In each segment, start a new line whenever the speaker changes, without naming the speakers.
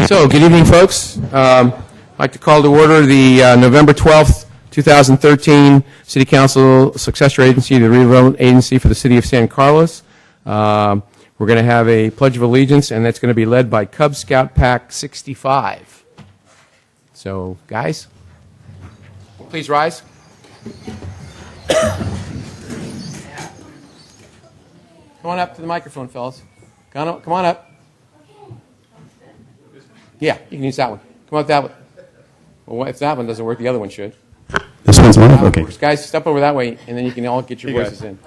So, good evening, folks. I'd like to call to order the November 12th, 2013 City Council Successor Agency, the Redevelopment Agency for the City of San Carlos. We're going to have a Pledge of Allegiance, and that's going to be led by Cub Scout Pack 65. So, guys, please rise. Come on up to the microphone, fellas. Come on up. Yeah, you can use that one. Come on with that one. Well, if that one doesn't work, the other one should.
This one's one? Okay.
Guys, step over that way, and then you can all get your voices in.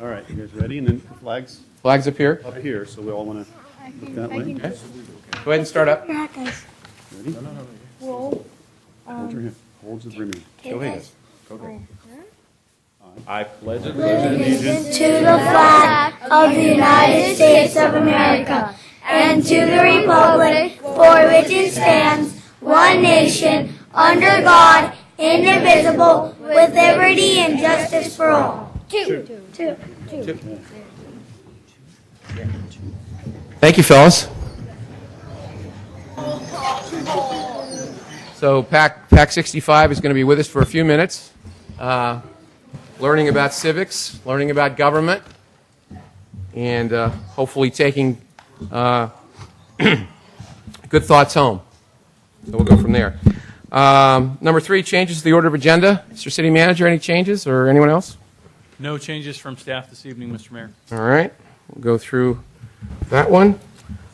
All right, you guys ready? And then flags
Flags up here.
up here, so we all want to look that way.
Okay. Go ahead and start up.
Yeah, guys.
Ready?
Whoa.
Hold your hand. Hold your ring.
Go ahead.
I pledge
Allegiance to the flag of the United States of America and to the republic for which it stands, one nation, under God, indivisible, with liberty and justice for all. Two.
Thank you, fellas. So Pack 65 is going to be with us for a few minutes, learning about civics, learning about government, and hopefully taking good thoughts home. So we'll go from there. Number 3, changes to the order of agenda. Mr. City Manager, any changes, or anyone else?
No changes from staff this evening, Mr. Mayor.
All right. We'll go through that one.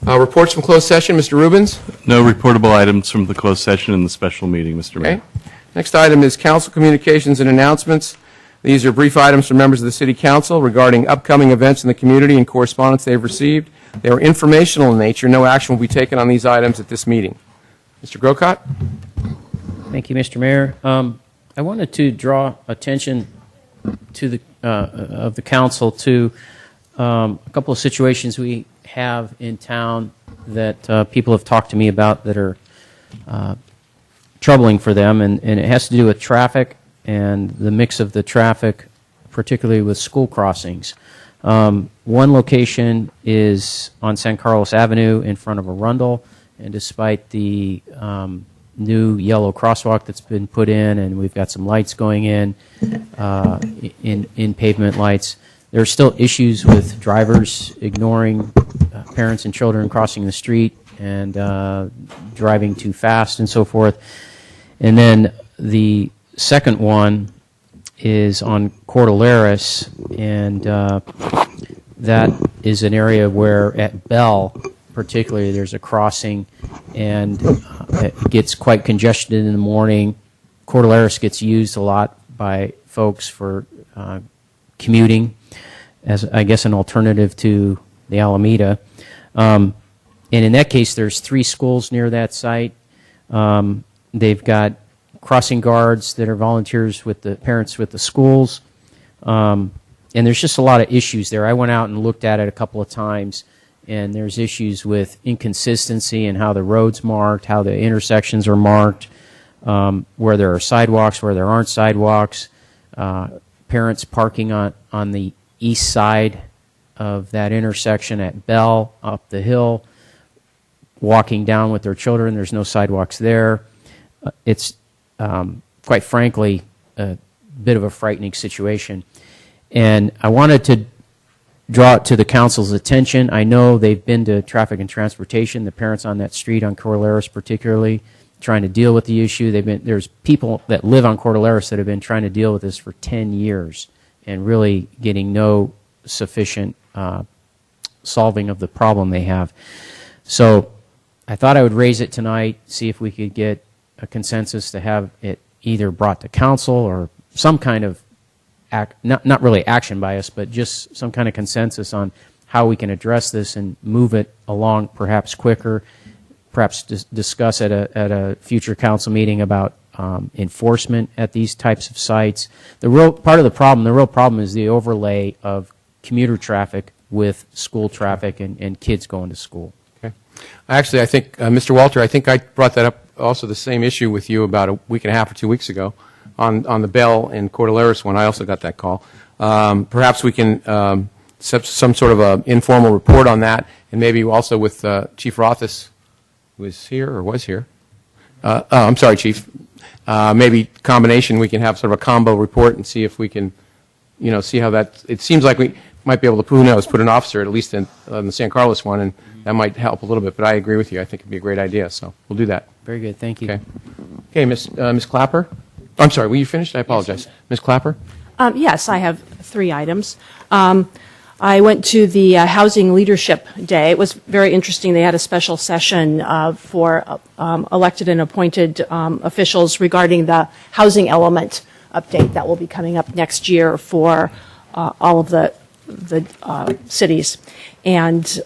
Reports from closed session. Mr. Rubens?
No reportable items from the closed session in the special meeting, Mr. Mayor.
Okay. Next item is council communications and announcements. These are brief items from members of the City Council regarding upcoming events in the community and correspondence they've received. They are informational in nature. No action will be taken on these items at this meeting. Mr. Grocott?
Thank you, Mr. Mayor. I wanted to draw attention to the council to a couple of situations we have in town that people have talked to me about that are troubling for them, and it has to do with traffic and the mix of the traffic, particularly with school crossings. One location is on San Carlos Avenue in front of Arundel, and despite the new yellow crosswalk that's been put in, and we've got some lights going in pavement lights, there are still issues with drivers ignoring parents and children crossing the street and driving too fast and so forth. And then the second one is on Cordilleras, and that is an area where at Bell particularly there's a crossing, and it gets quite congested in the morning. Cordilleras gets used a lot by folks for commuting as, I guess, an alternative to the Alameda. And in that case, there's 3 schools near that site. They've got crossing guards that are volunteers with the parents with the schools. And there's just a lot of issues there. I went out and looked at it a couple of times, and there's issues with inconsistency in how the road's marked, how the intersections are marked, where there are sidewalks, where there aren't sidewalks, parents parking on the east side of that intersection at Bell up the hill, walking down with their children. There's no sidewalks there. It's quite frankly a bit of a frightening situation. And I wanted to draw it to the council's attention. I know they've been to Traffic and Transportation, the parents on that street on Cordilleras particularly, trying to deal with the issue. There's people that live on Cordilleras that have been trying to deal with this for 10 years and really getting no sufficient solving of the problem they have. So I thought I would raise it tonight, see if we could get a consensus to have it either brought to council or some kind of not really action by us, but just some kind of consensus on how we can address this and move it along perhaps quicker, perhaps discuss at a future council meeting about enforcement at these types of sites. The real problem is the overlay of commuter traffic with school traffic and kids going to school.
Okay. Actually, I think, Mr. Walter, I think I brought that up also the same issue with you about a week and a half or 2 weeks ago on the Bell and Cordilleras one. I also got that call. Perhaps we can set some sort of a informal report on that, and maybe also with Chief Rothis who is here or was here. I'm sorry, Chief. Maybe combination, we can have sort of a combo report and see if we can, see how that, it seems like we might be able to, who knows, put an officer at least in the San Carlos one, and that might help a little bit. But I agree with you. I think it'd be a great idea, so we'll do that.
Very good. Thank you.
Okay. Okay, Ms. Clapper? I'm sorry, were you finished? I apologize. Ms. Clapper?
Yes, I have 3 items. I went to the Housing Leadership Day. It was very interesting. They had a special session for elected and appointed officials regarding the housing element update that will be coming up next year for all of the cities. And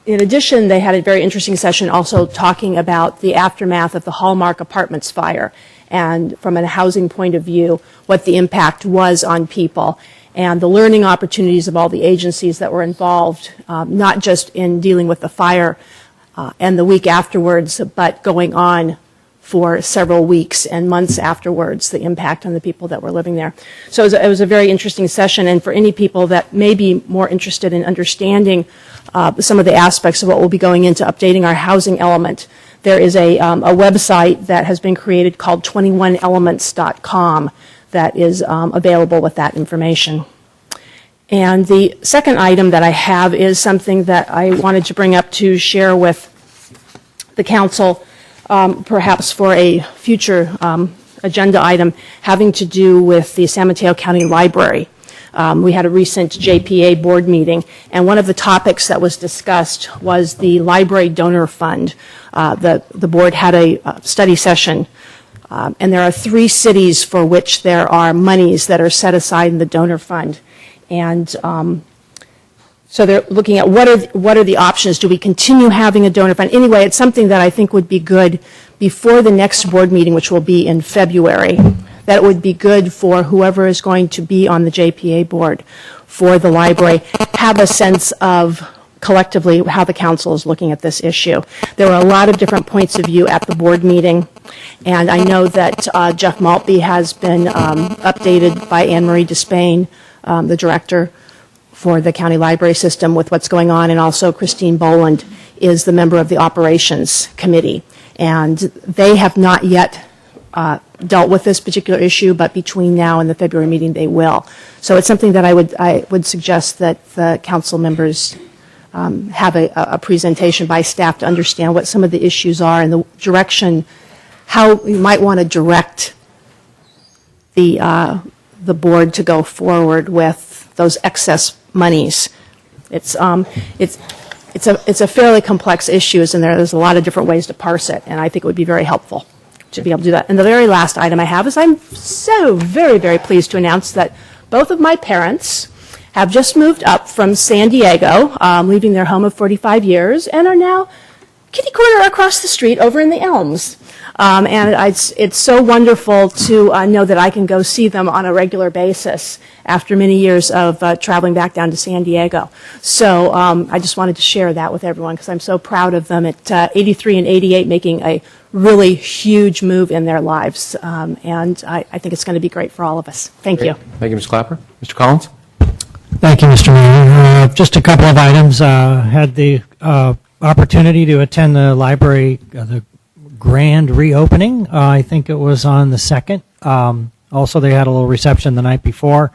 in addition, they had a very interesting session also talking about the aftermath of the Hallmark Apartments fire, and from a housing point of view, what the impact was on people, and the learning opportunities of all the agencies that were involved, not just in dealing with the fire and the week afterwards, but going on for several weeks and months afterwards, the impact on the people that were living there. So it was a very interesting session, and for any people that may be more interested in understanding some of the aspects of what will be going into updating our housing element, there is a website that has been created called 21elements.com that is available with that information. And the second item that I have is something that I wanted to bring up to share with the council, perhaps for a future agenda item, having to do with the San Mateo County Library. We had a recent JPA board meeting, and one of the topics that was discussed was the Library Donor Fund. The board had a study session, and there are 3 cities for which there are monies that are set aside in the donor fund. And so they're looking at what are the options. Do we continue having a donor fund? Anyway, it's something that I think would be good before the next board meeting, which will be in February. That it would be good for whoever is going to be on the JPA board for the library, have a sense of collectively how the council is looking at this issue. There were a lot of different points of view at the board meeting, and I know that Jeff Maltby has been updated by Anne Marie Despain, the director for the county library system, with what's going on, and also Christine Boland is the member of the operations committee, and they have not yet dealt with this particular issue, but between now and the February meeting they will. So it's something that I would suggest that the council members have a presentation by staff to understand what some of the issues are and the direction, how you might want to direct the board to go forward with those excess monies. It's a fairly complex issue, and there's a lot of different ways to parse it, and I think it would be very helpful to be able to do that. And the very last item I have is I'm so very, very pleased to announce that both of my parents have just moved up from San Diego, leaving their home of 45 years, and are now kitty corner across the street over in the Elms. And it's so wonderful to know that I can go see them on a regular basis after many years of traveling back down to San Diego. So I just wanted to share that with everyone because I'm so proud of them at 83 and 88 making a really huge move in their lives. And I think it's going to be great for all of us. Thank you.
Thank you, Ms. Clapper. Mr. Collins?
Thank you, Mr. Mayor. Just a couple of items. Had the opportunity to attend the library, the grand reopening. I think it was on the 2nd. Also, they had a little reception the night before.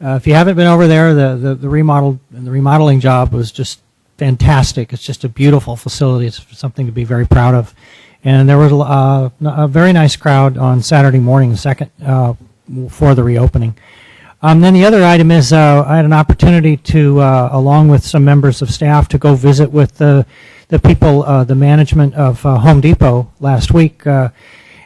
If you haven't been over there, the remodeling job was just fantastic. It's just a beautiful facility. It's something to be very proud of. And there was a very nice crowd on Saturday morning, the 2nd, for the reopening. Then the other item is I had an opportunity to, along with some members of staff, to go visit with the people, the management of Home Depot last week.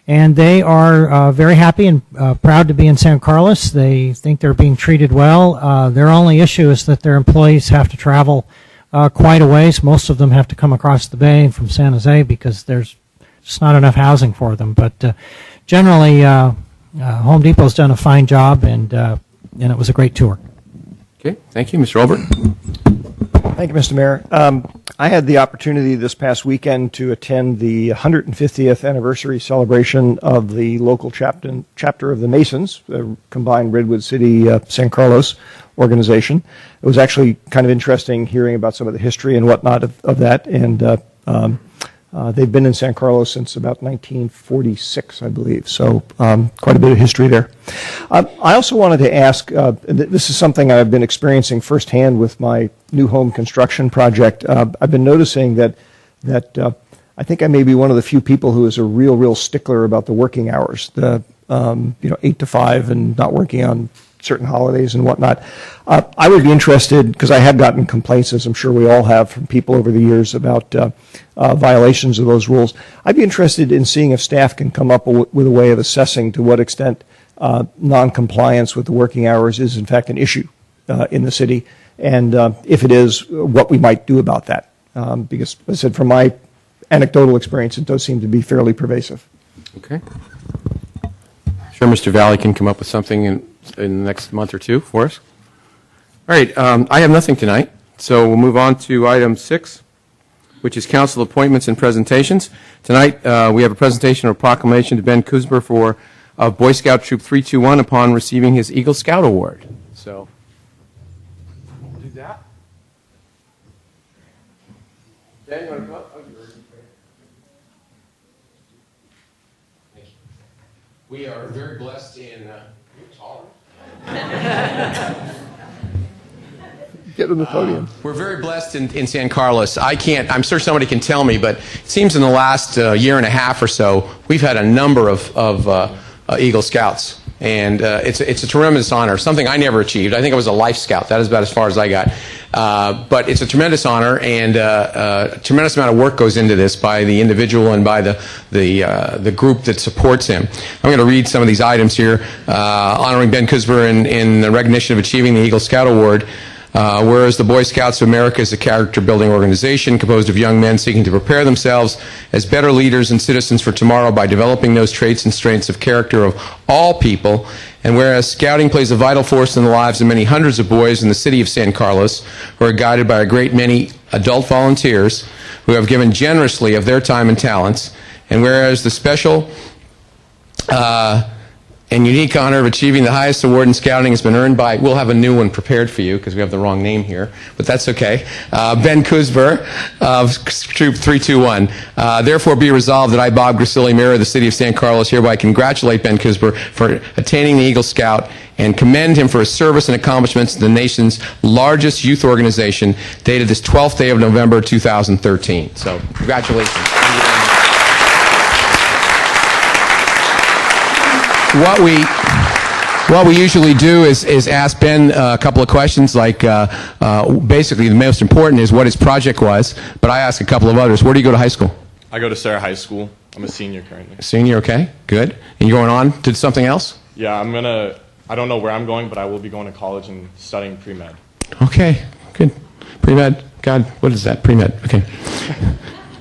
And they are very happy and proud to be in San Carlos. They think they're being treated well. Their only issue is that their employees have to travel quite a ways. Most of them have to come across the bay from San Jose because there's just not enough housing for them. But generally, Home Depot's done a fine job, and it was a great tour.
Okay, thank you. Mr. Olbert?
Thank you, Mr. Mayor. I had the opportunity this past weekend to attend the 150th anniversary celebration of the local chapter of the Masons, the combined Redwood City San Carlos organization. It was actually kind of interesting hearing about some of the history and whatnot of that, and They've been in San Carlos since about 1946, I believe, so quite a bit of history there. I also wanted to ask, this is something I've been experiencing firsthand with my new home construction project. I've been noticing that I think I may be one of the few people who is a real stickler about the working hours, the 8 to 5 and not working on certain holidays and whatnot. I would be interested, because I have gotten complaints, as I'm sure we all have, from people over the years about violations of those rules. I'd be interested in seeing if staff can come up with a way of assessing to what extent non-compliance with the working hours is in fact an issue in the city, and if it is, what we might do about that. Because, as I said, from my anecdotal experience, it does seem to be fairly pervasive.
Okay. Sure, Mr. Valley can come up with something in the next month or two for us. All right, I have nothing tonight, so we'll move on to item 6, which is council appointments and presentations. Tonight, we have a presentation or proclamation to Ben Kuzber of Boy Scout Troop 321 upon receiving his Eagle Scout Award. So, we'll do that. Ben, you want to come up? We are very blessed in
Get on the podium.
We're very blessed in San Carlos. I'm sure somebody can tell me, but it seems in the last year and a half or so, we've had a number of Eagle Scouts. And it's a tremendous honor, something I never achieved. I think I was a Life Scout. That is about as far as I got. But it's a tremendous honor, and a tremendous amount of work goes into this by the individual and by the group that supports him. I'm going to read some of these items here, honoring Ben Kuzber in the recognition of achieving the Eagle Scout Award. Whereas the Boy Scouts of America is a character-building organization composed of young men seeking to prepare themselves as better leaders and citizens for tomorrow by developing those traits and strengths of character of all people, and whereas Scouting plays a vital force in the lives of many hundreds of boys in the city of San Carlos who are guided by a great many adult volunteers who have given generously of their time and talents, and whereas the special and unique honor of achieving the highest award in scouting has been earned by, we'll have a new one prepared for you because we have the wrong name here, but that's okay, Ben Kuzber of Troop 321. Therefore be resolved that I, Bob Grisilli, Mayor of the City of San Carlos, hereby congratulate Ben Kuzber for attaining the Eagle Scout and commend him for his service and accomplishments to the nation's largest youth organization, dated this 12th day of November 2013. So, congratulations. What we usually do is ask Ben a couple of questions, like basically the most important is what his project was, but I ask a couple of others. Where do you go to high school?
I go to Sarah High School. I'm a senior currently.
Senior, okay, good. And you're going on to something else?
Yeah, I don't know where I'm going, but I will be going to college and studying pre-med.
Okay, good. Pre-med, God, what is that, pre-med? Okay.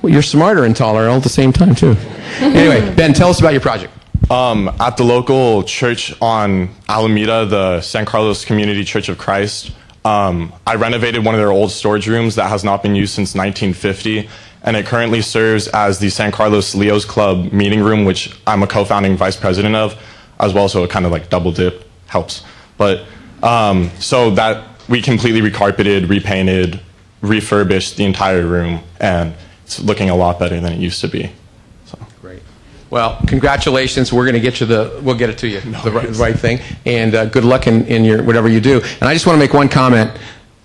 Well, you're smarter and taller all at the same time, too. Anyway, Ben, tell us about your project.
At the local church on Alameda, the San Carlos Community Church of Christ, I renovated one of their old storage rooms that has not been used since 1950, and it currently serves as the San Carlos Leos Club meeting room, which I'm a co-founding vice president of, as well, so it kind of like double dip helps. But so that we completely recarpeted, repainted, refurbished the entire room, and it's looking a lot better than it used to be.
Great. Well, congratulations. We'll get it to you, the right thing. And good luck in your whatever you do. And I just want to make one comment.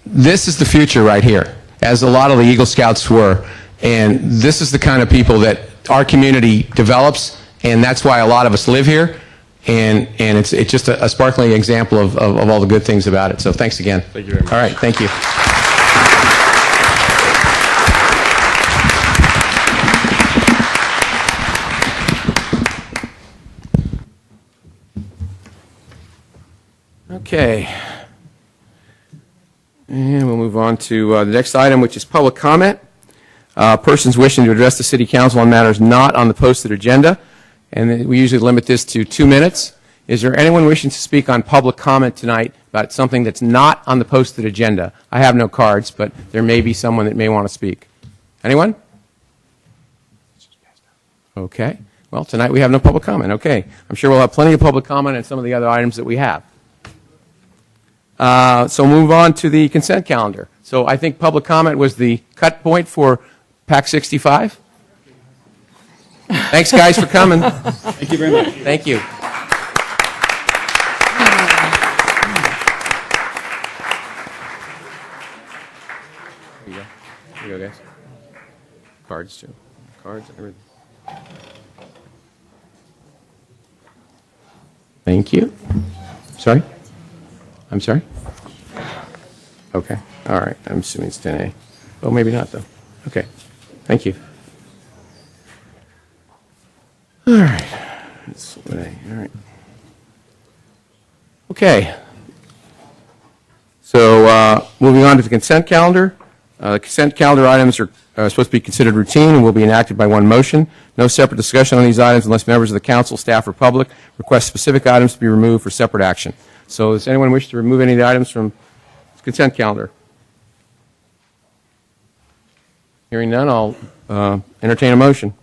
This is the future right here, as a lot of the Eagle Scouts were. And this is the kind of people that our community develops, and that's why a lot of us live here. And it's just a sparkling example of all the good things about it. So thanks again.
Thank you very much.
All right, thank you. Okay. And we'll move on to the next item, which is public comment. Persons wishing to address the City Council on matters not on the posted agenda. And we usually limit this to 2 minutes. Is there anyone wishing to speak on public comment tonight about something that's not on the posted agenda? I have no cards, but there may be someone that may want to speak. Anyone? Okay. Well, tonight we have no public comment. Okay. I'm sure we'll have plenty of public comment on some of the other items that we have. So move on to the consent calendar. So I think public comment was the cut point for PAC 65. Thanks, guys, for coming.
Thank you very much.
Thank you. Here you go. Here you go, guys. Cards, too. Cards and everything. Thank you. Sorry? I'm sorry? Okay. All right. I'm assuming it's 10A. Oh, maybe not, though. Okay. Thank you. All right. That's what all right. Okay. So moving on to the consent calendar. The consent calendar items are supposed to be considered routine and will be enacted by one motion. No separate discussion on these items unless members of the council, staff, or public request specific items to be removed for separate action. So does anyone wish to remove any of the items from the consent calendar? Hearing none, I'll entertain a motion.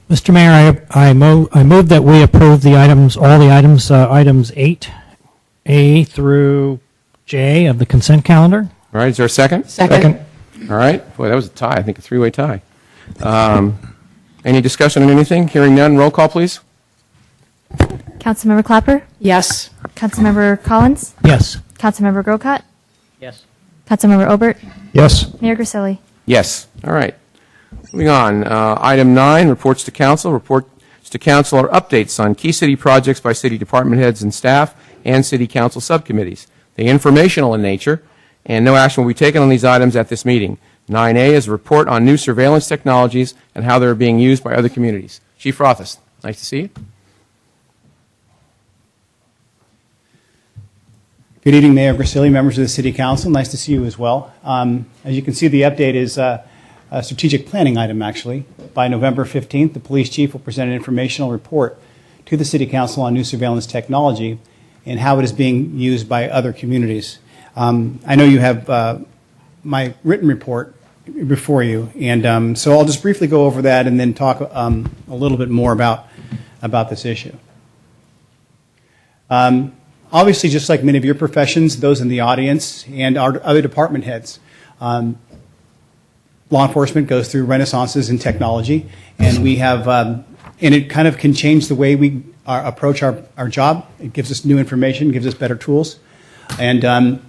Mr. Mayor, I move that we approve the items, all the items, items 8A through J of the consent calendar.
All right, is there a second?
Second.
All right. Boy, that was a tie. I think a three-way tie. Any discussion on anything? Hearing none, roll call, please.
Councilmember Clapper?
Yes.
Councilmember Collins?
Yes.
Councilmember Grocott?
Yes.
Councilmember Obert?
Yes.
Mayor Grisilli?
Yes. All right. Moving on. Item 9, reports to council. Reports to council are updates on key city projects by city department heads and staff and city council subcommittees. They're informational in nature, and no action will be taken on these items at this meeting. 9A is a report on new surveillance technologies and how they're being used by other communities. Chief Rothus, nice to see you.
Good evening, Mayor Grisilli, members of the City Council. Nice to see you as well. As you can see, the update is a strategic planning item, actually. By November 15th, the police chief will present an informational report to the City Council on new surveillance technology and how it is being used by other communities. I know you have my written report before you, and so I'll just briefly go over that and then talk a little bit more about this issue. Obviously, just like many of your professions, those in the audience and our other department heads, law enforcement goes through renaissances in technology, and we have, and it kind of can change the way we approach our job. It gives us new information, gives us better tools, and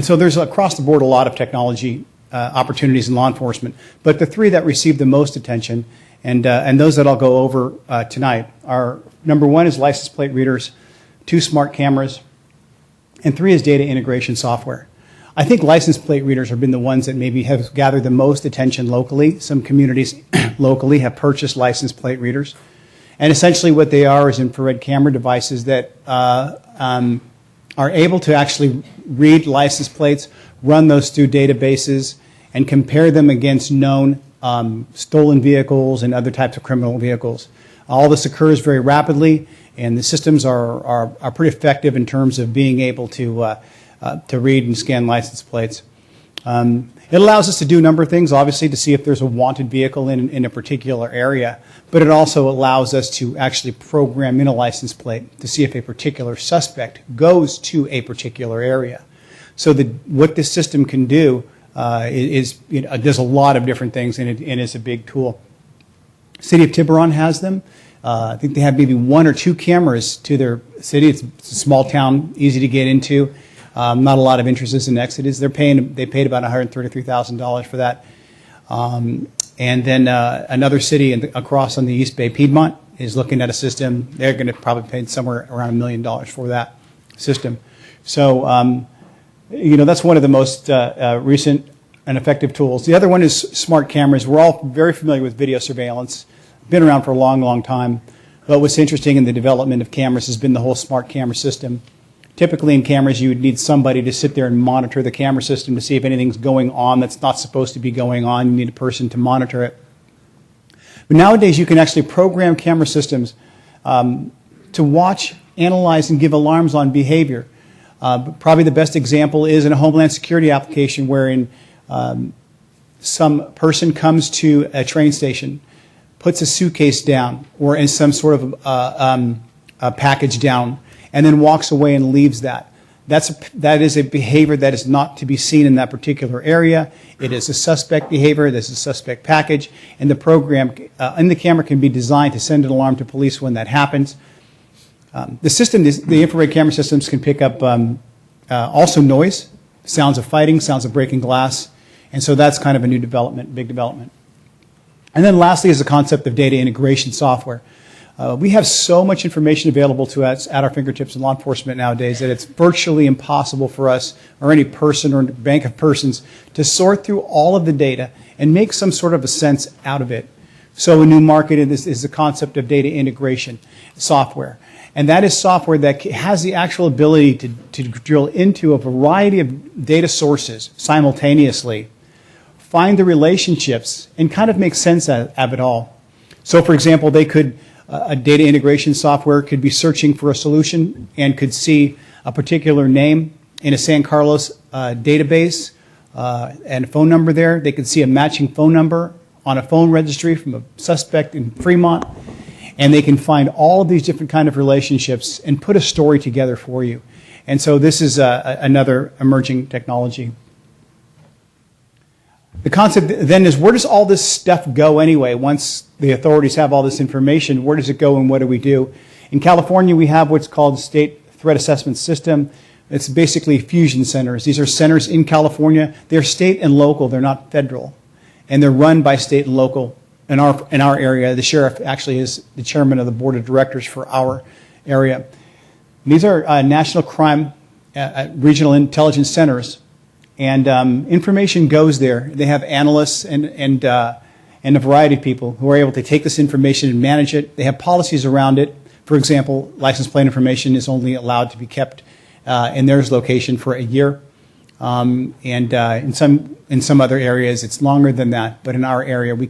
so there's across the board a lot of technology opportunities in law enforcement. But the three that receive the most attention, and those that I'll go over tonight, are number 1 is license plate readers, 2 smart cameras, and 3 is data integration software. I think license plate readers have been the ones that maybe have gathered the most attention locally. Some communities locally have purchased license plate readers. And essentially what they are is infrared camera devices that are able to actually read license plates, run those through databases, and compare them against known stolen vehicles and other types of criminal vehicles. All this occurs very rapidly, and the systems are pretty effective in terms of being able to read and scan license plates. It allows us to do a number of things, obviously, to see if there's a wanted vehicle in a particular area, but it also allows us to actually program in a license plate to see if a particular suspect goes to a particular area. So what this system can do is there's a lot of different things, and it's a big tool. City of Tiburon has them. I think they have maybe 1 or 2 cameras to their city. It's a small town, easy to get into. Not a lot of entrances and exits. They paid about $133,000 for that. And then another city across on the East Bay, Piedmont, is looking at a system. They're going to probably pay somewhere around $1 million for that system. So, that's one of the most recent and effective tools. The other one is smart cameras. We're all very familiar with video surveillance. Been around for a long, long time. But what's interesting in the development of cameras has been the whole smart camera system. Typically in cameras, you would need somebody to sit there and monitor the camera system to see if anything's going on that's not supposed to be going on. You need a person to monitor it. But nowadays, you can actually program camera systems to watch, analyze, and give alarms on behavior. Probably the best example is in a Homeland Security application wherein some person comes to a train station, puts a suitcase down or in some sort of a package down, and then walks away and leaves that. That is a behavior that is not to be seen in that particular area. It is a suspect behavior. This is a suspect package, and the program in the camera can be designed to send an alarm to police when that happens. The infrared camera systems can pick up also noise, sounds of fighting, sounds of breaking glass, and so that's kind of a new development, big development. And then lastly is the concept of data integration software. We have so much information available to us at our fingertips in law enforcement nowadays that it's virtually impossible for us or any person or bank of persons to sort through all of the data and make some sort of a sense out of it. So a new market is the concept of data integration software. And that is software that has the actual ability to drill into a variety of data sources simultaneously, find the relationships, and kind of make sense of it all. So, for example, a data integration software could be searching for a solution and could see a particular name in a San Carlos database and a phone number there. They could see a matching phone number on a phone registry from a suspect in Fremont, and they can find all of these different kind of relationships and put a story together for you. And so this is another emerging technology. The concept then is, where does all this stuff go anyway? Once the authorities have all this information, where does it go and what do we do? In California, we have what's called State Threat Assessment System. It's basically fusion centers. These are centers in California. They're state and local. They're not federal. And they're run by state and local. In our area, the sheriff actually is the chairman of the board of directors for our area. These are national crime regional intelligence centers. And information goes there. They have analysts and a variety of people who are able to take this information and manage it. They have policies around it. For example, license plate information is only allowed to be kept in their location for a year. And in some other areas, it's longer than that. But in our area, we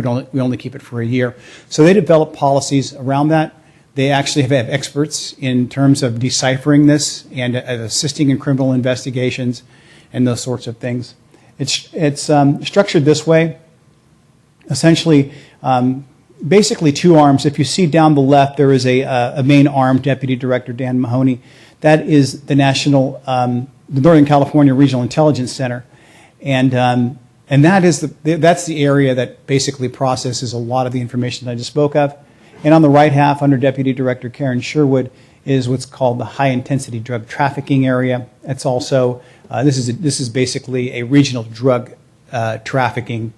only keep it for a year. So they develop policies around that. They actually have experts in terms of deciphering this and assisting in criminal investigations and those sorts of things. It's structured this way. Essentially, basically two arms. If you see down the left, there is a main arm, Deputy Director Dan Mahoney. That is the the Northern California Regional Intelligence Center, and that's the area that basically processes a lot of the information that I just spoke of. And on the right half, under Deputy Director Karen Sherwood, is what's called the high intensity drug trafficking area. It's also this is basically a regional drug trafficking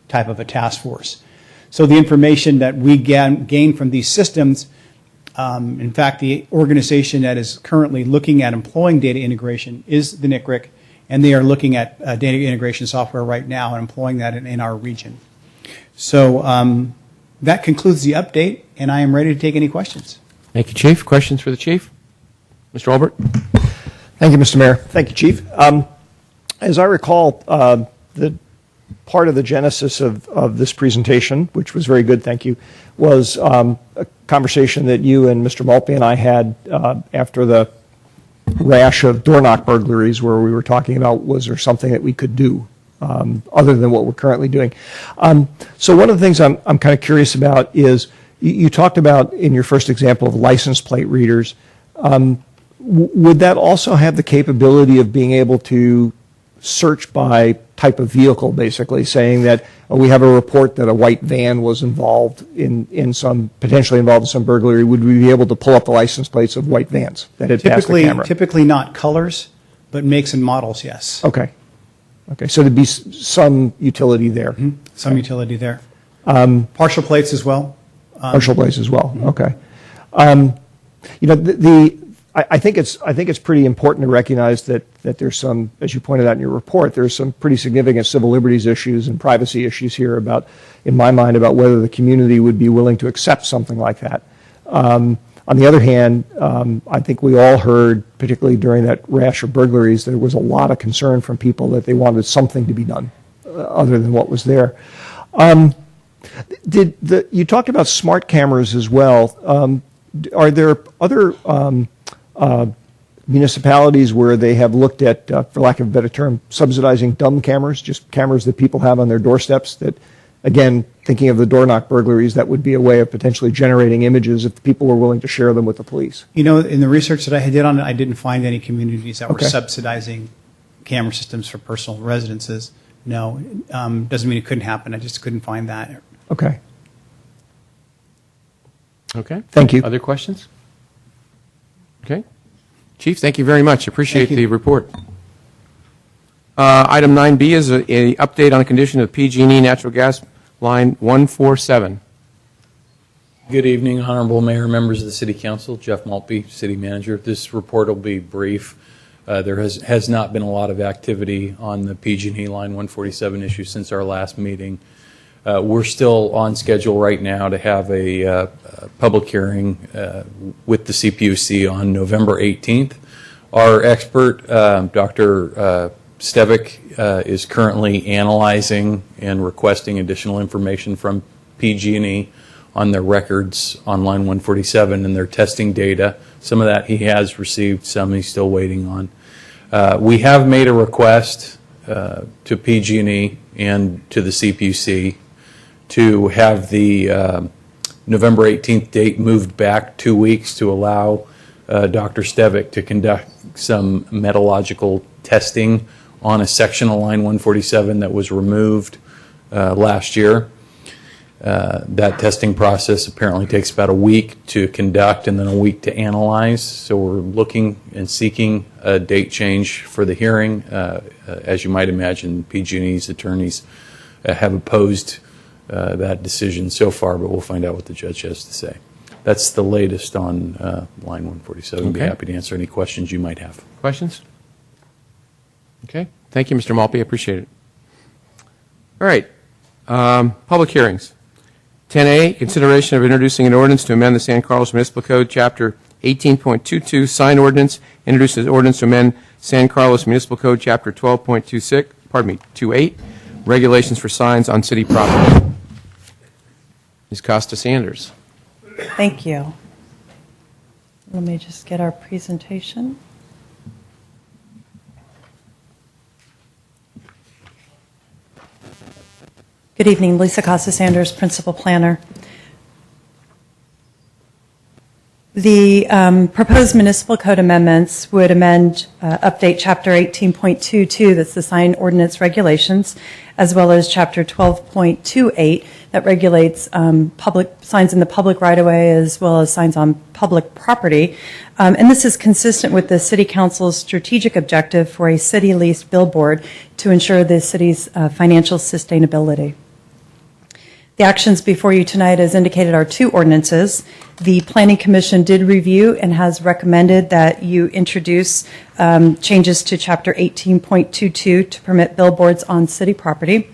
type of a task force. So the information that we gain from these systems, in fact, the organization that is currently looking at employing data integration is the NCRIC, and they are looking at data integration software right now and employing that in our region. So that concludes the update, and I am ready to take any questions.
Thank you, Chief. Questions for the Chief? Mr. Albert?
Thank you, Mr. Mayor. Thank you, Chief. As I recall, the part of the genesis of this presentation, which was very good, thank you, was a conversation that you and Mr. Maltby and I had after the rash of door knock burglaries, where we were talking about, was there something that we could do other than what we're currently doing. So one of the things I'm kind of curious about is, you talked about in your first example of license plate readers. Would that also have the capability of being able to search by type of vehicle, basically saying that we have a report that a white van was involved potentially involved in some burglary? Would we be able to pull up the license plates of white vans that had passed the camera?
Typically not colors, but makes and models, yes.
Okay. So there'd be some utility there.
Mm-hmm. Some utility there. Partial plates as well.
Partial plates as well.
Mm-hmm.
Okay. I think it's pretty important to recognize that there's some, as you pointed out in your report, there's some pretty significant civil liberties issues and privacy issues here in my mind, about whether the community would be willing to accept something like that. On the other hand, I think we all heard, particularly during that rash of burglaries, there was a lot of concern from people that they wanted something to be done other than what was there. You talked about smart cameras as well. Are there other municipalities where they have looked at, for lack of a better term, subsidizing dumb cameras, just cameras that people have on their doorsteps that again, thinking of the door knock burglaries, that would be a way of potentially generating images if people were willing to share them with the police.
You know, in the research that I did on it, I didn't find any communities that were
Okay.
subsidizing camera systems for personal residences. No, doesn't mean it couldn't happen. I just couldn't find that.
Okay.
Okay.
Thank you.
Other questions? Okay. Chief, thank you very much. Appreciate
Thank you.
the report. Item 9B is a update on the condition of PG&E natural gas line 147.
Good evening, Honorable Mayor, members of the City Council. Jeff Maltby, City Manager. This report will be brief. There has not been a lot of activity on the PG&E line 147 issue since our last meeting. We're still on schedule right now to have a public hearing with the CPUC on November 18th. Our expert, Dr. Stevick, is currently analyzing and requesting additional information from PG&E on their records on line 147 and their testing data. Some of that he has received, some he's still waiting on. We have made a request to PG&E and to the CPUC to have the November 18th date moved back 2 weeks to allow Dr. Stevick to conduct some metallurgical testing on a section of line 147 that was removed last year. That testing process apparently takes about a week to conduct and then a week to analyze. So we're looking and seeking a date change for the hearing. As you might imagine, PG&E's attorneys have opposed that decision so far, but we'll find out what the judge has to say. That's the latest on line 147. I'd be
Okay.
happy to answer any questions you might have.
Questions? Okay. Thank you, Mr. Maltby. I appreciate it. All right. Public hearings. 10A, consideration of introducing an ordinance to amend the San Carlos Municipal Code, Chapter 18.22, sign ordinance, introduces ordinance to amend San Carlos Municipal Code, Chapter 28, regulations for signs on city property. Ms. Costa Sanders.
Thank you. Let me just get our presentation. Good evening, Lisa Costa Sanders, Principal Planner. The proposed municipal code amendments would update Chapter 18.22, that's the sign ordinance regulations, as well as Chapter 12.28 that regulates public signs in the public right-of-way as well as signs on public property. And this is consistent with the City Council's strategic objective for a city-leased billboard to ensure the city's financial sustainability. The actions before you tonight, as indicated, are two ordinances. The Planning Commission did review and has recommended that you introduce changes to Chapter 18.22 to permit billboards on city property.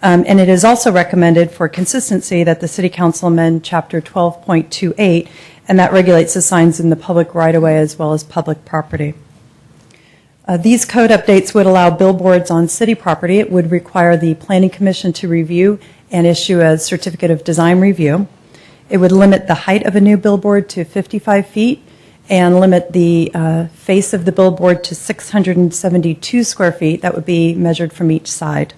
And it is also recommended for consistency that the City Council amend Chapter 12.28, and that regulates the signs in the public right-of-way as well as public property. These code updates would allow billboards on city property. It would require the Planning Commission to review and issue a certificate of design review. It would limit the height of a new billboard to 55 feet and limit the face of the billboard to 672 square feet. That would be measured from each side.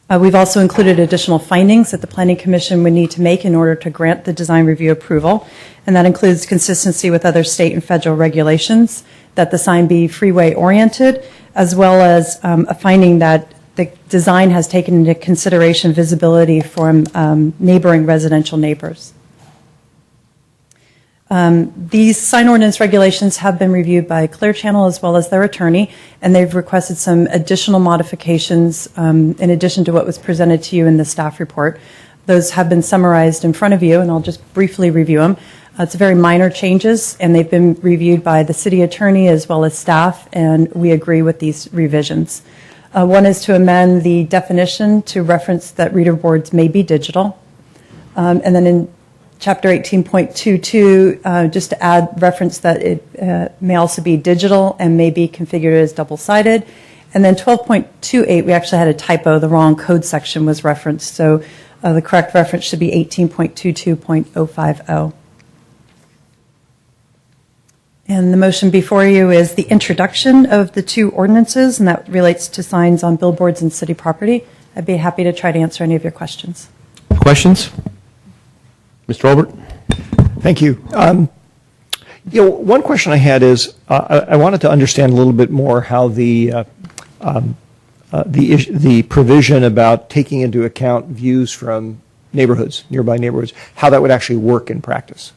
We've also included additional findings that the Planning Commission would need to make in order to grant the design review approval, and that includes consistency with other state and federal regulations, that the sign be freeway-oriented, as well as a finding that the design has taken into consideration visibility from neighboring residential neighbors. These sign ordinance regulations have been reviewed by Clear Channel as well as their attorney, and they've requested some additional modifications in addition to what was presented to you in the staff report. Those have been summarized in front of you, and I'll just briefly review them. It's very minor changes, and they've been reviewed by the city attorney as well as staff, and we agree with these revisions. One is to amend the definition to reference that reader boards may be digital. And then in Chapter 18.22, just to add reference that it may also be digital and may be configured as double-sided. And then 12.28, we actually had a typo. The wrong code section was referenced. So the correct reference should be 18.22.050. And the motion before you is the introduction of the two ordinances, and that relates to signs on billboards and city property, I'd be happy to try to answer any of your questions.
Questions? Mr. Olbert?
Thank you. One question I had is I wanted to understand a little bit more how the provision about taking into account views from neighborhoods, nearby neighborhoods, how that would actually work in practice.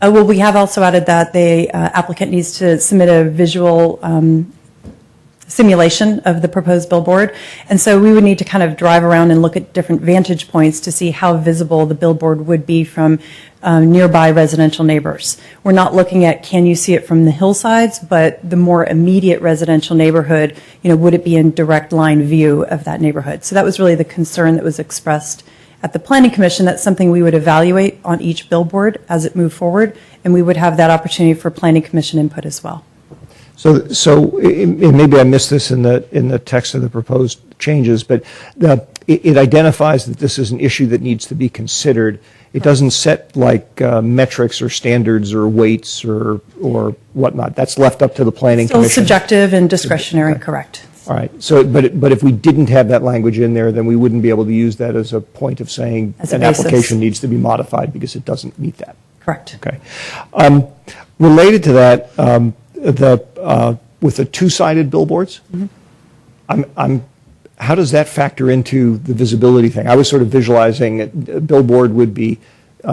Well, we have also added that the applicant needs to submit a visual simulation of the proposed billboard. And so we would need to kind of drive around and look at different vantage points to see how visible the billboard would be from nearby residential neighbors. We're not looking at can you see it from the hillsides, but the more immediate residential neighborhood, would it be in direct line view of that neighborhood? So that was really the concern that was expressed at the Planning Commission. That's something we would evaluate on each billboard as it moved forward, and we would have that opportunity for Planning Commission input as well.
So maybe I missed this in the text of the proposed changes, but it identifies that this is an issue that needs to be considered. It doesn't set like metrics or standards or weights or whatnot. That's left up to the Planning
Still
Commission.
subjective and discretionary, correct.
All right. So, but if we didn't have that language in there, then we wouldn't be able to use that as a point of saying
As a
an
basis.
application needs to be modified because it doesn't meet that.
Correct.
Okay. Related to that, with the two-sided billboards, how does that factor into the visibility thing? I was sort of visualizing a billboard would be,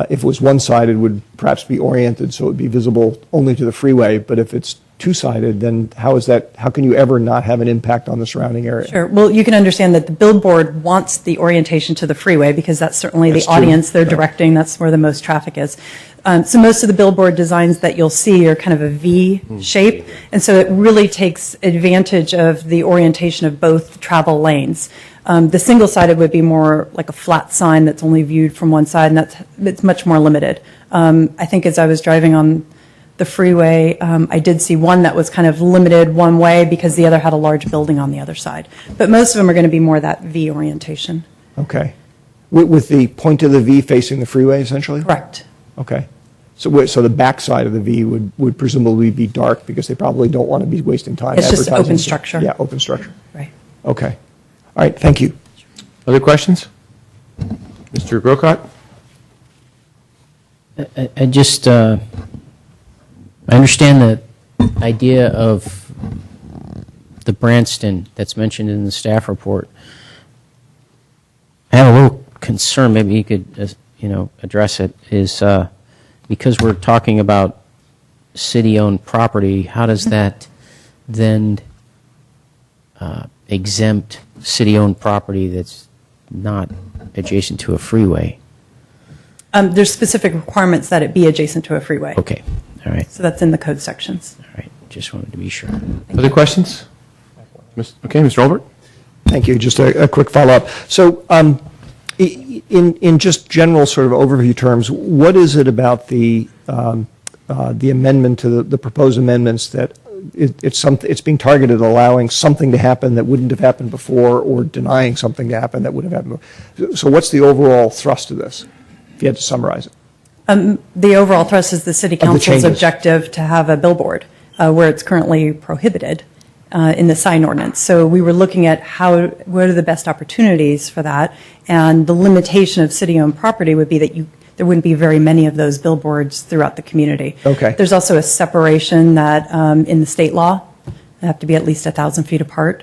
if it was one-sided, would perhaps be oriented so it would be visible only to the freeway. But if it's two-sided, then how can you ever not have an impact on the surrounding area?
Sure. Well, you can understand that the billboard wants the orientation to the freeway because that's certainly
That's
the
true.
audience they're directing. That's where the most traffic is. So most of the billboard designs that you'll see are kind of a V shape, and so it really takes advantage of the orientation of both travel lanes. The single-sided would be more like a flat sign that's only viewed from one side, and it's much more limited. I think as I was driving on the freeway, I did see one that was kind of limited one way because the other had a large building on the other side. But most of them are going to be more that V orientation.
Okay. With the point of the V facing the freeway, essentially?
Correct.
Okay. So the back side of the V would presumably be dark because they probably don't want to be wasting time
It's just
advertising.
open structure.
Yeah, open structure.
Right.
Okay. All right, thank you.
Other questions? Mr. Grocott?
I understand the idea of the Branston that's mentioned in the staff report. I have a little concern, maybe you could address it, is because we're talking about city-owned property, how does that then exempt city-owned property that's not adjacent to a freeway?
There's specific requirements that it be adjacent to a freeway.
Okay, all right,
So that's in the code sections.
all right, just wanted to be sure.
Other questions? Okay, Mr. Olbert?
Thank you. Just a quick follow-up. So in just general sort of overview terms, what is it about the amendment to the proposed amendments that it's being targeted at allowing something to happen that wouldn't have happened before or denying something to happen that would have happened before? So what's the overall thrust of this, if you had to summarize it?
The overall thrust is the city
the
council's
changes.
objective to have a billboard where it's currently prohibited in the sign ordinance. So we were looking at what are the best opportunities for that, and the limitation of city-owned property would be that there wouldn't be very many of those billboards throughout the community.
Okay.
There's also a separation that in the state law, they have to be at least 1,000 feet apart.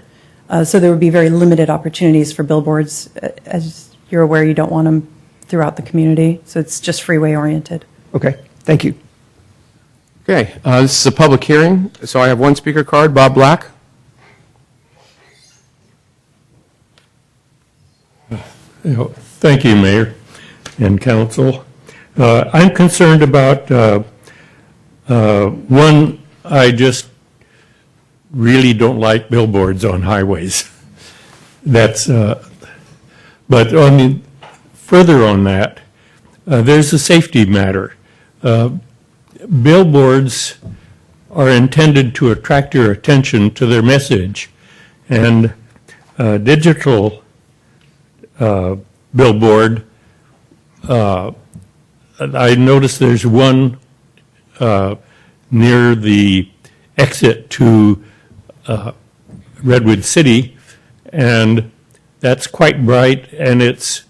So there would be very limited opportunities for billboards. As you're aware, you don't want them throughout the community, so it's just freeway oriented.
Okay, thank you.
Okay, this is a public hearing, so I have one speaker card, Bob Black.
Thank you, Mayor and Council. I'm concerned about, one, I just really don't like billboards on highways. That's, but further on that, there's a safety matter. Billboards are intended to attract your attention to their message, and digital billboard, I noticed there's one near the exit to Redwood City, and That's quite bright, and it's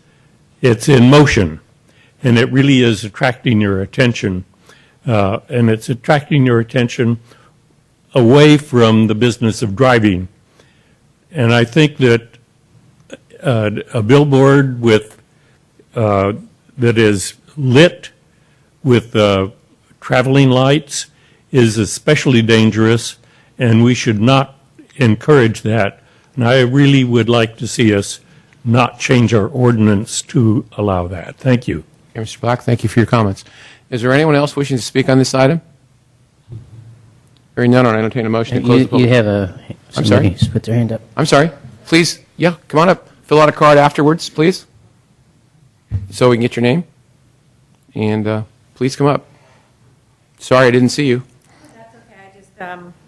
in motion, and it really is attracting your attention. And it's attracting your attention away from the business of driving. And I think that a billboard with that is lit with traveling lights is especially dangerous, and we should not encourage that. And I really would like to see us not change our ordinance to allow that. Thank you.
Okay, Mr. Black, thank you for your comments. Is there anyone else wishing to speak on this item? Hearing none, I'll entertain a motion to close the public.
You have a.
I'm sorry?
Somebody put their hand up.
I'm sorry. Please, yeah, come on up. Fill out a card afterwards, please, so we can get your name. And please come up. Sorry, I didn't see you.
That's okay. I just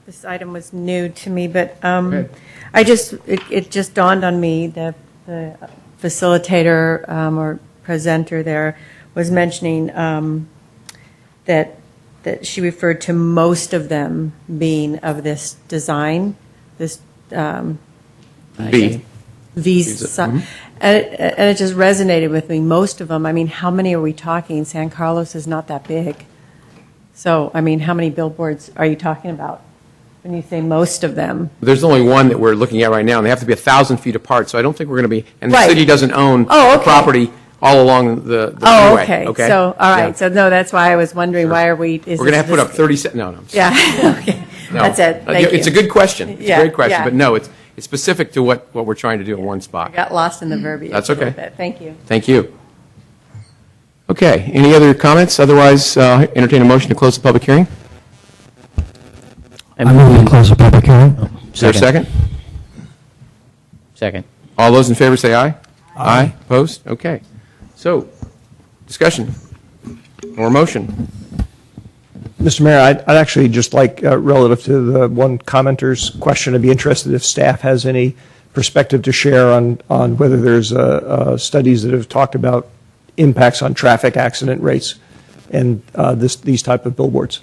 this item was new to me, but
ahead.
it just dawned on me that the facilitator or presenter there was mentioning that she referred to most of them being of this design, this
B.
and it just resonated with me. Most of them. I mean, how many are we talking? San Carlos is not that big, so I mean, how many billboards are you talking about when you say most of them?
There's only one that we're looking at right now, and they have to be 1,000 feet apart, so I don't think we're going to be, and the
Right.
city doesn't own
Oh,
the
okay.
property all along the
Oh,
freeway.
okay. So, all right.
Yeah.
So, no, that's why I was wondering,
Sure.
why are we?
We're going to have to put up 30 cents. No.
Yeah. Okay.
No.
That's it. Thank
It's
you.
a good question. It's
Yeah,
a great question,
yeah.
but no, it's specific to what we're trying to do in one spot.
I got lost in the verbiage.
That's
a little
okay.
bit. Thank you.
Thank you. Okay, any other comments? Otherwise, entertain a motion to close the public hearing.
I move to close the public hearing.
Is there a second?
Second.
All those in favor say aye. Aye. Opposed? Okay. So, discussion or motion.
Mr. Mayor, I'd actually just like, relative to the one commenter's question, I'd be interested if staff has any perspective to share on whether there's studies that have talked about impacts on traffic accident rates and these type of billboards.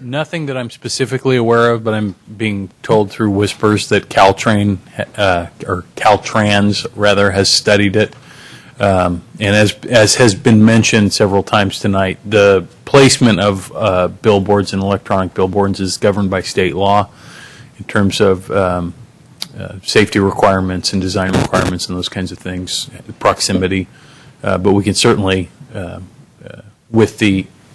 Nothing that I'm specifically aware of, but I'm being told through whispers that Caltrain, or Caltrans rather, has studied it. And as has been mentioned several times tonight, the placement of billboards and electronic billboards is governed by state law in terms of safety requirements and design requirements and those kinds of things, proximity. But we can certainly,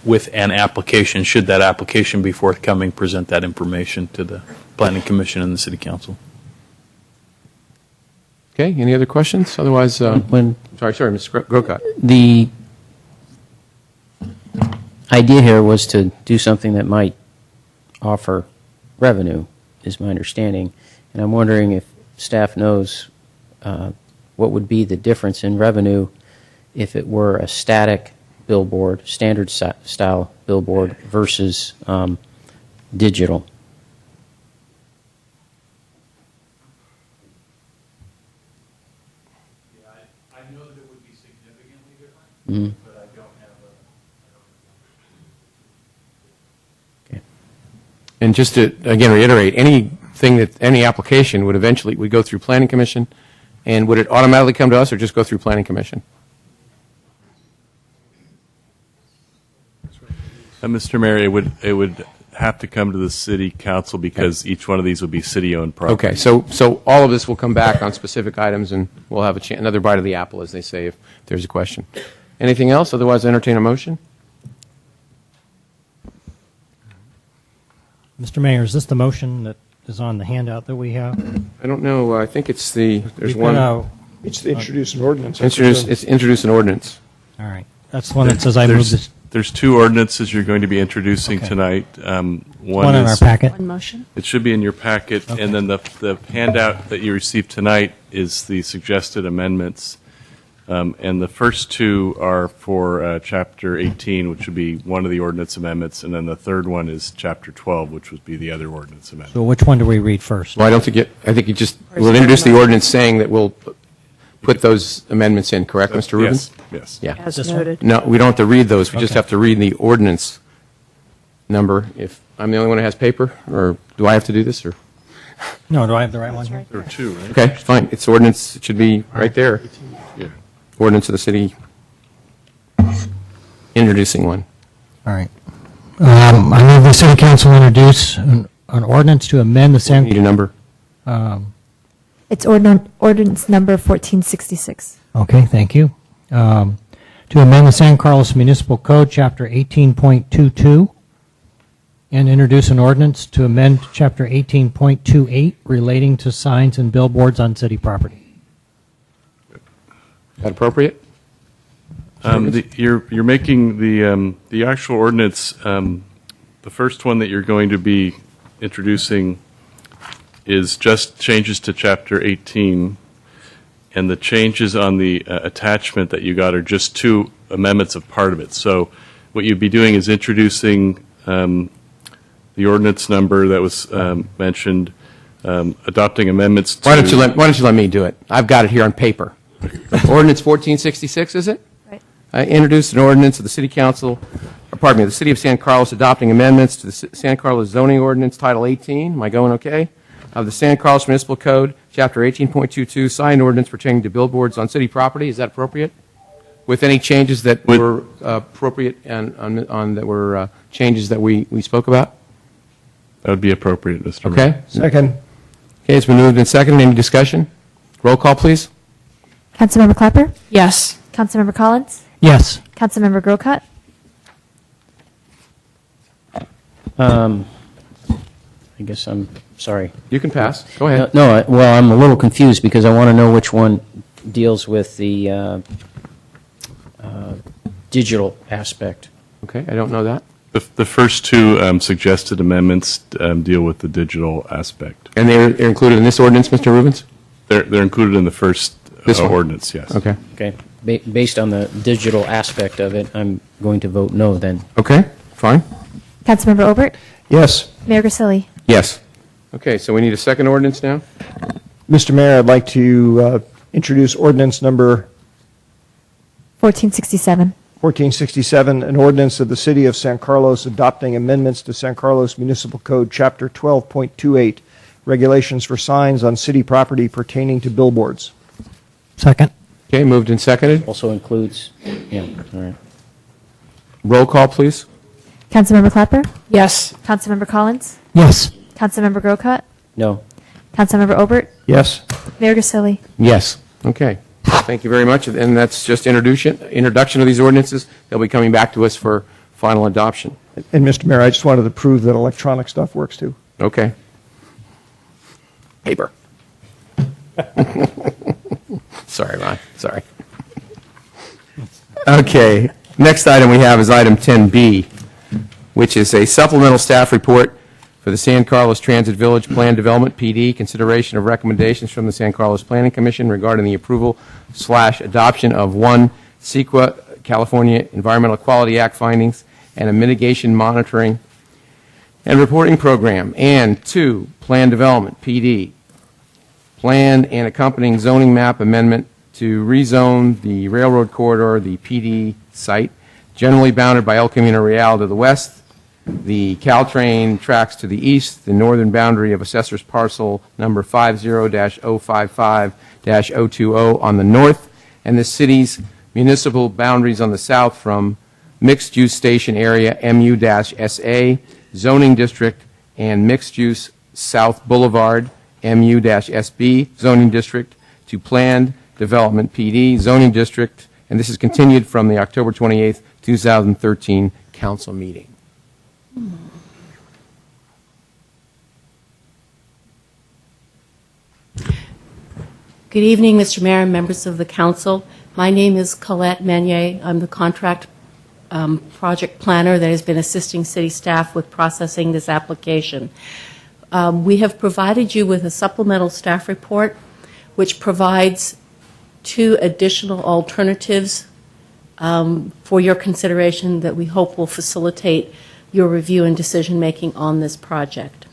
with an application, should that application be forthcoming, present that information to the Planning Commission and the City Council.
Okay, any other questions? Otherwise, sorry, Mr. Grocott.
The idea here was to do something that might offer revenue, is my understanding. And I'm wondering if staff knows what would be the difference in revenue if it were a static billboard, standard style billboard versus digital.
I know that it would be significantly different,
Mhm.
but I don't have
And just to, again, reiterate, any application would eventually, would go through Planning Commission, and would it automatically come to us or just go through Planning Commission?
Mr. Mayor, it would have to come to the city council because each one of these would be city-owned property.
Okay, so all of this will come back on specific items, and we'll have another bite of the apple, as they say, if there's a question. Anything else? Otherwise, entertain a motion.
Mr. Mayor, is this the motion that is on the handout that we have?
I don't know. I think it's there's
We've
one.
got
It's to introduce an ordinance.
It's introduce an ordinance.
All right. That's the one that says I move this.
There's two ordinances you're going to be introducing
Okay.
tonight.
One in our packet.
One motion?
It should be in your packet,
Okay.
and then the handout that you received tonight is the suggested amendments. And the first two are for Chapter 18, which would be one of the ordinance amendments, and then the third one is Chapter 12, which would be the other ordinance amendment.
So which one do we read first?
Well, I don't think I think you just will introduce the ordinance saying that we'll put those amendments in, correct, Mr. Rubin?
Yes.
Yeah.
As
This one?
noted.
No, we don't have to read those. We just
Okay.
have to read the ordinance number. If I'm the only one who has paper, or do I have to do this, or?
No, do I have the right one here?
There are two, right?
Okay, fine. It's ordinance, it should be right there.
Yeah.
Ordinance of the city introducing one.
All right. I move the city council introduce an ordinance to amend the
Need a number?
It's ordinance number 1466.
Okay, thank you. To amend the San Carlos Municipal Code, Chapter 18.22, and introduce an ordinance to amend Chapter 18.28 relating to signs and billboards on city property.
Is that appropriate?
You're making the actual ordinance, the first one that you're going to be introducing is just changes to Chapter 18, and the changes on the attachment that you got are just two amendments of part of it. So what you'd be doing is introducing the ordinance number that was mentioned, adopting amendments to...
Why don't you let me do it? I've got it here on paper. Ordinance 1466, is it?
Right.
I introduced an ordinance of the City Council, the City of San Carlos adopting amendments to the San Carlos zoning ordinance, Title 18, am I going okay? Of the San Carlos Municipal Code, Chapter 18.22, sign ordinance pertaining to billboards on city property, is that appropriate? With any changes that were appropriate and that were changes that we spoke about?
That would be appropriate, Mr. Mayor.
Okay?
Second.
Okay, it's been moved and seconded. Any discussion? Roll call, please.
Councilmember Clapper?
Yes.
Councilmember Collins?
Yes.
Councilmember Grocott?
I guess I'm sorry.
You can pass. Go ahead.
No, well, I'm a little confused because I want to know which one deals with the digital aspect.
Okay, I don't know that.
The first two suggested amendments deal with the digital aspect.
And they're included in this ordinance, Mr. Rubens?
They're included in the first
This one?
ordinance, yes.
Okay.
Okay. Based on the digital aspect of it, I'm going to vote no then.
Okay, fine.
Councilmember Obert?
Yes.
Mayor Grisilli?
Yes. Okay, so we need a second ordinance now?
Mr. Mayor, I'd like to introduce ordinance number
1467.
1467, an ordinance of the City of San Carlos adopting amendments to San Carlos Municipal Code, Chapter 12.28, regulations for signs on city property pertaining to billboards.
Second.
Okay, moved and seconded.
Also includes, yeah, all right.
Roll call, please.
Councilmember Clapper?
Yes.
Councilmember Collins?
Yes.
Councilmember Grocott?
No.
Councilmember Obert?
Yes.
Mayor Grisilli?
Yes. Okay. Thank you very much. And that's just introduction of these ordinances. They'll be coming back to us for final adoption.
And Mr. Mayor, I just wanted to prove that electronic stuff works too.
Okay. Paper. Sorry, Ron. Sorry. Okay. Next item we have is item 10B, which is a supplemental staff report for the San Carlos Transit Village Plan Development, PD, consideration of recommendations from the San Carlos Planning Commission regarding the approval/adoption of 1, CEQA, California Environmental Quality Act findings, and a mitigation monitoring and reporting program, and 2, Plan Development, PD, plan and accompanying zoning map amendment to rezone the railroad corridor, the PD site, generally bounded by El Camino Real to the west, the Caltrain tracks to the east, the northern boundary of assessor's parcel number 50-055-020 on the north, and the city's municipal boundaries on the south from mixed-use station area MU-SA, zoning district, and mixed-use South Boulevard MU-SB, zoning district, to planned development PD, zoning district, and this is continued from the October 28th, 2013 council meeting.
Good evening, Mr. Mayor and members of the council. My name is Colette Meunier. I'm the contract project planner that has been assisting city staff with processing this application. We have provided you with a supplemental staff report which provides 2 additional alternatives for your consideration that we hope will facilitate your review and decision-making on this project.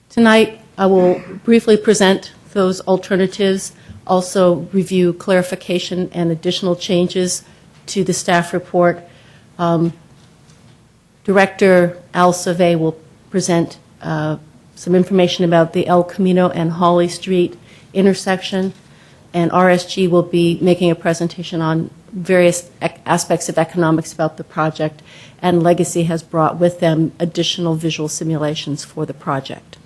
Tonight, I will briefly present those alternatives, also review clarification and additional changes to the staff report. Director Al Sauvé will present some information about the El Camino and Hawley Street intersection, and RSG will be making a presentation on various aspects of economics about the project, and Legacy has brought with them additional visual simulations for the project.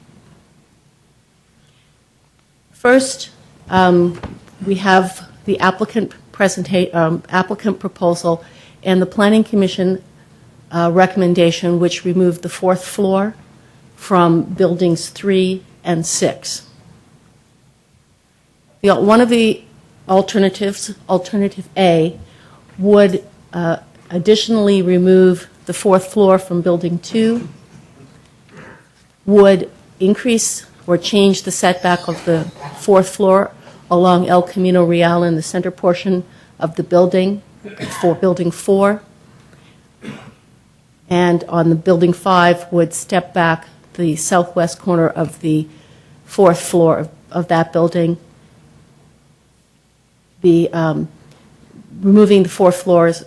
First, we have the applicant proposal and the Planning Commission recommendation, which removed the fourth floor from buildings 3 and 6. One of the alternatives, Alternative A, would additionally remove the fourth floor from building 2, would increase or change the setback of the fourth floor along El Camino Real in the center portion of the building for building 4, and on the building 5 would step back the southwest corner of the fourth floor of that building. Removing the fourth floor is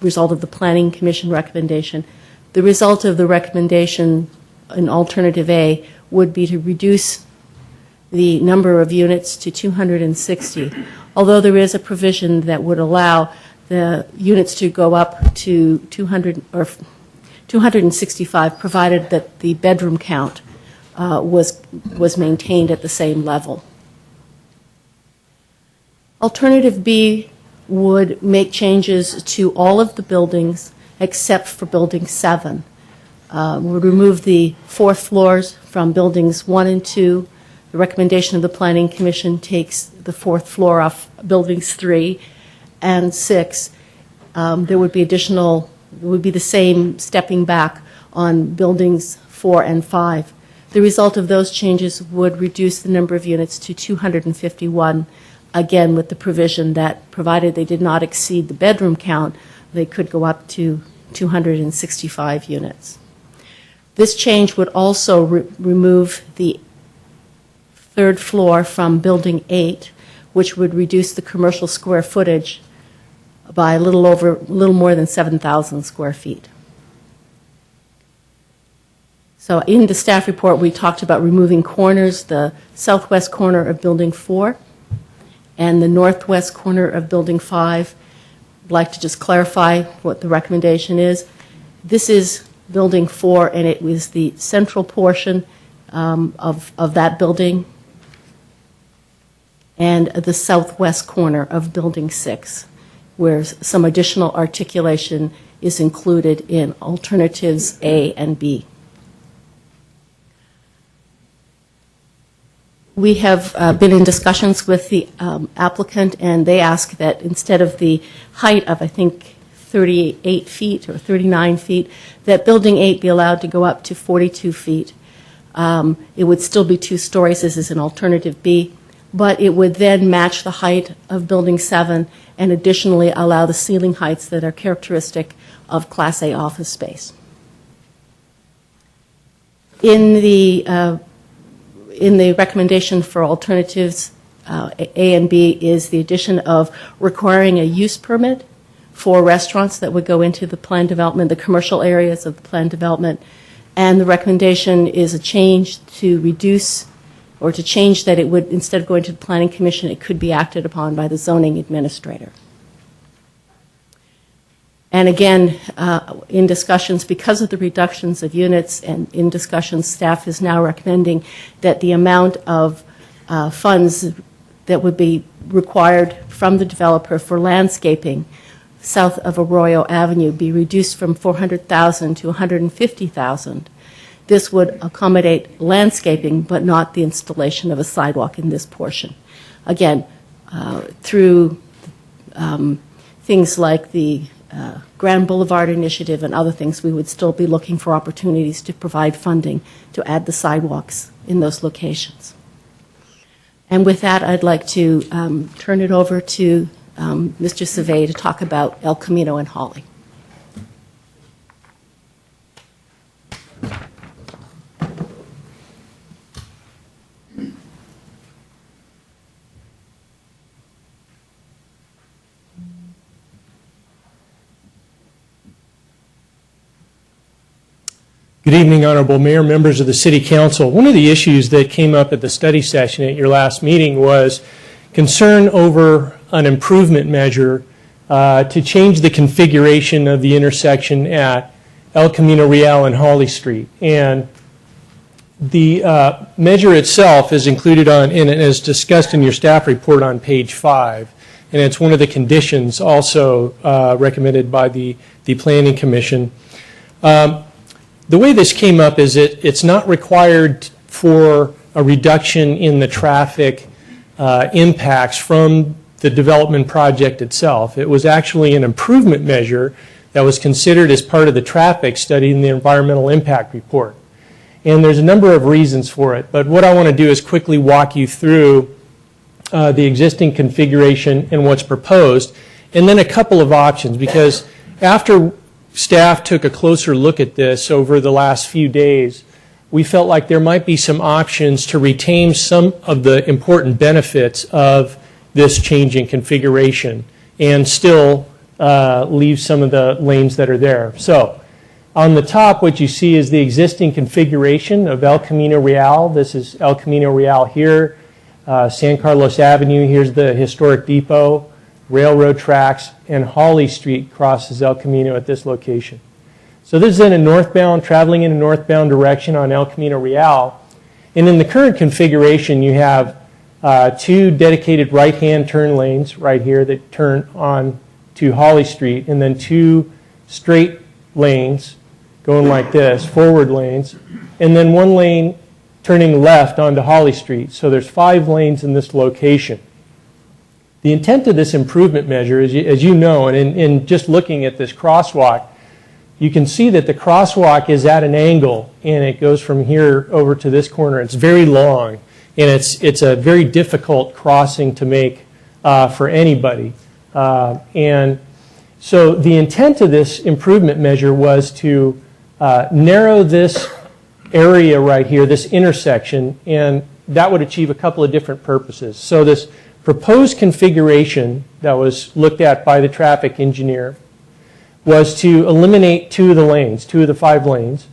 result of the Planning Commission recommendation. The result of the recommendation in Alternative A would be to reduce the number of units to 260, although there is a provision that would allow the units to go up to 265, provided that the bedroom count was maintained at the same level. Alternative B would make changes to all of the buildings except for building 7. Would remove the fourth floors from buildings 1 and 2. The recommendation of the Planning Commission takes the fourth floor off buildings 3 and 6. There would be the same stepping back on buildings 4 and 5. The result of those changes would reduce the number of units to 251, again with the provision that provided they did not exceed the bedroom count, they could go up to 265 units. This change would also remove the third floor from building 8, which would reduce the commercial square footage by a little more than 7,000 square feet. So in the staff report, we talked about removing corners, the southwest corner of building 4 and the northwest corner of building 5. I'd like to just clarify what the recommendation is. This is building 4, and it was the central portion of that building, and the southwest corner of building 6, where some additional articulation is included in alternatives A and B. We have been in discussions with the applicant, and they ask that instead of the height of, I think, 38 feet or 39 feet, that building 8 be allowed to go up to 42 feet. It would still be 2 stories. This is an alternative B, but it would then match the height of building 7 and additionally allow the ceiling heights that are characteristic of Class A office space. In the recommendation for alternatives A and B is the addition of requiring a use permit for restaurants that would go into the planned development, the commercial areas of the planned development, and the recommendation is a change to reduce or to change that it would, instead of going to the Planning Commission, it could be acted upon by the zoning administrator. And again, in discussions, because of the reductions of units and in discussions, staff is now recommending that the amount of funds that would be required from the developer for landscaping south of Arroyo Avenue be reduced from $400,000 to $150,000. This would accommodate landscaping, but not the installation of a sidewalk in this portion. Again, through things like the Grand Boulevard Initiative and other things, we would still be looking for opportunities to provide funding to add the sidewalks in those locations. And with that, I'd like to turn it over to Mr. Sauvé to talk about El Camino and Hawley.
Good evening, Honorable Mayor, members of the City Council. One of the issues that came up at the study session at your last meeting was concern over an improvement measure to change the configuration of the intersection at El Camino Real and Holly Street. And the measure itself is included on, and is discussed in your staff report on page 5. And it's one of the conditions also recommended by the Planning Commission. The way this came up is it's not required for a reduction in the traffic impacts from the development project itself. It was actually an improvement measure that was considered as part of the traffic study in the environmental impact report. And there's a number of reasons for it, but what I want to do is quickly walk you through the existing configuration and what's proposed, and then a couple of options, because after staff took a closer look at this over the last few days, we felt like there might be some options to retain some of the important benefits of this change in configuration and still leave some of the lanes that are there. So on the top, what you see is the existing configuration of El Camino Real. This is El Camino Real here, San Carlos Avenue. Here's the historic depot, railroad tracks, and Holly Street crosses El Camino at this location. So this is in a northbound, traveling in a northbound direction on El Camino Real. And in the current configuration, you have 2 dedicated right-hand turn lanes right here that turn on to Holly Street, and then 2 straight lanes going like this, forward lanes, and then 1 lane turning left onto Holly Street. So there's 5 lanes in this location. The intent of this improvement measure, as you know, and in just looking at this crosswalk, you can see that the crosswalk is at an angle, and it goes from here over to this corner. It's very long, and it's a very difficult crossing to make for anybody. And so the intent of this improvement measure was to narrow this area right here, this intersection, and that would achieve a couple of different purposes. So this proposed configuration that was looked at by the traffic engineer was to eliminate 2 of the lanes, 2 of the 5 lanes,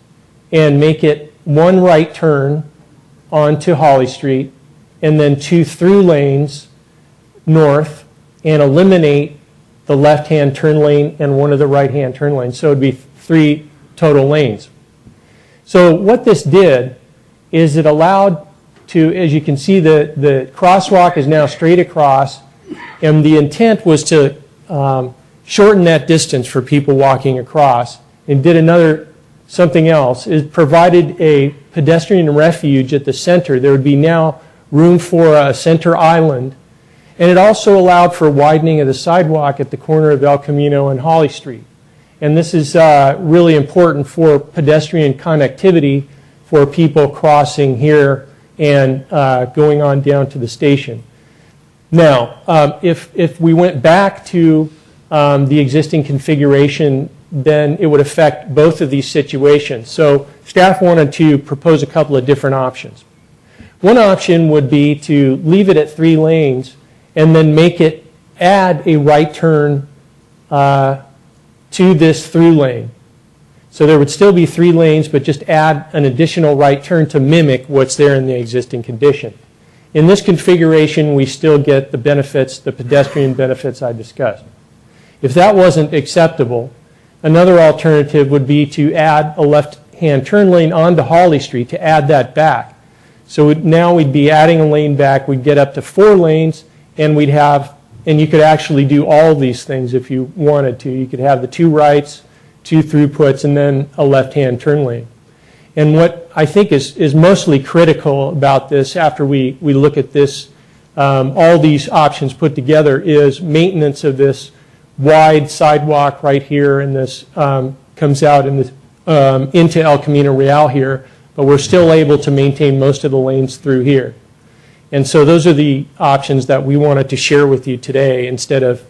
and make it 1 right turn onto Holly Street, and then 2 through lanes north, and eliminate the left-hand turn lane and 1 of the right-hand turn lanes. So it would be 3 total lanes. So what this did is it allowed to, as you can see, the crosswalk is now straight across, and the intent was to shorten that distance for people walking across, and did something else, is provided a pedestrian refuge at the center. There would be now room for a center island, and it also allowed for widening of the sidewalk at the corner of El Camino and Holly Street. And this is really important for pedestrian connectivity for people crossing here and going on down to the station. Now, if we went back to the existing configuration, then it would affect both of these situations. So staff wanted to propose a couple of different options. One option would be to leave it at 3 lanes and then add a right turn to this through lane. So there would still be 3 lanes, but just add an additional right turn to mimic what's there in the existing condition. In this configuration, we still get the benefits, the pedestrian benefits I discussed. If that wasn't acceptable, another alternative would be to add a left-hand turn lane onto Holly Street, to add that back. So now we'd be adding a lane back. We'd get up to 4 lanes, and you could actually do all of these things if you wanted to. You could have the 2 rights, 2 throughputs, and then a left-hand turn lane. And what I think is mostly critical about this, after we look at this, all these options put together, is maintenance of this wide sidewalk right here, and this comes out into El Camino Real here, but we're still able to maintain most of the lanes through here. And so those are the options that we wanted to share with you today, instead of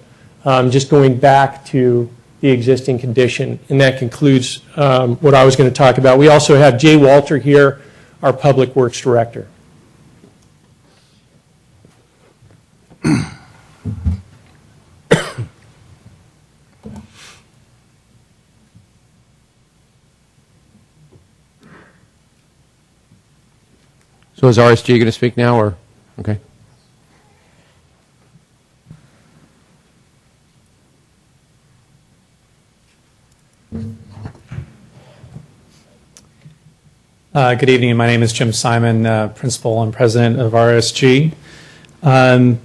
just going back to the existing condition. And that concludes what I was going to talk about. We also have Jay Walter here, our Public Works Director.
So is RSG going to speak now, or? Okay.
Good evening. My name is Jim Simon, Principal and President of RSG. Our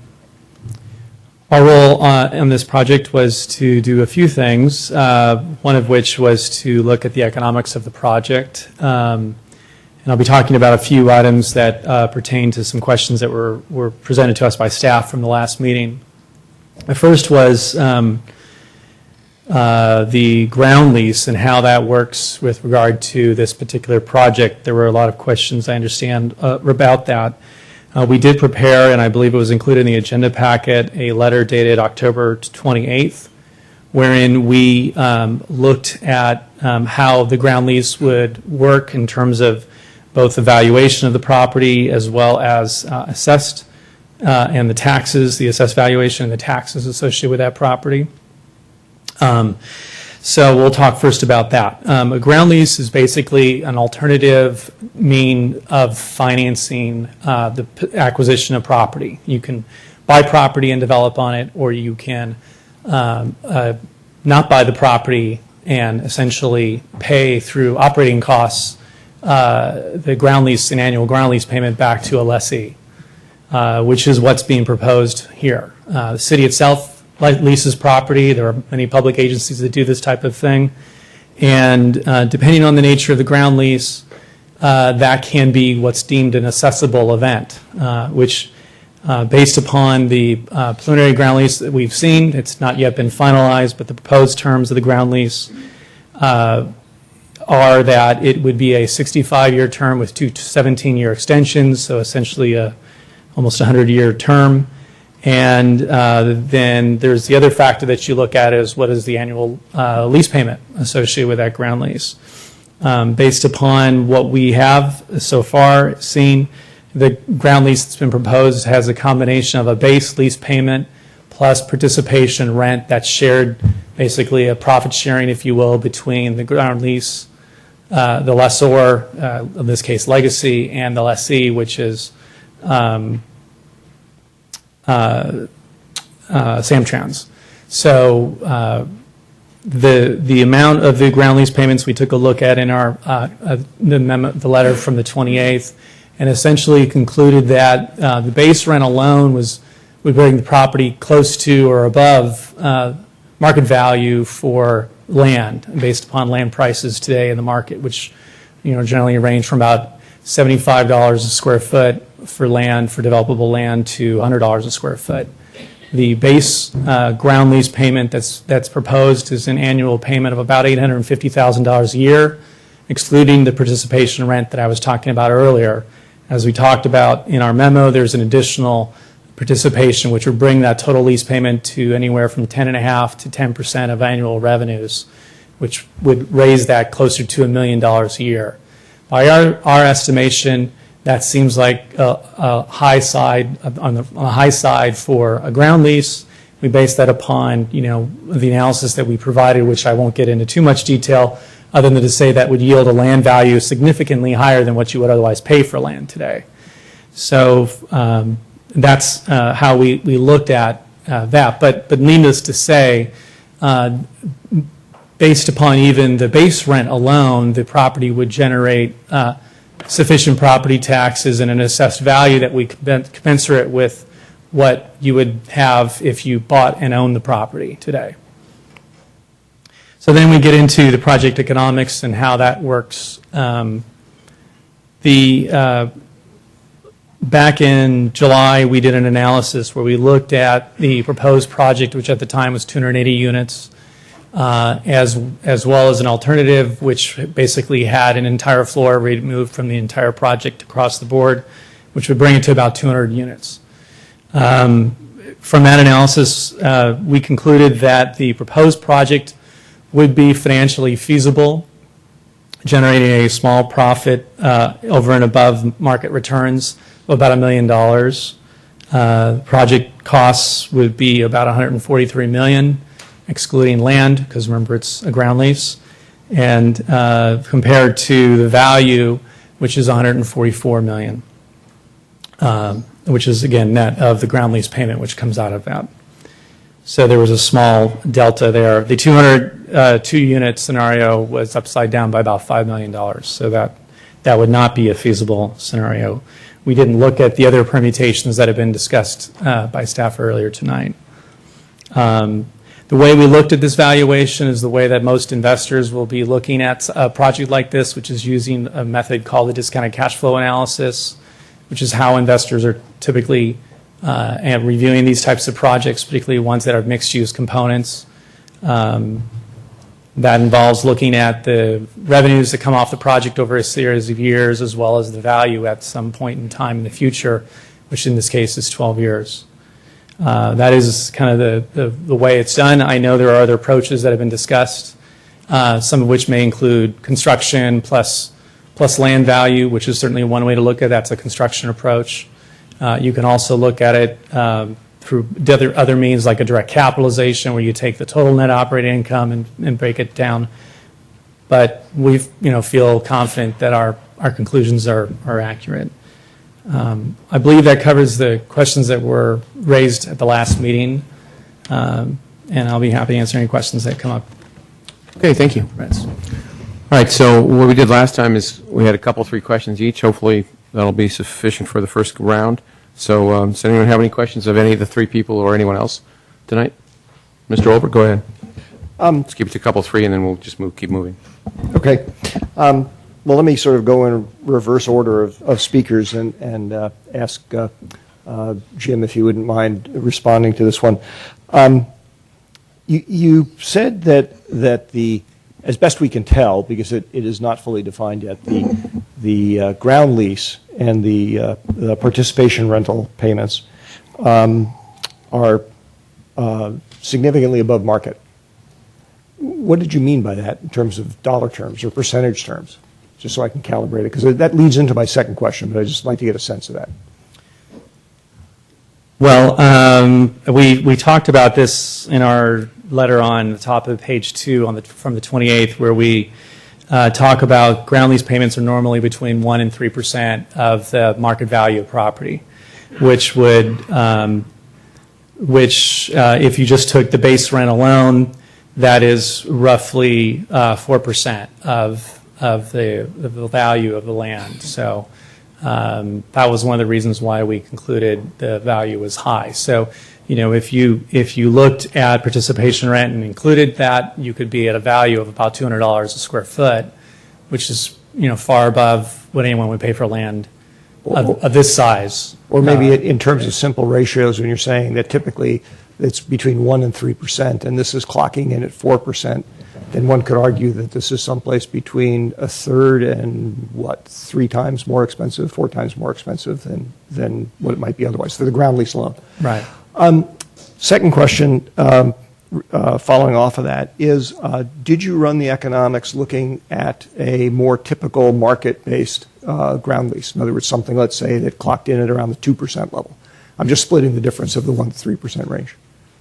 role on this project was to do a few things, one of which was to look at the economics of the project. And I'll be talking about a few items that pertain to some questions that were presented to us by staff from the last meeting. The first was the ground lease and how that works with regard to this particular project. There were a lot of questions, I understand, about that. We did prepare, and I believe it was included in the agenda packet, a letter dated October 28th, wherein we looked at how the ground lease would work in terms of both the valuation of the property as well as assessed and the taxes, the assessed valuation and the taxes associated with that property. So we'll talk first about that. A ground lease is basically an alternative mean of financing the acquisition of property. You can buy property and develop on it, or you can not buy the property and essentially pay through operating costs the ground lease, an annual ground lease payment back to a lessee, which is what's being proposed here. The city itself leases property. There are many public agencies that do this type of thing. And depending on the nature of the ground lease, that can be what's deemed an assessable event, which based upon the preliminary ground lease that we've seen, it's not yet been finalized, but the proposed terms of the ground lease are that it would be a 65-year term with two 17-year extensions, so essentially almost a 100-year term. And then there's the other factor that you look at is what is the annual lease payment associated with that ground lease. Based upon what we have so far seen, the ground lease that's been proposed has a combination of a base lease payment plus participation rent that's shared, basically a profit sharing, if you will, between the ground lease, the lessor, in this case Legacy, and the lessee, which is Samtrans. So the amount of the ground lease payments we took a look at in our the letter from the 28th, and essentially concluded that the base rent alone would bring the property close to or above market value for land, based upon land prices today in the market, which generally range from about $75 a square foot for land, for developable land, to $100 a square foot. The base ground lease payment that's proposed is an annual payment of about $850,000 a year, excluding the participation rent that I was talking about earlier. As we talked about in our memo, there's an additional participation which would bring that total lease payment to anywhere from 10.5% to 10% of annual revenues, which would raise that closer to $1 million a year. By our estimation, that seems like a high side on the high side for a ground lease. We base that upon the analysis that we provided, which I won't get into too much detail, other than to say that would yield a land value significantly higher than what you would otherwise pay for land today. So that's how we looked at that. But needless to say, based upon even the base rent alone, the property would generate sufficient property taxes and an assessed value that we commensurate with what you would have if you bought and owned the property today. So then we get into the project economics and how that works. Back in July, we did an analysis where we looked at the proposed project, which at the time was 280 units, as well as an alternative, which basically had an entire floor removed from the entire project across the board, which would bring it to about 200 units. From that analysis, we concluded that the proposed project would be financially feasible, generating a small profit over and above market returns of about $1 million. Project costs would be about $143 million, excluding land, because remember it's a ground lease, and compared to the value, which is $144 million. which is, again, net of the ground lease payment, which comes out of that. So there was a small delta there. The 202-unit scenario was upside down by about $5 million, so that would not be a feasible scenario. We didn't look at the other permutations that have been discussed by staff earlier tonight. The way we looked at this valuation is the way that most investors will be looking at a project like this, which is using a method called the discounted cash flow analysis, which is how investors are typically and reviewing these types of projects, particularly ones that are mixed-use components. That involves looking at the revenues that come off the project over a series of years, as well as the value at some point in time in the future, which in this case is 12 years. That is kind of the way it's done. I know there are other approaches that have been discussed, some of which may include construction plus land value, which is certainly one way to look at it. That's a construction approach. You can also look at it through other means, like a direct capitalization, where you take the total net operating income and break it down. But we feel confident that our conclusions are accurate. I believe that covers the questions that were raised at the last meeting, and I'll be happy to answer any questions that come up.
Okay, thank you. All right, so what we did last time is we had a couple, 3 questions each. Hopefully that'll be sufficient for the first round. So does anyone have any questions of any of the 3 people or anyone else tonight? Mr. Olbert, go ahead. Let's keep it to a couple, 3, and then we'll just keep moving.
Okay. Well, let me sort of go in reverse order of speakers and ask Jim if you wouldn't mind responding to this one. You said that the, as best we can tell, because it is not fully defined yet, the ground lease and the participation rental payments are significantly above market. What did you mean by that in terms of dollar terms or percentage terms? Just so I can calibrate it, because that leads into my second question, but I'd just like to get a sense of that.
Well, we talked about this in our letter on the top of page 2 from the 28th, where we talk about ground lease payments are normally between 1% and 3% of the market value of property, which would, if you just took the base rent alone, that is roughly 4% of the value of the land. So that was one of the reasons why we concluded the value was high. So, if you looked at participation rent and included that, you could be at a value of about $200 a square foot, which is far above what anyone would pay for land of this size.
Or maybe in terms of simple ratios, when you're saying that typically it's between 1% and 3%, and this is clocking in at 4%, then one could argue that this is someplace between a third and 3 times more expensive, 4 times more expensive than what it might be otherwise for the ground lease alone.
Right.
Second question, following off of that, is did you run the economics looking at a more typical market-based ground lease? In other words, something, let's say, that clocked in at around the 2% level. I'm just splitting the difference of the 1% to 3% range.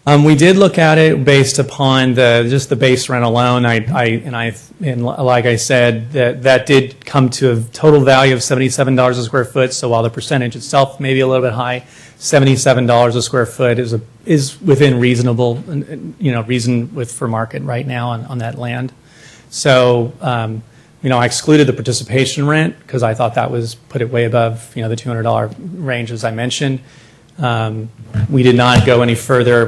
We did look at it based upon just the base rent alone. And like I said, that did come to a total value of $77 a square foot. So while the percentage itself may be a little bit high, $77 a square foot is within reasonable, reason for market right now on that land. So, I excluded the participation rent because I thought that was put it way above, the $200 range, as I mentioned. We did not go any further.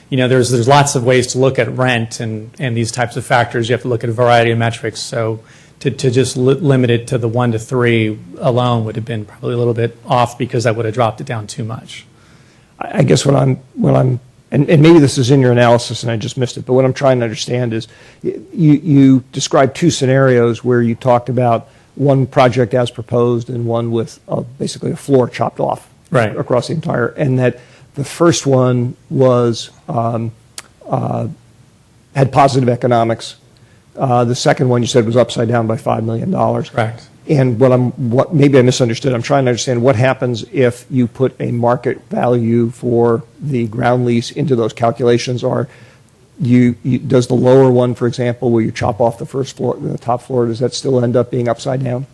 There's lots of ways to look at rent and these types of factors. You have to look at a variety of metrics. So to just limit it to the 1 to 3 alone would have been probably a little bit off, because that would have dropped it down too much.
I guess what I'm and maybe this is in your analysis and I just missed it, but what I'm trying to understand is you described 2 scenarios where you talked about one project as proposed and one with basically a floor chopped off.
Right.
Across the entire, and that the first one was had positive economics. The second one you said was upside down by $5 million.
Correct.
And maybe I misunderstood. I'm trying to understand what happens if you put a market value for the ground lease into those calculations. Or does the lower one, for example, where you chop off the first floor, the top floor, does that still end up being upside down?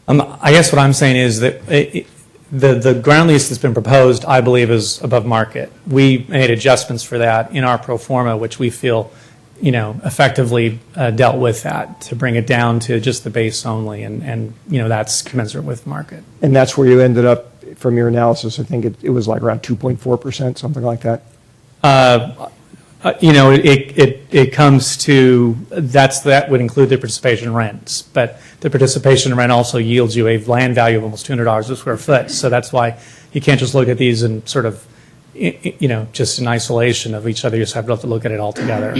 I guess what I'm saying is that the ground lease that's been proposed, I believe, is above market. We made adjustments for that in our pro forma, which we feel, effectively dealt with that to bring it down to just the base only, and that's commensurate with market.
And that's where you ended up, from your analysis, I think it was like around 2.4%, something like that?
It comes to, that would include the participation rents, but the participation rent also yields you a land value of almost $200 a square foot. So that's why you can't just look at these and sort of, just in isolation of each other. You just have to look at it all together.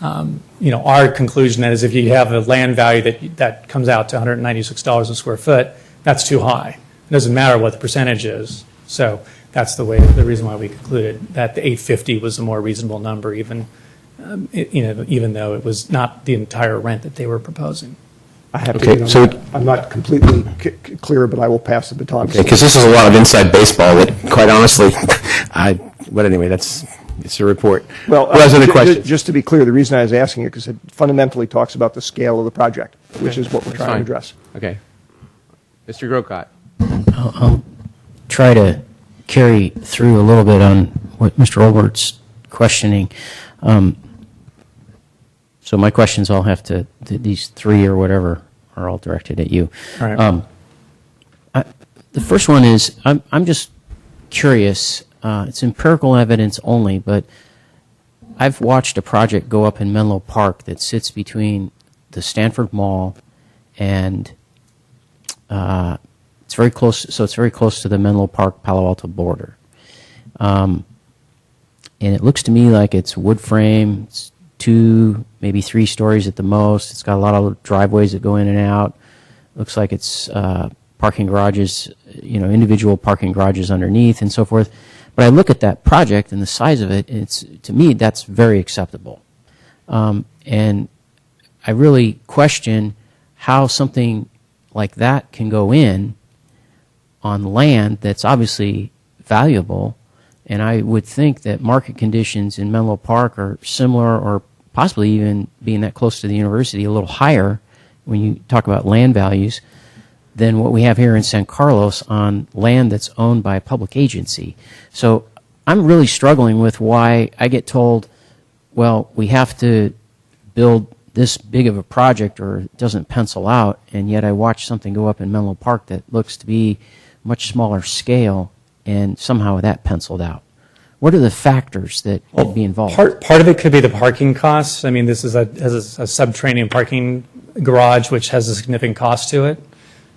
Our conclusion is if you have a land value that comes out to $196 a square foot, that's too high. It doesn't matter what the percentage is. So that's the reason why we concluded that the 850 was a more reasonable number, even though it was not the entire rent that they were proposing.
I have to get on that. I'm not completely clear, but I will pass the baton.
Okay, because this is a lot of inside baseball that, quite honestly, but anyway, it's a report.
Well,
Who has other questions?
Just to be clear, the reason I was asking it because it fundamentally talks about the scale of the project, which is what we're trying to address.
Okay. Mr. Grocott.
I'll try to carry through a little bit on what Mr. Olbert's questioning. So my questions all have to, these three or whatever, are all directed at you.
All right.
The first one is, I'm just curious, it's empirical evidence only, but I've watched a project go up in Menlo Park that sits between the Stanford Mall and it's very close. So it's very close to the Menlo Park Palo Alto border, and it looks to me like it's wood frame. It's 2, maybe 3 stories at the most. It's got a lot of driveways that go in and out. Looks like it's parking garages, individual parking garages underneath and so forth. But I look at that project and the size of it. To me, that's very acceptable, and I really question how something like that can go in on land that's obviously valuable, and I would think that market conditions in Menlo Park are similar, or possibly even being that close to the university, a little higher when you talk about land values than what we have here in San Carlos on land that's owned by a public agency. So I'm really struggling with why I get told, well, we have to build this big of a project or it doesn't pencil out, and yet I watch something go up in Menlo Park that looks to be much smaller scale, and somehow that penciled out. What are the factors that would be involved?
Part of it could be the parking costs. I mean, this is a subterranean parking garage, which has a significant cost to it.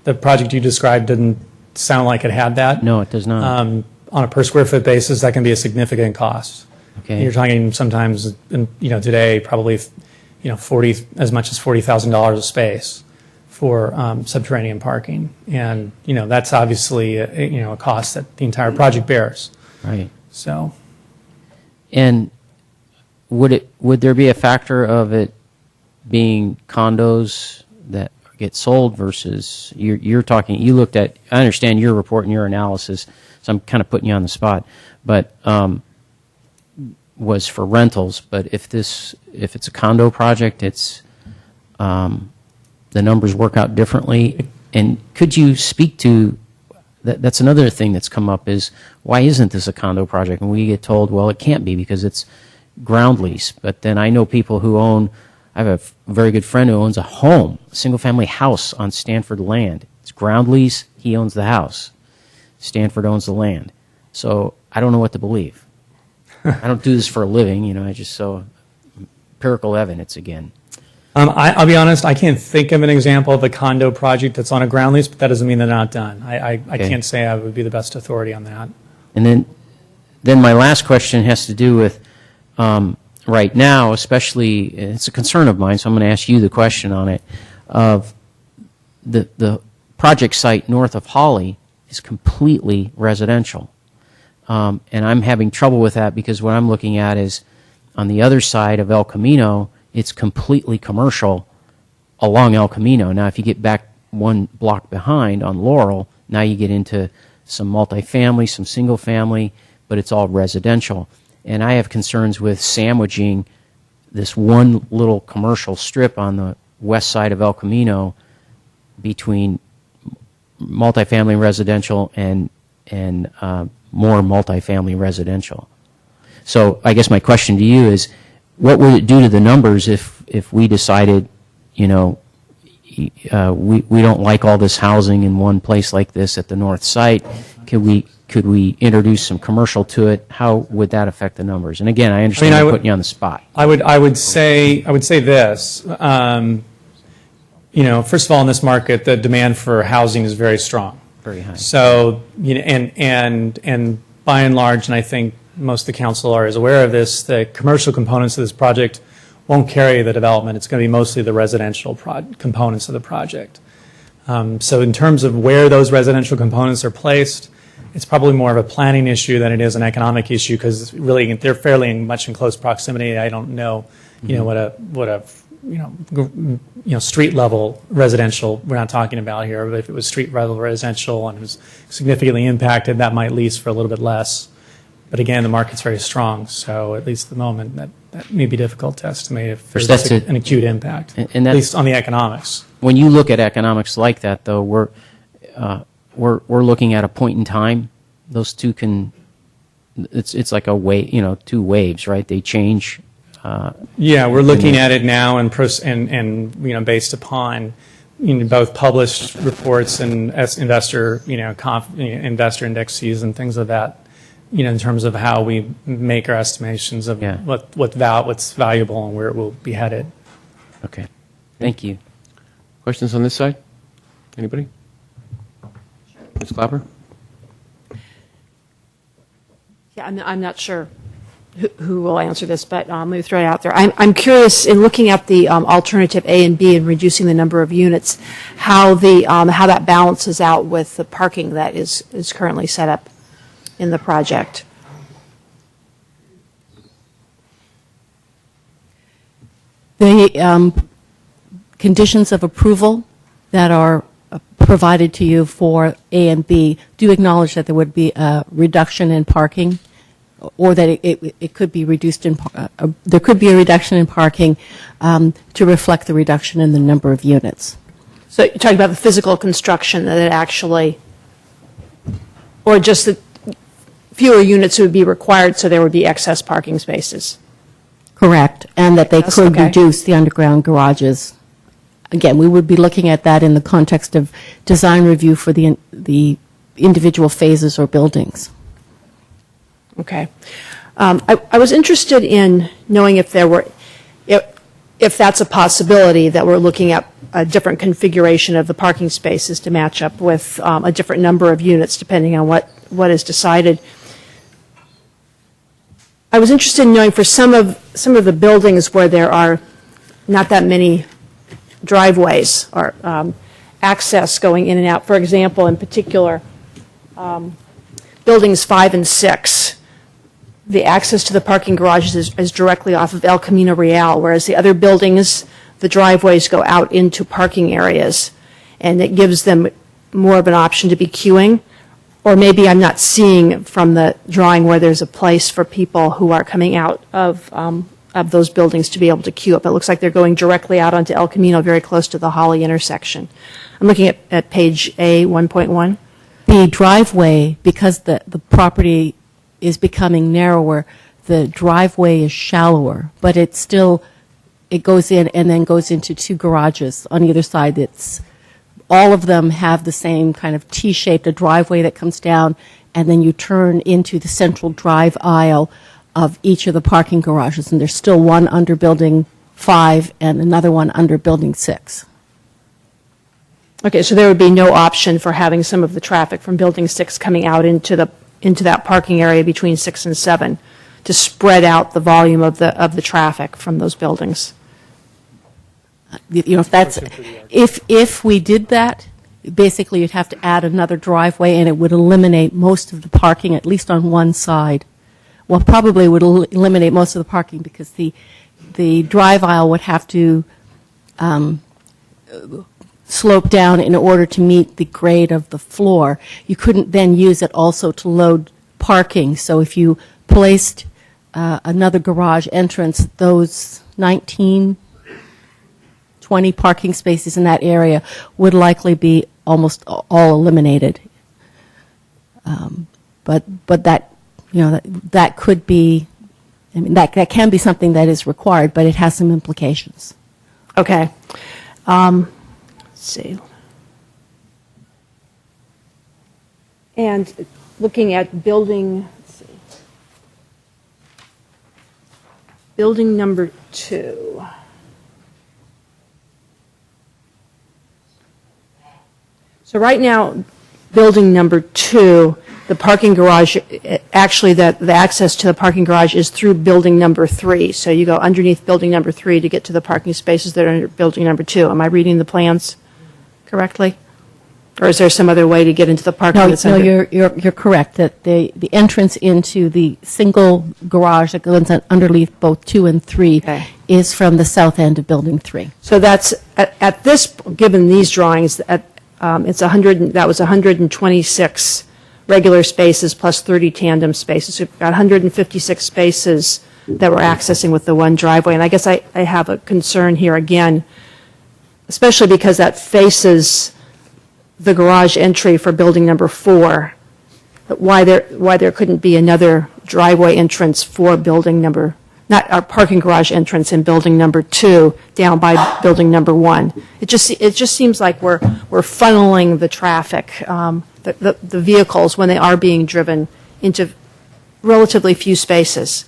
The project you described didn't sound like it had that.
No, it does not.
On a per square foot basis, that can be a significant cost.
Okay.
You're talking sometimes, today probably, as much as $40,000 a space for subterranean parking, and that's obviously a cost that the entire project bears.
Right.
So.
And would there be a factor of it being condos that get sold versus you're talking? You looked at. I understand your report and your analysis, so I'm kind of putting you on the spot, but. Was for rentals, but if it's a condo project, it's the numbers work out differently. And could you speak to that? That's another thing that's come up is why isn't this a condo project? And we get told, well, it can't be because it's ground lease. But then I know people who own. I have a very good friend who owns a home, a single family house on Stanford land. It's ground lease. He owns the house. Stanford owns the land. So I don't know what to believe. I don't do this for a living, I just saw empirical evidence again.
I'll be honest, I can't think of an example of a condo project that's on a ground lease, but that doesn't mean they're not done. I can't say I would be the best authority on that.
And then my last question has to do with right now, especially, it's a concern of mine, so I'm going to ask you the question on it, of the project site north of Holly is completely residential. And I'm having trouble with that because what I'm looking at is on the other side of El Camino, it's completely commercial along El Camino. Now, if you get back one block behind on Laurel, now you get into some multifamily, some single family, but it's all residential. And I have concerns with sandwiching this one little commercial strip on the west side of El Camino between multifamily residential and and more multifamily residential. So I guess my question to you is, what would it do to the numbers if we decided, we don't like all this housing in one place like this at the north site? Could we introduce some commercial to it? How would that affect the numbers? And again, I understand I'm putting you on the spot.
I would say this. First of all, in this market, the demand for housing is very strong.
Very high.
So, and by and large, and I think most of the council is aware of this, the commercial components of this project won't carry the development. It's going to be mostly the residential components of the project. So in terms of where those residential components are placed, it's probably more of a planning issue than it is an economic issue, because really they're fairly much in close proximity. I don't know, what a street level residential we're not talking about here. But if it was street level residential and it was significantly impacted, that might lease for a little bit less. But again, the market's very strong, so at least at the moment, that may be difficult to estimate if there's an acute impact, at least on the economics.
When you look at economics like that, though, we're looking at a point in time. Those two it's like a wave, two waves, right? They change.
Yeah, we're looking at it now and based upon both published reports and investor investor indexes and things of that. In terms of how we make our estimations of what's valuable and where it will be headed.
Okay. Thank you.
Questions on this side? Anybody? Ms. Clapper?
Yeah, I'm not sure who will answer this, but let me throw it out there. I'm curious, in looking at the alternative A and B and reducing the number of units, how that balances out with the parking that is currently set up in the project.
The conditions of approval that are provided to you for A and B do acknowledge that there would be a reduction in parking, or that it could be reduced there could be a reduction in parking to reflect the reduction in the number of units.
So you're talking about the physical construction that it actually, or just that fewer units would be required, so there would be excess parking spaces.
Correct, and that they
That's
could
okay.
reduce the underground garages. Again, we would be looking at that in the context of design review for the individual phases or buildings.
Okay. I was interested in knowing if that's a possibility, that we're looking at a different configuration of the parking spaces to match up with a different number of units depending on what is decided. I was interested in knowing for some of the buildings where there are not that many driveways or access going in and out. For example, in particular, buildings 5 and 6, the access to the parking garages is directly off of El Camino Real, whereas the other buildings, the driveways go out into parking areas, and it gives them more of an option to be queuing. Or maybe I'm not seeing from the drawing where there's a place for people who are coming out of those buildings to be able to queue up. It looks like they're going directly out onto El Camino, very close to the Holly intersection. I'm looking at page A 1.1.
The driveway, because the property is becoming narrower, the driveway is shallower, but it goes in and then goes into two garages on either side. All of them have the same kind of T-shaped, a driveway that comes down, and then you turn into the central drive aisle of each of the parking garages, and there's still one under building 5 and another one under building 6.
Okay, so there would be no option for having some of the traffic from building 6 coming out into that parking area between 6 and 7 to spread out the volume of the traffic from those buildings.
If we did that, basically you'd have to add another driveway, and it would eliminate most of the parking, at least on one side. Well, probably would eliminate most of the parking, because the drive aisle would have to slope down in order to meet the grade of the floor. You couldn't then use it also to load parking. So if you placed another garage entrance, those 19, 20 parking spaces in that area would likely be almost all eliminated. But that, that could be, I mean, that can be something that is required, but it has some implications.
Okay. Let's see. And looking at building, let's see. Building number 2. So right now, building number 2, the parking garage, actually the access to the parking garage is through building number 3. So you go underneath building number 3 to get to the parking spaces that are under building number 2. Am I reading the plans correctly? Or is there some other way to get into the parking?
No,
that's
no,
under-
you're correct, that the entrance into the single garage that goes underneath both 2 and 3 is from the south end of building 3.
So that's, at this, given these drawings, it's 100, that was 126 regular spaces plus 30 tandem spaces. So we've got 156 spaces that we're accessing with the one driveway. And I guess I have a concern here again, especially because that faces the garage entry for building number 4, why there couldn't be another driveway entrance for building number, not our parking garage entrance in building number 2 down by building number 1. It just seems like we're funneling the traffic, the vehicles when they are being driven into relatively few spaces.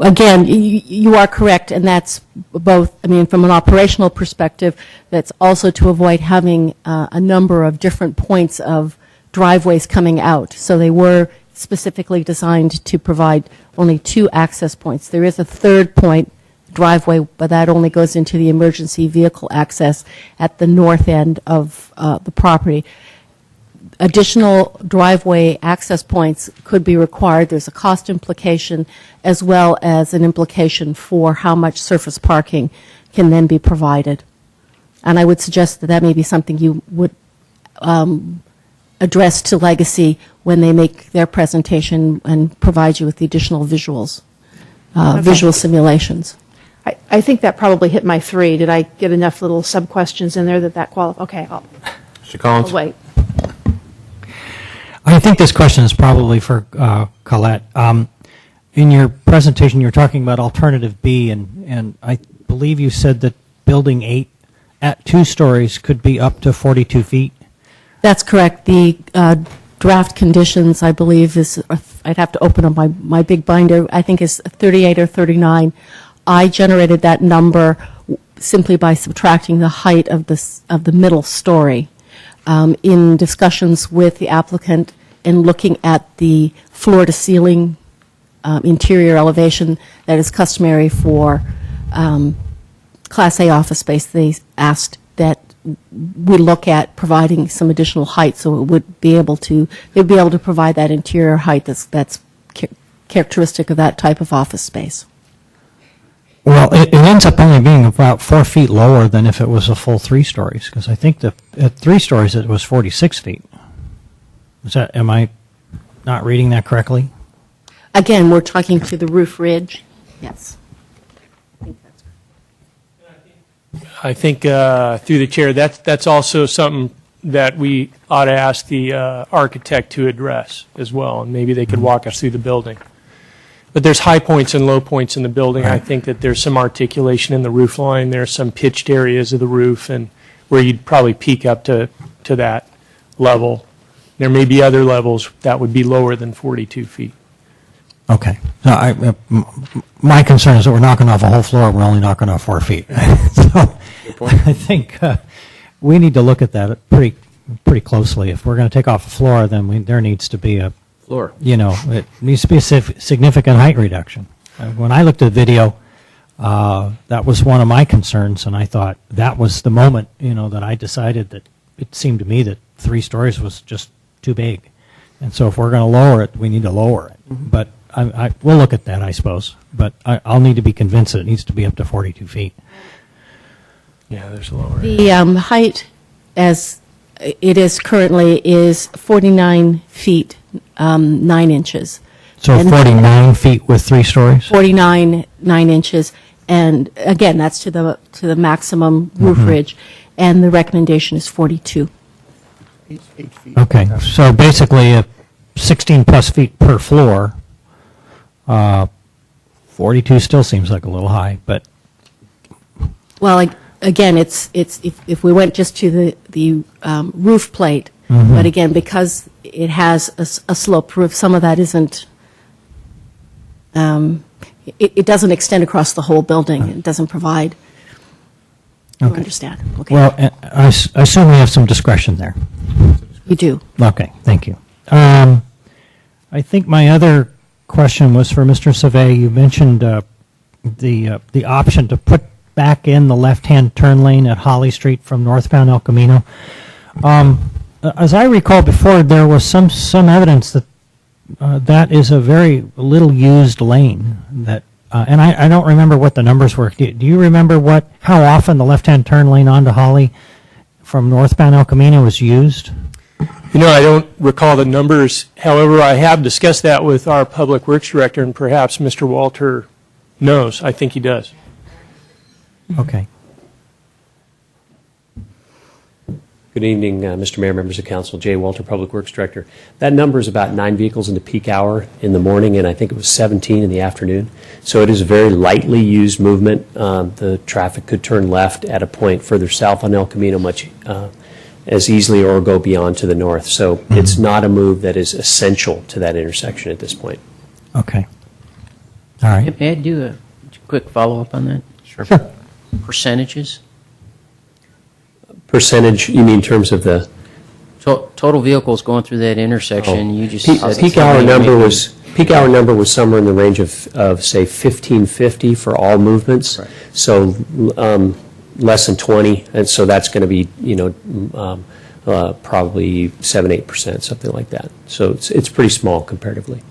Again, you are correct, and that's both, I mean, from an operational perspective, that's also to avoid having a number of different points of driveways coming out. So they were specifically designed to provide only 2 access points. There is a third point driveway, but that only goes into the emergency vehicle access at the north end of the property. Additional driveway access points could be required. There's a cost implication as well as an implication for how much surface parking can then be provided. And I would suggest that that may be something you would address to Legacy when they make their presentation and provide you with the additional visuals, visual simulations.
I think that probably hit my 3. Did I get enough little sub-questions in there that qualifies? Okay,
Mr. Collins?
I'll wait.
I think this question is probably for Colette. In your presentation, you were talking about alternative B, and I believe you said that building 8 at 2 stories could be up to 42 feet.
That's correct. The draft conditions, I believe, is, I'd have to open up my big binder, I think is 38 or 39. I generated that number simply by subtracting the height of the middle story. In discussions with the applicant and looking at the floor-to-ceiling interior elevation that is customary for Class A office space, they asked that we look at providing some additional height so it would be able to, they'd be able to provide that interior height that's characteristic of that type of office space.
Well, it ends up only being about 4 feet lower than if it was a full 3 stories, because I think that at 3 stories it was 46 feet. Am I not reading that correctly?
Again, we're talking to the roof ridge. Yes.
I think through the chair, that's also something that we ought to ask the architect to address as well, and maybe they could walk us through the building. But there's high points and low points in the building. I think that there's some articulation in the roof line. There's some pitched areas of the roof, and where you'd probably peak up to that level. There may be other levels that would be lower than 42 feet.
Okay. No, my concern is that we're knocking off a whole floor. We're only knocking off 4 feet. So I think we need to look at that pretty closely. If we're going to take off a floor, then there needs to be a
Floor.
it needs to be a significant height reduction. When I looked at the video, that was one of my concerns, and I thought that was the moment, that I decided that it seemed to me that 3 stories was just too big. And so if we're going to lower it, we need to lower it. But we'll look at that, I suppose. But I'll need to be convinced that it needs to be up to 42 feet.
Yeah, there's a lower.
The height, as it is currently, is 49 feet 9 inches.
So
And
49 feet with 3 stories?
49 9 inches, and again, that's to the maximum roof ridge, and the recommendation is 42.
8 feet.
Okay, so basically 16 plus feet per floor. 42 still seems like a little high, but
Well, again, it's if we went just to the roof plate,
Mhm.
but again, because it has a sloped roof, some of that isn't. It doesn't extend across the whole building. It doesn't provide. You
Okay.
understand? Okay.
well, I assume we have some discretion there.
You do.
Okay, thank you. I think my other question was for Mr. Savay. You mentioned the option to put back in the left-hand turn lane at Holly Street from northbound El Camino. As I recall before, there was some evidence that that is a very little used lane. That and I don't remember what the numbers were. Do you remember how often the left-hand turn lane onto Holly from northbound El Camino was used?
You know, I don't recall the numbers. However, I have discussed that with our Public Works Director, and perhaps Mr. Walter knows. I think he does.
Okay.
Good evening, Mr. Mayor, members of council. Jay Walter, Public Works Director. That number is about 9 vehicles in the peak hour in the morning, and I think it was 17 in the afternoon. So it is a very lightly used movement. The traffic could turn left at a point further south on El Camino much as easily or go beyond to the north. So it's not a move that is essential to that intersection at this point.
Okay. All right.
May I do a quick follow-up on that?
Sure.
Percentages?
Percentage, you mean in terms of the
Total vehicles going through that intersection, you just said
peak hour number was somewhere in the range of say 1550 for all movements.
Right.
So less than 20, and so that's going to be probably 7-8%, something like that. So it's pretty small comparatively.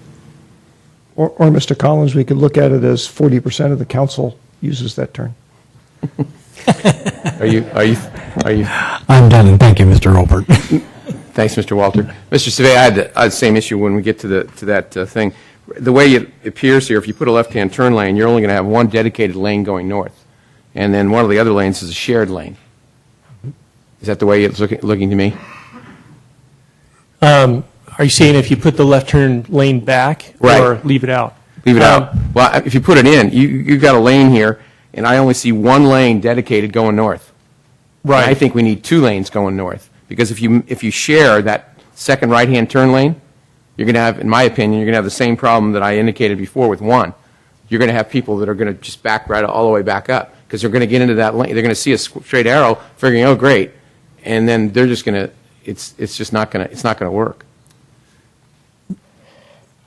Or Mr. Collins, we could look at it as 40% of the council uses that turn.
Are you?
I'm done, and thank you, Mr. Olbert.
Thanks, Mr. Walter. Mr. Savay, I had the same issue when we get to that thing. The way it appears here, if you put a left-hand turn lane, you're only going to have one dedicated lane going north, and then one of the other lanes is a shared lane. Is that the way it's looking to me?
Are you saying if you put the left turn lane back
Right.
or leave it out?
Leave it out. Well, if you put it in, you've got a lane here, and I only see one lane dedicated going north.
Right.
I think we need 2 lanes going north, because if you share that second right-hand turn lane, you're going to have, in my opinion, you're going to have the same problem that I indicated before with one. You're going to have people that are going to just back right all the way back up, because they're going to get into that lane. They're going to see a straight arrow, figuring, oh, great, and then they're just going to, it's just not going to work.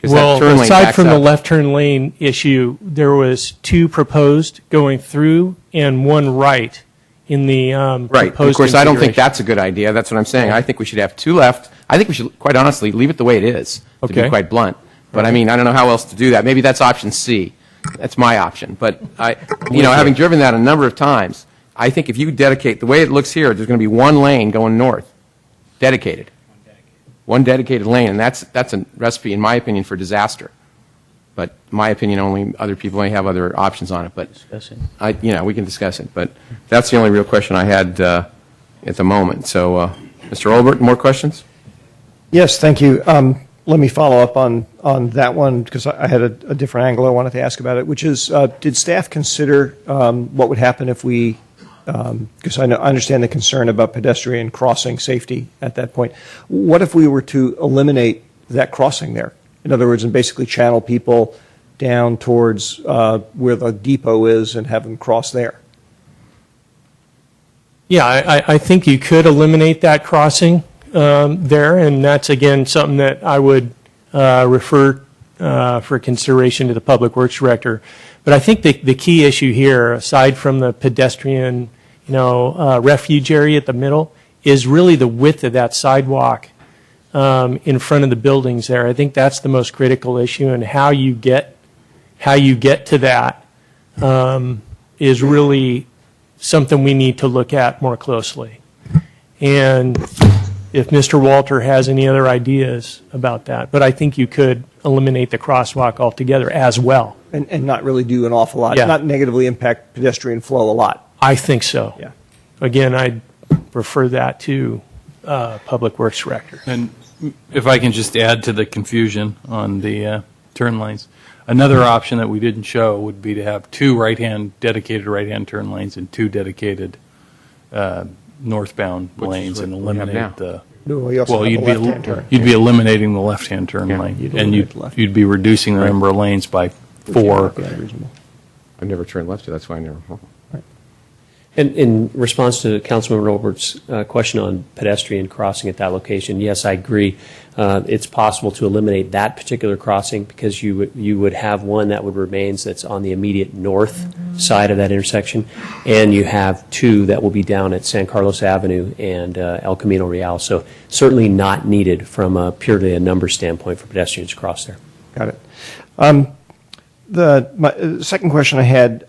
'Cause that
Well,
turn lane
aside
backs
from the
up.
left turn lane issue, there was 2 proposed going through and 1 right in the
Right. Of
proposed
course, I don't think
configuration.
that's a good idea. That's what I'm saying. I think we should have 2 left. I think we should, quite honestly, leave it the way it is, to be
Okay.
quite blunt. But I mean, I don't know how else to do that. Maybe that's option C. That's my option. But having driven that a number of times, I think if you dedicate, the way it looks here, there's going to be 1 lane going north, dedicated. One dedicated lane, and that's a recipe, in my opinion, for disaster. But my opinion only, other people may have other options on it. But we can discuss it. But that's the only real question I had at the moment. So, Mr. Olbert, more questions?
Yes, thank you. Let me follow up on that one, because I had a different angle I wanted to ask about it, which is, did staff consider what would happen if we, because I understand the concern about pedestrian crossing safety at that point. What if we were to eliminate that crossing there? In other words, and basically channel people down towards where the depot is and have them cross there?
Yeah, I think you could eliminate that crossing there, and that's, again, something that I would refer for consideration to the Public Works Director. But I think the key issue here, aside from the pedestrian, refuge area at the middle, is really the width of that sidewalk in front of the buildings there. I think that's the most critical issue, and how you get to that is really something we need to look at more closely. And if Mr. Walter has any other ideas about that, but I think you could eliminate the crosswalk altogether as well.
And not really do an awful lot,
Yeah.
not negatively impact pedestrian flow a lot.
I think so.
Yeah.
Again, I'd refer that to Public Works Director.
And if I can just add to the confusion on the turn lanes, another option that we didn't show would be to have two dedicated right-hand turn lanes and two dedicated northbound lanes and
what we have now.
eliminate the.
No, we also have the left-hand turn.
You'd be eliminating the left-hand turn lane, and you'd be reducing the number of lanes by 4.
I've never turned left, so that's why I never.
And in response to Councilmember Olbert's question on pedestrian crossing at that location, yes, I agree. It's possible to eliminate that particular crossing because you would have one that would remain that's on the immediate north side of that intersection, and you have two that will be down at San Carlos Avenue and El Camino Real. So certainly not needed from purely a number standpoint for pedestrians to cross there.
Got it. My second question I had,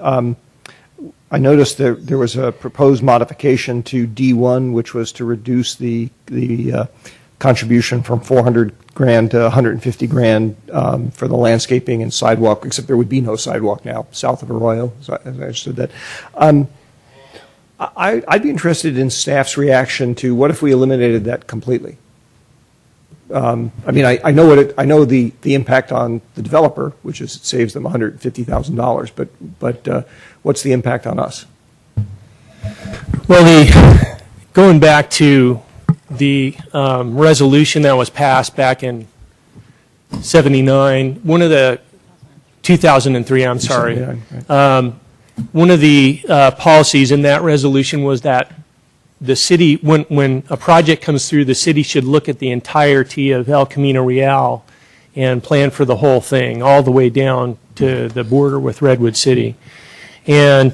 I noticed there was a proposed modification to D1, which was to reduce the contribution from $400,000 to $150,000 for the landscaping and sidewalk, except there would be no sidewalk now south of Arroyo, as I understood that. I'd be interested in staff's reaction to what if we eliminated that completely? I mean, I know the impact on the developer, which is it saves them $150,000, but what's the impact on us?
Well, going back to the resolution that was passed back in 79, 2003, I'm sorry.
79, right.
One of the policies in that resolution was that the city, when a project comes through, the city should look at the entirety of El Camino Real and plan for the whole thing, all the way down to the border with Redwood City. And,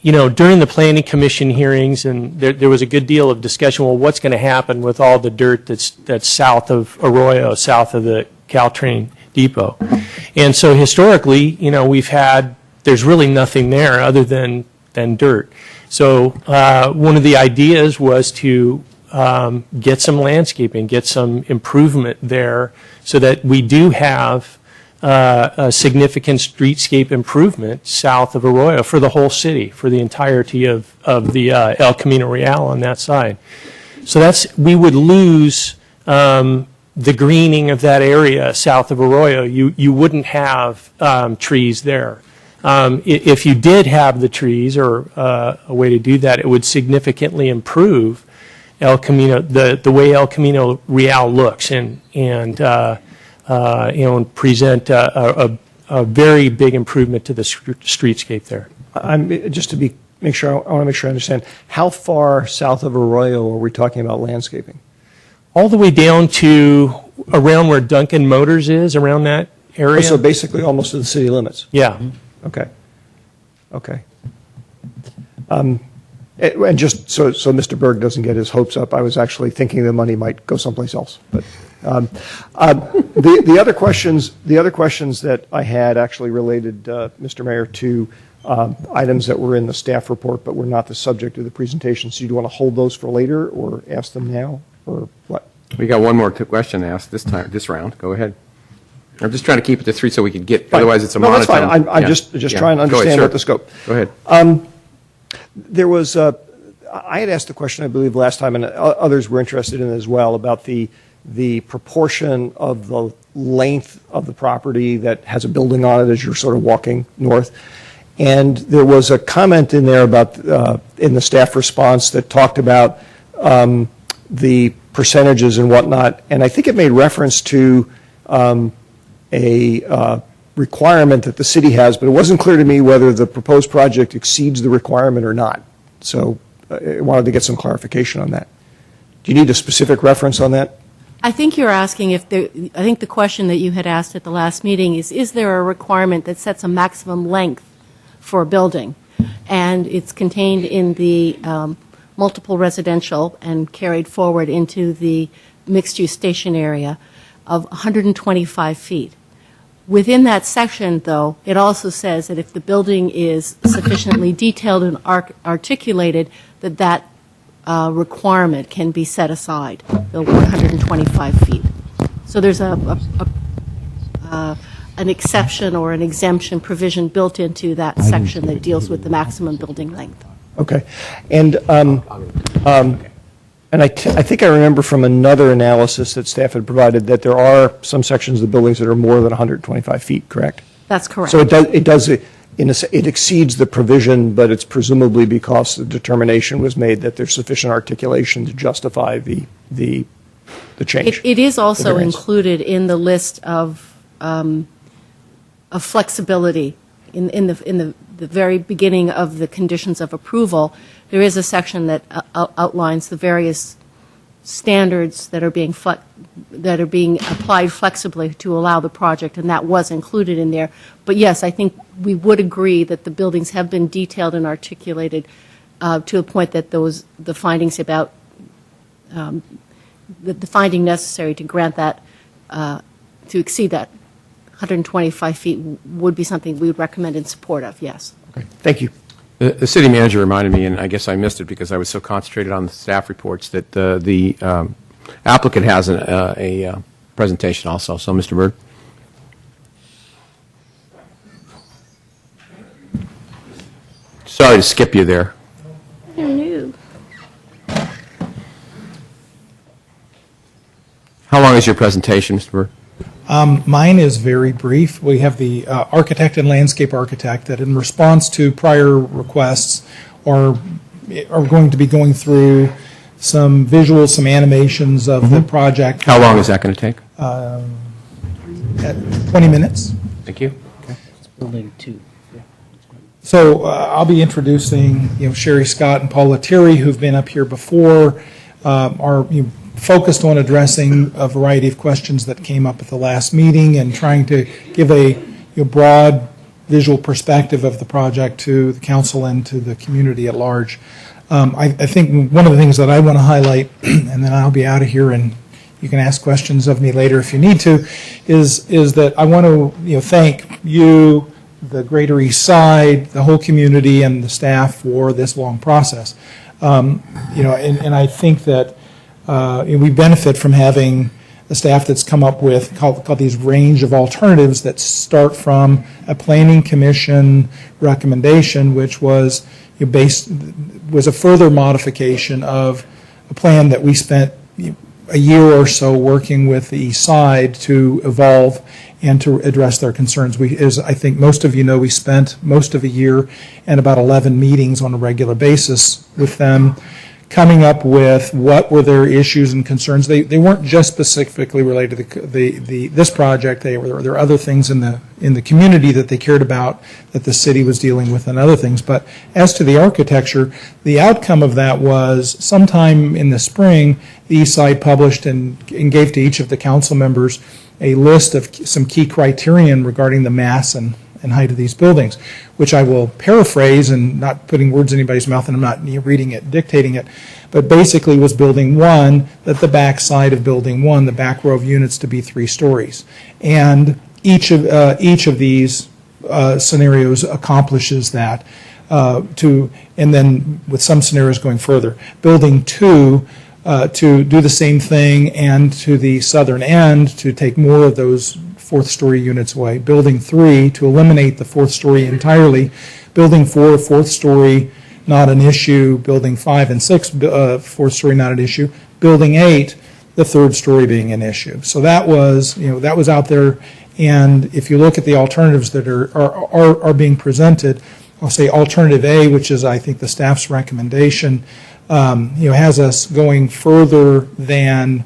during the Planning Commission hearings, and there was a good deal of discussion, well, what's going to happen with all the dirt that's south of Arroyo, south of the Caltrain depot? And so historically, there's really nothing there other than dirt. So one of the ideas was to get some landscaping, get some improvement there so that we do have a significant streetscape improvement south of Arroyo for the whole city, for the entirety of the El Camino Real on that side. So we would lose the greening of that area south of Arroyo. You wouldn't have trees there. If you did have the trees or a way to do that, it would significantly improve El Camino, the way El Camino Real looks, and present a very big improvement to the streetscape there.
Just to make sure, I want to make sure I understand. How far south of Arroyo are we talking about landscaping?
All the way down to around where Duncan Motors is, around that area.
Oh, so basically almost to the city limits.
Yeah.
Okay. And just so Mr. Berg doesn't get his hopes up, I was actually thinking the money might go someplace else. But the other questions that I had actually related, Mr. Mayor, to items that were in the staff report but were not the subject of the presentation. So do you want to hold those for later or ask them now or what?
We got one more question to ask this round. Go ahead. I'm just trying to keep it to 3 so we can get.
Fine.
Otherwise, it's a
no,
monotone.
That's fine. I'm just trying to understand what the scope.
Go ahead.
There was I had asked the question, I believe, last time, and others were interested in it as well, about the proportion of the length of the property that has a building on it as you're sort of walking north. And there was a comment in there about in the staff response that talked about the percentages and whatnot, and I think it made reference to a requirement that the city has, but it wasn't clear to me whether the proposed project exceeds the requirement or not. So I wanted to get some clarification on that. Do you need a specific reference on that?
I think you're asking I think the question that you had asked at the last meeting is there a requirement that sets a maximum length for a building? And it's contained in the multiple residential and carried forward into the mixed-use station area of 125 feet. Within that section, though, it also says that if the building is sufficiently detailed and articulated, that requirement can be set aside, the 125 feet. So there's an exception or an exemption provision built into that section that deals with the maximum building length.
Okay. And And I think I remember from another analysis that staff had provided that there are some sections of the buildings that are more than 125 feet, correct?
That's correct.
So it exceeds the provision, but it's presumably because the determination was made that there's sufficient articulation to justify the change.
It is also
the variance.
included in the list of flexibility in the very beginning of the conditions of approval. There is a section that outlines the various standards that are being applied flexibly to allow the project, and that was included in there. But yes, I think we would agree that the buildings have been detailed and articulated to a point that the findings about the finding necessary to grant that to exceed that 125 feet would be something we would recommend in support of. Yes.
Okay. Thank you.
The city manager reminded me, and I guess I missed it because I was so concentrated on the staff reports, that the applicant has a presentation also. So, Mr. Byrd. Sorry to skip you there.
No.
How long is your presentation, Mr. Byrd?
Mine is very brief. We have the architect and landscape architect that, in response to prior requests, are going to be going through some visuals, some animations of the project.
How long is that going to take?
At 20 minutes.
Thank you.
It's building 2.
So I'll be introducing, Sherry Scott and Paul Lettieri, who've been up here before, are focused on addressing a variety of questions that came up at the last meeting and trying to give a broad visual perspective of the project to the council and to the community at large. I think one of the things that I want to highlight, and then I'll be out of here and you can ask questions of me later if you need to, is that I want to thank you, the Greater East Side, the whole community, and the staff for this long process. And I think that we benefit from having a staff that's come up with called these range of alternatives that start from a planning commission recommendation, which was was a further modification of a plan that we spent a year or so working with the East Side to evolve and to address their concerns. As I think most of you know, we spent most of a year and about 11 meetings on a regular basis with them, coming up with what were their issues and concerns. They weren't just specifically related to this project. There were other things in the community that they cared about that the city was dealing with and other things. But as to the architecture, the outcome of that was sometime in the spring, the East Side published and gave to each of the council members a list of some key criterion regarding the mass and height of these buildings, which I will paraphrase and not putting words in anybody's mouth, and I'm not reading it, dictating it, but basically was building 1, that the back side of building 1, the back row of units, to be 3 stories. And each of these scenarios accomplishes that, and then with some scenarios going further. Building 2, to do the same thing, and to the southern end to take more of those 4th story units away. Building 3 to eliminate the 4th story entirely. Building 4, 4th story, not an issue. Building 5 and 6, 4th story, not an issue. Building 8, the 3rd story being an issue. So that was out there. And if you look at the alternatives that are being presented, I'll say alternative A, which is I think the staff's recommendation, has us going further than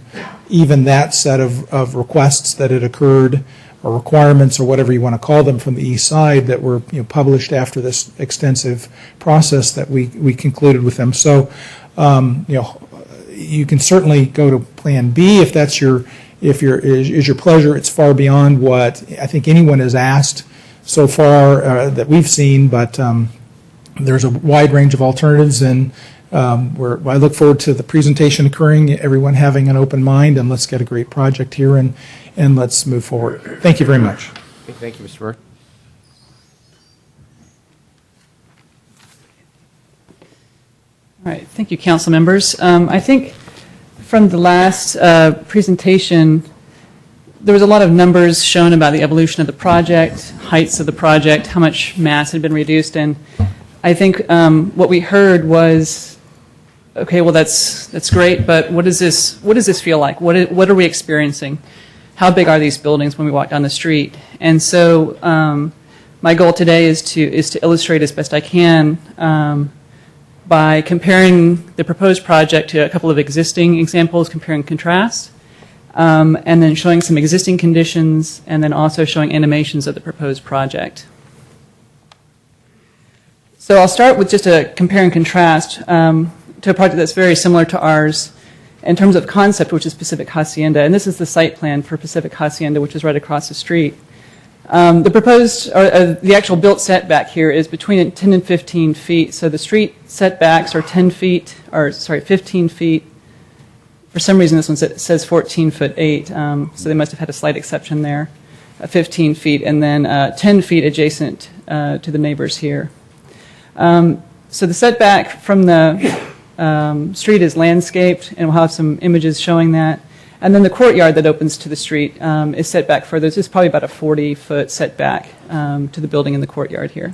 even that set of requests that had occurred, or requirements, or whatever you want to call them, from the East Side that were published after this extensive process that we concluded with them. So you can certainly go to Plan B if that's your pleasure. It's far beyond what I think anyone has asked so far that we've seen, but there's a wide range of alternatives, and I look forward to the presentation occurring, everyone having an open mind, and let's get a great project here, and let's move forward. Thank you very much.
Thank you, Mr. Byrd.
All right, thank you, council members. I think from the last presentation, there was a lot of numbers shown about the evolution of the project, heights of the project, how much mass had been reduced, and I think what we heard was okay, well, that's great, but what does this feel like? What are we experiencing? How big are these buildings when we walk down the street? And so my goal today is to illustrate as best I can by comparing the proposed project to a couple of existing examples, compare and contrast, and then showing some existing conditions, and then also showing animations of the proposed project. So I'll start with just a compare and contrast to a project that's very similar to ours in terms of concept, which is Pacific Hacienda. And this is the site plan for Pacific Hacienda, which is right across the street. The proposed, or the actual built setback here is between 10 and 15 feet. So the street setbacks are 15 feet. For some reason, this one says 14'8", so they must have had a slight exception there. 15 feet, and then 10 feet adjacent to the neighbors here. So the setback from the street is landscaped, and we'll have some images showing that. And then the courtyard that opens to the street is set back further. This is probably about a 40-foot setback to the building in the courtyard here.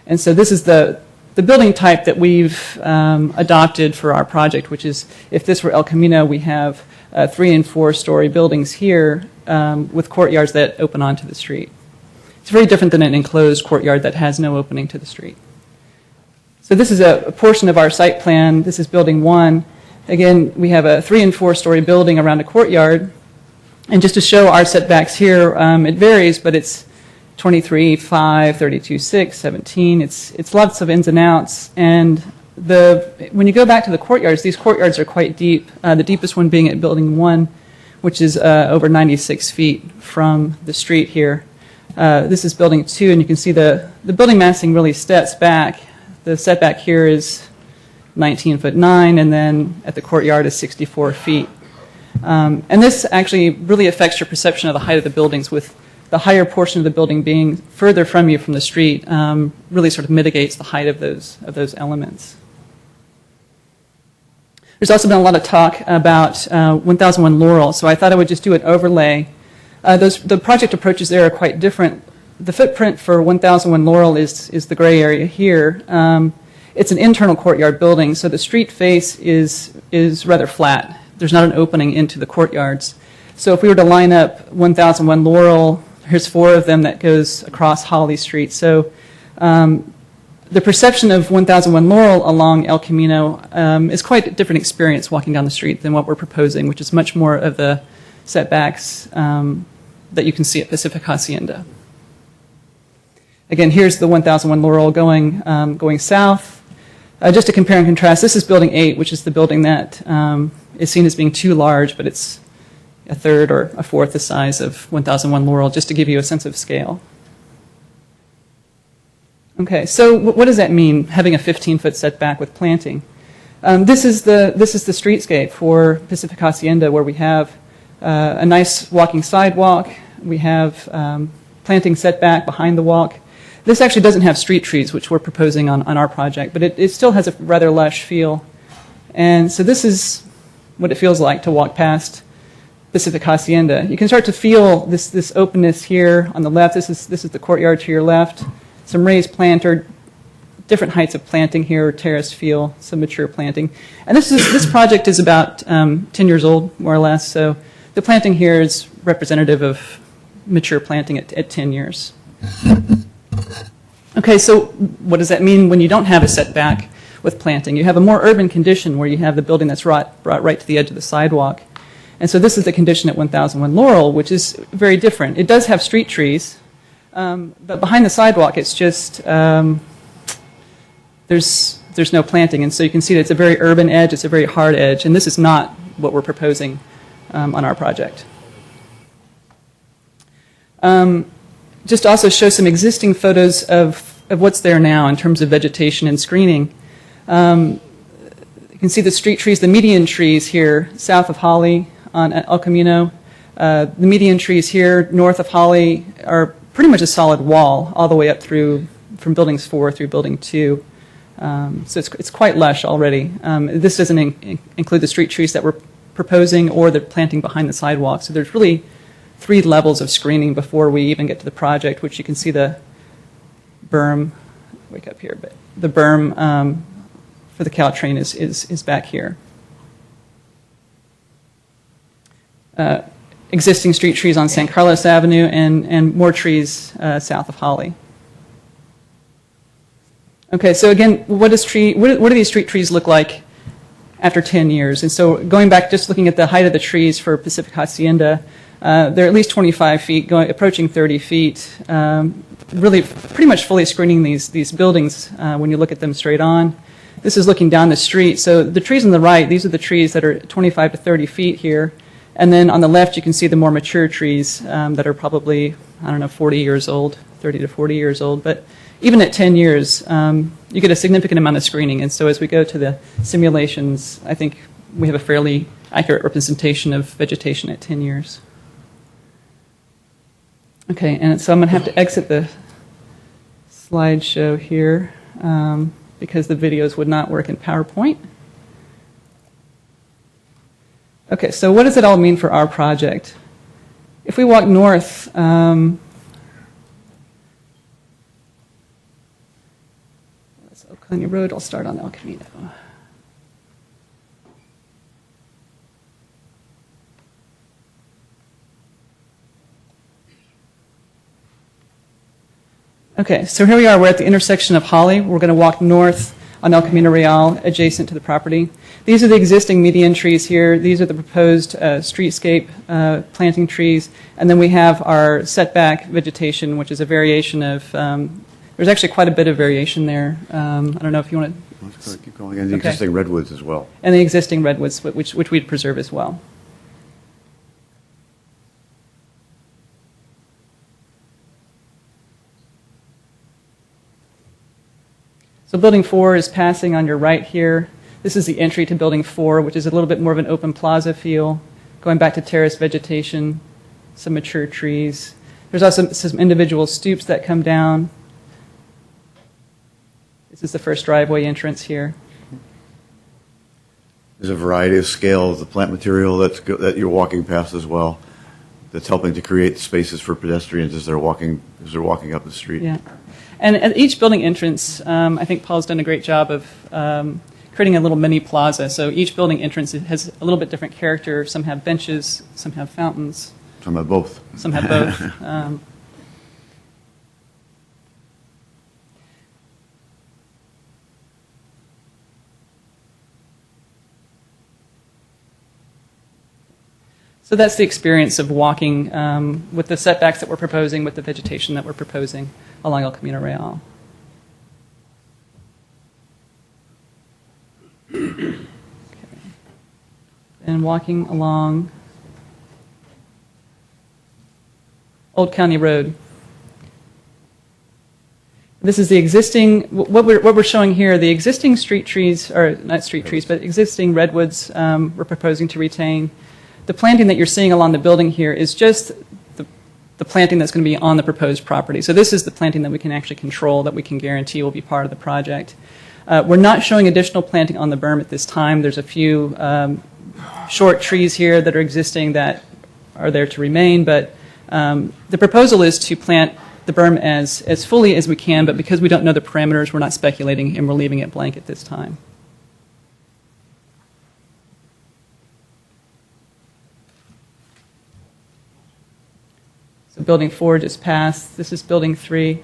And so this is the building type that we've adopted for our project, which is, if this were El Camino, we have 3- and 4-story buildings here with courtyards that open onto the street. It's very different than an enclosed courtyard that has no opening to the street. So this is a portion of our site plan. This is building 1. Again, we have a 3- and 4-story building around a courtyard. And just to show our setbacks here, it varies, but it's 23, 5, 32, 6, 17. It's lots of ins and outs. And when you go back to the courtyards, these courtyards are quite deep, the deepest one being at building 1, which is over 96 feet from the street here. This is building 2, and you can see the building massing really steps back. The setback here is 19'9", and then at the courtyard is 64 feet. And this actually really affects your perception of the height of the buildings, with the higher portion of the building being further from you from the street, really sort of mitigates the height of those elements. There's also been a lot of talk about 1001 Laurel, so I thought I would just do an overlay. The project approaches there are quite different. The footprint for 1001 Laurel is the gray area here. It's an internal courtyard building, so the street face is rather flat. There's not an opening into the courtyards. So if we were to line up 1001 Laurel, here's 4 of them that goes across Holly Street. So the perception of 1001 Laurel along El Camino is quite a different experience walking down the street than what we're proposing, which is much more of the setbacks that you can see at Pacific Hacienda. Again, here's the 1001 Laurel going south. Just to compare and contrast, this is building 8, which is the building that is seen as being too large, but it's a third or a fourth the size of 1001 Laurel, just to give you a sense of scale. Okay, so what does that mean, having a 15-foot setback with planting? This is the streetscape for Pacific Hacienda, where we have a nice walking sidewalk. We have planting setback behind the walk. This actually doesn't have street trees, which we're proposing on our project, but it still has a rather lush feel. And so this is what it feels like to walk past Pacific Hacienda. You can start to feel this openness here on the left. This is the courtyard to your left. Some raised planter, different heights of planting here, terraced feel, some mature planting. And this project is about 10 years old, more or less, so the planting here is representative of mature planting at 10 years. Okay, so what does that mean when you don't have a setback with planting? You have a more urban condition where you have the building that's brought right to the edge of the sidewalk. And so this is the condition at 1001 Laurel, which is very different. It does have street trees, but behind the sidewalk it's just, there's no planting. And so you can see that it's a very urban edge, it's a very hard edge, and this is not what we're proposing on our project. Just to also show some existing photos of what's there now in terms of vegetation and screening. You can see the street trees, the median trees here south of Holly on El Camino. The median trees here north of Holly are pretty much a solid wall all the way up through from buildings 4 through building 2. So it's quite lush already. This doesn't include the street trees that we're proposing or the planting behind the sidewalk. So there's really 3 levels of screening before we even get to the project, which you can see the berm, wake up here, but the berm for the Caltrain is back here. Existing street trees on San Carlos Avenue and more trees south of Holly. Okay, so again, what do these street trees look like after 10 years? And so going back, just looking at the height of the trees for Pacific Hacienda, they're at least 25 feet, approaching 30 feet, really pretty much fully screening these buildings when you look at them straight on. This is looking down the street. So the trees on the right, these are the trees that are 25 to 30 feet here. And then on the left, you can see the more mature trees that are probably, 40 years old, 30 to 40 years old. But even at 10 years, you get a significant amount of screening. And so as we go to the simulations, I think we have a fairly accurate representation of vegetation at 10 years. Okay, and so I'm going to have to exit the slideshow here because the videos would not work in PowerPoint. Okay, so what does it all mean for our project? If we walk north, that's El Camino Road. I'll start on El Camino. Okay, so here we are. We're at the intersection of Holly. We're going to walk north on El Camino Real, adjacent to the property. These are the existing median trees here. These are the proposed streetscape planting trees. And then we have our setback vegetation, which is a variation of, there's actually quite a bit of variation there. I don't know if you want to...
Keep going. And the existing redwoods as well.
And the existing redwoods, which we'd preserve as well. So building 4 is passing on your right here. This is the entry to building 4, which is a little bit more of an open plaza feel. Going back to terrace vegetation, some mature trees. There's also some individual stoops that come down. This is the first driveway entrance here.
There's a variety of scale of the plant material that you're walking past as well, that's helping to create spaces for pedestrians as they're walking up the street.
Yeah, and at each building entrance, I think Paul's done a great job of creating a little mini plaza. So each building entrance has a little bit different character. Some have benches, some have fountains.
Some have both.
Some have both. So that's the experience of walking with the setbacks that we're proposing, with the vegetation that we're proposing along El Camino Real. Okay. And walking along Old County Road. This is the existing, what we're showing here, the existing street trees, or not street trees, but existing redwoods we're proposing to retain. The planting that you're seeing along the building here is just the planting that's going to be on the proposed property. So this is the planting that we can actually control, that we can guarantee will be part of the project. We're not showing additional planting on the berm at this time. There's a few short trees here that are existing that are there to remain, but the proposal is to plant the berm as fully as we can, but because we don't know the parameters, we're not speculating and we're leaving it blank at this time. So building 4 just passed. This is building 3.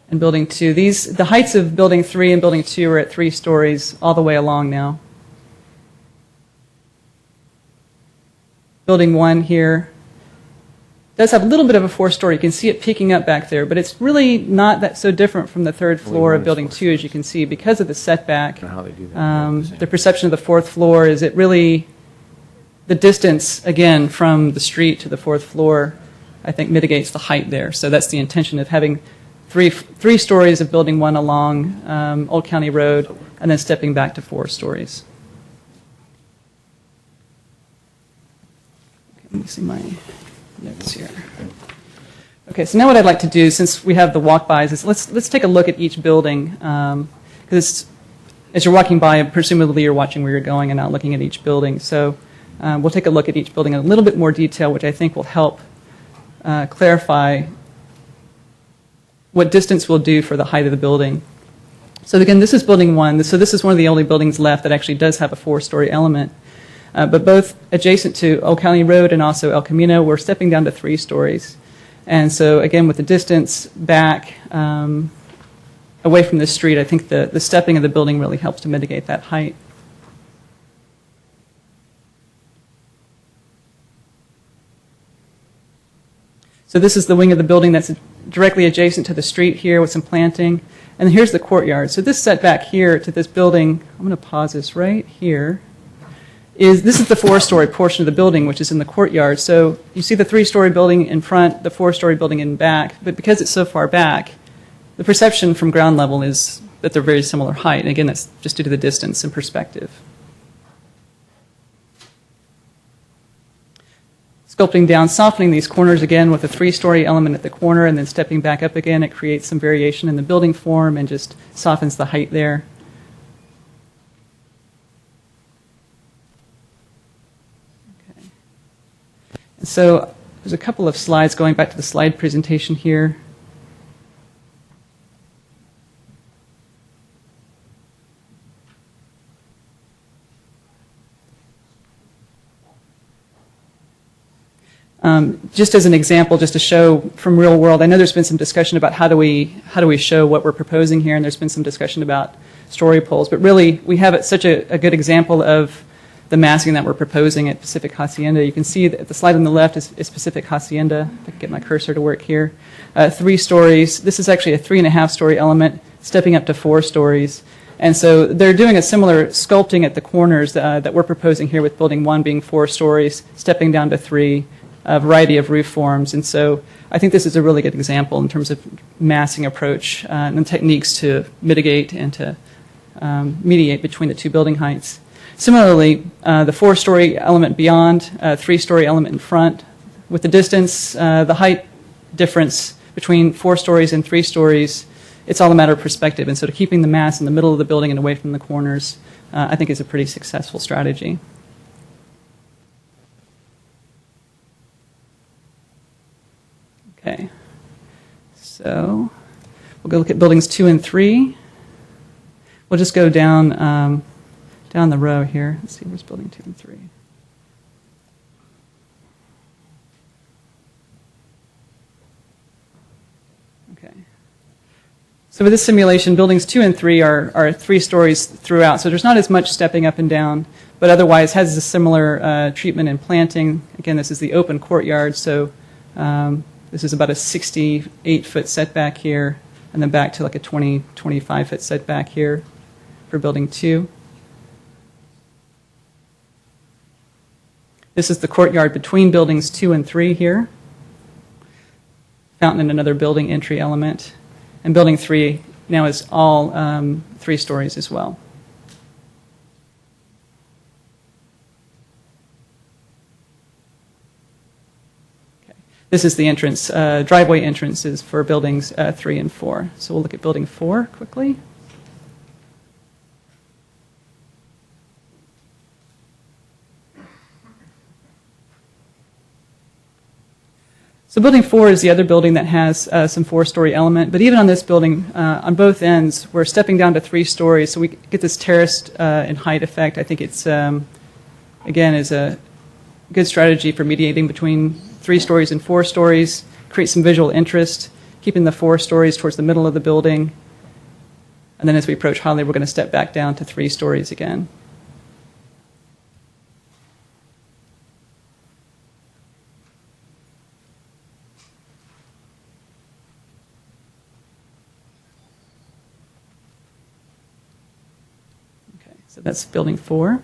And building 2. The heights of building 3 and building 2 are at 3 stories all the way along now. Building 1 here does have a little bit of a 4-story. You can see it peeking up back there, but it's really not that so different from the 3rd floor of building 2, as you can see, because of the setback. The perception of the 4th floor is it really, the distance, again, from the street to the 4th floor, I think mitigates the height there. So that's the intention of having three stories of building 1 along Old County Road, and then stepping back to 4 stories. Let me see my notes here. Okay, so now what I'd like to do, since we have the walk-bys, is let's take a look at each building, because as you're walking by, presumably you're watching where you're going and not looking at each building. So we'll take a look at each building in a little bit more detail, which I think will help clarify what distance will do for the height of the building. So again, this is building 1. So this is one of the only buildings left that actually does have a 4-story element. But both adjacent to Old County Road and also El Camino, we're stepping down to 3 stories. And so again, with the distance back away from the street, I think the stepping of the building really helps to mitigate that height. So this is the wing of the building that's directly adjacent to the street here with some planting. And here's the courtyard. So this setback here to this building, I'm going to pause this right here, this is the 4-story portion of the building, which is in the courtyard. So you see the 3-story building in front, the 4-story building in back, but because it's so far back, the perception from ground level is that they're very similar height. And again, that's just due to the distance and perspective. Sculpting down, softening these corners again with a 3-story element at the corner and then stepping back up again, it creates some variation in the building form and just softens the height there. Okay. And so there's a couple of slides going back to the slide presentation here. Just as an example, just to show from real world, I know there's been some discussion about how do we show what we're proposing here, and there's been some discussion about story poles, but really we have such a good example of the massing that we're proposing at Pacific Hacienda. You can see that the slide on the left is Pacific Hacienda. If I can get my cursor to work here. 3 stories. This is actually a 3.5-story element stepping up to 4 stories. And so they're doing a similar sculpting at the corners that we're proposing here with building 1 being 4 stories, stepping down to 3. A variety of roof forms. And so I think this is a really good example in terms of massing approach and techniques to mitigate and to mediate between the 2 building heights. Similarly, the 4-story element beyond, 3-story element in front. With the distance, the height difference between 4 stories and 3 stories, it's all a matter of perspective. And so to keeping the mass in the middle of the building and away from the corners, I think is a pretty successful strategy. Okay, so we'll go look at buildings 2 and 3. We'll just go down down the row here. Let's see, where's building 2 and 3? Okay. So with this simulation, buildings 2 and 3 are 3 stories throughout. So there's not as much stepping up and down, but otherwise has a similar treatment and planting. Again, this is the open courtyard, so this is about a 68-foot setback here, and then back to like a 25-foot setback here for building 2. This is the courtyard between buildings 2 and 3 here. Fountain and another building entry element. And building 3 now is all 3 stories as well. This is the entrance, driveway entrances for buildings 3 and 4. So we'll look at building 4 quickly. So building 4 is the other building that has some 4-story element, but even on this building, on both ends, we're stepping down to 3 stories, so we get this terraced in height effect. I think it's, again, is a good strategy for mediating between 3 stories and 4 stories, create some visual interest, keeping the 4 stories towards the middle of the building. And then as we approach Holly, we're going to step back down to 3 stories again. Okay, so that's building 4.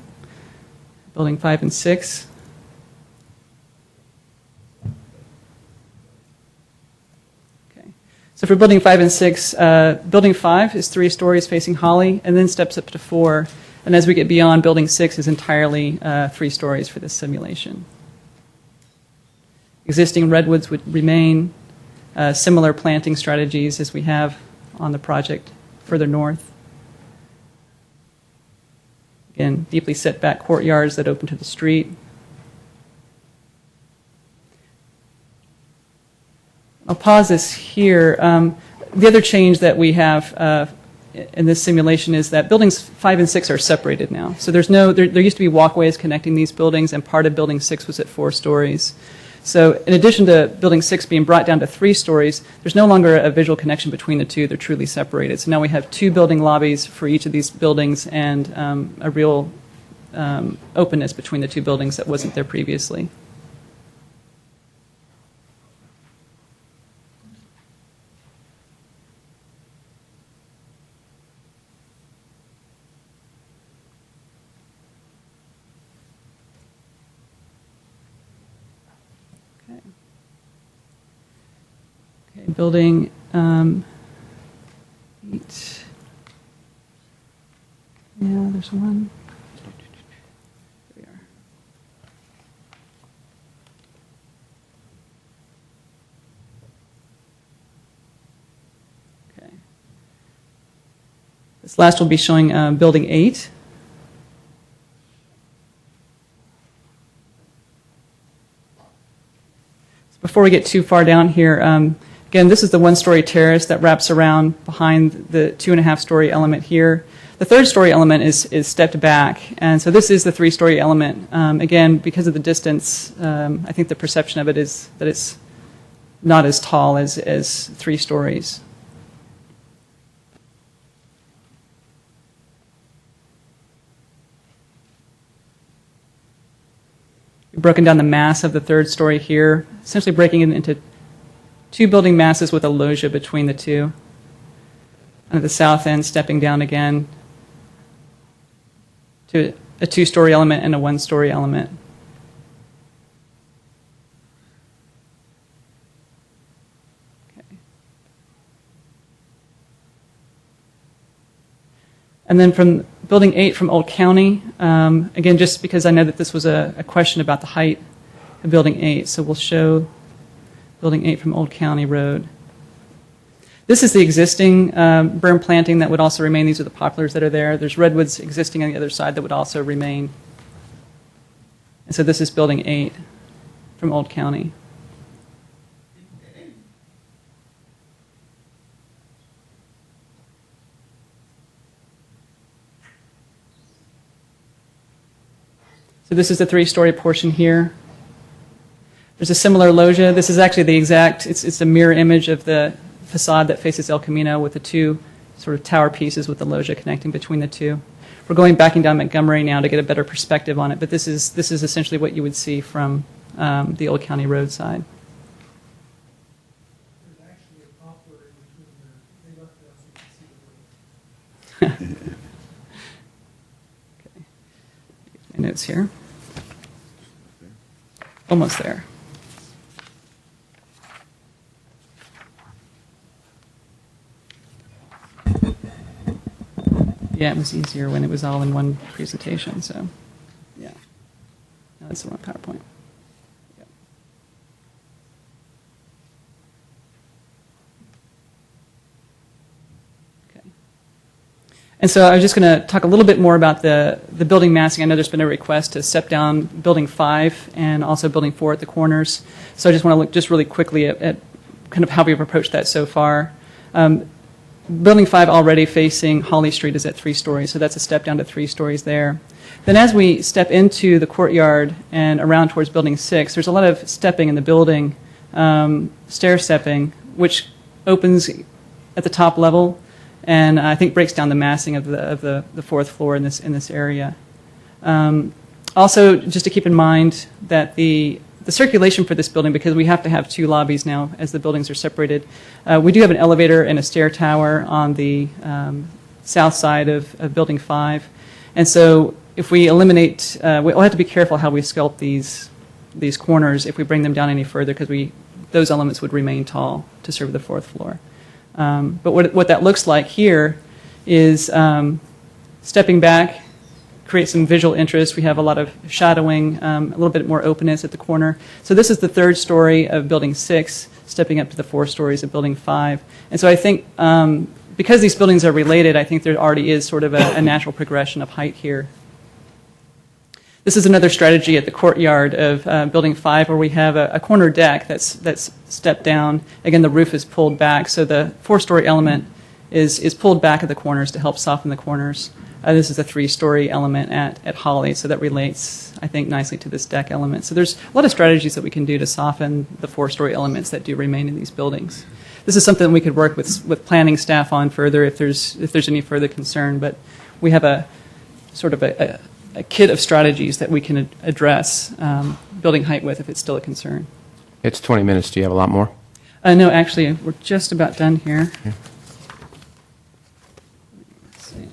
Building 5 and 6. So for building 5 and 6, building 5 is 3 stories facing Holly and then steps up to 4. And as we get beyond, building 6 is entirely 3 stories for this simulation. Existing redwoods would remain, similar planting strategies as we have on the project further north. Again, deeply set back courtyards that open to the street. I'll pause this here. the other change that we have in this simulation is that buildings 5 and 6 are separated now. So there's there used to be walkways connecting these buildings, and part of building 6 was at 4 stories. So in addition to building 6 being brought down to 3 stories, there's no longer a visual connection between the two. They're truly separated. So now we have 2 building lobbies for each of these buildings, and a real openness between the 2 buildings that wasn't there previously. Building 8. Yeah, there's one. There we are. Okay. This last will be showing building 8. Before we get too far down here, again, this is the 1-story terrace that wraps around behind the 2.5-story element here. The 3rd-story element is stepped back, and so this is the 3-story element. Again, because of the distance, I think the perception of it is that it's not as tall as 3 stories. We've broken down the mass of the 3rd story here, essentially breaking it into 2 building masses with a loggia between the 2. And at the south end, stepping down again to a 2-story element and a 1-story element. Okay. And then from building 8 from Old County, again, just because I know that this was a question about the height of building 8, so we'll show building 8 from Old County Road. This is the existing berm planting that would also remain. These are the poplars that are there. There's redwoods existing on the other side that would also remain. And so this is building 8 from Old County. So this is the 3-story portion here. There's a similar loggia. This is actually the exact, it's a mirror image of the facade that faces El Camino with the 2 sort of tower pieces with the loggia connecting between the 2. We're going backing down Montgomery now to get a better perspective on it, but this is essentially what you would see from the Old County Road side. Okay. My notes here. Almost there. Yeah, it was easier when it was all in one presentation, so yeah. No, that's the wrong PowerPoint. Yep. Okay. And so I was just going to talk a little bit more about the building massing. I know there's been a request to step down building 5 and also building 4 at the corners. So I just want to look just really quickly at kind of how we've approached that so far. Building 5 already facing Holly Street is at 3 stories, so that's a step down to 3 stories there. Then as we step into the courtyard and around towards building 6, there's a lot of stepping in the building, stair stepping, which opens at the top level and I think breaks down the massing of the 4th floor in this area. Also, just to keep in mind that the circulation for this building, because we have to have 2 lobbies now as the buildings are separated, we do have an elevator and a stair tower on the south side of building 5. And so if we eliminate, we'll have to be careful how we sculpt these corners if we bring them down any further, because those elements would remain tall to serve the 4th floor. But what that looks like here is stepping back, create some visual interest. We have a lot of shadowing, a little bit more openness at the corner. So this is the 3rd story of building 6, stepping up to the 4 stories of building 5. And so I think because these buildings are related, I think there already is sort of a natural progression of height here. This is another strategy at the courtyard of Building 5 where we have a corner deck that's stepped down. Again, the roof is pulled back, so the 4-story element is pulled back at the corners to help soften the corners. This is a 3-story element at Holly, so that relates, I think, nicely to this deck element. So there's a lot of strategies that we can do to soften the 4-story elements that do remain in these buildings. This is something we could work with planning staff on further if there's any further concern, but we have a sort of a kit of strategies that we can address building height with if it's still a concern.
It's 20 minutes. Do you have a lot more?
No, actually, we're just about done here.
Yeah.
Let's see.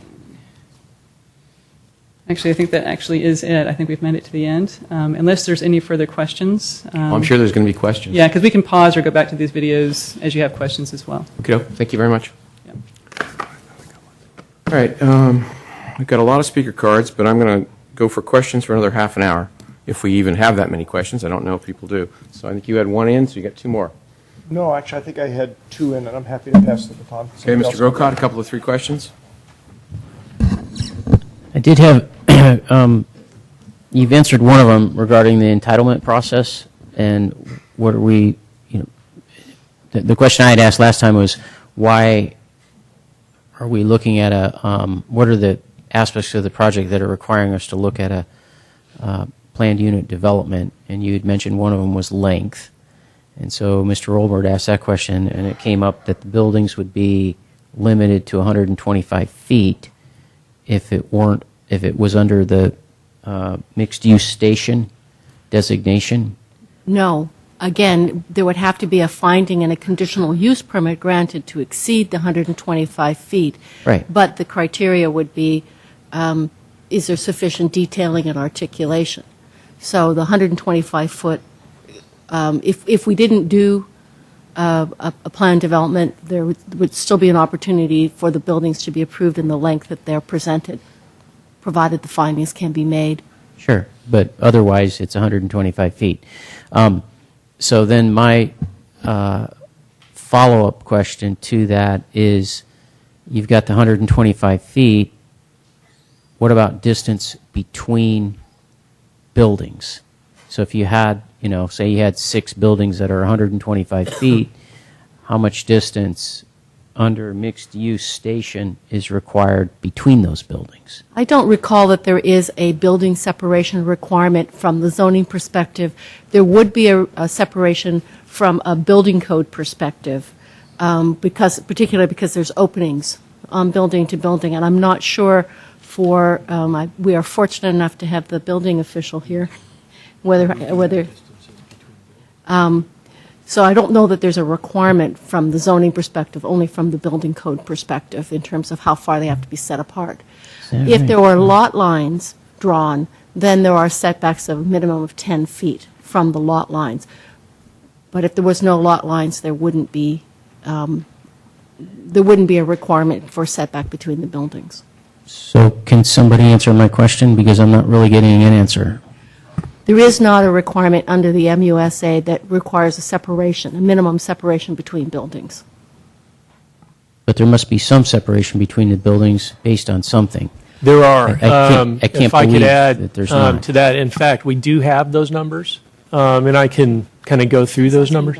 Actually, I think that actually is it. I think we've made it to the end. Unless there's any further questions.
I'm sure there's going to be questions.
Yeah, because we can pause or go back to these videos as you have questions as well.
Okay, thank you very much.
Yeah.
All right, we've got a lot of speaker cards, but I'm going to go for questions for another half an hour, if we even have that many questions. I don't know if people do. So I think you had one in, so you got 2 more.
No, actually, I think I had 2 in, and I'm happy to pass the baton.
Okay, Mr. Grocott, a couple of 3 questions.
I did have, you've answered one of them regarding the entitlement process, and what are we, the question I had asked last time was, why are we looking at what are the aspects of the project that are requiring us to look at a planned unit development? And you had mentioned one of them was length. And so Mr. Olbert asked that question, and it came up that the buildings would be limited to 125 feet if it was under the mixed-use station designation.
No. Again, there would have to be a finding and a conditional use permit granted to exceed the 125 feet.
Right.
But the criteria would be, is there sufficient detailing and articulation? So the 125-foot, if we didn't do a planned development, there would still be an opportunity for the buildings to be approved in the length that they're presented, provided the findings can be made.
Sure, but otherwise it's 125 feet. So then my follow-up question to that is, you've got the 125 feet. What about distance between buildings? So if you had, say you had 6 buildings that are 125 feet, how much distance under mixed-use station is required between those buildings?
I don't recall that there is a building separation requirement from the zoning perspective. There would be a separation from a building code perspective, particularly because there's openings on building to building, and I'm not sure we are fortunate enough to have the building official here, so I don't know that there's a requirement from the zoning perspective, only from the building code perspective in terms of how far they have to be set apart. If there were lot lines drawn, then there are setbacks of a minimum of 10 feet from the lot lines. But if there was no lot lines, there wouldn't be a requirement for setback between the buildings.
So can somebody answer my question, because I'm not really getting an answer?
There is not a requirement under the MUSA that requires a minimum separation between buildings.
But there must be some separation between the buildings based on something.
There are.
I can't
if I could
believe
add
that there's not.
to that, in fact, we do have those numbers, and I can kind of go through those numbers.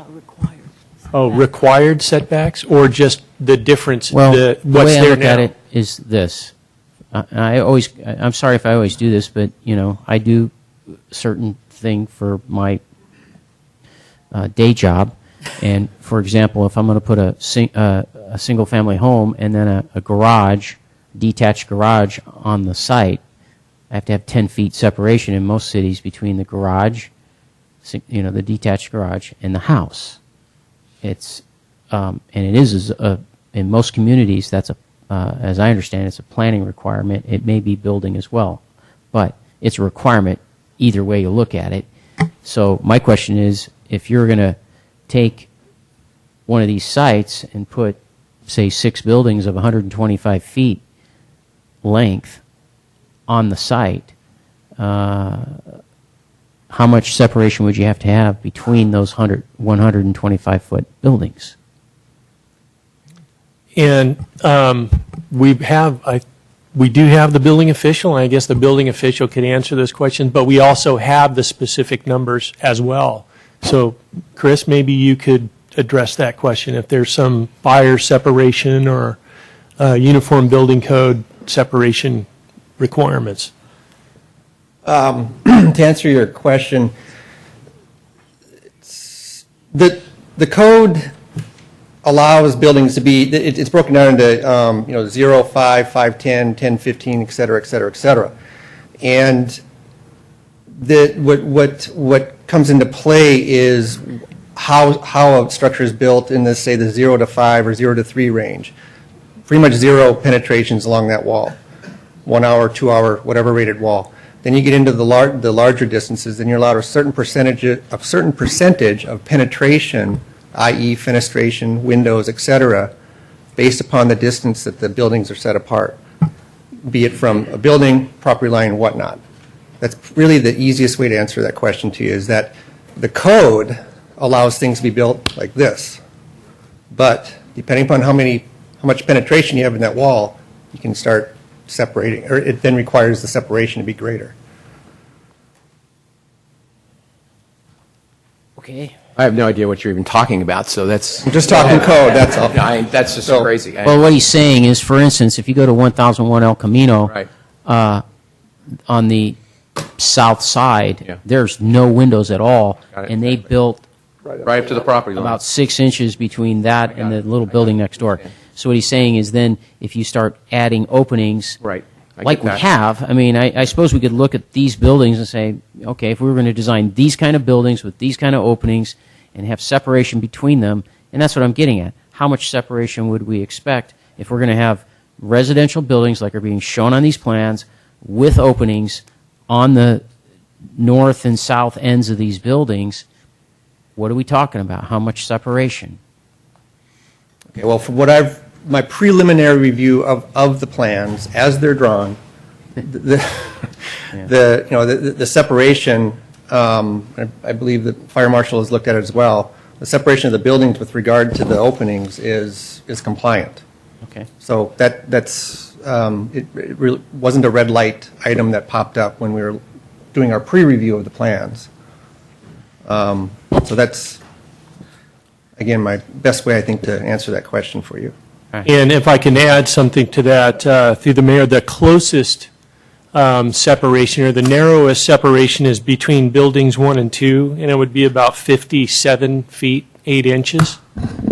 Oh, required setbacks, or just the difference?
Well, the
what's
way I
there
look
now?
at it is this. I'm sorry if I always do this, but I do certain thing for my day job, and for example, if I'm going to put a single family home and then a garage, detached garage on the site, I have to have 10 feet separation in most cities between the garage, the detached garage, and the house. It's and it is in most communities, that's as I understand, it's a planning requirement. It may be building as well, but it's a requirement either way you look at it. So my question is, if you're going to take one of these sites and put, say, 6 buildings of 125 feet length on the site, how much separation would you have to have between those 125-foot buildings?
And we have we do have the building official, and I guess the building official can answer this question, but we also have the specific numbers as well. So, Chris, maybe you could address that question, if there's some fire separation or uniform building code separation requirements.
To answer your question, the code allows buildings to be, it's broken down into 0, 5, 5, 10, 10, 15, et cetera, et cetera, et cetera. And what comes into play is how a structure is built in say the 0 to 5 or 0 to 3 range. Pretty much zero penetrations along that wall, 1 hour, 2 hour, whatever rated wall. Then you get into the larger distances, then you're allowed a certain percentage of penetration, i.e. fenestration, windows, et cetera, based upon the distance that the buildings are set apart, be it from a building, property line, whatnot. That's really the easiest way to answer that question to you, is that the code allows things to be built like this. But depending upon how much penetration you have in that wall, you can start separating, or it then requires the separation to be greater.
Okay.
I have no idea what you're even talking about, so that's...
I'm just talking code, that's all.
That's just crazy.
Well, what he's saying is, for instance, if you go to 1001 El Camino,
Right.
on the south side, there's no windows at all,
Got it.
and they built
Right up to the property line.
about 6 inches between that and the little building next door. So what he's saying is then if you start adding openings,
Right. I
like
get
we
that.
have, I mean, I suppose we could look at these buildings and say, okay, if we were going to design these kind of buildings with these kind of openings and have separation between them, and that's what I'm getting at. How much separation would we expect if we're going to have residential buildings like are being shown on these plans with openings on the north and south ends of these buildings? What are we talking about? How much separation?
Okay, well, from what my preliminary review of the plans as they're drawn, the separation, I believe the fire marshal has looked at it as well. The separation of the buildings with regard to the openings is compliant.
Okay.
So that's it really wasn't a red light item that popped up when we were doing our pre-review of the plans. So that's, again, my best way, I think, to answer that question for you.
And if I can add something to that, through the mayor, the closest separation, or the narrowest separation, is between buildings 1 and 2, and it would be about 57 feet, 8 inches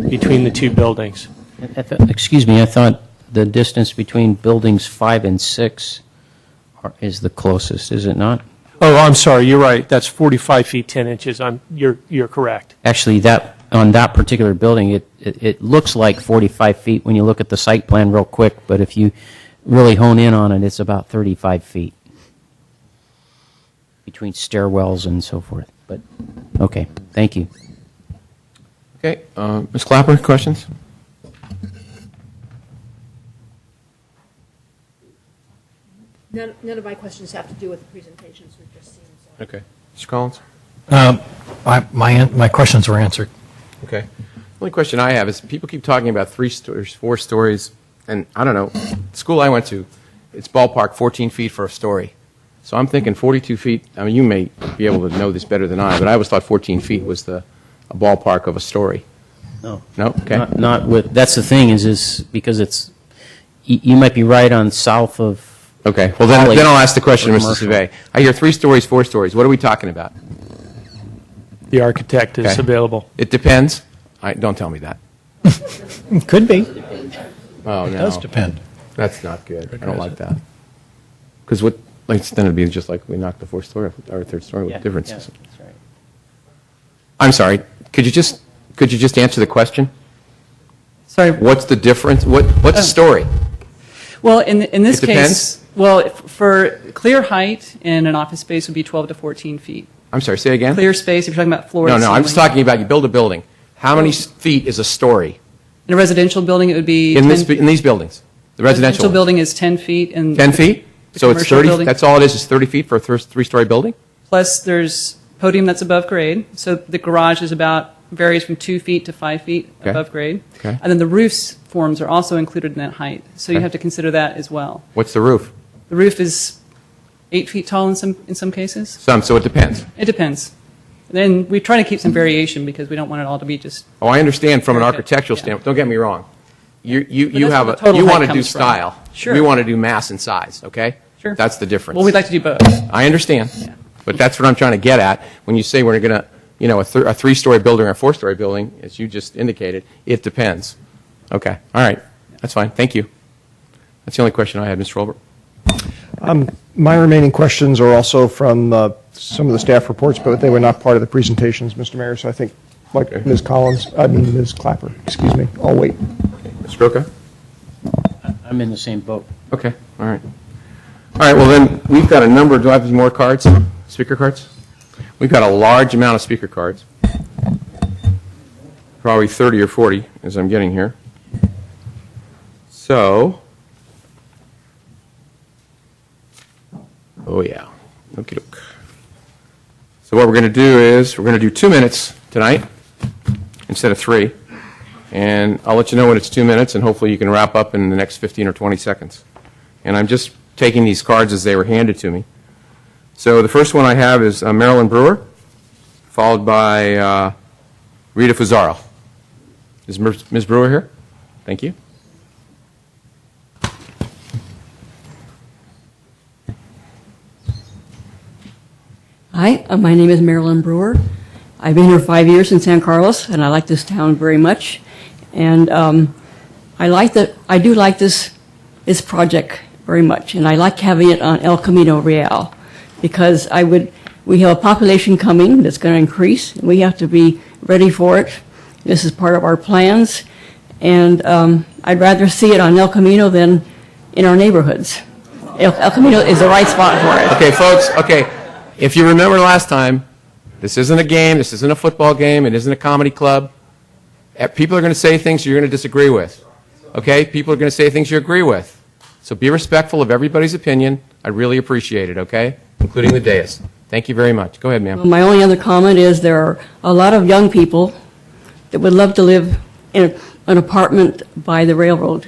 between the two buildings.
Excuse me, I thought the distance between buildings 5 and 6 is the closest, is it not?
Oh, I'm sorry, you're right. That's 45 feet, 10 inches. You're correct.
Actually, on that particular building, it looks like 45 feet when you look at the site plan real quick, but if you really hone in on it, it's about 35 feet between stairwells and so forth. But, okay, thank you.
Okay, Ms. Clapper, questions?
None of my questions have to do with the presentations we've just seen. So.
Okay. Mr. Collins?
My questions were answered.
Okay. The only question I have is people keep talking about 3 stories, 4 stories, and I don't know, the school I went to, it's ballpark 14 feet for a story. So I'm thinking 42 feet, I mean, you may be able to know this better than I, but I always thought 14 feet was a ballpark of a story.
No.
No? Okay.
Not with, that's the thing is because it's, you might be right on south of.
Okay, well then I'll ask the question to Mr.
Commercial.
Savay. I hear 3 stories, 4 stories. What are we talking about?
The architect is
Okay.
available.
It depends. Don't tell me that.
Could be.
Oh, no.
It does depend.
That's not good. I don't like that. Because then it'd be just like we knocked the 4th story off, or 3rd story with differences.
Yeah, that's right.
I'm sorry. Could you just answer the question?
Sorry.
What's the difference? What's the story?
Well, in this
It
case,
depends?
well, for clear height in an office space would be 12 to 14 feet.
I'm sorry, say again?
Clear space, if you're talking about floor
No,
to
no, I'm just
ceiling.
talking about you build a building. How many feet is a story
In a residential building, it would be
in
10
these buildings? The residential ones?
building is 10 feet. And
10 feet?
the
So it's
commercial
30,
building-
that's all it is 30 feet for a 3-story building?
Plus, there's podium that's above grade. So the garage is about varies from 2 feet to 5 feet
Okay.
above grade.
Okay.
And then the roof's forms are also included in that height. So you
Okay.
have to consider that as well.
What's the roof?
The roof is 8 feet tall in some cases.
So it depends.
It depends. Then we try to keep some variation because we don't want it all to be just,
Oh, I understand from an
Very good.
architectural standpoint. Don't get me wrong. You
that's
have
where the total
you
height
want to do
comes from.
style.
Sure.
We want to do mass and size, okay?
Sure.
That's the difference.
well, we'd like to do both.
I understand. But that's what I'm trying to get at. When you say we're going to, a 3-story building or a 4-story building, as you just indicated, it depends. Okay. All right. That's fine. Thank you. That's the only question I had, Mr. Olbert.
My remaining questions are also from some of the staff reports, but they were not part of the presentations, Mr. Mayor, so I think, like Ms. Clapper, excuse me, I'll wait.
Mr. Roca?
I'm in the same boat.
Okay. All right. All right. Well, then we've got a number. Do I have any more cards? Speaker cards? We've got a large amount of speaker cards. Probably 30 or 40 as I'm getting here. So, oh yeah. Okie doke. So what we're going to do is we're going to do 2 minutes tonight instead of 3. And I'll let you know when it's 2 minutes, and hopefully you can wrap up in the next 15 or 20 seconds. And I'm just taking these cards as they were handed to me. So the first one I have is Marilyn Brewer, followed by Rita Fusaro. Is Ms. Brewer here? Thank you.
Hi, my name is Marilyn Brewer. I've been here 5 years in San Carlos, and I like this town very much. And I do like this project very much, and I like having it on El Camino Real because we have a population coming that's going to increase, and we have to be ready for it. This is part of our plans, and I'd rather see it on El Camino than in our neighborhoods. El Camino is the right spot for it.
Okay, folks, okay. If you remember last time, this isn't a game, this isn't a football game, it isn't a comedy club. People are going to say things you're going to disagree with. Okay? People are going to say things you agree with. So be respectful of everybody's opinion. I really appreciate it, okay? Including the dais. Thank you very much. Go ahead, ma'am.
My only other comment is there are a lot of young people that would love to live in an apartment by the railroad.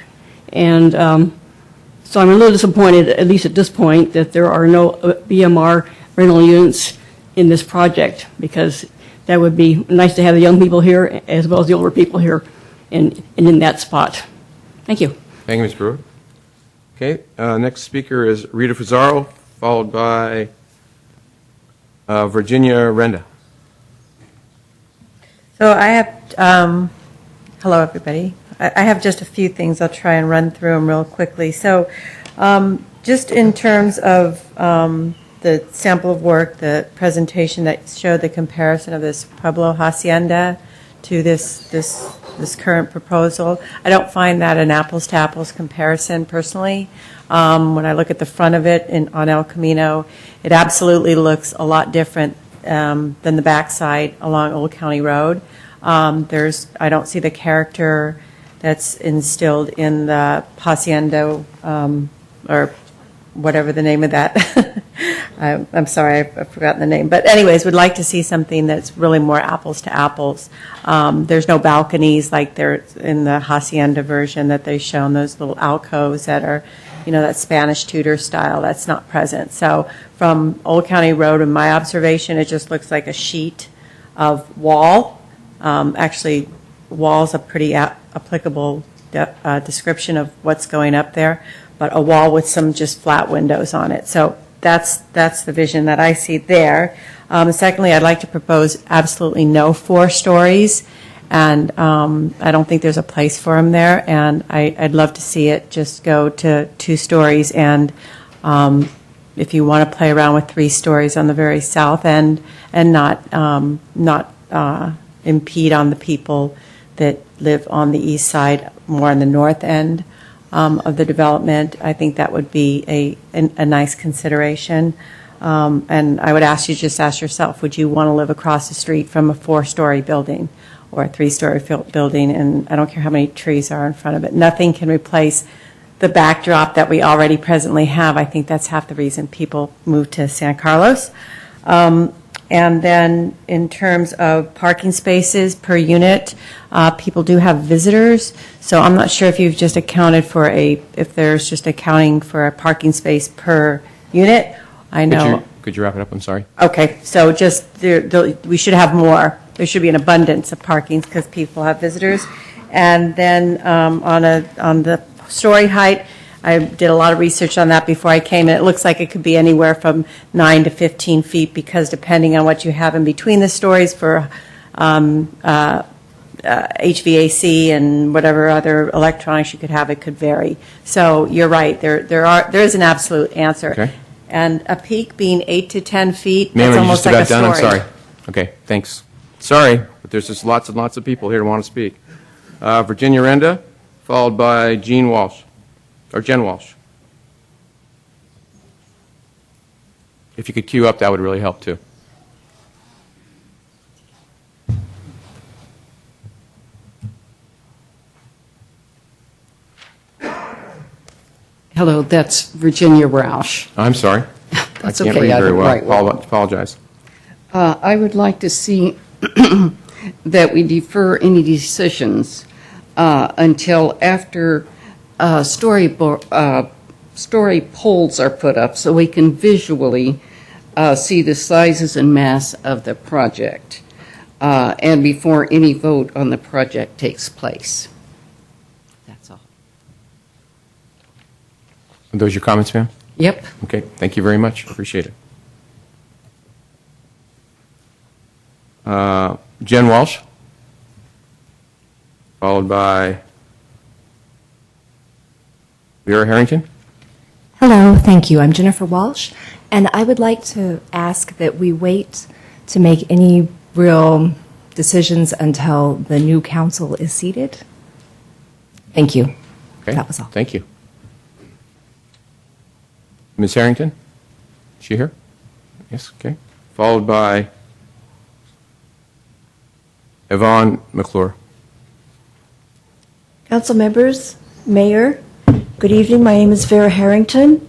And so I'm a little disappointed, at least at this point, that there are no BMR rental units in this project, because that would be nice to have the young people here as well as the older people here and in that spot. Thank you.
Thank you, Ms. Brewer. Okay, next speaker is Rita Fusaro, followed by Virginia Renda.
So I have, hello, everybody. I have just a few things. I'll try and run through them real quickly. So just in terms of the sample of work, the presentation that showed the comparison of this Pueblo Hacienda to this current proposal, I don't find that an apples-to-apples comparison personally. When I look at the front of it on El Camino, it absolutely looks a lot different than the backside along Old County Road. I don't see the character that's instilled in the Hacienda, or whatever the name of that. I'm sorry, I've forgotten the name. But anyways, would like to see something that's really more apples to apples. There's no balconies like there in the Hacienda version that they've shown, those little alcoves that are, that Spanish Tudor style. That's not present. So from Old County Road, in my observation, it just looks like a sheet of wall. Actually, wall's a pretty applicable description of what's going up there, but a wall with some just flat windows on it. So that's the vision that I see there. Secondly, I'd like to propose absolutely no 4 stories, and I don't think there's a place for them there, and I'd love to see it just go to 2 stories, and if you want to play around with 3 stories on the very south end and not impede on the people that live on the east side, more on the north end of the development, I think that would be a nice consideration. And I would ask you to just ask yourself, would you want to live across the street from a 4-story building or a 3-story building? And I don't care how many trees are in front of it. Nothing can replace the backdrop that we already presently have. I think that's half the reason people move to San Carlos. And then in terms of parking spaces per unit, people do have visitors. So I'm not sure if you've just accounted for if there's just accounting for a parking space per unit. I know.
Could you wrap it up? I'm sorry.
Okay, so just, we should have more. There should be an abundance of parking because people have visitors. And then on the story height, I did a lot of research on that before I came, and it looks like it could be anywhere from 9 to 15 feet because depending on what you have in between the stories for HVAC and whatever other electronics you could have, it could vary. So you're right, there is an absolute answer.
Okay.
And a peak being 8 to 10 feet,
Ma'am,
that's
are you
almost
just
like a
about done?
story.
I'm sorry. Okay, thanks. Sorry, but there's just lots and lots of people here who want to speak. Virginia Renda, followed by Jen Walsh. If you could queue up, that would really help, too.
Hello, that's Virginia Roush.
I'm sorry.
That's
I can't
okay,
read
I
very
don't
well.
write well.
Apologize.
I would like to see that we defer any decisions until after story poles are put up so we can visually see the sizes and mass of the project and before any vote on the project takes place. That's all.
Are those your comments, ma'am?
Yep.
Okay, thank you very much. Appreciate it. Jen Walsh, followed by Vera Harrington.
Hello, thank you. I'm Jennifer Walsh, and I would like to ask that we wait to make any real decisions until the new council is seated. Thank you.
Okay,
That was all.
Thank you. Ms. Harrington, is she here? Yes, okay. Followed by Yvonne McClure.
Council members, Mayor, good evening. My name is Vera Harrington.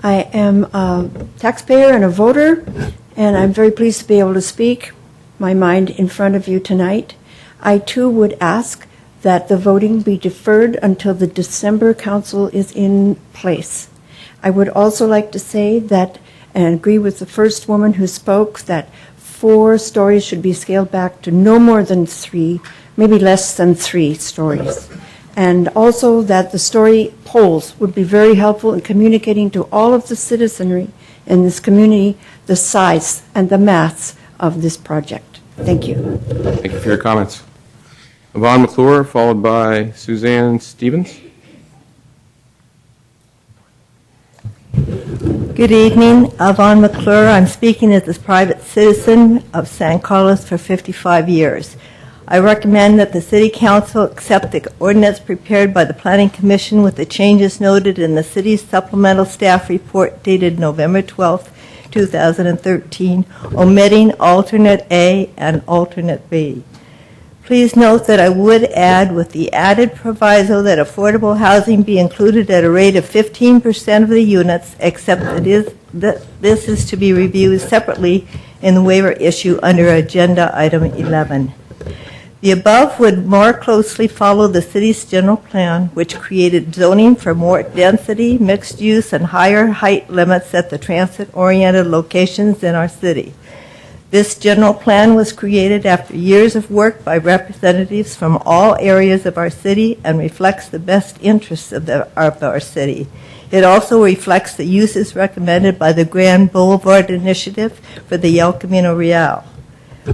I am a taxpayer and a voter, and I'm very pleased to be able to speak my mind in front of you tonight. I too would ask that the voting be deferred until the December council is in place. I would also like to say that, and agree with the first woman who spoke, that 4 stories should be scaled back to no more than 3, maybe less than 3 stories. And also that the story polls would be very helpful in communicating to all of the citizenry in this community the size and the mass of this project. Thank you.
Thank you for your comments. Yvonne McClure, followed by Suzanne Stevens.
Good evening, Yvonne McClure. I'm speaking as a private citizen of San Carlos for 55 years. I recommend that the City Council accept the ordinance prepared by the Planning Commission with the changes noted in the city's supplemental staff report dated November 12, 2013, omitting alternate A and alternate B. Please note that I would add, with the added proviso that affordable housing be included at a rate of 15% of the units, except that this is to be reviewed separately in the waiver issue under Agenda Item 11. The above would more closely follow the city's general plan, which created zoning for more density, mixed use, and higher height limits at the transit-oriented locations in our city. This general plan was created after years of work by representatives from all areas of our city and reflects the best interests of our city. It also reflects the uses recommended by the Grand Boulevard Initiative for the El Camino Real.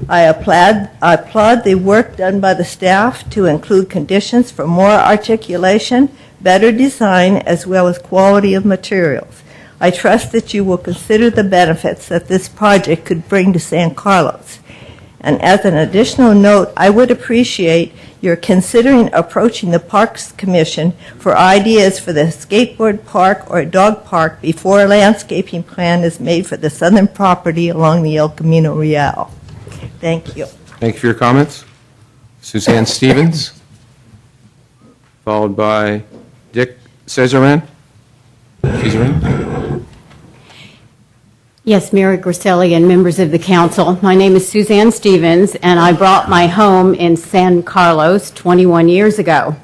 I applaud the work done by the staff to include conditions for more articulation, better design, as well as quality of materials. I trust that you will consider the benefits that this project could bring to San Carlos. And as an additional note, I would appreciate your considering approaching the Parks Commission for ideas for the skateboard park or dog park before a landscaping plan is made for the southern property along the El Camino Real. Thank you.
Thank you for your comments. Suzanne Stevens, followed by Dick Cesarin.
Yes, Mary Griselli and members of the council. My name is Suzanne Stevens, and I bought my home in San Carlos 21 years ago.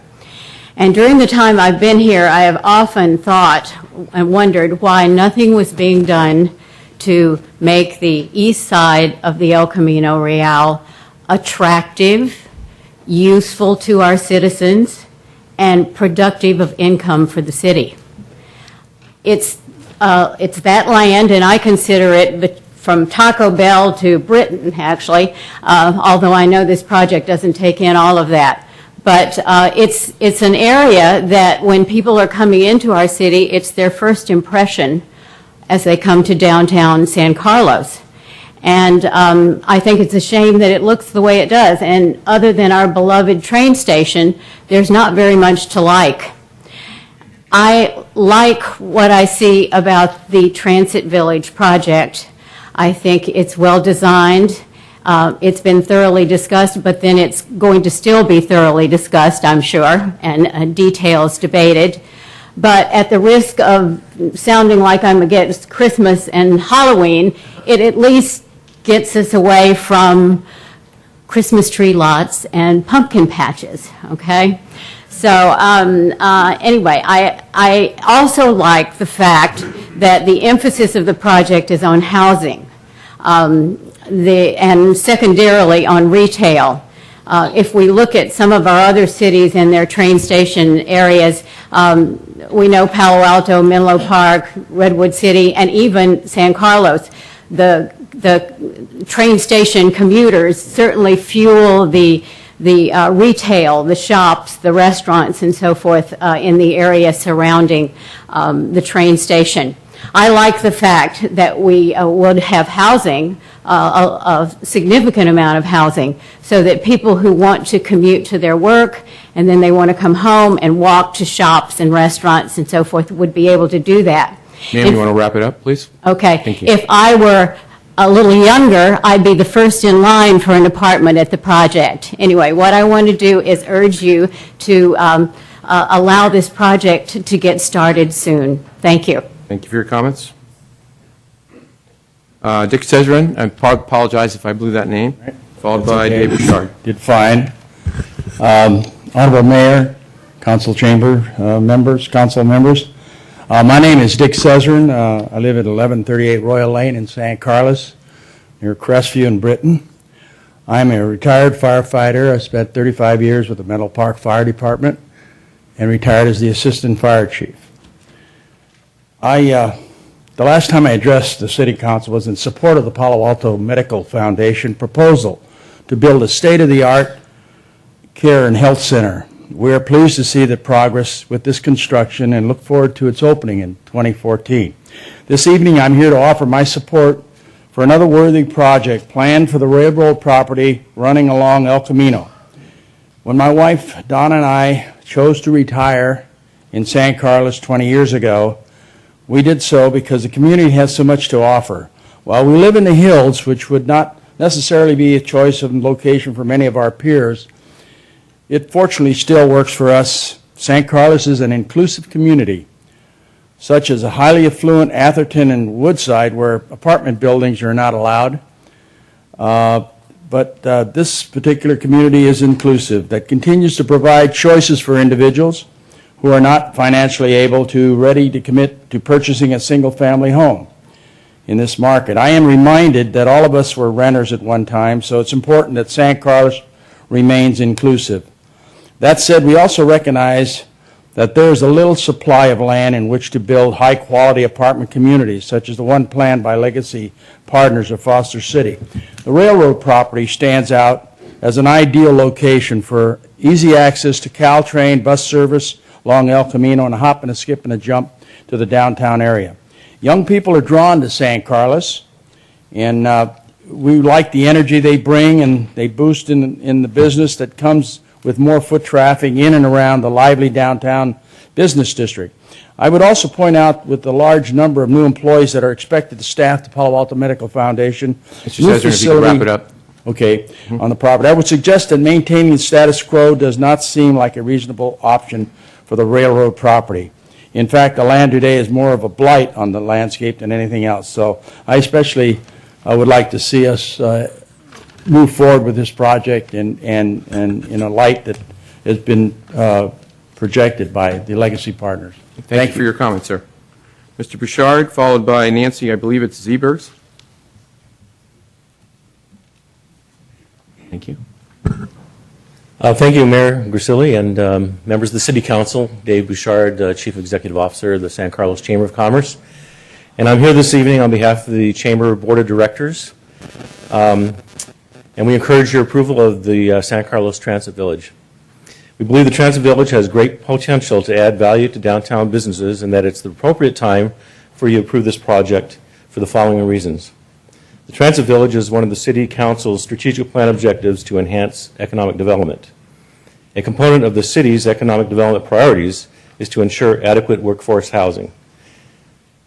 And during the time I've been here, I have often thought and wondered why nothing was being done to make the east side of the El Camino Real attractive, useful to our citizens, and productive of income for the city. It's that land, and I consider it from Taco Bell to Britain, actually, although I know this project doesn't take in all of that. But it's an area that when people are coming into our city, it's their first impression as they come to downtown San Carlos. And I think it's a shame that it looks the way it does. And other than our beloved train station, there's not very much to like. I like what I see about the Transit Village project. I think it's well designed. It's been thoroughly discussed, but then it's going to still be thoroughly discussed, I'm sure, and details debated. But at the risk of sounding like I'm against Christmas and Halloween, it at least gets us away from Christmas tree lots and pumpkin patches, okay? So anyway, I also like the fact that the emphasis of the project is on housing and secondarily on retail. If we look at some of our other cities and their train station areas, we know Palo Alto, Menlo Park, Redwood City, and even San Carlos. The train station commuters certainly fuel the retail, the shops, the restaurants, and so forth in the area surrounding the train station. I like the fact that we would have housing, a significant amount of housing, so that people who want to commute to their work and then they want to come home and walk to shops and restaurants and so forth would be able to do that.
Ma'am, you want to wrap it up, please?
Okay.
Thank you.
If I were a little younger, I'd be the first in line for an apartment at the project. Anyway, what I want to do is urge you to allow this project to get started soon. Thank you.
Thank you for your comments. Dick Cesarin, I apologize if I blew that name, followed by
okay.
Dave Bouchard.
Did fine. Honorable Mayor, Council Chamber members, Council members. My name is Dick Cesarin. I live at 1138 Royal Lane in San Carlos, near Crestview in Britain. I'm a retired firefighter. I spent 35 years with the Menlo Park Fire Department and retired as the Assistant Fire Chief. The last time I addressed the City Council was in support of the Palo Alto Medical Foundation proposal to build a state-of-the-art care and health center. We are pleased to see the progress with this construction and look forward to its opening in 2014. This evening I'm here to offer my support for another worthy project planned for the railroad property running along El Camino. When my wife Donna and I chose to retire in San Carlos 20 years ago, we did so because the community has so much to offer. While we live in the hills, which would not necessarily be a choice of location for many of our peers, it fortunately still works for us. San Carlos is an inclusive community, such as a highly affluent Atherton and Woodside, where apartment buildings are not allowed. But this particular community is inclusive, that continues to provide choices for individuals who are not financially ready to commit to purchasing a single-family home in this market. I am reminded that all of us were renters at one time, so it's important that San Carlos remains inclusive. That said, we also recognize that there is a little supply of land in which to build high-quality apartment communities, such as the one planned by Legacy Partners of Foster City. The railroad property stands out as an ideal location for easy access to Caltrain bus service along El Camino and a hop and a skip and a jump to the downtown area. Young people are drawn to San Carlos, and we like the energy they bring, and they boost in the business that comes with more foot traffic in and around the lively downtown business district. I would also point out, with the large number of new employees that are expected to staff the Palo Alto Medical Foundation,
Mr. Cesarin, if you could wrap it up.
Okay, on the property. I would suggest that maintaining the status quo does not seem like a reasonable option for the railroad property. In fact, the land today is more of a blight on the landscape than anything else. So I especially would like to see us move forward with this project and in a light that has been projected by the legacy partners.
Thank you for your comment, sir. Mr. Bouchard, followed by Nancy, I believe it's Zebergs. Thank you.
Thank you, Mayor Grisilli and members of the City Council. Dave Bouchard, Chief Executive Officer of the San Carlos Chamber of Commerce. And I'm here this evening on behalf of the Chamber Board of Directors. And we encourage your approval of the San Carlos Transit Village. We believe the Transit Village has great potential to add value to downtown businesses and that it's the appropriate time for you to approve this project for the following reasons. The Transit Village is one of the City Council's strategic plan objectives to enhance economic development. A component of the city's economic development priorities is to ensure adequate workforce housing.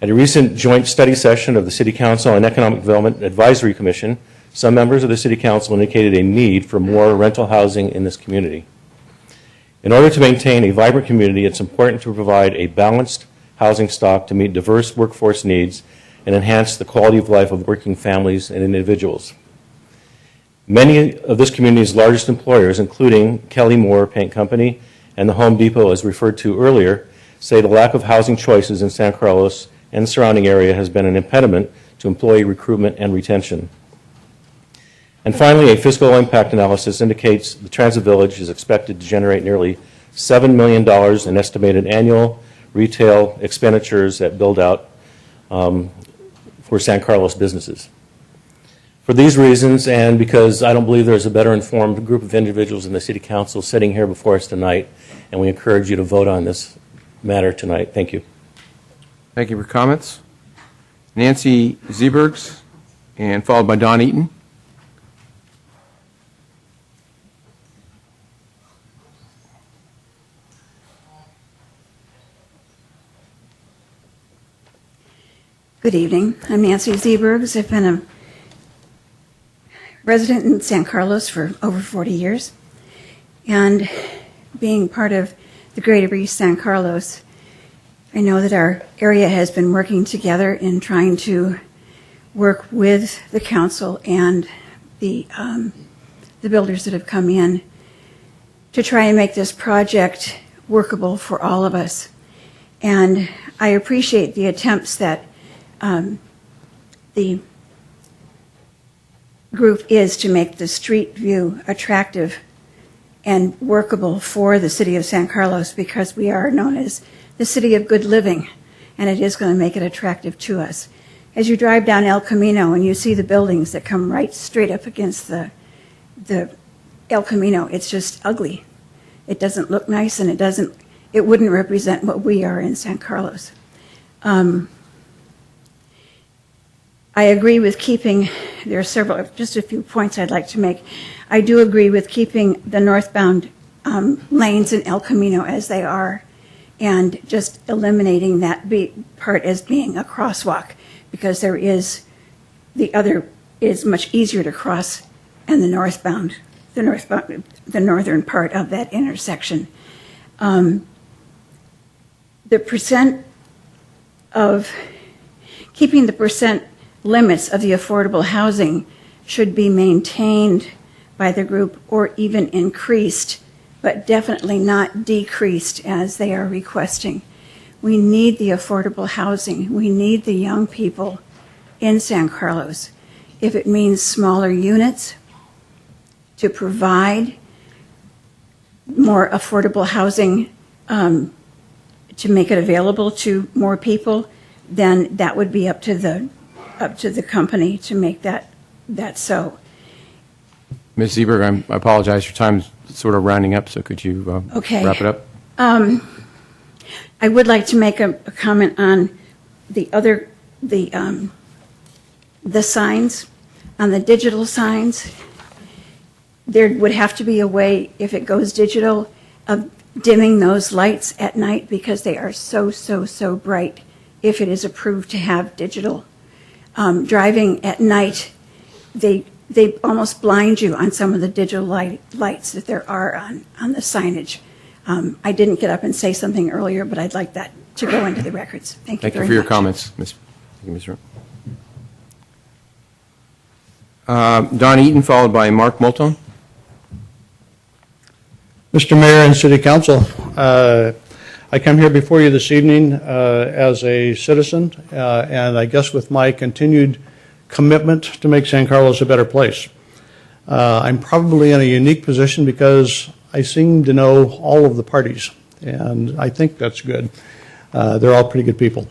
At a recent joint study session of the City Council and Economic Development Advisory Commission, some members of the City Council indicated a need for more rental housing in this community. In order to maintain a vibrant community, it's important to provide a balanced housing stock to meet diverse workforce needs and enhance the quality of life of working families and individuals. Many of this community's largest employers, including Kelly Moore Paint Company and the Home Depot, as referred to earlier, say the lack of housing choices in San Carlos and the surrounding area has been an impediment to employee recruitment and retention. And finally, a fiscal impact analysis indicates the Transit Village is expected to generate nearly $7 million in estimated annual retail expenditures that build out for San Carlos businesses. For these reasons, and because I don't believe there's a better informed group of individuals in the City Council sitting here before us tonight, and we encourage you to vote on this matter tonight. Thank you.
Thank you for comments. Nancy Zebergs, and followed by Don Eaton.
Good evening. I'm Nancy Zebergs. I've been a resident in San Carlos for over 40 years. And being part of the Greater East San Carlos, I know that our area has been working together in trying to work with the council and the builders that have come in to try and make this project workable for all of us. And I appreciate the attempts that the group is to make the street view attractive and workable for the city of San Carlos, because we are known as the city of good living, and it is going to make it attractive to us. As you drive down El Camino and you see the buildings that come right straight up against the El Camino, it's just ugly. It doesn't look nice, and it wouldn't represent what we are in San Carlos. I agree with keeping, there are several, just a few points I'd like to make. I do agree with keeping the northbound lanes in El Camino as they are, and just eliminating that part as being a crosswalk, because there is, the other is much easier to cross, and the northern part of that intersection. The percent of, keeping the percent limits of the affordable housing should be maintained by the group or even increased, but definitely not decreased as they are requesting. We need the affordable housing. We need the young people in San Carlos. If it means smaller units to provide more affordable housing to make it available to more people, then that would be up to the company to make that so.
Ms. Zeberg, I apologize. Your time's sort of rounding up, so could you wrap it up?
I would like to make a comment on the signs, on the digital signs. There would have to be a way, if it goes digital, of dimming those lights at night, because they are so bright if it is approved to have digital. Driving at night, they almost blind you on some of the digital lights that there are on the signage. I didn't get up and say something earlier, but I'd like that to go into the records. Thank you
Thank you
very
for your
much.
comments, Ms. Ms. Don Eaton, followed by Mark Moulton.
Mr. Mayor and City Council, I come here before you this evening as a citizen, and I guess with my continued commitment to make San Carlos a better place. I'm probably in a unique position because I seem to know all of the parties, and I think that's good. They're all pretty good people.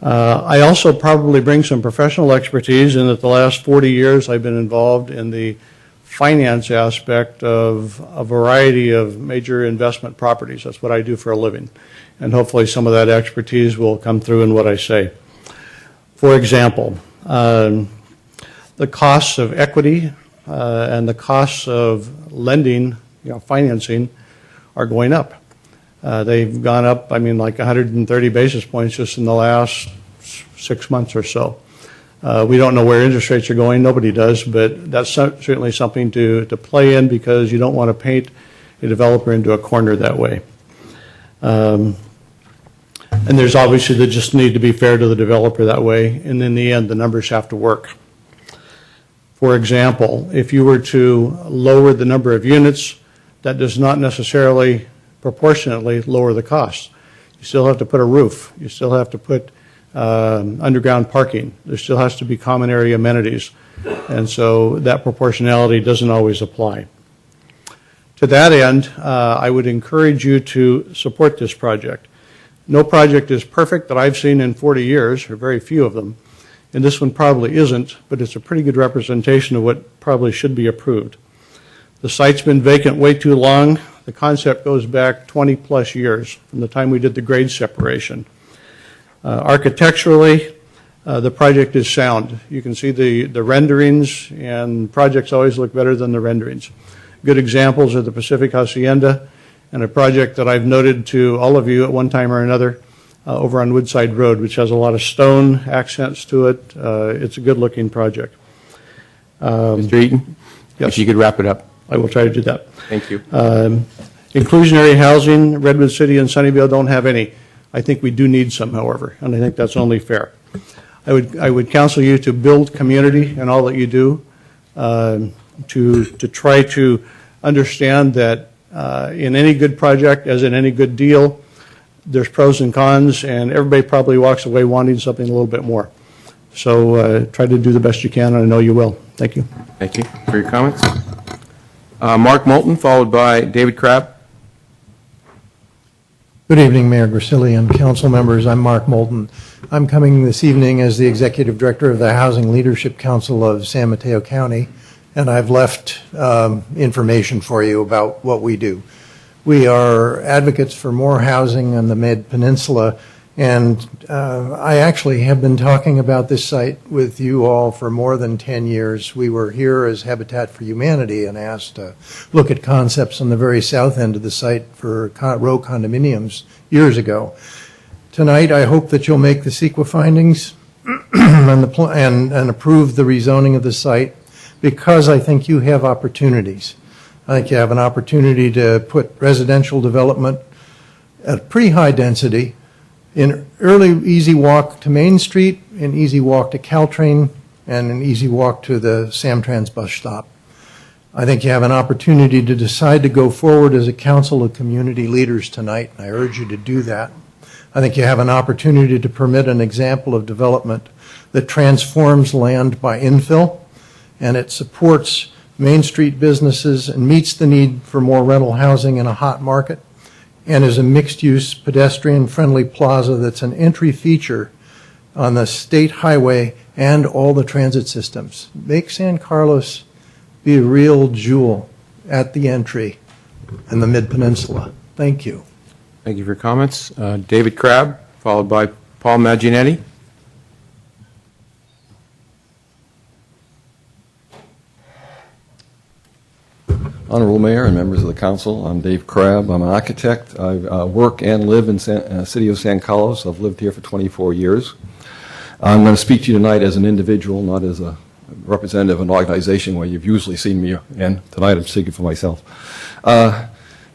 I also probably bring some professional expertise in that the last 40 years I've been involved in the finance aspect of a variety of major investment properties. That's what I do for a living. And hopefully some of that expertise will come through in what I say. For example, the costs of equity and the costs of lending, financing, are going up. They've gone up, like 130 basis points just in the last 6 months or so. We don't know where interest rates are going. Nobody does, but that's certainly something to play in because you don't want to paint a developer into a corner that way. And there's obviously the just need to be fair to the developer that way, and in the end, the numbers have to work. For example, if you were to lower the number of units, that does not necessarily proportionately lower the cost. You still have to put a roof. You still have to put underground parking. There still has to be common area amenities. And so that proportionality doesn't always apply. To that end, I would encourage you to support this project. No project is perfect that I've seen in 40 years, or very few of them, and this one probably isn't, but it's a pretty good representation of what probably should be approved. The site's been vacant way too long. The concept goes back 20 plus years from the time we did the grade separation. Architecturally, the project is sound. You can see the renderings, and projects always look better than the renderings. Good examples are the Pacific Hacienda and a project that I've noted to all of you at one time or another over on Woodside Road, which has a lot of stone accents to it. It's a good-looking project.
Mr. Eaton?
Yes.
If you could wrap it up.
I will try to do that.
Thank you.
Inclusionary housing, Redwood City and Sunnyvale don't have any. I think we do need some, however, and I think that's only fair. I would counsel you to build community in all that you do, to try to understand that in any good project, as in any good deal, there's pros and cons, and everybody probably walks away wanting something a little bit more. So try to do the best you can, and I know you will. Thank you.
Thank you for your comments. Mark Moulton, followed by David Crabb.
Good evening, Mayor Grisilli and council members. I'm Mark Moulton. I'm coming this evening as the Executive Director of the Housing Leadership Council of San Mateo County, and I've left information for you about what we do. We are advocates for more housing on the Mid-Peninsula, and I actually have been talking about this site with you all for more than 10 years. We were here as Habitat for Humanity and asked to look at concepts on the very south end of the site for row condominiums years ago. Tonight, I hope that you'll make the CEQA findings and approve the rezoning of the site, because I think you have opportunities. I think you have an opportunity to put residential development at pretty high density, in early easy walk to Main Street, an easy walk to Caltrain, and an easy walk to the Samtrans bus stop. I think you have an opportunity to decide to go forward as a council of community leaders tonight, and I urge you to do that. I think you have an opportunity to permit an example of development that transforms land by infill, and it supports Main Street businesses and meets the need for more rental housing in a hot market, and is a mixed-use, pedestrian-friendly plaza that's an entry feature on the state highway and all the transit systems. Make San Carlos be a real jewel at the entry in the Mid-Peninsula. Thank you.
Thank you for your comments. David Crabb, followed by Paul Magginetti.
Honorable Mayor and members of the council, I'm Dave Crabb. I'm an architect. I work and live in the city of San Carlos. I've lived here for 24 years. I'm going to speak to you tonight as an individual, not as a representative of an organization where you've usually seen me, and tonight I'm speaking for myself.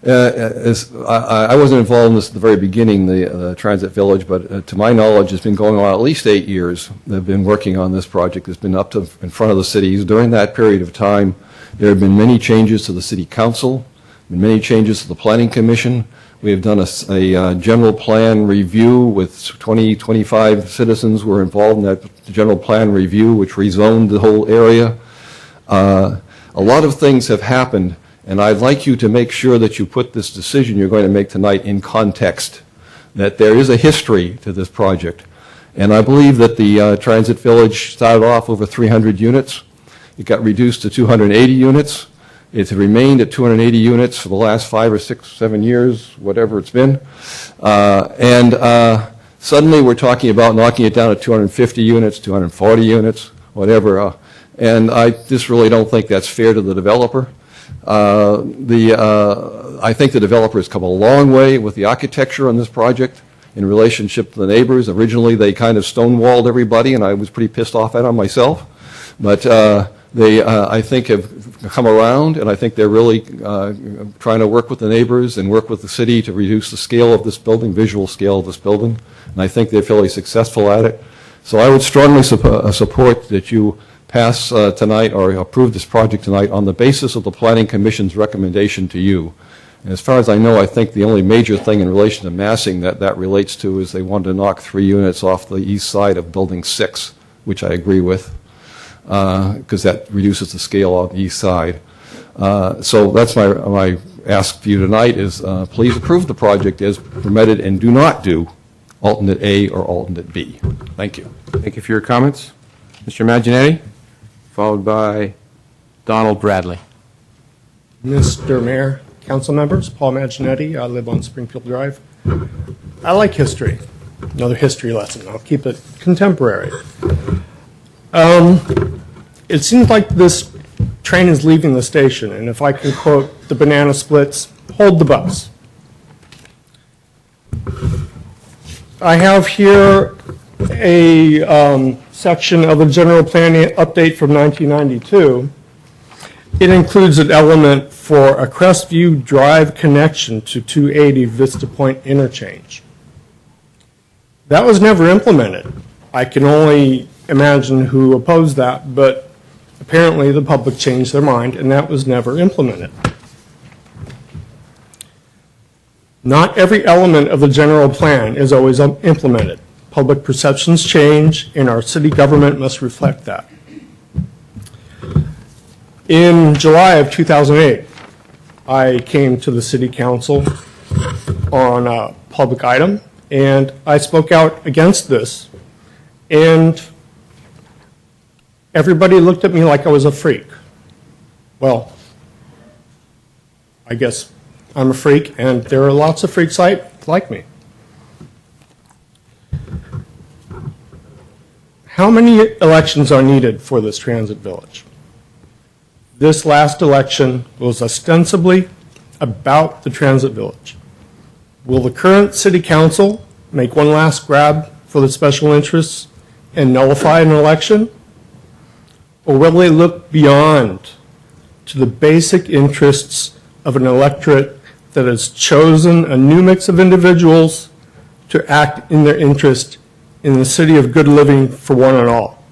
I wasn't involved in this at the very beginning, the Transit Village, but to my knowledge, it's been going on at least 8 years. They've been working on this project. It's been up to in front of the cities. During that period of time, there have been many changes to the City Council, been many changes to the Planning Commission. We have done a general plan review with 25 citizens were involved in that general plan review, which rezoned the whole area. A lot of things have happened. And I'd like you to make sure that you put this decision you're going to make tonight in context, that there is a history to this project. And I believe that the Transit Village started off over 300 units. It got reduced to 280 units. It's remained at 280 units for the last 5 or 6, 7 years, whatever it's been. Suddenly we're talking about knocking it down to 250 units, 240 units, whatever. And I just really don't think that's fair to the developer. I think the developer has come a long way with the architecture on this project in relationship to the neighbors. Originally, they kind of stonewalled everybody, and I was pretty pissed off at them myself. But they, I think, have come around, and I think they're really trying to work with the neighbors and work with the city to reduce the scale of this building, visual scale of this building. And I think they're fairly successful at it. So I would strongly support that you pass tonight or approve this project tonight on the basis of the Planning Commission's recommendation to you. And as far as I know, I think the only major thing in relation to massing that relates to is they wanted to knock 3 units off the east side of Building 6, which I agree with, because that reduces the scale on the east side. So that's my ask for you tonight is please approve the project as permitted and do not do alternate A or alternate B. Thank you.
Thank you for your comments. Mr. Imaginetti, followed by Donald Bradley.
Mr. Mayor, council members, Paul Imaginetti. I live on Springfield Drive. I like history. Another history lesson. I'll keep it contemporary. It seems like this train is leaving the station, and if I can quote the Banana Splits, hold the bus. I have here a section of the general plan update from 1992. It includes an element for a Crestview Drive connection to 280 Vista Point interchange. That was never implemented. I can only imagine who opposed that, but apparently the public changed their mind and that was never implemented. Not every element of the general plan is always implemented. Public perceptions change, and our city government must reflect that. In July of 2008, I came to the city council on a public item, and I spoke out against this, and everybody looked at me like I was a freak. Well, I guess I'm a freak, and there are lots of freaks like me. How many elections are needed for this transit village? This last election was ostensibly about the transit village. Will the current city council make one last grab for the special interests and nullify an election? Or will they look beyond to the basic interests of an electorate that has chosen a new mix of individuals to act in their interest in the city of good living for one and all?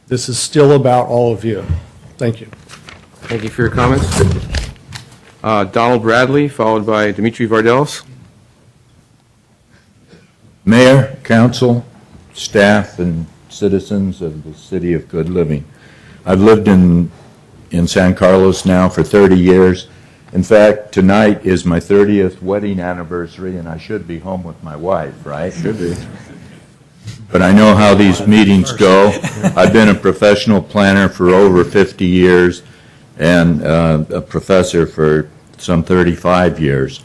This is still about all of you. Thank you.
Thank you for your comments. Donald Bradley, followed by Dimitri Vardelis.
Mayor, council, staff, and citizens of the city of good living. I've lived in San Carlos now for 30 years. In fact, tonight is my 30th wedding anniversary, and I should be home with my wife, right? Should be. But I know how these meetings go. I've been a professional planner for over 50 years and a professor for some 35 years.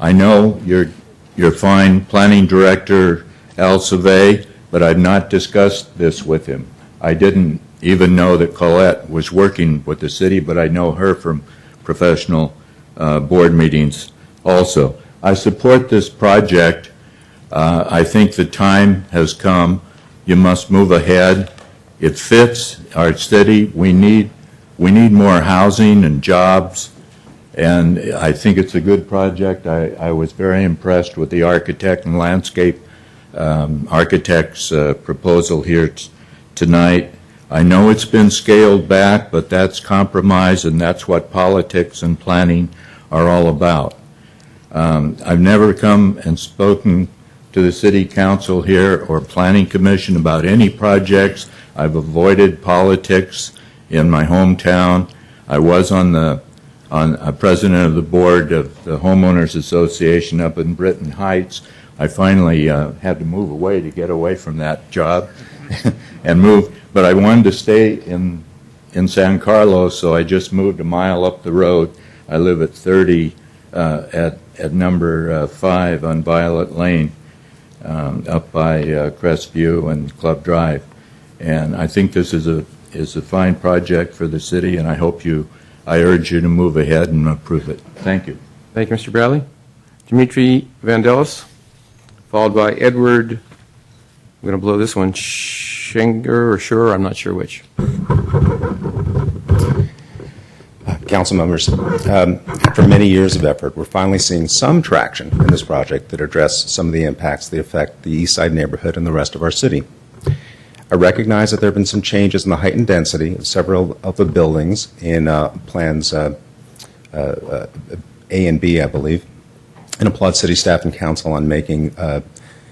I know you're fine planning director Al Savay, but I've not discussed this with him. I didn't even know that Colette was working with the city, but I know her from professional board meetings also. I support this project. I think the time has come. You must move ahead. It fits our city. We need more housing and jobs, And I think it's a good project. I was very impressed with the architect and landscape architect's proposal here tonight. I know it's been scaled back, but that's compromise, and that's what politics and planning are all about. I've never come and spoken to the city council here or planning commission about any projects. I've avoided politics in my hometown. I was a president of the board of the Homeowners Association up in Britton Heights. I finally had to move away to get away from that job and move, but I wanted to stay in San Carlos, so I just moved a mile up the road. I live at 30 at number 5 on Violet Lane, up by Crestview and Club Drive. And I think this is a fine project for the city, and I urge you to move ahead and approve it. Thank you.
Thank you, Mr. Bradley. Dimitri Vangelis, followed by Edward, I'm going to blow this one, Schenger or Schur, I'm not sure which.
Council members, after many years of effort, we're finally seeing some traction in this project that address some of the impacts that affect the East Side neighborhood and the rest of our city. I recognize that there have been some changes in the height and density of several of the buildings in plans A and B, I believe, and applaud city staff and council on making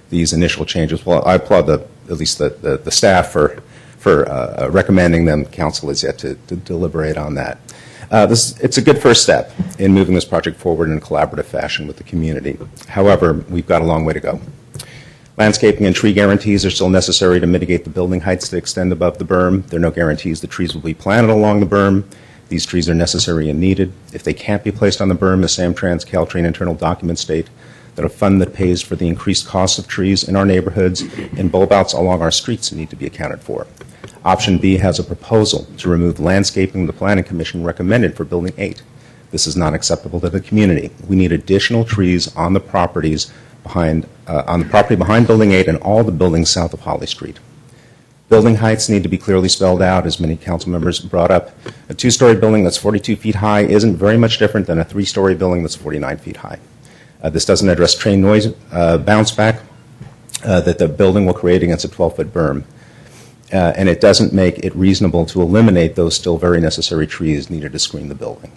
these initial changes. Well, I applaud at least the staff for recommending them. Council is yet to deliberate on that. It's a good first step in moving this project forward in a collaborative fashion with the community. However, we've got a long way to go. Landscaping and tree guarantees are still necessary to mitigate the building heights that extend above the berm. There are no guarantees the trees will be planted along the berm. These trees are necessary and needed. If they can't be placed on the berm, the Samtrans Caltrain internal documents state that a fund that pays for the increased costs of trees in our neighborhoods and bulb outs along our streets need to be accounted for. Option B has a proposal to remove landscaping the Planning Commission recommended for Building 8. This is not acceptable to the community. We need additional trees on the properties behind Building 8 and all the buildings south of Holly Street. Building heights need to be clearly spelled out, as many council members brought up. A 2-story building that's 42 feet high isn't very much different than a 3-story building that's 49 feet high. This doesn't address train noise bounce back that the building will create against a 12-foot berm. And it doesn't make it reasonable to eliminate those still very necessary trees needed to screen the building.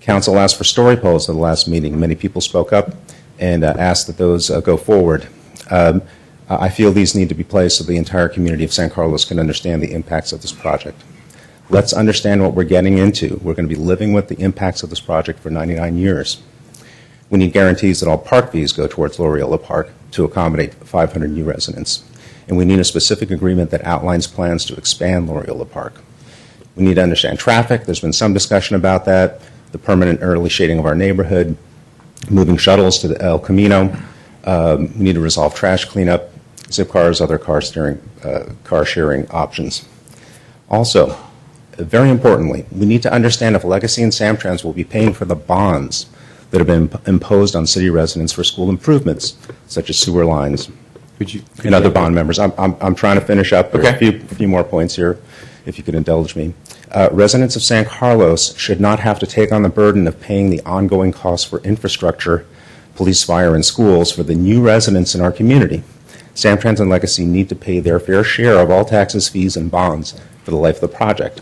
Council asked for story poles at the last meeting. Many people spoke up and asked that those go forward. I feel these need to be placed so the entire community of San Carlos can understand the impacts of this project. Let's understand what we're getting into. We're going to be living with the impacts of this project for 99 years. We need guarantees that all park fees go towards Loriola Park to accommodate 500 new residents. And we need a specific agreement that outlines plans to expand Loriola Park. We need to understand traffic. There's been some discussion about that. The permanent early shading of our neighborhood, moving shuttles to the El Camino. We need to resolve trash cleanup, zip cars, other car sharing options. Also, very importantly, we need to understand if Legacy and Samtrans will be paying for the bonds that have been imposed on city residents for school improvements, such as sewer lines and other bond members. I'm trying to finish up. There are a few more points here, if you could indulge me. Residents of San Carlos should not have to take on the burden of paying the ongoing costs for infrastructure, police, fire, and schools for the new residents in our community. Samtrans and Legacy need to pay their fair share of all taxes, fees, and bonds for the life of the project.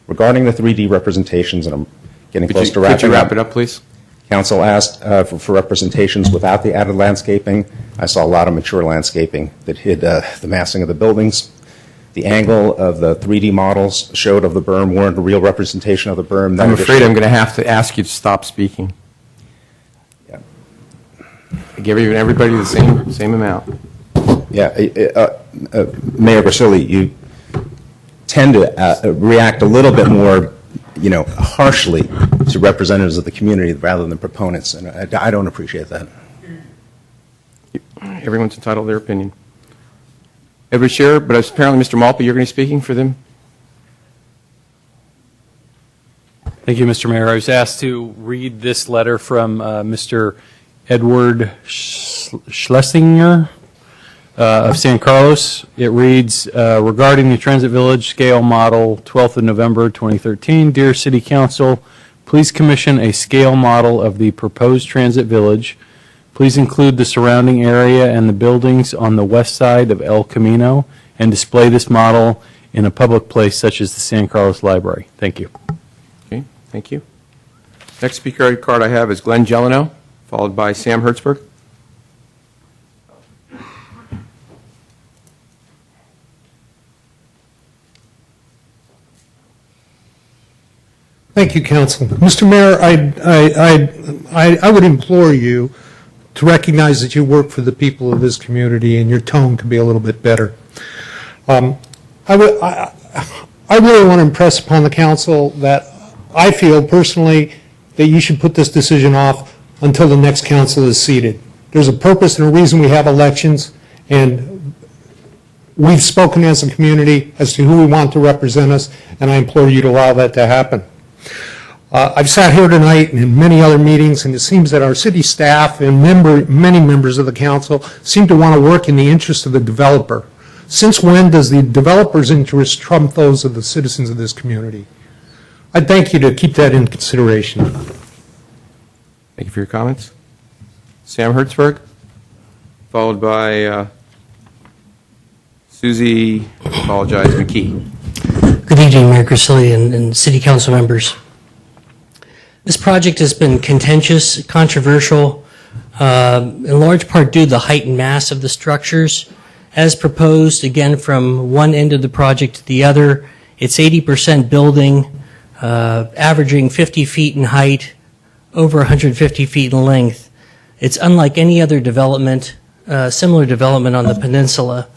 Regarding the 3D representations, and I'm getting close to wrapping up.
Could you wrap it up, please?
Council asked for representations without the added landscaping. I saw a lot of mature landscaping that hid the massing of the buildings. The angle of the 3D models showed of the berm weren't a real representation of the berm.
I'm afraid I'm going to have to ask you to stop speaking.
Yeah.
I give everybody the same amount.
Yeah, Mayor Grassilli, you tend to react a little bit more, harshly to representatives of the community rather than proponents, and I don't appreciate that.
Everyone's entitled to their opinion. Edward Scherer, but apparently Mr. Malpe, you're going to be speaking for them?
Thank you, Mr. Mayor. I was asked to read this letter from Mr. Edward Schlesinger of San Carlos. It reads, regarding the Transit Village Scale Model, 12th of November, 2013, Dear City Council, Please commission a scale model of the proposed transit village. Please include the surrounding area and the buildings on the west side of El Camino and display this model in a public place such as the San Carlos Library. Thank you.
Okay, thank you. Next speaker card I have is Glenn Gelino, followed by Sam Hertzberg.
Thank you, Council. Mr. Mayor, I would implore you to recognize that you work for the people of this community and your tone could be a little bit better. I really want to impress upon the Council that I feel personally that you should put this decision off until the next Council is seated. There's a purpose and a reason we have elections, and we've spoken as a community as to who we want to represent us, and I implore you to allow that to happen. I've sat here tonight and in many other meetings, and it seems that our city staff and many members of the council seem to want to work in the interest of the developer. Since when does the developer's interest trump those of the citizens of this community? I'd thank you to keep that in consideration.
Thank you for your comments. Sam Hertzberg, followed by Susie, McKee.
Good evening, Mayor Grisilli and City Council members. This project has been contentious, controversial, in large part due to the height and mass of the structures. As proposed, again, from one end of the project to the other, it's 80% building, averaging 50 feet in height, over 150 feet in length. It's unlike any other development, similar development on the peninsula.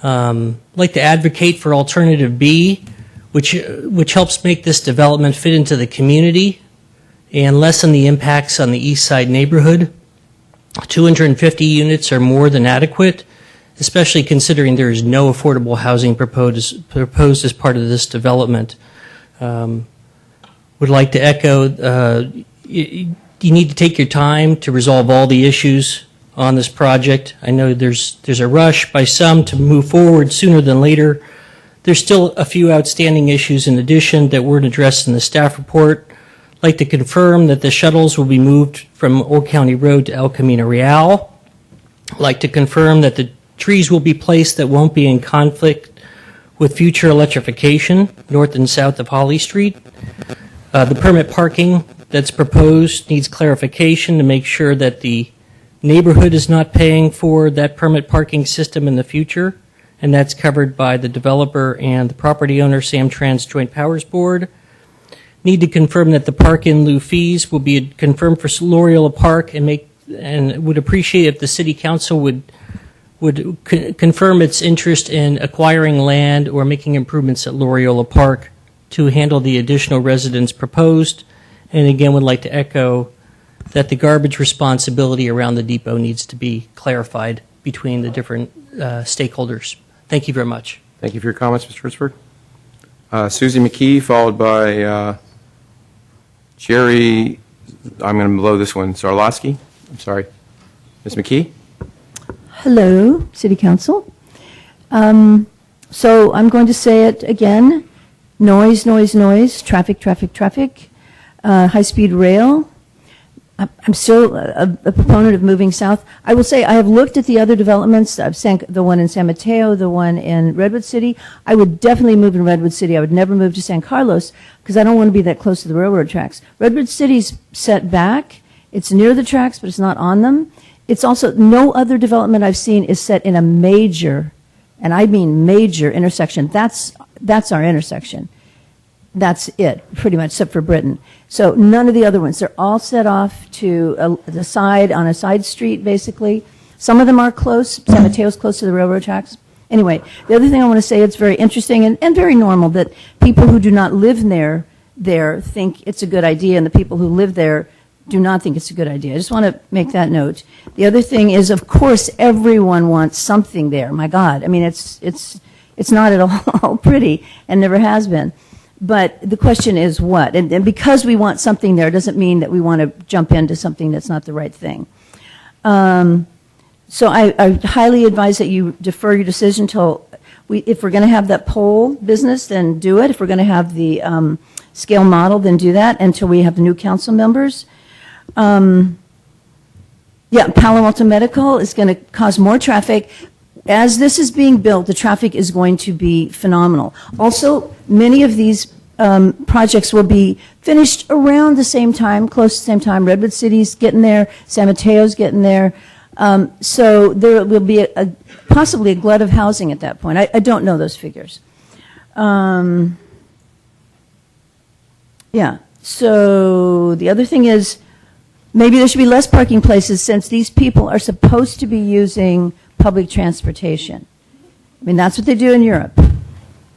I'd like to advocate for Alternative B, which helps make this development fit into the community and lessen the impacts on the east side neighborhood. 250 units are more than adequate, especially considering there is no affordable housing proposed as part of this development. Would like to echo, you need to take your time to resolve all the issues on this project. I know there's a rush by some to move forward sooner than later. There's still a few outstanding issues in addition that weren't addressed in the staff report. I'd like to confirm that the shuttles will be moved from Old County Road to El Camino Real. I'd like to confirm that the trees will be placed that won't be in conflict with future electrification north and south of Holly Street. The permit parking that's proposed needs clarification to make sure that the neighborhood is not paying for that permit parking system in the future, and that's covered by the developer and the property owner, Samtrans Joint Powers Board. Need to confirm that the park in lieu fees will be confirmed for Loreola Park, and would appreciate if the city council would confirm its interest in acquiring land or making improvements at Loreola Park to handle the additional residents proposed. And again, would like to echo that the garbage responsibility around the depot needs to be clarified between the different stakeholders. Thank you very much.
Thank you for your comments, Mr. Hertzberg. Susie McKee, followed by Jerry, I'm going to blow this one, Zarlowski. I'm sorry. Ms. McKee?
Hello, City Council. So I'm going to say it again. Noise, noise, noise, traffic, traffic, traffic, high-speed rail. I'm still a proponent of moving south. I will say I have looked at the other developments, the one in San Mateo, the one in Redwood City. I would definitely move in Redwood City. I would never move to San Carlos because I don't want to be that close to the railroad tracks. Redwood City's set back. It's near the tracks, but it's not on them. It's also, no other development I've seen is set in a major, and I mean major intersection. That's our intersection. That's it, pretty much, except for Britain. So none of the other ones. They're all set off to the side, on a side street, basically. Some of them are close. San Mateo's close to the railroad tracks. Anyway, the other thing I want to say, it's very interesting and very normal that people who do not live there think it's a good idea, and the people who live there do not think it's a good idea. I just want to make that note. The other thing is, of course, everyone wants something there. My God. I mean, it's not at all pretty and never has been. But the question is what? And because we want something there doesn't mean that we want to jump into something that's not the right thing. So I highly advise that you defer your decision till
if we're going to have that poll business, then do it. If we're going to have the scale model, then do that until we have the new council members. Yeah, Palo Alto Medical is going to cause more traffic. As this is being built, the traffic is going to be phenomenal. Also, many of these projects will be finished around the same time, close to the same time. Redwood City's getting there, San Mateo's getting there. So there will be possibly a glut of housing at that point. I don't know those figures. Yeah, so the other thing is maybe there should be less parking places since these people are supposed to be using public transportation. I mean, that's what they do in Europe.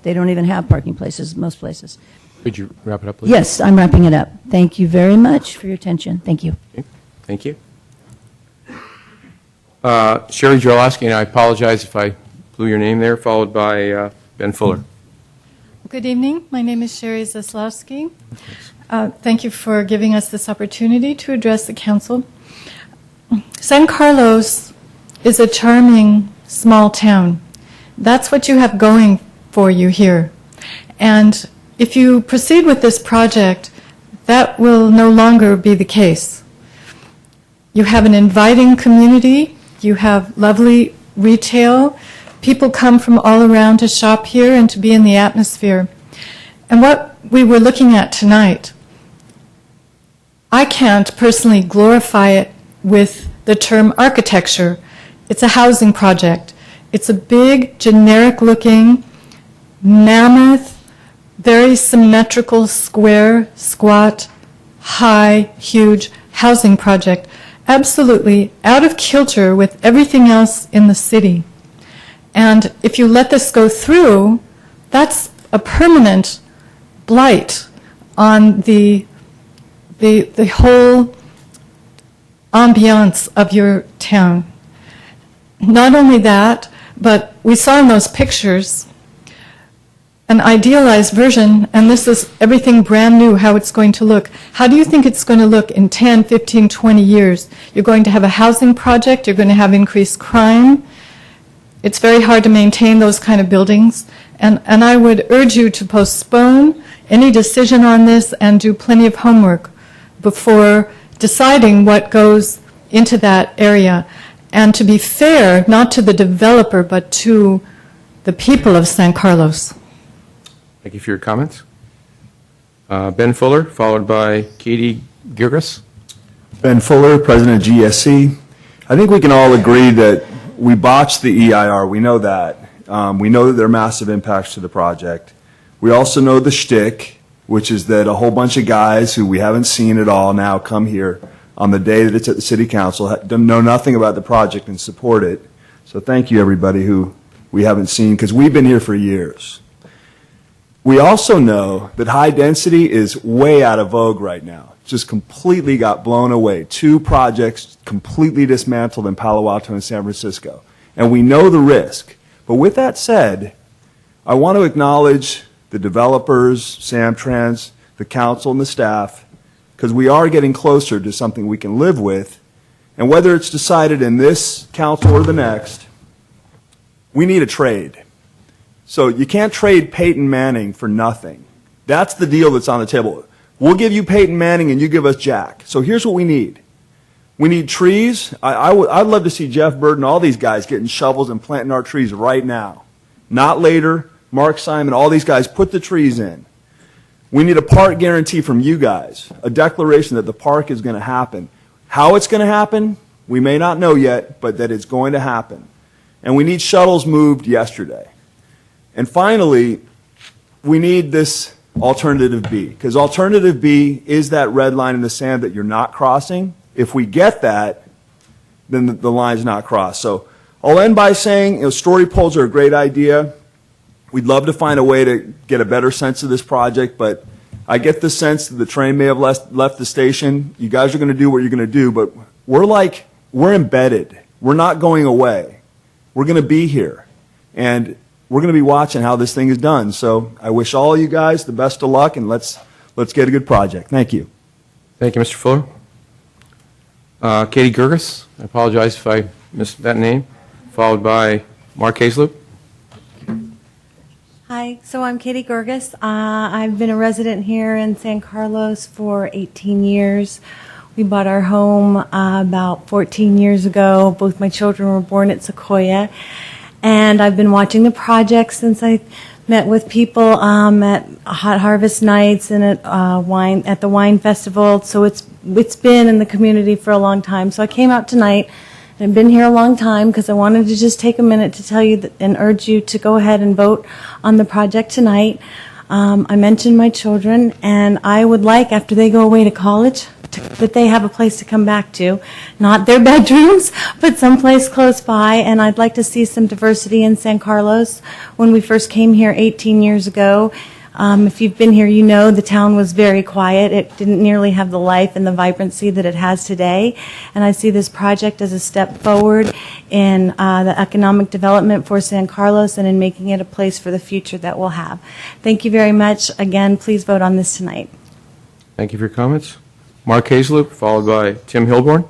They don't even have parking places, most places.
Could you wrap it up, please?
Yes, I'm wrapping it up. Thank you very much for your attention. Thank you.
Okay. Thank you. Sherry Drolowski, and I apologize if I blew your name there, followed by Ben Fuller.
Good evening. My name is Sherry Zaslowski. Thank you for giving us this opportunity to address the council. San Carlos is a charming small town. That's what you have going for you here. And if you proceed with this project, that will no longer be the case. You have an inviting community. You have lovely retail. People come from all around to shop here and to be in the atmosphere. And what we were looking at tonight, I can't personally glorify it with the term architecture. It's a housing project. It's a big, generic-looking, mammoth, very symmetrical, square, squat, high, huge housing project, absolutely out of kilter with everything else in the city. And if you let this go through, that's a permanent blight on the whole ambiance of your town. Not only that, but we saw in those pictures an idealized version, and this is everything brand new, how it's going to look. How do you think it's going to look in 10, 15, 20 years? You're going to have a housing project, you're going to have increased crime. It's very hard to maintain those kind of buildings, and I would urge you to postpone any decision on this and do plenty of homework before deciding what goes into that area. And to be fair, not to the developer, but to the people of San Carlos.
Thank you for your comments. Ben Fuller, followed by Katie Girgis.
Ben Fuller, President of GSC. I think we can all agree that we botched the EIR. We know that. We know that there are massive impacts to the project. We also know the shtick, which is that a whole bunch of guys who we haven't seen at all now come here on the day that it's at the City Council, know nothing about the project and support it. So thank you, everybody who we haven't seen, because we've been here for years. We also know that high density is way out of vogue right now. Just completely got blown away. 2 projects completely dismantled in Palo Alto and San Francisco. And we know the risk. But with that said, I want to acknowledge the developers, Samtrans, the council, and the staff, because we are getting closer to something we can live with. And whether it's decided in this council or the next, we need a trade. So you can't trade Peyton Manning for nothing. That's the deal that's on the table. We'll give you Peyton Manning and you give us Jack. So here's what we need. We need trees. I'd love to see Jeff Bird and all these guys getting shovels and planting our trees right now. Not later. Mark Simon, all these guys, put the trees in. We need a park guarantee from you guys, a declaration that the park is going to happen. How it's going to happen, we may not know yet, but that it's going to happen. And we need shuttles moved yesterday. And finally, we need this alternative B, because alternative B is that red line in the sand that you're not crossing. If we get that, then the line's not crossed. So I'll end by saying, story polls are a great idea. We'd love to find a way to get a better sense of this project, but I get the sense that the train may have left the station. You guys are going to do what you're going to do, but we're embedded. We're not going away. We're going to be here. And we're going to be watching how this thing is done. So I wish all of you guys the best of luck, and let's get a good project. Thank you.
Thank you, Mr. Fuller. Katie Girgis, I apologize if I missed that name, followed by Mark Hazlip.
Hi, so I'm Katie Gorgas. I've been a resident here in San Carlos for 18 years. We bought our home about 14 years ago. Both my children were born at Sequoia. And I've been watching the project since I met with people at Hot Harvest Nights and at the Wine Festival. So it's been in the community for a long time. So I came out tonight. I've been here a long time because I wanted to just take a minute to tell you and urge you to go ahead and vote on the project tonight. I mentioned my children, and I would like, after they go away to college, that they have a place to come back to. Not their bedrooms, but someplace close by, and I'd like to see some diversity in San Carlos. When we first came here 18 years ago, if you've been here, you know the town was very quiet. It didn't nearly have the life and the vibrancy that it has today. And I see this project as a step forward in the economic development for San Carlos and in making it a place for the future that we'll have. Thank you very much. Again, please vote on this tonight.
Thank you for your comments. Mark Hazeloop, followed by Tim Hilborn.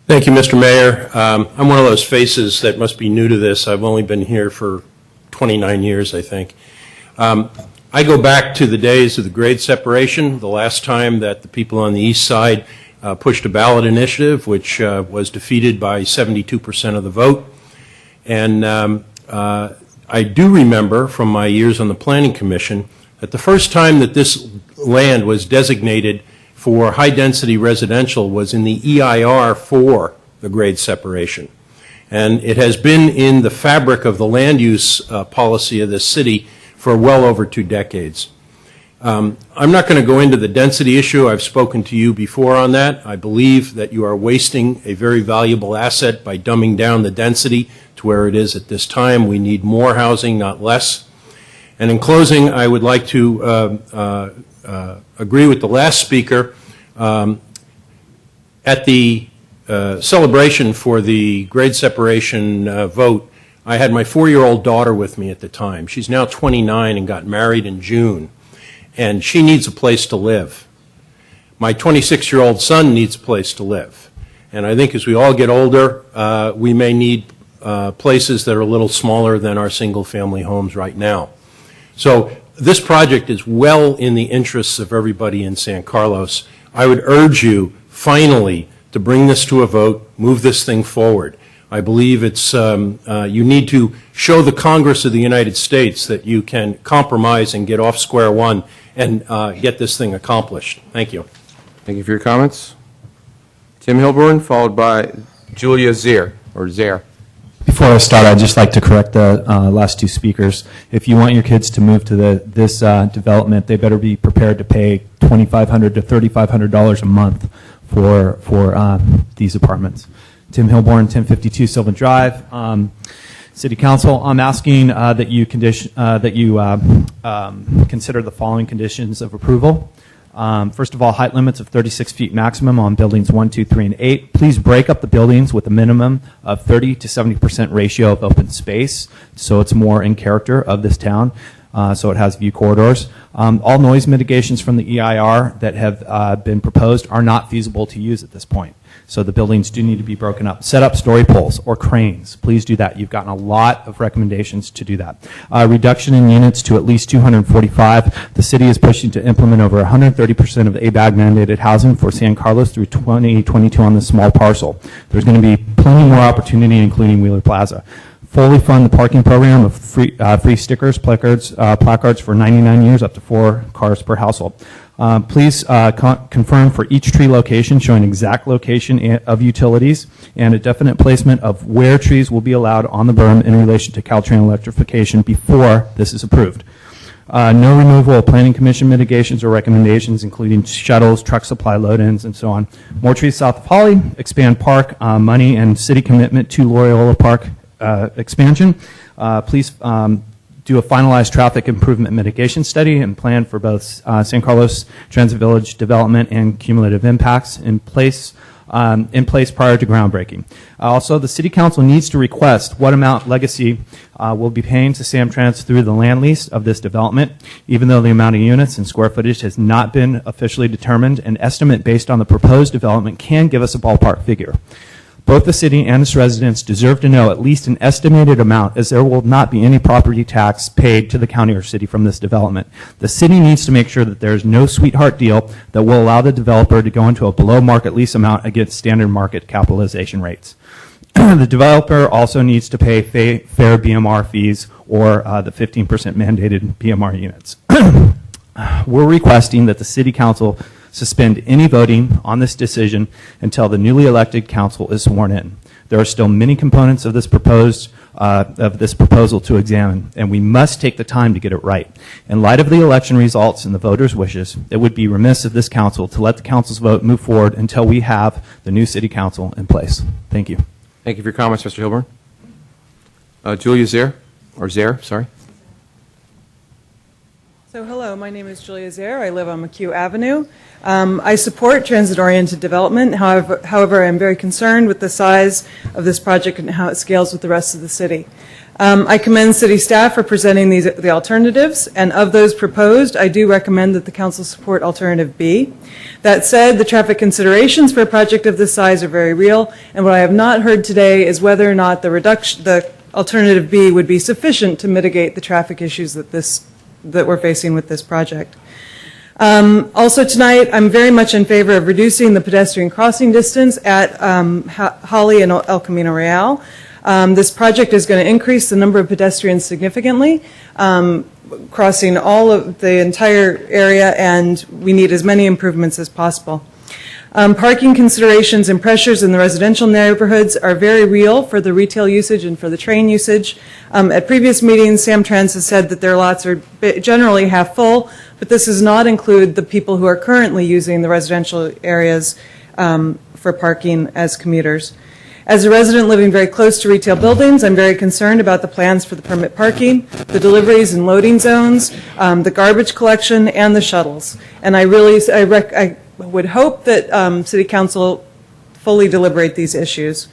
Thank you, Mr. Mayor. I'm one of those faces that must be new to this. I've only been here for 29 years, I think. I go back to the days of the grade separation, the last time that the people on the east side pushed a ballot initiative, which was defeated by 72% of the vote. And I do remember from my years on the Planning Commission that the first time that this land was designated for high-density residential was in the EIR for the grade separation. And it has been in the fabric of the land use policy of this city for well over 2 decades. I'm not going to go into the density issue. I've spoken to you before on that. I believe that you are wasting a very valuable asset by dumbing down the density to where it is at this time. We need more housing, not less. And in closing, I would like to agree with the last speaker. At the celebration for the grade separation vote, I had my 4-year-old daughter with me at the time. She's now 29 and got married in June, and she needs a place to live. My 26-year-old son needs a place to live. And I think as we all get older, we may need places that are a little smaller than our single-family homes right now. So this project is well in the interests of everybody in San Carlos. I would urge you, finally, to bring this to a vote, move this thing forward. I believe it's you need to show the Congress of the United States that you can compromise and get off square one and get this thing accomplished. Thank you.
Thank you for your comments. Tim Hilborn, followed by Julia Zier, or Zaire.
Before I start, I'd just like to correct the last 2 speakers. If you want your kids to move to this development, they better be prepared to pay $2,500 to $3,500 a month for these apartments. Tim Hilborn, 1052 Sylvan Drive. City Council, I'm asking that you consider the following conditions of approval. First of all, height limits of 36 feet maximum on buildings 1, 2, 3, and 8. Please break up the buildings with a minimum of 30 to 70% ratio of open space, so it's more in character of this town, so it has view corridors. All noise mitigations from the EIR that have been proposed are not feasible to use at this point. So the buildings do need to be broken up. Set up story poles or cranes. Please do that. You've gotten a lot of recommendations to do that. Reduction in units to at least 245. The city is pushing to implement over 130% of ABAG mandated housing for San Carlos through 2022 on this small parcel. There's going to be plenty more opportunity, including Wheeler Plaza. Fully fund the parking program of free stickers, placards for 99 years, up to 4 cars per household. Please confirm for each tree location, showing exact location of utilities and a definite placement of where trees will be allowed on the berm in relation to Caltrain electrification before this is approved. No removal of Planning Commission mitigations or recommendations, including shuttles, truck supply load-ins, and so on. More trees south of Holly, expand park, money and city commitment to Loyola Park expansion. Please do a finalized traffic improvement mitigation study and plan for both San Carlos Transit Village development and cumulative impacts in place prior to groundbreaking. Also, the City Council needs to request what amount Legacy will be paying to Samtrans through the land lease of this development. Even though the amount of units and square footage has not been officially determined, an estimate based on the proposed development can give us a ballpark figure. Both the city and its residents deserve to know at least an estimated amount, as there will not be any property tax paid to the county or city from this development. The city needs to make sure that there is no sweetheart deal that will allow the developer to go into a below-market lease amount against standard market capitalization rates. The developer also needs to pay fair BMR fees or the 15% mandated BMR units. We're requesting that the city council suspend any voting on this decision until the newly elected council is sworn in. There are still many components of this proposal to examine, and we must take the time to get it right. In light of the election results and the voters' wishes, it would be remiss of this council to let the council's vote move forward until we have the new city council in place. Thank you.
Thank you for your comments, Mr. Hilburn. Julia Zaire, sorry.
So hello, my name is Julia Zaire. I live on McHugh Avenue. I support transit-oriented development. However, I'm very concerned with the size of this project and how it scales with the rest of the city. I commend city staff for presenting the alternatives, and of those proposed, I do recommend that the council support alternative B. That said, the traffic considerations for a project of this size are very real, and what I have not heard today is whether or not the alternative B would be sufficient to mitigate the traffic issues that we're facing with this project. Also tonight, I'm very much in favor of reducing the pedestrian crossing distance at Holly and El Camino Real. This project is going to increase the number of pedestrians significantly, crossing all of the entire area, and we need as many improvements as possible. Parking considerations and pressures in the residential neighborhoods are very real for the retail usage and for the train usage. At previous meetings, Samtrans has said that their lots are generally half full, but this does not include the people who are currently using the residential areas for parking as commuters. As a resident living very close to retail buildings, I'm very concerned about the plans for the permit parking, the deliveries and loading zones, the garbage collection, and the shuttles. And I would hope that City Council fully deliberate these issues.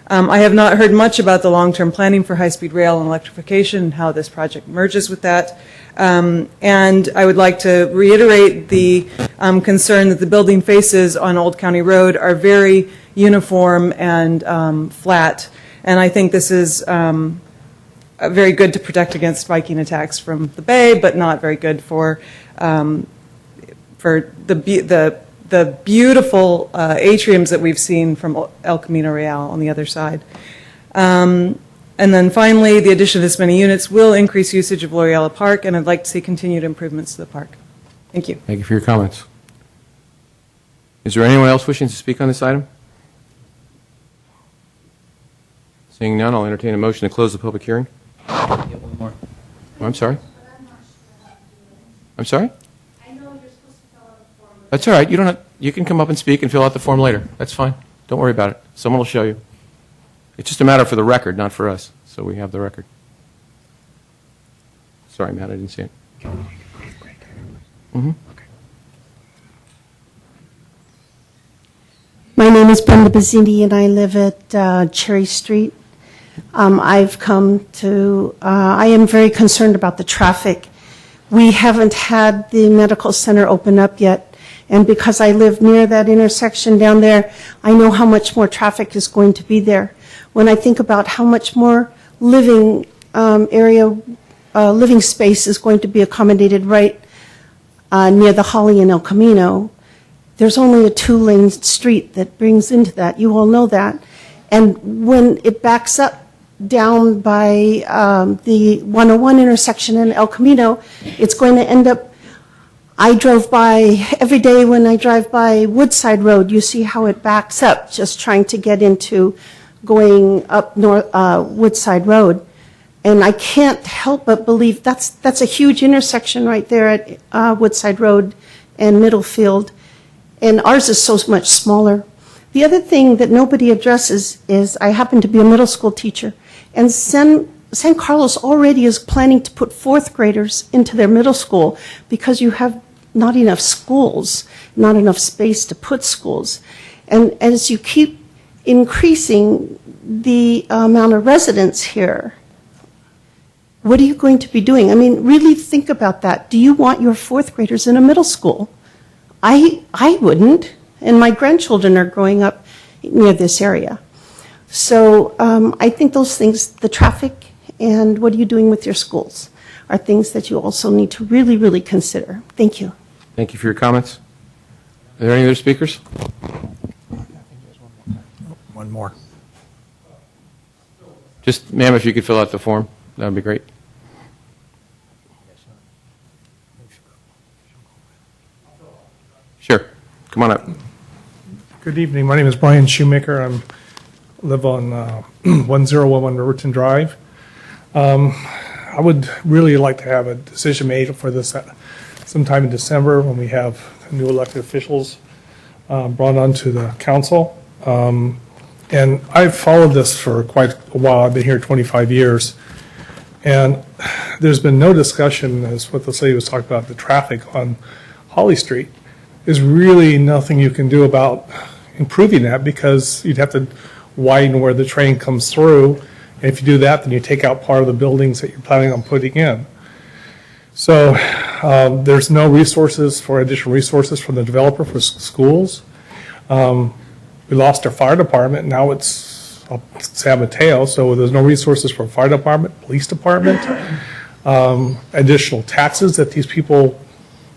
I have not heard much about the long-term planning for high-speed rail and electrification and how this project merges with that. And I would like to reiterate the concern that the building faces on Old County Road are very uniform and flat. And I think this is very good to protect against spiking attacks from the bay, but not very good for the beautiful atriums that we've seen from El Camino Real on the other side. And then finally, the addition of this many units will increase usage of Loyola Park, and I'd like to see continued improvements to the park. Thank you.
Thank you for your comments. Is there anyone else wishing to speak on this item? Seeing none, I'll entertain a motion to close the public hearing.
One more.
Oh, I'm sorry. I'm sorry? That's all right. You can come up and speak and fill out the form later. That's fine. Don't worry about it. Someone will show you. It's just a matter for the record, not for us. So we have the record. Sorry, Matt, I didn't see it. Mm-hmm.
My name is Brenda Bazzini, and I live at Cherry Street. I am very concerned about the traffic. We haven't had the medical center open up yet. And because I live near that intersection down there, I know how much more traffic is going to be there. When I think about how much more living space is going to be accommodated right near the Holly and El Camino, there's only a 2-lane street that brings into that. You all know that. And when it backs up down by the 101 intersection in El Camino, it's going to end up. I drove by every day when I drive by Woodside Road. You see how it backs up just trying to get into going up Woodside Road. And I can't help but believe that's a huge intersection right there at Woodside Road and Middlefield. And ours is so much smaller. The other thing that nobody addresses is I happen to be a middle school teacher. And San Carlos already is planning to put 4th graders into their middle school because you have not enough schools, not enough space to put schools. And as you keep increasing the amount of residents here, what are you going to be doing? I mean, really think about that. Do you want your 4th graders in a middle school? I wouldn't, and my grandchildren are growing up near this area. So I think those things, the traffic and what are you doing with your schools, are things that you also need to really, really consider. Thank you.
Thank you for your comments. Are there any other speakers?
One more.
Just, ma'am, if you could fill out the form, that would be great. Sure. Come on up.
Good evening. My name is Brian Shoemaker. I live on 1011 Riverton Drive. I would really like to have a decision made for this sometime in December when we have new elected officials brought onto the council. And I've followed this for quite a while. I've been here 25 years. And there's been no discussion, as what the lady was talking about, the traffic on Holly Street. There's really nothing you can do about improving that because you'd have to widen where the train comes through. And if you do that, then you take out part of the buildings that you're planning on putting in. So there's no resources for additional resources from the developer for schools. We lost our fire department. Now it's San Mateo, so there's no resources for fire department, police department, additional taxes that these people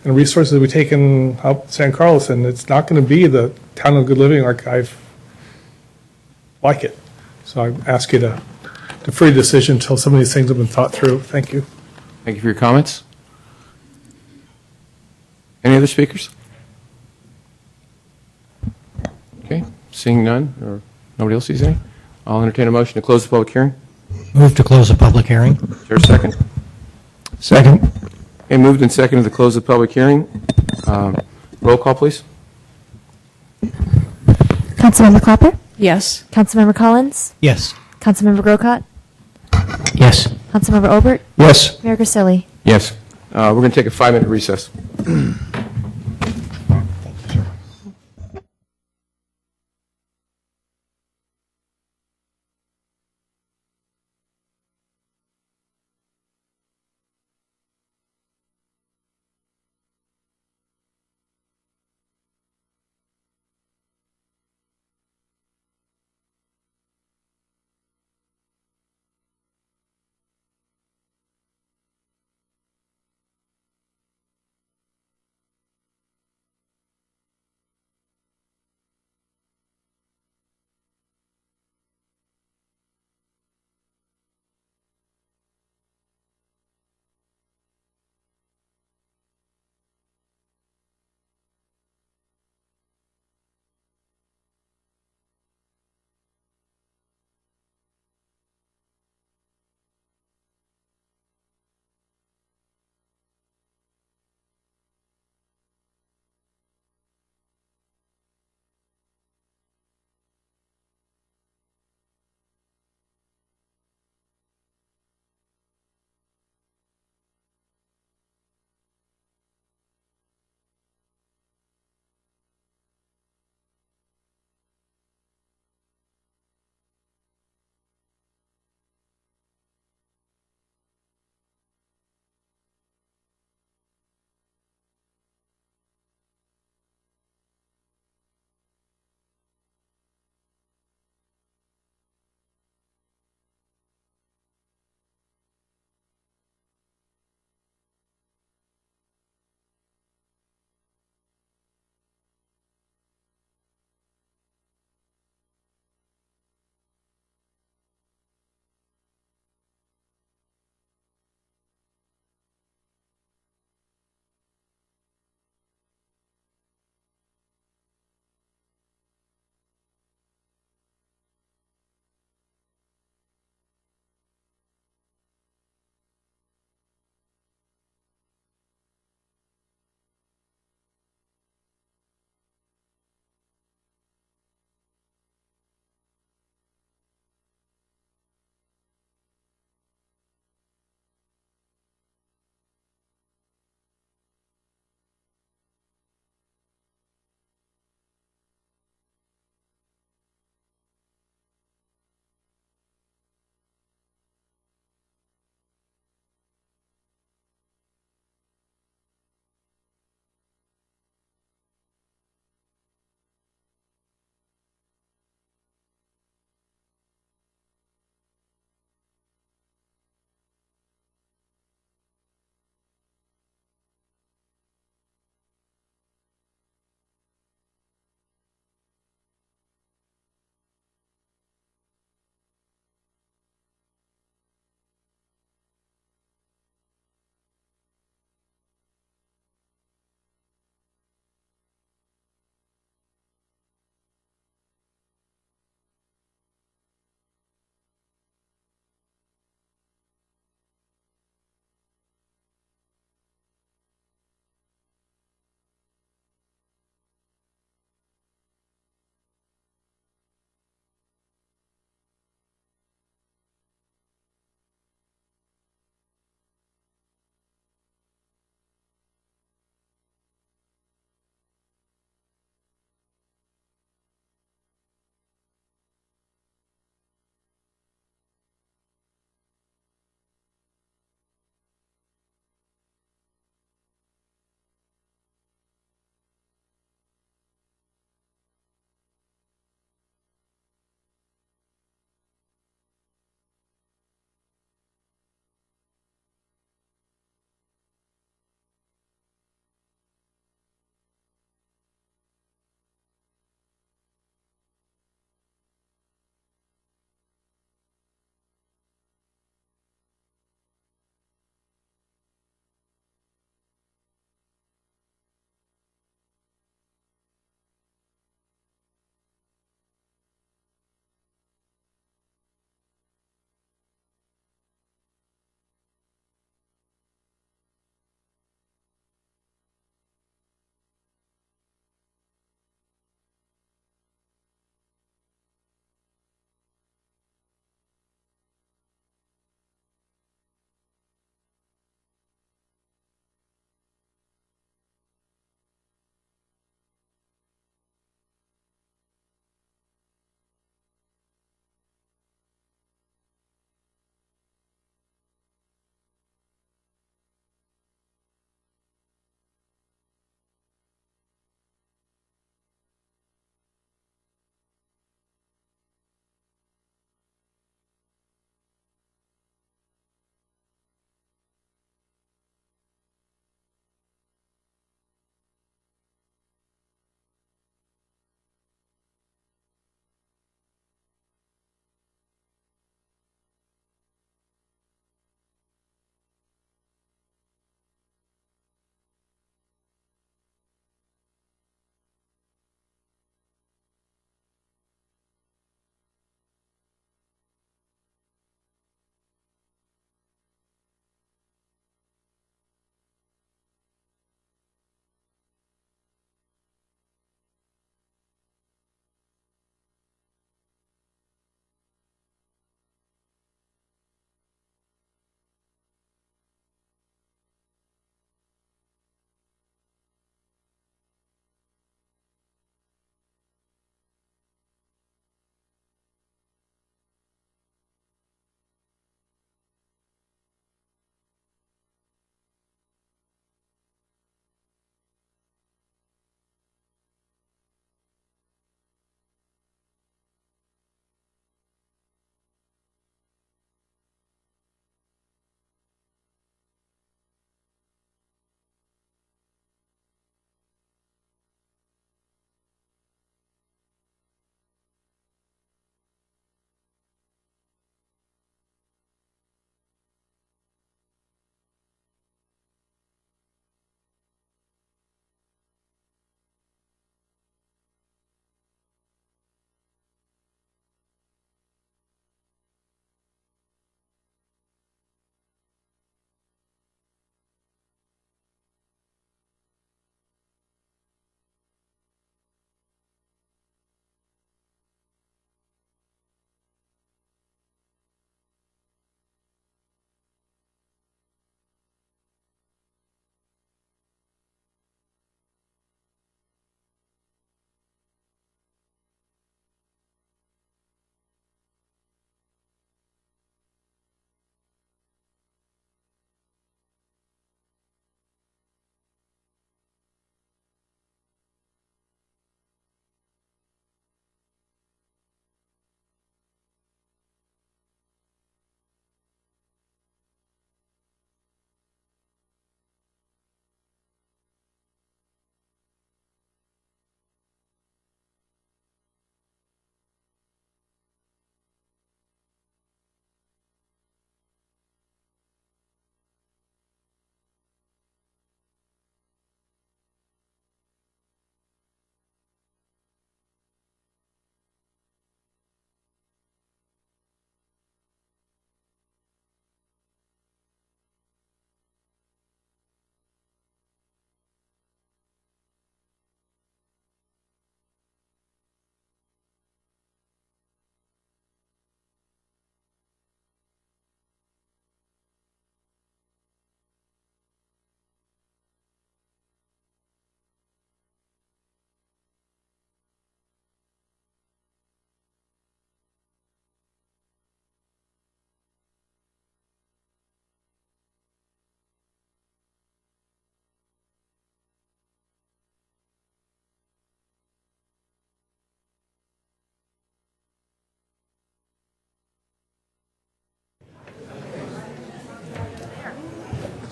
and resources we take in up San Carlos, and it's not going to be the town of good living like like it. So I ask you to defer your decision until some of these things have been thought through. Thank you.
Thank you for your comments. Any other speakers? Okay, seeing none, or nobody else sees any, I'll entertain a motion to close the public hearing.
Move to close the public hearing.
Is there a second?
Second.
Okay, moved and seconded to close the public hearing. Roll call, please.
Councilmember Clapper?
Yes.
Councilmember Collins?
Yes.
Councilmember Grocott?
Yes.
Councilmember Obert?
Yes.
Mayor Grisilli?
Yes. We're going to take a 5-minute recess.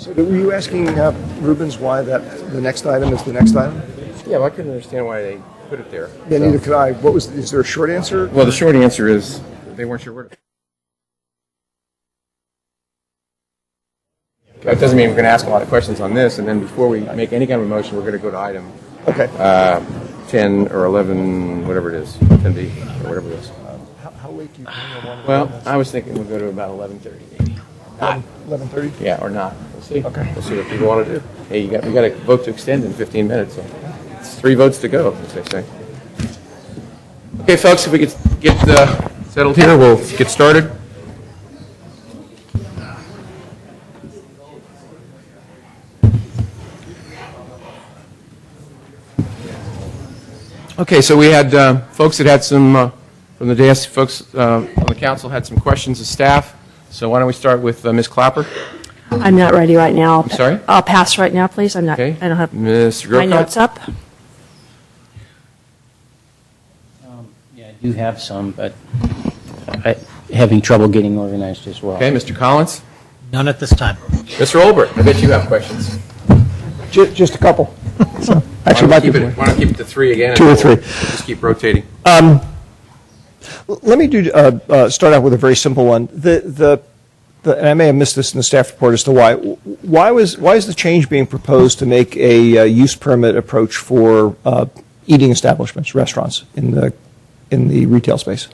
So were you asking Rubens why the next item is the next item?
Yeah, well, I couldn't understand why they put it there.
Yeah, neither could I. Is there a short answer?
Well, the short answer is they weren't sure where to. That doesn't mean we're going to ask a lot of questions on this, and then before we make any kind of a motion, we're going to go to item 10 or 11, whatever it is, 10B or whatever it is.
How late do you want to
Well, I was thinking we'll go to about 11:30 maybe.
11:30?
Yeah, or not. We'll see.
Okay.
We'll see what people want to do. Hey, we got a vote to extend in 15 minutes, so it's 3 votes to go, as they say. Okay, folks, if we could get settled here, we'll get started. Okay, so we had folks that had some, from the dais, folks on the council had some questions of staff. So why don't we start with Ms. Clapper?
I'm not ready right now.
I'm sorry?
I'll pass right now, please. I'm not.
Okay.
I don't have
Mr.
my
Grocott?
notes up.
Yeah, I do have some, but I'm having trouble getting organized as well.
Okay, Mr. Collins?
None at this time.
Mr. Olbert, I bet you have questions.
Just a couple.
Actually, why don't keep it to 3 again?
2 or 3.
We'll just keep rotating.
Let me start out with a very simple one. And I may have missed this in the staff report as to why. Why is the change being proposed to make a use permit approach for eating establishments, restaurants in the retail space?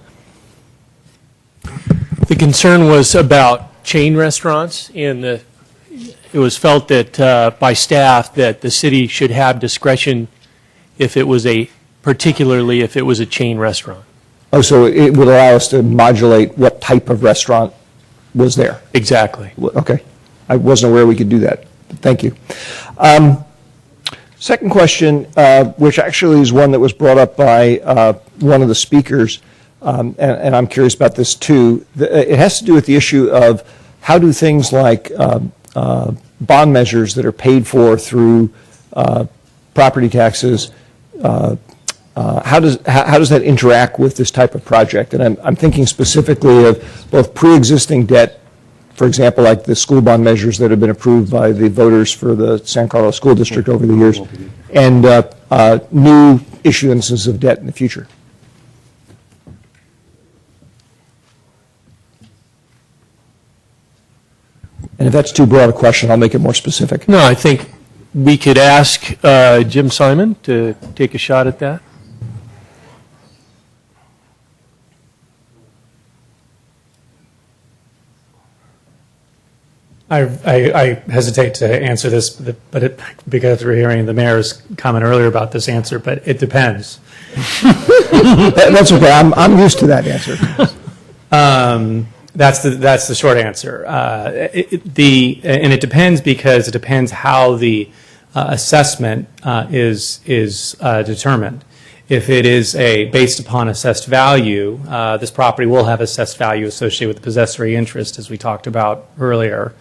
The concern was about chain restaurants, and it was felt that by staff that the city should have discretion particularly if it was a chain restaurant.
Oh, so it would allow us to modulate what type of restaurant was there?
Exactly.
Okay. I wasn't aware we could do that. Thank you. Second question, which actually is one that was brought up by one of the speakers, and I'm curious about this too. It has to do with the issue of how do things like bond measures that are paid for through property taxes, how does that interact with this type of project? And I'm thinking specifically of both pre-existing debt, for example, like the school bond measures that have been approved by the voters for the San Carlos School District over the years, and new issuances of debt in the future. And if that's too broad a question, I'll make it more specific.
No, I think we could ask Jim Simon to take a shot at that.
I hesitate to answer this, because we're hearing the mayor's comment earlier about this answer, but it depends.
That's okay. I'm used to that answer.
That's the short answer. And it depends because it depends how the assessment is determined. If it is based upon assessed value, this property will have assessed value associated with the possessory interest, as we talked about earlier.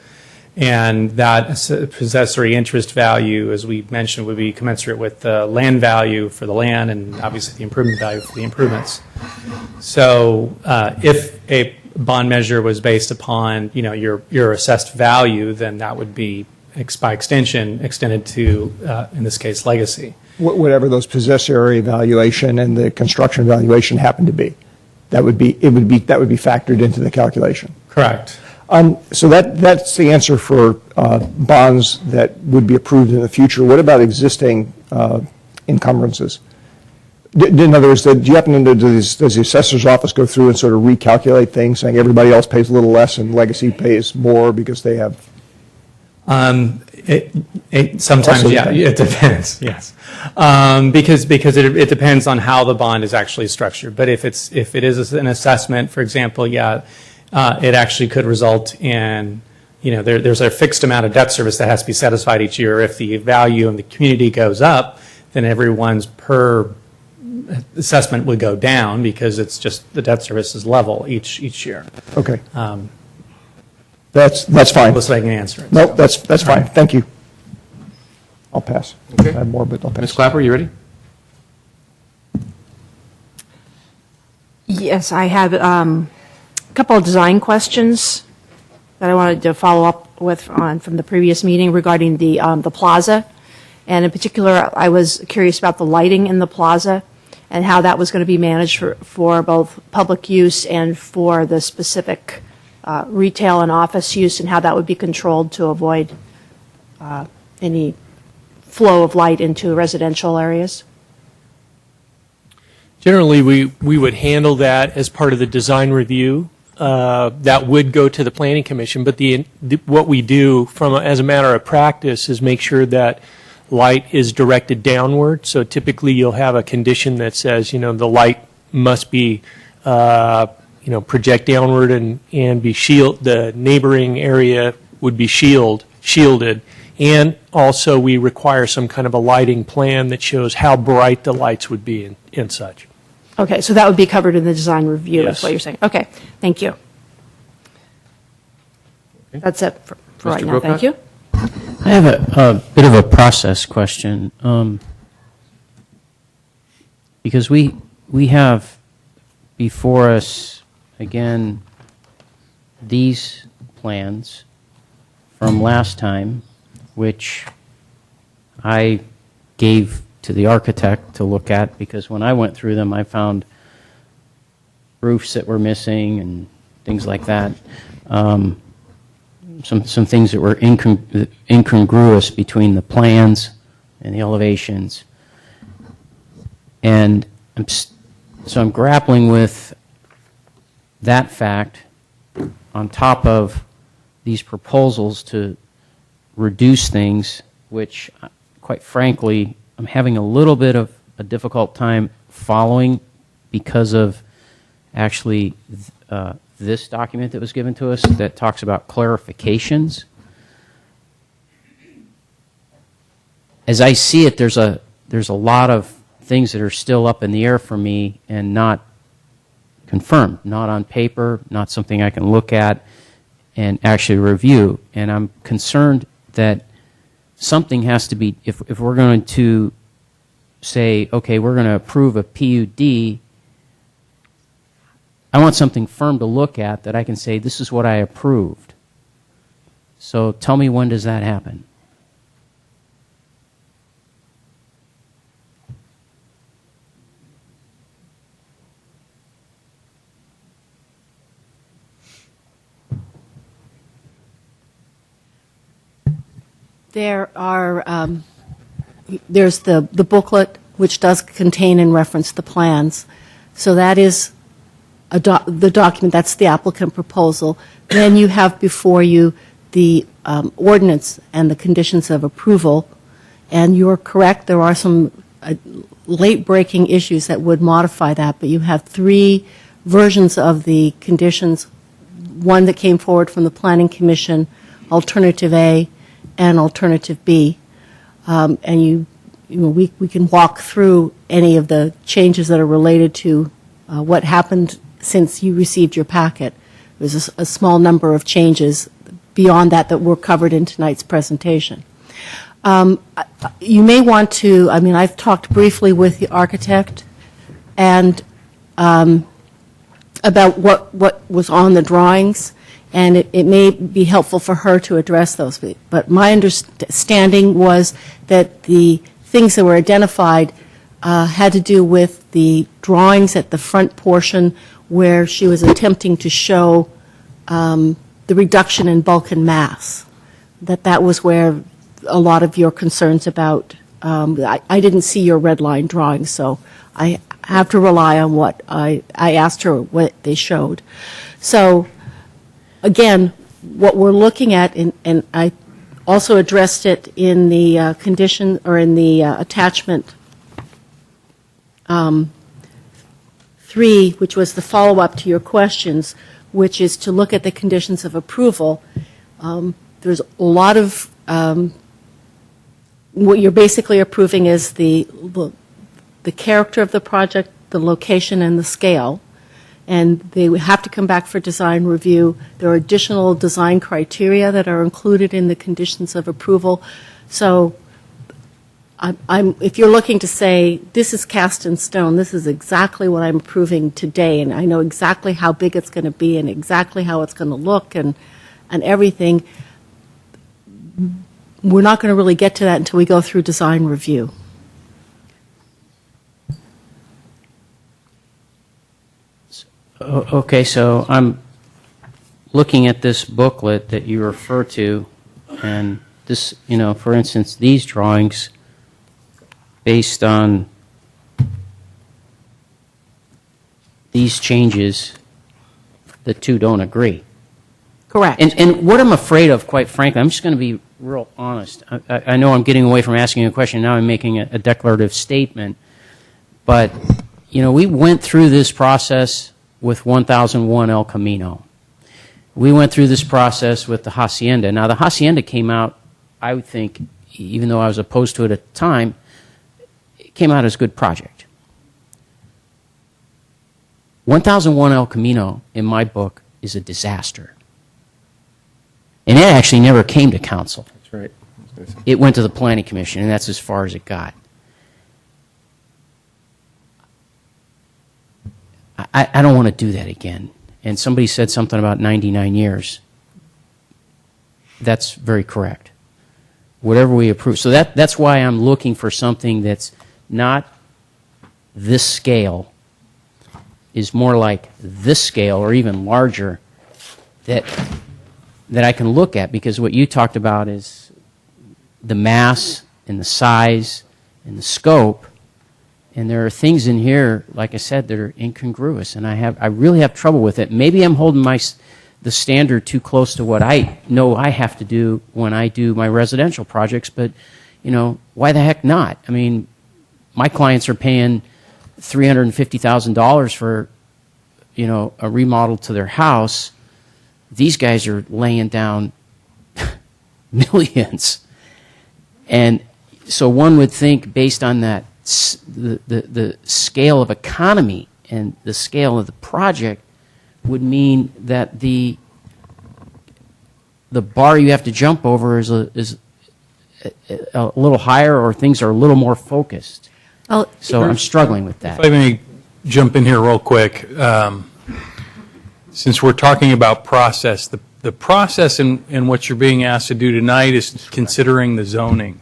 And that possessory interest value, as we mentioned, would be commensurate with the land value for the land and obviously the improvement value for the improvements. So if a bond measure was based upon your assessed value, then that would be by extension extended to, in this case, legacy.
Whatever those possessory valuation and the construction valuation happen to be, that would be factored into the calculation.
Correct.
So that's the answer for bonds that would be approved in the future. What about existing encumbrances? In other words, do you happen to does the assessor's office go through and sort of recalculate things, saying everybody else pays a little less and Legacy pays more because they have?
Sometimes, yeah, it depends. Yes, because it depends on how the bond is actually structured. But if it is an assessment, for example, yeah, it actually could result in there's a fixed amount of debt service that has to be satisfied each year. If the value in the community goes up, then everyone's per assessment would go down because it's just the debt service is level each year.
Okay. That's fine.
Unless I can answer it.
No, that's fine. Thank you. I'll pass.
Okay.
I have more, but I'll pass.
Ms. Clapper, you ready?
Yes, I have a couple of design questions that I wanted to follow up with from the previous meeting regarding the plaza. And in particular, I was curious about the lighting in the plaza and how that was going to be managed for both public use and for the specific retail and office use, and how that would be controlled to avoid any flow of light into residential areas.
Generally, we would handle that as part of the design review. That would go to the Planning Commission, but what we do as a matter of practice is make sure that light is directed downward. So typically you'll have a condition that says, the light must be, project downward and be the neighboring area would be shielded. And also we require some kind of a lighting plan that shows how bright the lights would be and such.
Okay, so that would be covered in the design review,
Yes.
is what you're saying. Okay, thank you. That's it for right
Mr.
now. Thank
Grocott?
you.
I have a bit of a process question. Because we have before us, again, these plans from last time, which I gave to the architect to look at, because when I went through them, I found roofs that were missing and things like that. Some things that were incongruous between the plans and the elevations. And so I'm grappling with that fact on top of these proposals to reduce things, which, quite frankly, I'm having a little bit of a difficult time following because of actually this document that was given to us that talks about clarifications. As I see it, there's a lot of things that are still up in the air for me and not confirmed, not on paper, not something I can look at and actually review. And I'm concerned that something has to be, if we're going to say, okay, we're going to approve a PUD, I want something firm to look at that I can say, this is what I approved. So tell me, when does that happen?
There's the booklet, which does contain and reference the plans. So that is the document, that's the applicant proposal. Then you have before you the ordinance and the conditions of approval. And you're correct, there are some late-breaking issues that would modify that, but you have three versions of the conditions, one that came forward from the Planning Commission, Alternative A, and Alternative B. And we can walk through any of the changes that are related to what happened since you received your packet. There's a small number of changes beyond that were covered in tonight's presentation. You may want to, I've talked briefly with the architect and about what was on the drawings, and it may be helpful for her to address those. But my understanding was that the things that were identified had to do with the drawings at the front portion where she was attempting to show the reduction in bulk and mass. That was where a lot of your concerns about, I didn't see your red line drawing, so I have to rely on what I asked her what they showed. So again, what we're looking at, and I also addressed it in the condition or in the attachment 3, which was the follow-up to your questions, which is to look at the conditions of approval. There's a lot of what you're basically approving is the character of the project, the location, and the scale. And they have to come back for design review. There are additional design criteria that are included in the conditions of approval. So if you're looking to say, this is cast in stone, this is exactly what I'm approving today, and I know exactly how big it's going to be and exactly how it's going to look and everything,
we're not going to really get to that until we go through design review.
Okay, so I'm looking at this booklet that you refer to, and this, for instance, these drawings, based on these changes, the two don't agree.
Correct.
And what I'm afraid of, quite frankly, I'm just going to be real honest. I know I'm getting away from asking a question. Now I'm making a declarative statement. But, we went through this process with 1001 El Camino. We went through this process with the Hacienda. Now, the Hacienda came out, I would think, even though I was opposed to it at the time, it came out as a good project. 1001 El Camino, in my book, is a disaster. And it actually never came to council.
That's right.
It went to the Planning Commission, and that's as far as it got. I don't want to do that again. And somebody said something about 99 years. That's very correct. Whatever we approve. So that's why I'm looking for something that's not this scale, is more like this scale or even larger, that I can look at, because what you talked about is the mass and the size and the scope, and there are things in here, like I said, that are incongruous, and I really have trouble with it. Maybe I'm holding the standard too close to what I know I have to do when I do my residential projects, but why the heck not? I mean, my clients are paying $350,000 for a remodel to their house. These guys are laying down millions. And so one would think, based on that, the scale of economy and the scale of the project would mean that the bar you have to jump over is a little higher, or things are a little more focused. So I'm struggling with that.
If I may jump in here real quick. Since we're talking about process, the process in what you're being asked to do tonight is considering the zoning.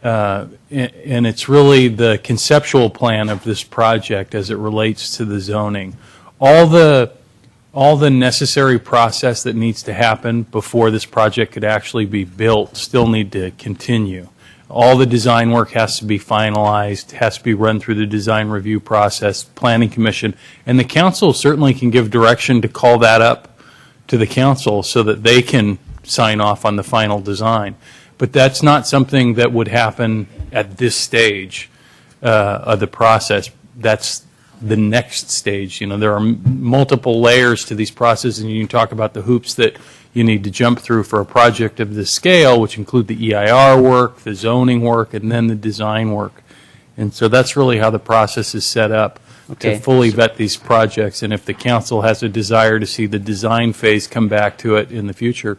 And it's really the conceptual plan of this project as it relates to the zoning. All the necessary process that needs to happen before this project could actually be built still need to continue. All the design work has to be finalized, has to be run through the design review process, planning commission, and the council certainly can give direction to call that up to the council so that they can sign off on the final design. But that's not something that would happen at this stage of the process. That's the next stage. There are multiple layers to these processes, and you can talk about the hoops that you need to jump through for a project of this scale, which include the EIR work, the zoning work, and then the design work. And so that's really how the process is set up to fully vet these projects. And if the council has a desire to see the design phase come back to it in the future,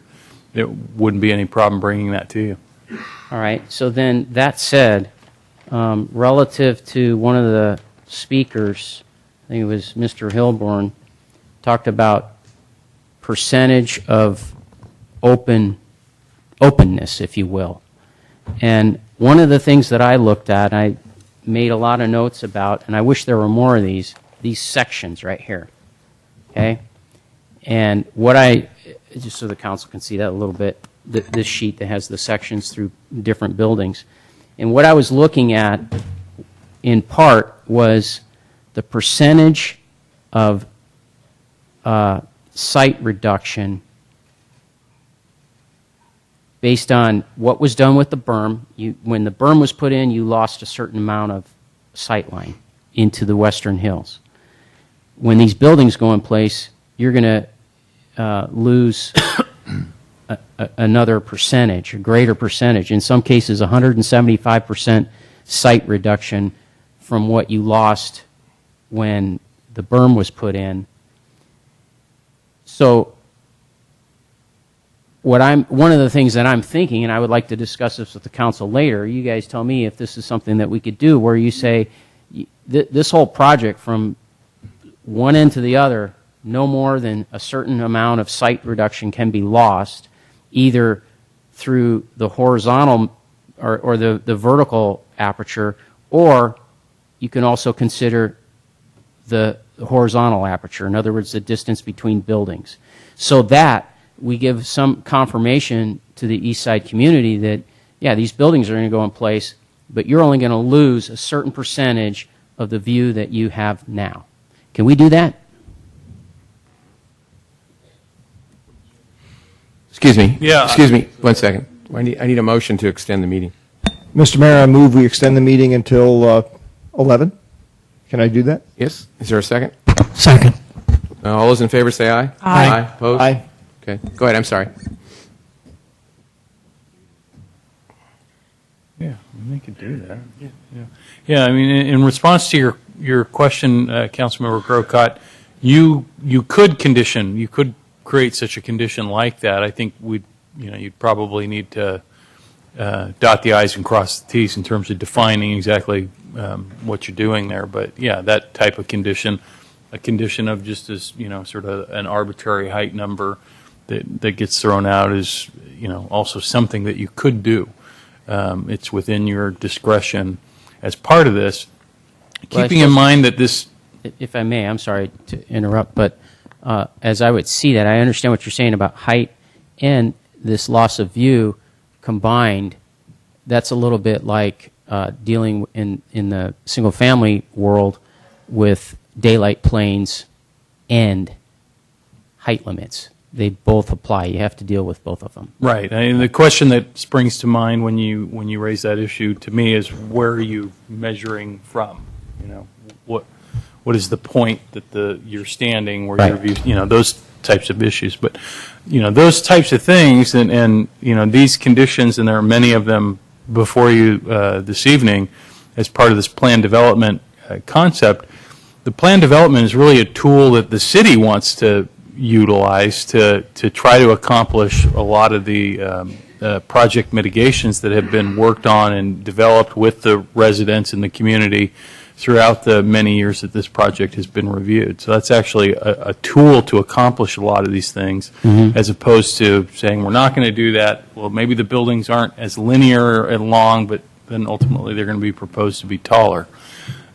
there wouldn't be any problem bringing that to you.
All right. So then, that said, relative to one of the speakers, I think it was Mr. Hilborn, talked about percentage of openness, if you will. And one of the things that I looked at, I made a lot of notes about, and I wish there were more of these sections right here. Okay? And what just so the council can see that a little bit, this sheet that has the sections through different buildings. And what I was looking at, in part, was the percentage of site reduction based on what was done with the berm. When the berm was put in, you lost a certain amount of sight line into the western hills. When these buildings go in place, you're going to lose another percentage, a greater percentage. In some cases, 175% site reduction from what you lost when the berm was put in. So one of the things that I'm thinking, and I would like to discuss this with the council later, you guys tell me if this is something that we could do, where you say this whole project from one end to the other, no more than a certain amount of site reduction can be lost, either through the horizontal or the vertical aperture, or you can also consider the horizontal aperture, in other words, the distance between buildings, so that we give some confirmation to the East Side community that, yeah, these buildings are going to go in place, but you're only going to lose a certain percentage of the view that you have now. Can we do that?
Excuse me.
Yeah.
Excuse me, 1 second. I need a motion to extend the meeting.
Mr. Mayor, I move we extend the meeting until 11. Can I do that?
Yes? Is there a second?
Second.
All those in favor say aye.
Aye.
Opposed?
Aye.
Okay, go ahead, I'm sorry.
Yeah, we could do that. Yeah. I mean, in response to your question, Councilmember Grocott, you could condition, you could create such a condition like that. I think you'd probably need to dot the i's and cross the t's in terms of defining exactly what you're doing there. But yeah, that type of condition, a condition of just as sort of an arbitrary height number that gets thrown out is also something that you could do. It's within your discretion as part of this, keeping in mind that this.
If I may, I'm sorry to interrupt, but as I would see that, I understand what you're saying about height and this loss of view combined. That's a little bit like dealing in the single-family world with daylight planes and height limits. They both apply. You have to deal with both of them.
Right. I mean, the question that springs to mind when you raise that issue to me is, where are you measuring from? What is the point that you're standing where your view? Those types of issues. But those types of things and these conditions, and there are many of them before you this evening as part of this plan development concept. The plan development is really a tool that the city wants to utilize to try to accomplish a lot of the project mitigations that have been worked on and developed with the residents in the community throughout the many years that this project has been reviewed. So that's actually a tool to accomplish a lot of these things, as opposed to saying we're not going to do that. Well, maybe the buildings aren't as linear and long, but then ultimately they're going to be proposed to be taller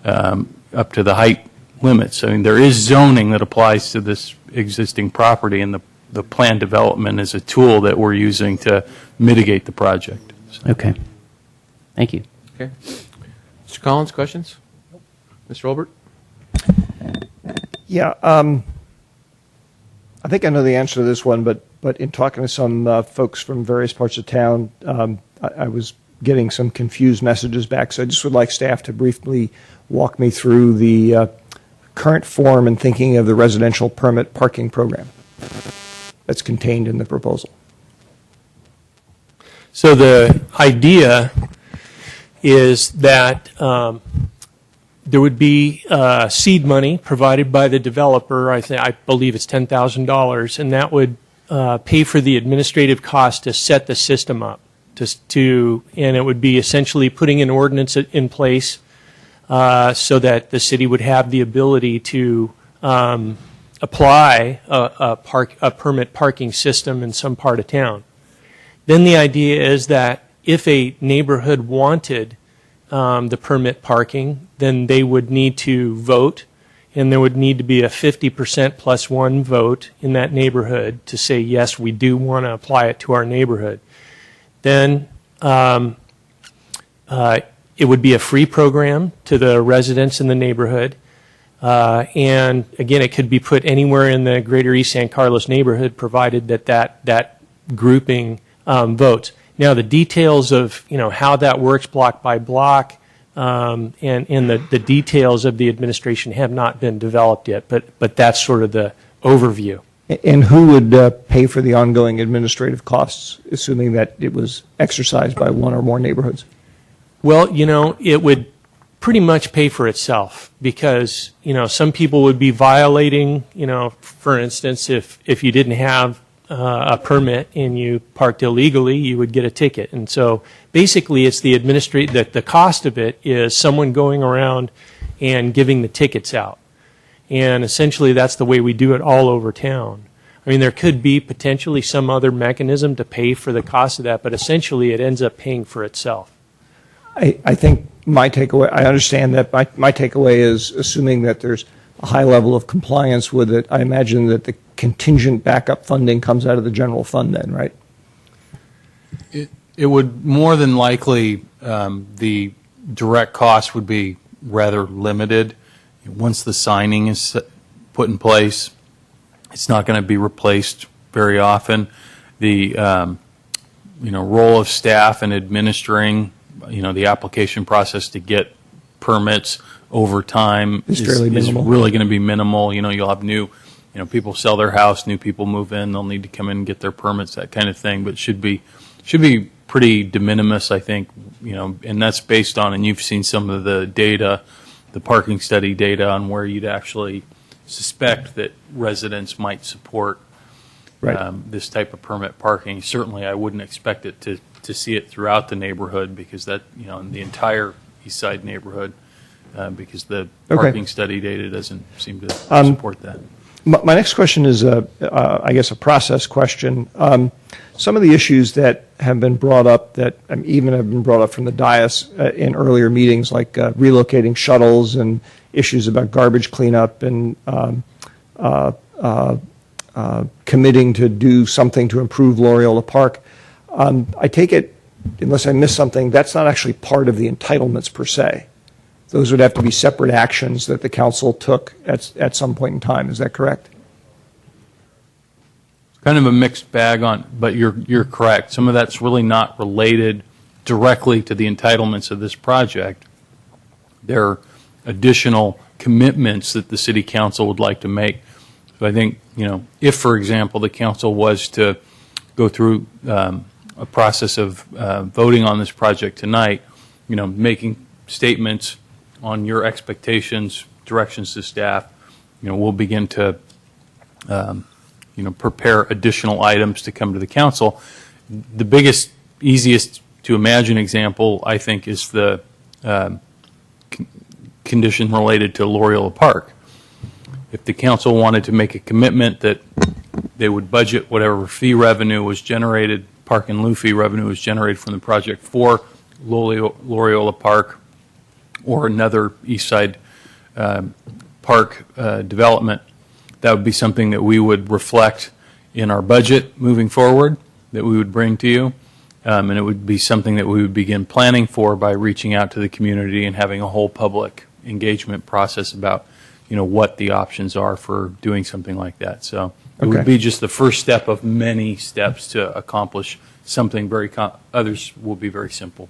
up to the height limits. I mean, there is zoning that applies to this existing property, and the plan development is a tool that we're using to mitigate the project. So.
Okay. Thank you.
Okay. Mr. Collins, questions? Mr. Olbert?
Yeah, I think I know the answer to this one, but in talking to some folks from various parts of town, I was getting some confused messages back, so I just would like staff to briefly walk me through the current form and thinking of the residential permit parking program that's contained in the proposal.
So the idea is that there would be seed money provided by the developer. I believe it's $10,000, and that would pay for the administrative cost to set the system up. And it would be essentially putting an ordinance in place so that the city would have the ability to apply a permit parking system in some part of town. Then the idea is that if a neighborhood wanted the permit parking, then they would need to vote, and there would need to be a 50% plus one vote in that neighborhood to say, yes, we do want to apply it to our neighborhood. Then it would be a free program to the residents in the neighborhood. And again, it could be put anywhere in the greater East San Carlos neighborhood, provided that grouping votes. Now, the details of how that works block by block and the details of the administration have not been developed yet, but that's sort of the overview.
And who would pay for the ongoing administrative costs, assuming that it was exercised by one or more neighborhoods?
Well, it would pretty much pay for itself, because some people would be violating, for instance, if you didn't have a permit and you parked illegally, you would get a ticket. And so basically it's the cost of it is someone going around and giving the tickets out. And essentially that's the way we do it all over town. I mean, there could be potentially some other mechanism to pay for the cost of that, but essentially it ends up paying for itself.
I think my takeaway, I understand that my takeaway is assuming that there's a high level of compliance with it. I imagine that the contingent backup funding comes out of the general fund then, right?
It would more than likely, the direct cost would be rather limited. Once the signing is put in place, it's not going to be replaced very often. The role of staff in administering the application process to get permits over time is really going to be minimal. You'll have new people sell their house, new people move in, they'll need to come in and get their permits, that kind of thing. But it should be pretty de minimis, I think. And that's based on, and you've seen some of the data, the parking study data on where you'd actually suspect that residents might support this type of permit parking. Certainly, I wouldn't expect it to see it throughout the neighborhood, because that, in the entire East Side neighborhood, because the parking study data doesn't seem to support that.
My next question is, I guess, a process question. Some of the issues that have been brought up, that even have been brought up from the dais in earlier meetings, like relocating shuttles and issues about garbage cleanup and committing to do something to improve Loreola Park. I take it, unless I missed something, that's not actually part of the entitlements per se. Those would have to be separate actions that the council took at some point in time. Is that correct?
It's kind of a mixed bag but you're correct. Some of that's really not related directly to the entitlements of this project. There are additional commitments that the city council would like to make. So I think, if, for example, the council was to go through a process of voting on this project tonight, making statements on your expectations, directions to staff, we'll begin to, prepare additional items to come to the council. The biggest, easiest to imagine example, I think, is the condition related to Loreola Park. If the council wanted to make a commitment that they would budget whatever fee revenue was generated, park and lieu fee revenue was generated from the project for Loreola Park or another East Side Park development, that would be something that we would reflect in our budget moving forward, that we would bring to you. And it would be something that we would begin planning for by reaching out to the community and having a whole public engagement process about what the options are for doing something like that. So it would be just the first step of many steps to accomplish something others will be very simple.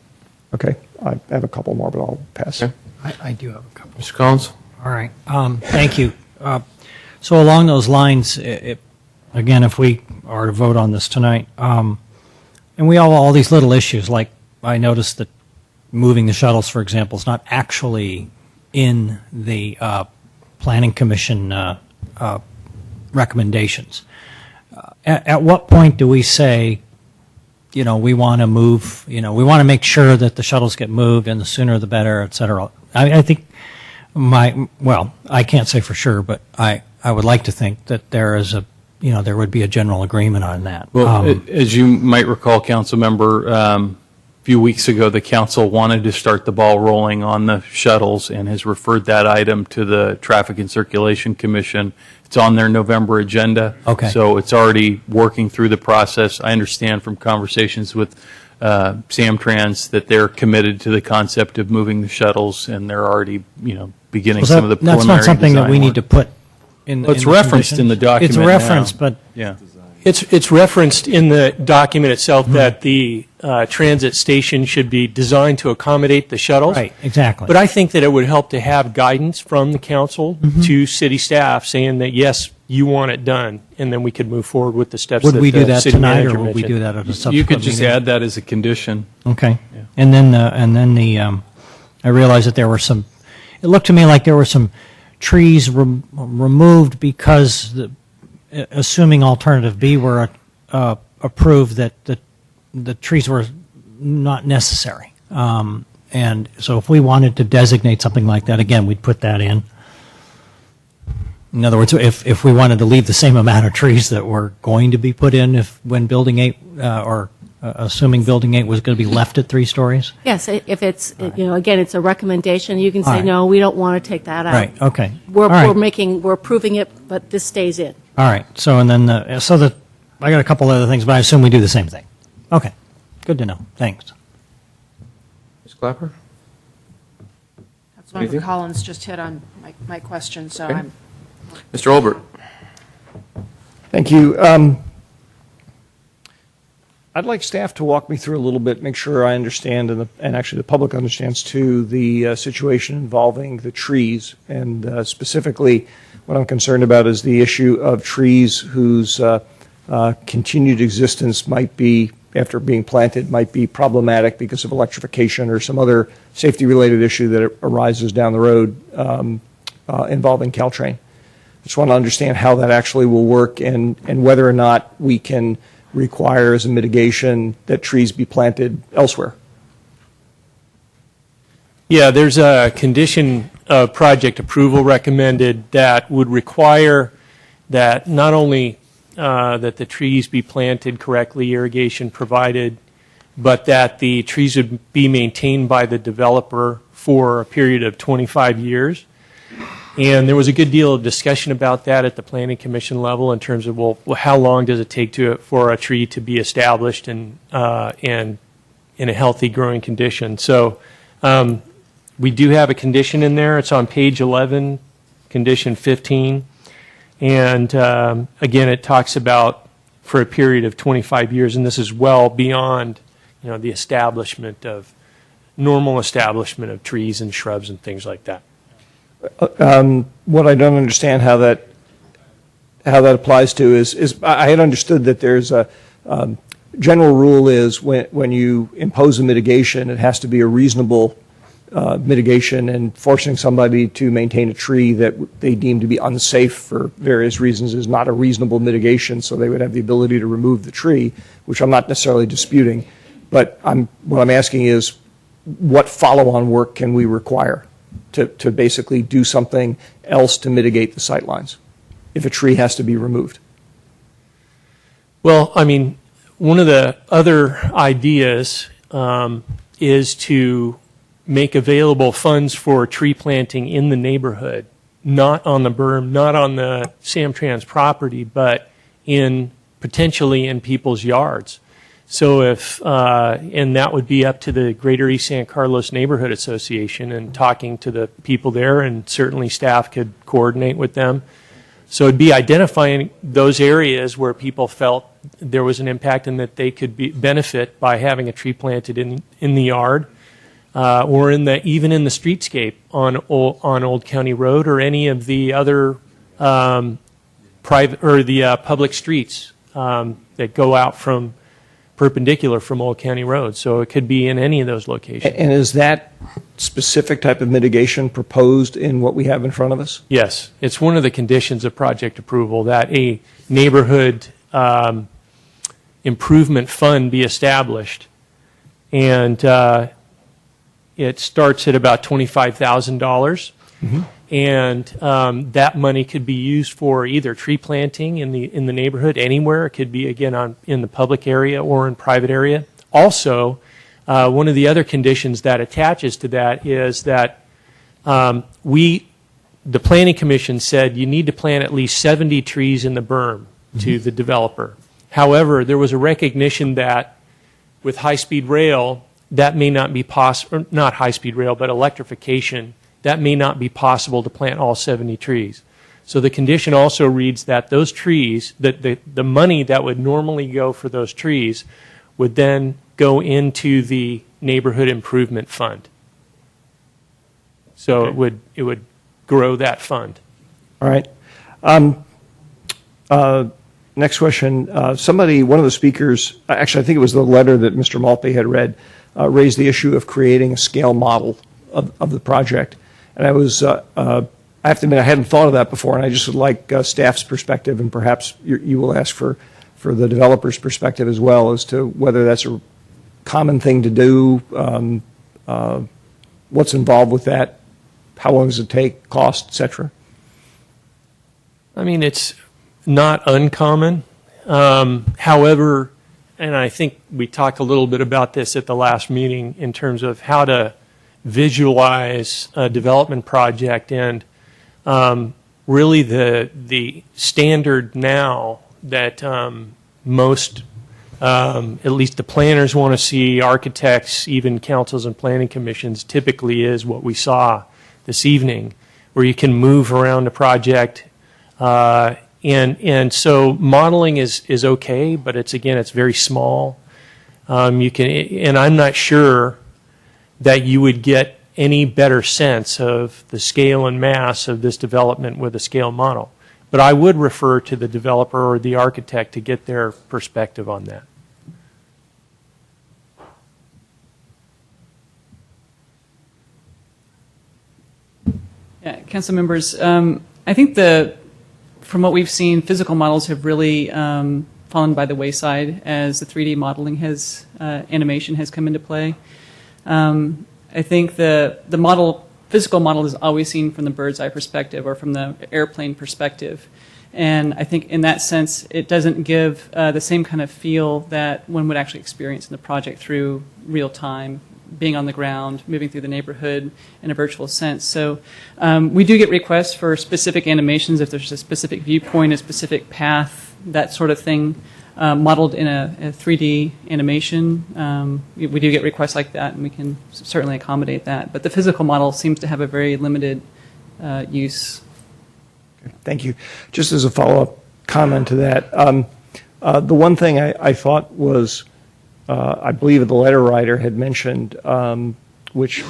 Okay. I have a couple more, but I'll pass.
Okay.
I do have a couple.
Mr. Collins?
All right. Thank you. So along those lines, again, if we are to vote on this tonight, and we have all these little issues, like I noticed that moving the shuttles, for example, is not actually in the Planning Commission recommendations. At what point do we say, we want to move, we want to make sure that the shuttles get moved, and the sooner the better, et cetera? I think I can't say for sure, but I would like to think that there is there would be a general agreement on that.
Well, as you might recall, Council Member, a few weeks ago, the council wanted to start the ball rolling on the shuttles and has referred that item to the Traffic and Circulation Commission. It's on their November agenda.
Okay.
So it's already working through the process. I understand from conversations with Samtrans that they're committed to the concept of moving the shuttles, and they're already, beginning some of the preliminary
That's not something that we
design
need
work.
to put in.
Well, it's
in the
referenced in the
conditions.
document
It's referenced,
now.
but
Yeah.
It's referenced in the document itself that the transit station should be designed to accommodate the shuttles.
Right, exactly.
But I think that it would help to have guidance from the council to city staff saying that, yes, you want it done, and then we could move forward with the steps
Would
that
we do
the
that
city
tonight,
manager
or would we
mentioned.
do that at a subsequent
You could just
meeting?
add that as a condition.
Okay. And then I realized that there were some. It looked to me like there were some trees removed because, assuming alternative B were approved, that the trees were not necessary. And so, if we wanted to designate something like that, again, we'd put that in. In other words, if we wanted to leave the same amount of trees that were going to be put in when Building 8, or assuming Building 8 was going to be left at 3 stories?
Yes, if it's, again, it's a recommendation, you can
All
say,
right.
no, we don't want to take that out.
Right, okay.
We're
All right.
we're approving it, but this stays in.
All right, so and then, I got a couple other things, but I assume we do the same thing. Okay, good to know, thanks.
Ms. Clapper?
Councilmember
Anything?
Collins just hit on my question, so
Okay.
I'm.
Mr. Olbert?
Thank you. I'd like staff to walk me through a little bit, make sure I understand, and actually the public understands too, the situation involving the trees. And specifically, what I'm concerned about is the issue of trees whose continued existence might be, after being planted, might be problematic because of electrification or some other safety-related issue that arises down the road involving Caltrain. I just want to understand how that actually will work and whether or not we can require as a mitigation that trees be planted elsewhere.
Yeah, there's a condition of project approval recommended that would require that not only that the trees be planted correctly, irrigation provided, but that the trees would be maintained by the developer for a period of 25 years. And there was a good deal of discussion about that at the Planning Commission level in terms of, well, how long does it take for a tree to be established and in a healthy growing condition? So we do have a condition in there. It's on page 11, condition 15. And again, it talks about for a period of 25 years, and this is well beyond, the normal establishment of trees and shrubs and things like that.
What I don't understand how that applies to is I had understood that there's a general rule is when you impose a mitigation, it has to be a reasonable mitigation, and forcing somebody to maintain a tree that they deem to be unsafe for various reasons is not a reasonable mitigation, so they would have the ability to remove the tree, which I'm not necessarily disputing. But what I'm asking is, what follow-on work can we require to basically do something else to mitigate the sightlines if a tree has to be removed?
Well, one of the other ideas is to make available funds for tree planting in the neighborhood, not on the berm, not on the Samtrans property, but potentially in people's yards. So and that would be up to the Greater East San Carlos Neighborhood Association and talking to the people there, and certainly staff could coordinate with them. So it'd be identifying those areas where people felt there was an impact and that they could benefit by having a tree planted in the yard, or even in the streetscape on Old County Road or any of the other private or the public streets that go out from perpendicular from Old County Road. So it could be in any of those locations.
And is that specific type of mitigation proposed in what we have in front of us?
Yes, it's one of the conditions of project approval that a neighborhood improvement fund be established, and it starts at about $25,000. And that money could be used for either tree planting in the neighborhood anywhere. It could be, again, in the public area or in private area. Also, one of the other conditions that attaches to that is that the Planning Commission said you need to plant at least 70 trees in the berm to the developer. However, there was a recognition that with high-speed rail, that may not be possible, not high-speed rail, but electrification, that may not be possible to plant all 70 trees. So the condition also reads that those trees, that the money that would normally go for those trees would then go into the neighborhood improvement fund. So
Okay.
it would grow that fund.
All right. Next question. One of the speakers, actually I think it was the letter that Mr. Malpe had read, raised the issue of creating a scale model of the project. And I have to admit, I hadn't thought of that before, and I just would like staff's perspective, and perhaps you will ask for the developer's perspective as well, as to whether that's a common thing to do, what's involved with that, how long does it take, cost, et cetera.
I mean, it's not uncommon. However, and I think we talked a little bit about this at the last meeting in terms of how to visualize a development project, and really the standard now that most, at least the planners want to see, architects, even councils and planning commissions, typically is what we saw this evening, where you can move around a project. And so modeling is okay, but it's very small. And I'm not sure that you would get any better sense of the scale and mass of this development with a scale model. But I would refer to the developer or the architect to get their perspective on that.
Yeah, council members, I think from what we've seen, physical models have really fallen by the wayside as the 3D modeling animation has come into play. I think the physical model is always seen from the bird's eye perspective or from the airplane perspective. And I think in that sense, it doesn't give the same kind of feel that one would actually experience in the project through real time, being on the ground, moving through the neighborhood in a virtual sense. So we do get requests for specific animations if there's a specific viewpoint, a specific path, that sort of thing, modeled in a 3D animation. We do get requests like that, and we can certainly accommodate that. But the physical model seems to have a very limited use.
Thank you. Just as a follow-up comment to that, the one thing I thought was, I believe the letter writer had mentioned, which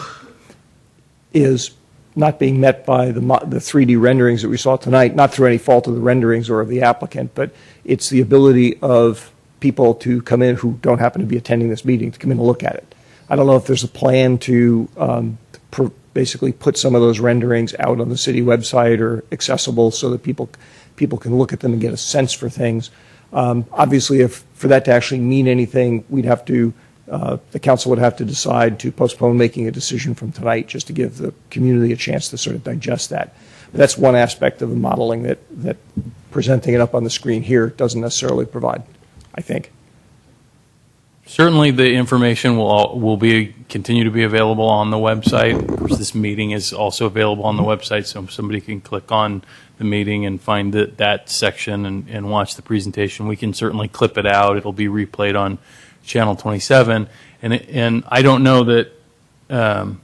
is not being met by the 3D renderings that we saw tonight, not through any fault of the renderings or of the applicant, but it's the ability of people to come in who don't happen to be attending this meeting to come in and look at it. I don't know if there's a plan to basically put some of those renderings out on the city website or accessible so that people can look at them and get a sense for things. Obviously, if for that to actually mean anything, we'd have to, the council would have to decide to postpone making a decision from tonight just to give the community a chance to sort of digest that. But that's one aspect of the modeling that presenting it up on the screen here doesn't necessarily provide, I think.
Certainly, the information will continue to be available on the website. Of course, this meeting is also available on the website, so somebody can click on the meeting and find that section and watch the presentation. We can certainly clip it out. It'll be replayed on Channel 27. And I don't know that the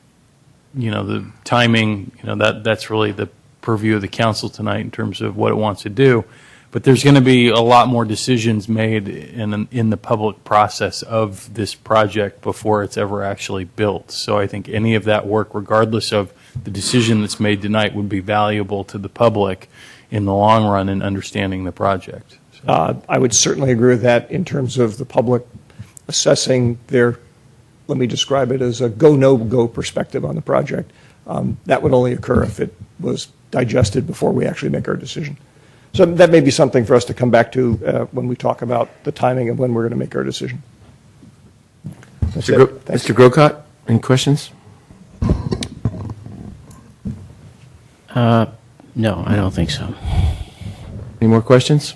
timing. That's really the purview of the council tonight in terms of what it wants to do. But there's going to be a lot more decisions made in the public process of this project before it's ever actually built. So I think any of that work, regardless of the decision that's made tonight, would be valuable to the public in the long run in understanding the project.
I would certainly agree with that in terms of the public assessing their, let me describe it as a go, no-go perspective on the project. That would only occur if it was digested before we actually make our decision. So that may be something for us to come back to when we talk about the timing of when we're going to make our decision.
Mr. Grocott, any questions?
No, I don't think so.
Any more questions?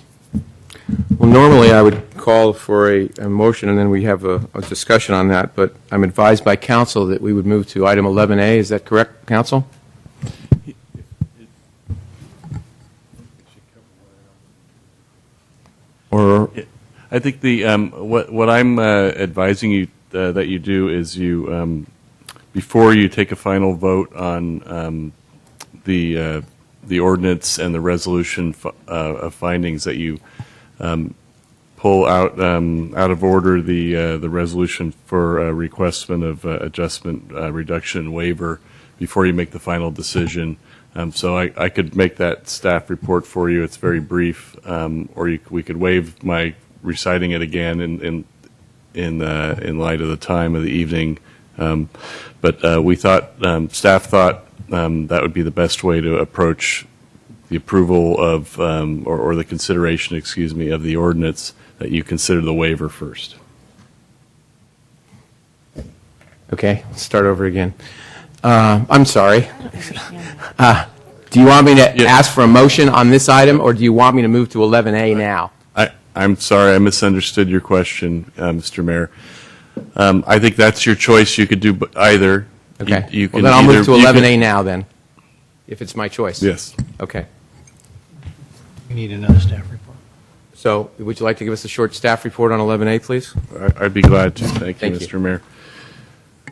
Well, normally I would call for a motion and then we have a discussion on that, but I'm advised by council that we would move to item 11A. Is that correct, council? Or
I think what I'm advising you that you do is you before you take a final vote on the ordinance and the resolution of findings, that you pull out of order the resolution for requestment of adjustment, reduction, waiver before you make the final decision. So I could make that staff report for you. It's very brief, or we could waive my reciting it again in light of the time of the evening. But we thought, staff thought that would be the best way to approach the approval of or the consideration, excuse me, of the ordinance, that you consider the waiver first.
Okay, let's start over again. I'm sorry. Do you want me to ask for a motion on this item, or do you want me to move to 11A now?
I'm sorry, I misunderstood your question, Mr. Mayor. I think that's your choice. You could do either.
Okay.
You
Well,
can
then I'll move to
you can-
11A now, then, if it's my choice.
Yes.
Okay.
We need another staff report.
So would you like to give us a short staff report on 11A, please?
I'd be glad to. Thank you,
Thank you.
Mr. Mayor.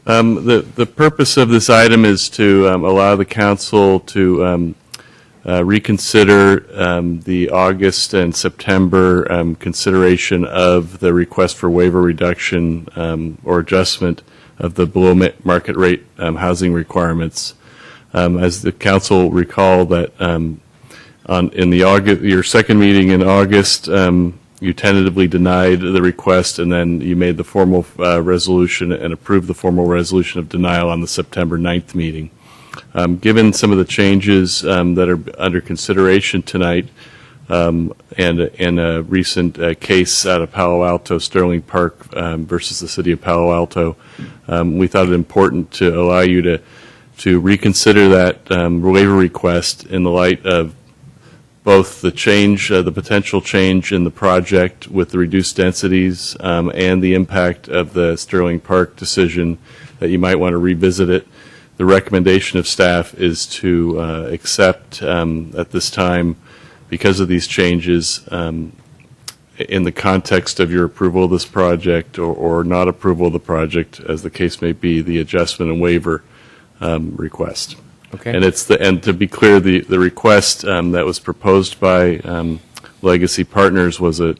The purpose of this item is to allow the council to reconsider the August and September consideration of the request for waiver reduction or adjustment of the below market rate housing requirements. As the council recall that in the August, your second meeting in August, you tentatively denied the request, and then you made the formal resolution and approved the formal resolution of denial on the September 9th meeting. Given some of the changes that are under consideration tonight, and in a recent case out of Palo Alto, Sterling Park versus the City of Palo Alto, we thought it important to allow you to reconsider that waiver request in the light of both the change, the potential change in the project with the reduced densities and the impact of the Sterling Park decision, that you might want to revisit it. The recommendation of staff is to accept at this time, because of these changes, in the context of your approval of this project or not approval of the project, as the case may be, the adjustment and waiver request.
Okay.
And to be clear, the request that was proposed by Legacy Partners was that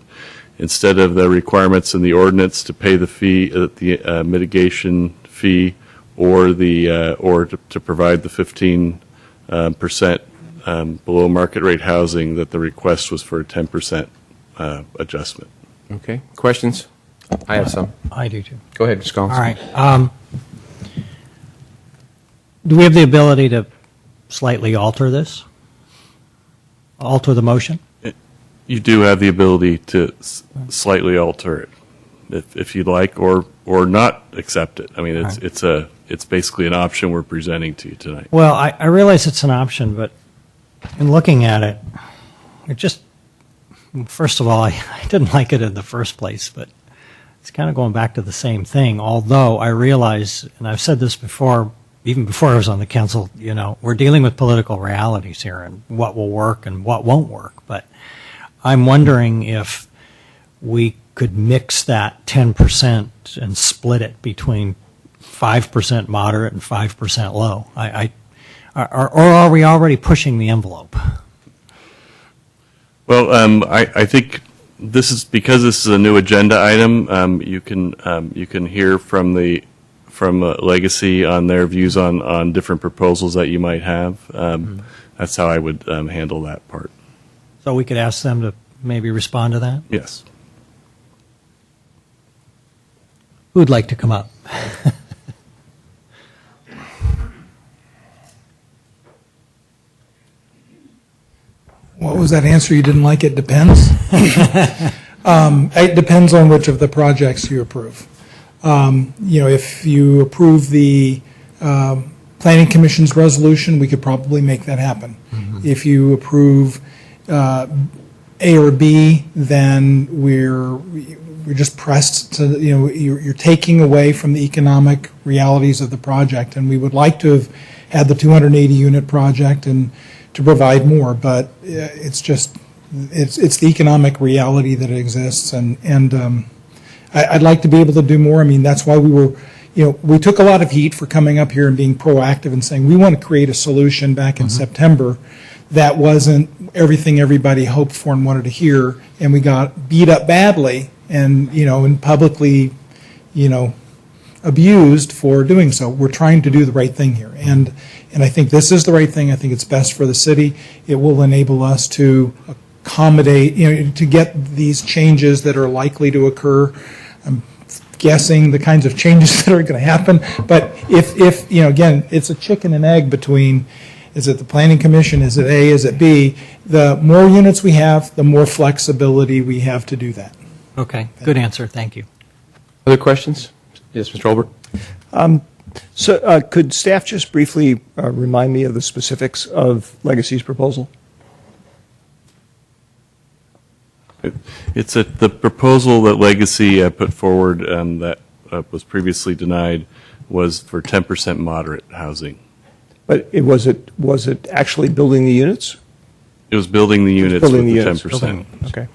instead of the requirements in the ordinance to pay the fee, the mitigation fee, or to provide the 15% below market rate housing, that the request was for a 10% adjustment.
Okay. Questions? I have some.
I do too.
Go ahead, Mr. Collins.
All right. Do we have the ability to slightly alter this? Alter the motion?
You do have the ability to slightly alter it, if you'd like, or not accept it. I mean, it's basically an option we're presenting to you tonight.
Well, I realize it's an option, but in looking at it, first of all, I didn't like it in the first place, but it's kind of going back to the same thing. Although I realize, and I've said this before, even before I was on the council, we're dealing with political realities here and what will work and what won't work. But I'm wondering if we could mix that 10% and split it between 5% moderate and 5% low. Or are we already pushing the envelope?
Well, I think this is because this is a new agenda item. You can hear from Legacy on their views on different proposals that you might have. That's how I would handle that part.
So we could ask them to maybe respond to that?
Yes.
Who'd like to come up?
What was that answer? You didn't like it? Depends. It depends on which of the projects you approve. If you approve the Planning Commission's resolution, we could probably make that happen. If you approve A or B, then we're just pressed to, you're taking away from the economic realities of the project. And we would like to have had the 280 unit project and to provide more, but it's the economic reality that exists. And I'd like to be able to do more. I mean, that's why we took a lot of heat for coming up here and being proactive and saying we want to create a solution back in September that wasn't everything everybody hoped for and wanted to hear, and we got beat up badly and publicly, abused for doing so. We're trying to do the right thing here, and I think this is the right thing. I think it's best for the city. It will enable us to accommodate, to get these changes that are likely to occur. I'm guessing the kinds of changes that are going to happen, but if again, it's a chicken and egg between, is it the Planning Commission, is it A, is it B? The more units we have, the more flexibility we have to do that.
Okay, good answer. Thank you.
Other questions? Yes, Mr. Olbert.
So could staff just briefly remind me of the specifics of Legacy's proposal?
It's the proposal that Legacy put forward that was previously denied was for 10% moderate housing.
But was it actually building the units?
It was building the units with the 10%.
Okay.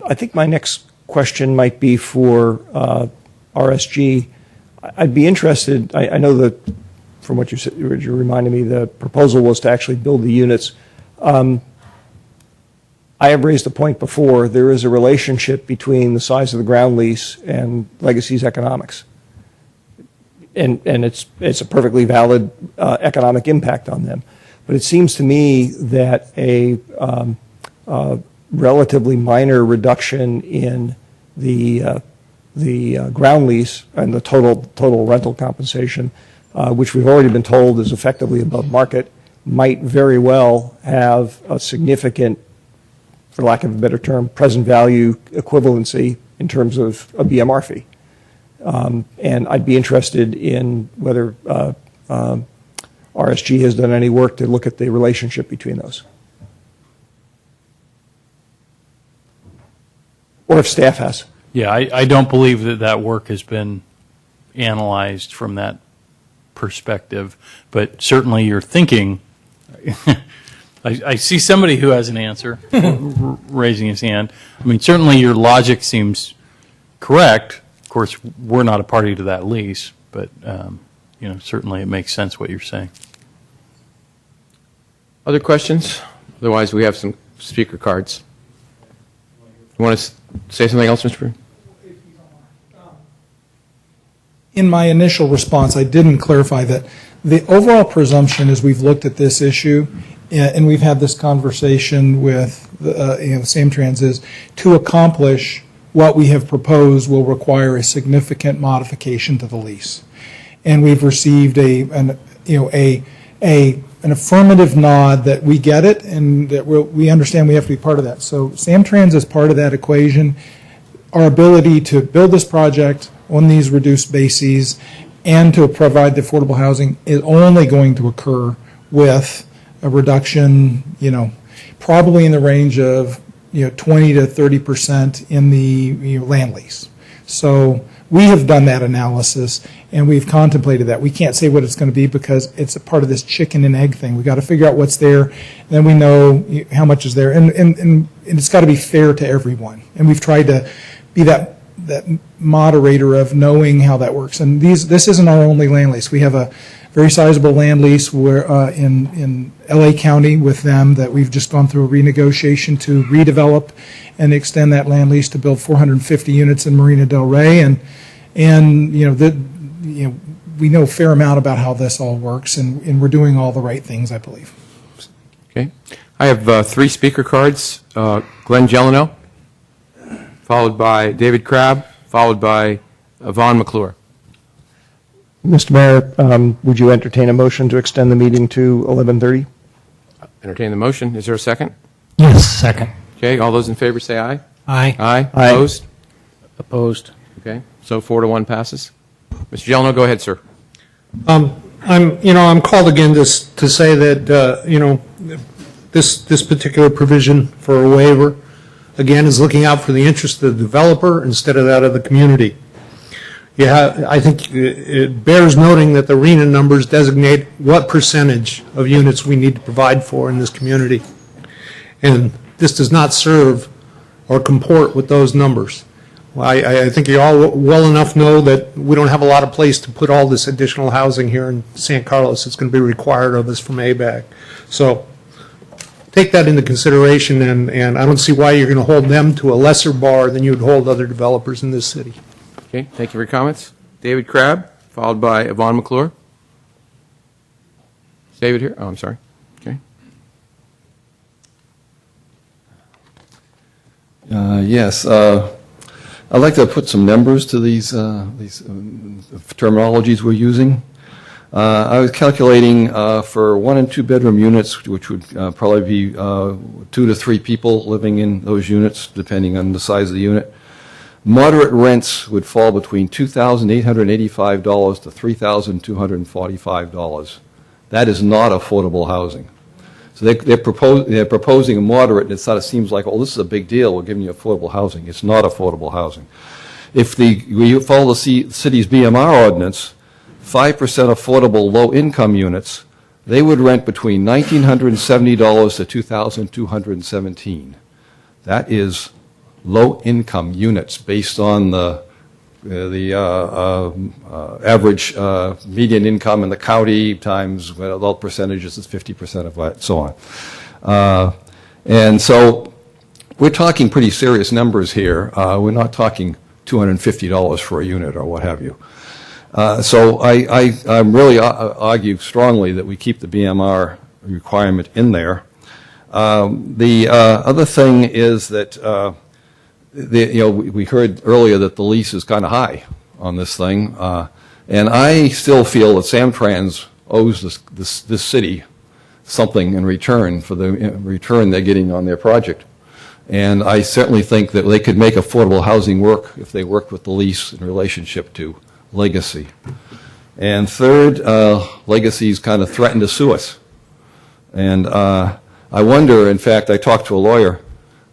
I think my next question might be for RSG. I'd be interested, I know that from what you said, you reminded me, the proposal was to actually build the units. I have raised a point before. There is a relationship between the size of the ground lease and Legacy's economics. And it's a perfectly valid economic impact on them. But it seems to me that a relatively minor reduction in the ground lease and the total rental compensation, which we've already been told is effectively above market, might very well have a significant, for lack of a better term, present value equivalency in terms of a BMR fee. And I'd be interested in whether RSG has done any work to look at the relationship between those. Or if staff has.
Yeah, I don't believe that work has been analyzed from that perspective, but certainly you're thinking. I see somebody who has an answer raising his hand. I mean, certainly your logic seems correct. Of course, we're not a party to that lease, but certainly it makes sense what you're saying.
Other questions? Otherwise, we have some speaker cards. You want to say something else, Mr. Brewer?
In my initial response, I didn't clarify that the overall presumption as we've looked at this issue, and we've had this conversation with Samtrans, is to accomplish what we have proposed will require a significant modification to the lease. And we've received an affirmative nod that we get it and that we understand we have to be part of that. So Samtrans is part of that equation. Our ability to build this project on these reduced bases and to provide the affordable housing is only going to occur with a reduction, probably in the range of 20 to 30% in the land lease. So we have done that analysis and we've contemplated that. We can't say what it's going to be because it's a part of this chicken and egg thing. We've got to figure out what's there, and then we know how much is there, and it's got to be fair to everyone. And we've tried to be that moderator of knowing how that works. And this isn't our only land lease. We have a very sizable land lease where in LA County with them that we've just gone through a renegotiation to redevelop and extend that land lease to build 450 units in Marina del Rey. And we know a fair amount about how this all works, and we're doing all the right things, I believe.
Okay. I have 3 speaker cards. Glenn Gelino, followed by David Crabb, followed by Vaughn McClure.
Mr. Mayor, would you entertain a motion to extend the meeting to 11:30?
Entertain the motion. Is there a second?
Yes, second.
Okay. All those in favor say aye.
Aye.
Aye.
Aye.
Opposed?
Opposed.
Okay. So 4-1 passes. Mr. Gelino, go ahead, sir.
I'm called again to say that, this particular provision for a waiver, again, is looking out for the interest of the developer instead of that of the community. I think it bears noting that the RENA numbers designate what percentage of units we need to provide for in this community. And this does not serve or comport with those numbers. Well, I think you all well enough know that we don't have a lot of place to put all this additional housing here in San Carlos. It's going to be required of us from ABAG. So take that into consideration, and I don't see why you're going to hold them to a lesser bar than you would hold other developers in this city.
Okay. Thank you for your comments. David Crabb, followed by Vaughn McClure. Is David here? Oh, I'm sorry. Okay.
Yes. I'd like to put some numbers to these terminologies we're using. I was calculating for 1 and 2 bedroom units, which would probably be 2 to 3 people living in those units, depending on the size of the unit. Moderate rents would fall between $2,885 to $3,245. That is not affordable housing. So they're proposing a moderate, and it sort of seems like, oh, this is a big deal, we're giving you affordable housing. It's not affordable housing. If we follow the city's BMR ordinance, 5% affordable low-income units, they would rent between $1,970 to $2,217. That is low-income units based on the average median income in the county times adult percentages is 50% of what, so on. And so we're talking pretty serious numbers here. We're not talking $250 for a unit or what have you. So I really argue strongly that we keep the BMR requirement in there. The other thing is that we heard earlier that the lease is kind of high on this thing, and I still feel that Samtrans owes this city something in return for the return they're getting on their project. And I certainly think that they could make affordable housing work if they worked with the lease in relationship to Legacy. And third, Legacy's kind of threatened to sue us. And I wonder, in fact, I talked to a lawyer,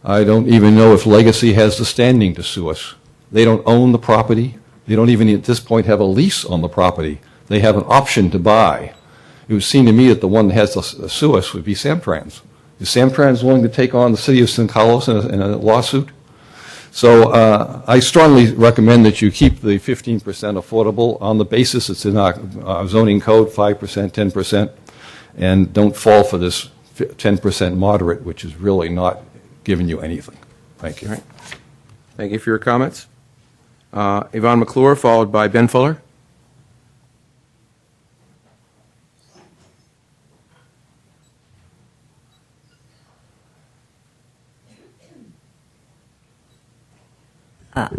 I don't even know if Legacy has the standing to sue us. They don't own the property. They don't even at this point have a lease on the property. They have an option to buy. It would seem to me that the one that has to sue us would be Samtrans. Is Samtrans willing to take on the city of San Carlos in a lawsuit? So I strongly recommend that you keep the 15% affordable on the basis it's in our zoning code, 5%, 10%, and don't fall for this 10% moderate, which is really not giving you anything. Thank you.
All right. Thank you for your comments. Yvonne McClure, followed by Ben Fuller.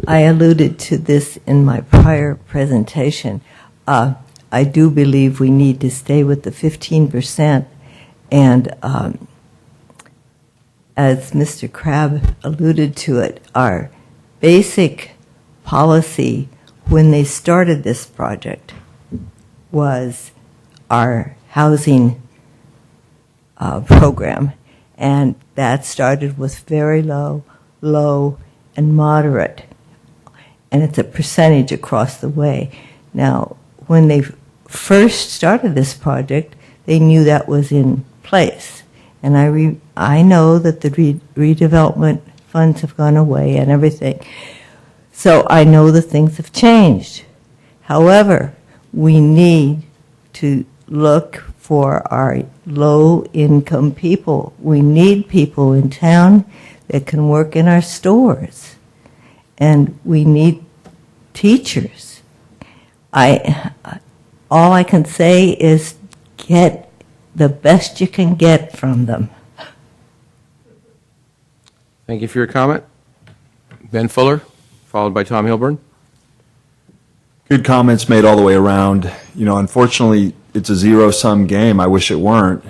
I alluded to this in my prior presentation. I do believe we need to stay with the 15%, and as Mr. Crabb alluded to it, our basic policy when they started this project was our housing program, and that started with very low, and moderate, and it's a percentage across the way. Now, when they first started this project, they knew that was in place, and I know that the redevelopment funds have gone away and everything, so I know that things have changed. However, we need to look for our low-income people. We need people in town that can work in our stores, and we need teachers. All I can say is get the best you can get from them.
Thank you for your comment. Ben Fuller, followed by Tom Hilburn.
Good comments made all the way around. You know, unfortunately, it's a zero-sum game. I wish it weren't.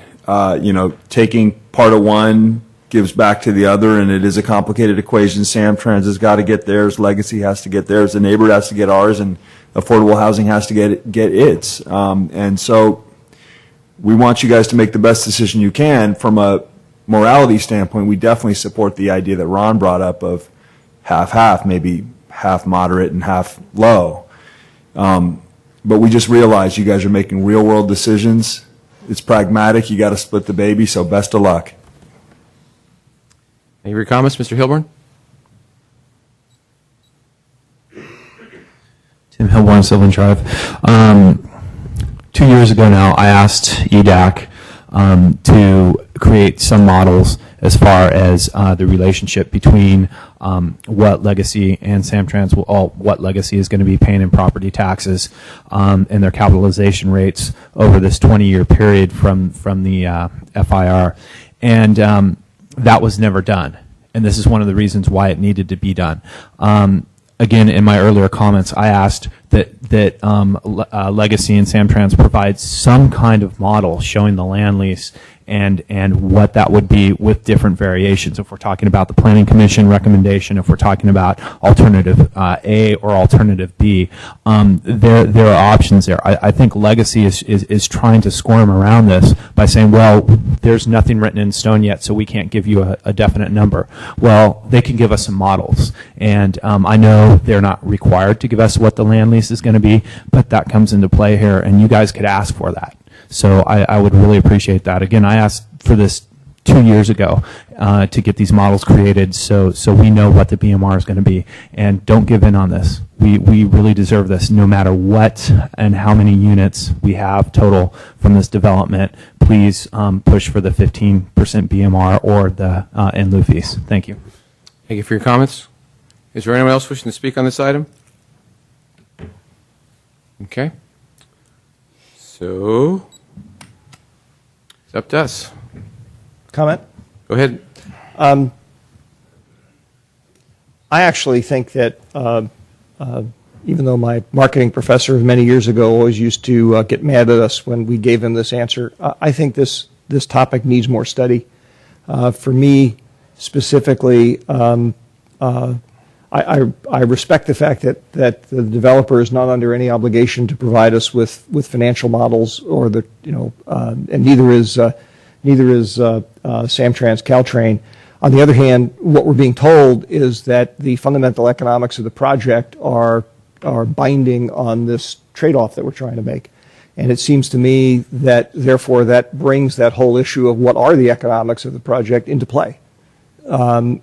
Taking part of one gives back to the other, and it is a complicated equation. Samtrans has got to get theirs, Legacy has to get theirs, the neighborhood has to get ours, and affordable housing has to get its. And so we want you guys to make the best decision you can. From a morality standpoint, we definitely support the idea that Ron brought up of half-half, maybe half moderate and half low. But we just realize you guys are making real-world decisions. It's pragmatic. You got to split the baby, so best of luck.
Any of your comments, Mr. Hilburn?
Tim Hilburn, Sylvan Drive. 2 years ago now, I asked EDAC to create some models as far as the relationship between what Legacy and Samtrans, what Legacy is going to be paying in property taxes and their capitalization rates over this 20-year period from the FIR. And that was never done. And this is one of the reasons why it needed to be done. Again, in my earlier comments, I asked that Legacy and Samtrans provide some kind of model showing the land lease and what that would be with different variations. If we're talking about the Planning Commission recommendation, if we're talking about alternative A or alternative B, there are options there. I think Legacy is trying to squirm around this by saying, well, there's nothing written in stone yet, so we can't give you a definite number. Well, they can give us some models, and I know they're not required to give us what the land lease is going to be, but that comes into play here, and you guys could ask for that. So I would really appreciate that. Again, I asked for this 2 years ago to get these models created so we know what the BMR is going to be. And don't give in on this. We really deserve this no matter what and how many units we have total from this development. Please push for the 15% BMR or the in lieu fees. Thank you.
Thank you for your comments. Is there anyone else wishing to speak on this item? Okay. So, it's up to us.
Comment?
Go ahead.
I actually think that even though my marketing professor many years ago always used to get mad at us when we gave him this answer, I think this topic needs more study. For me, specifically, I respect the fact that the developer is not under any obligation to provide us with financial models, or and neither is Samtrans Caltrain. On the other hand, what we're being told is that the fundamental economics of the project are binding on this trade-off that we're trying to make. And it seems to me that, therefore, that brings that whole issue of what are the economics of the project into play. Again,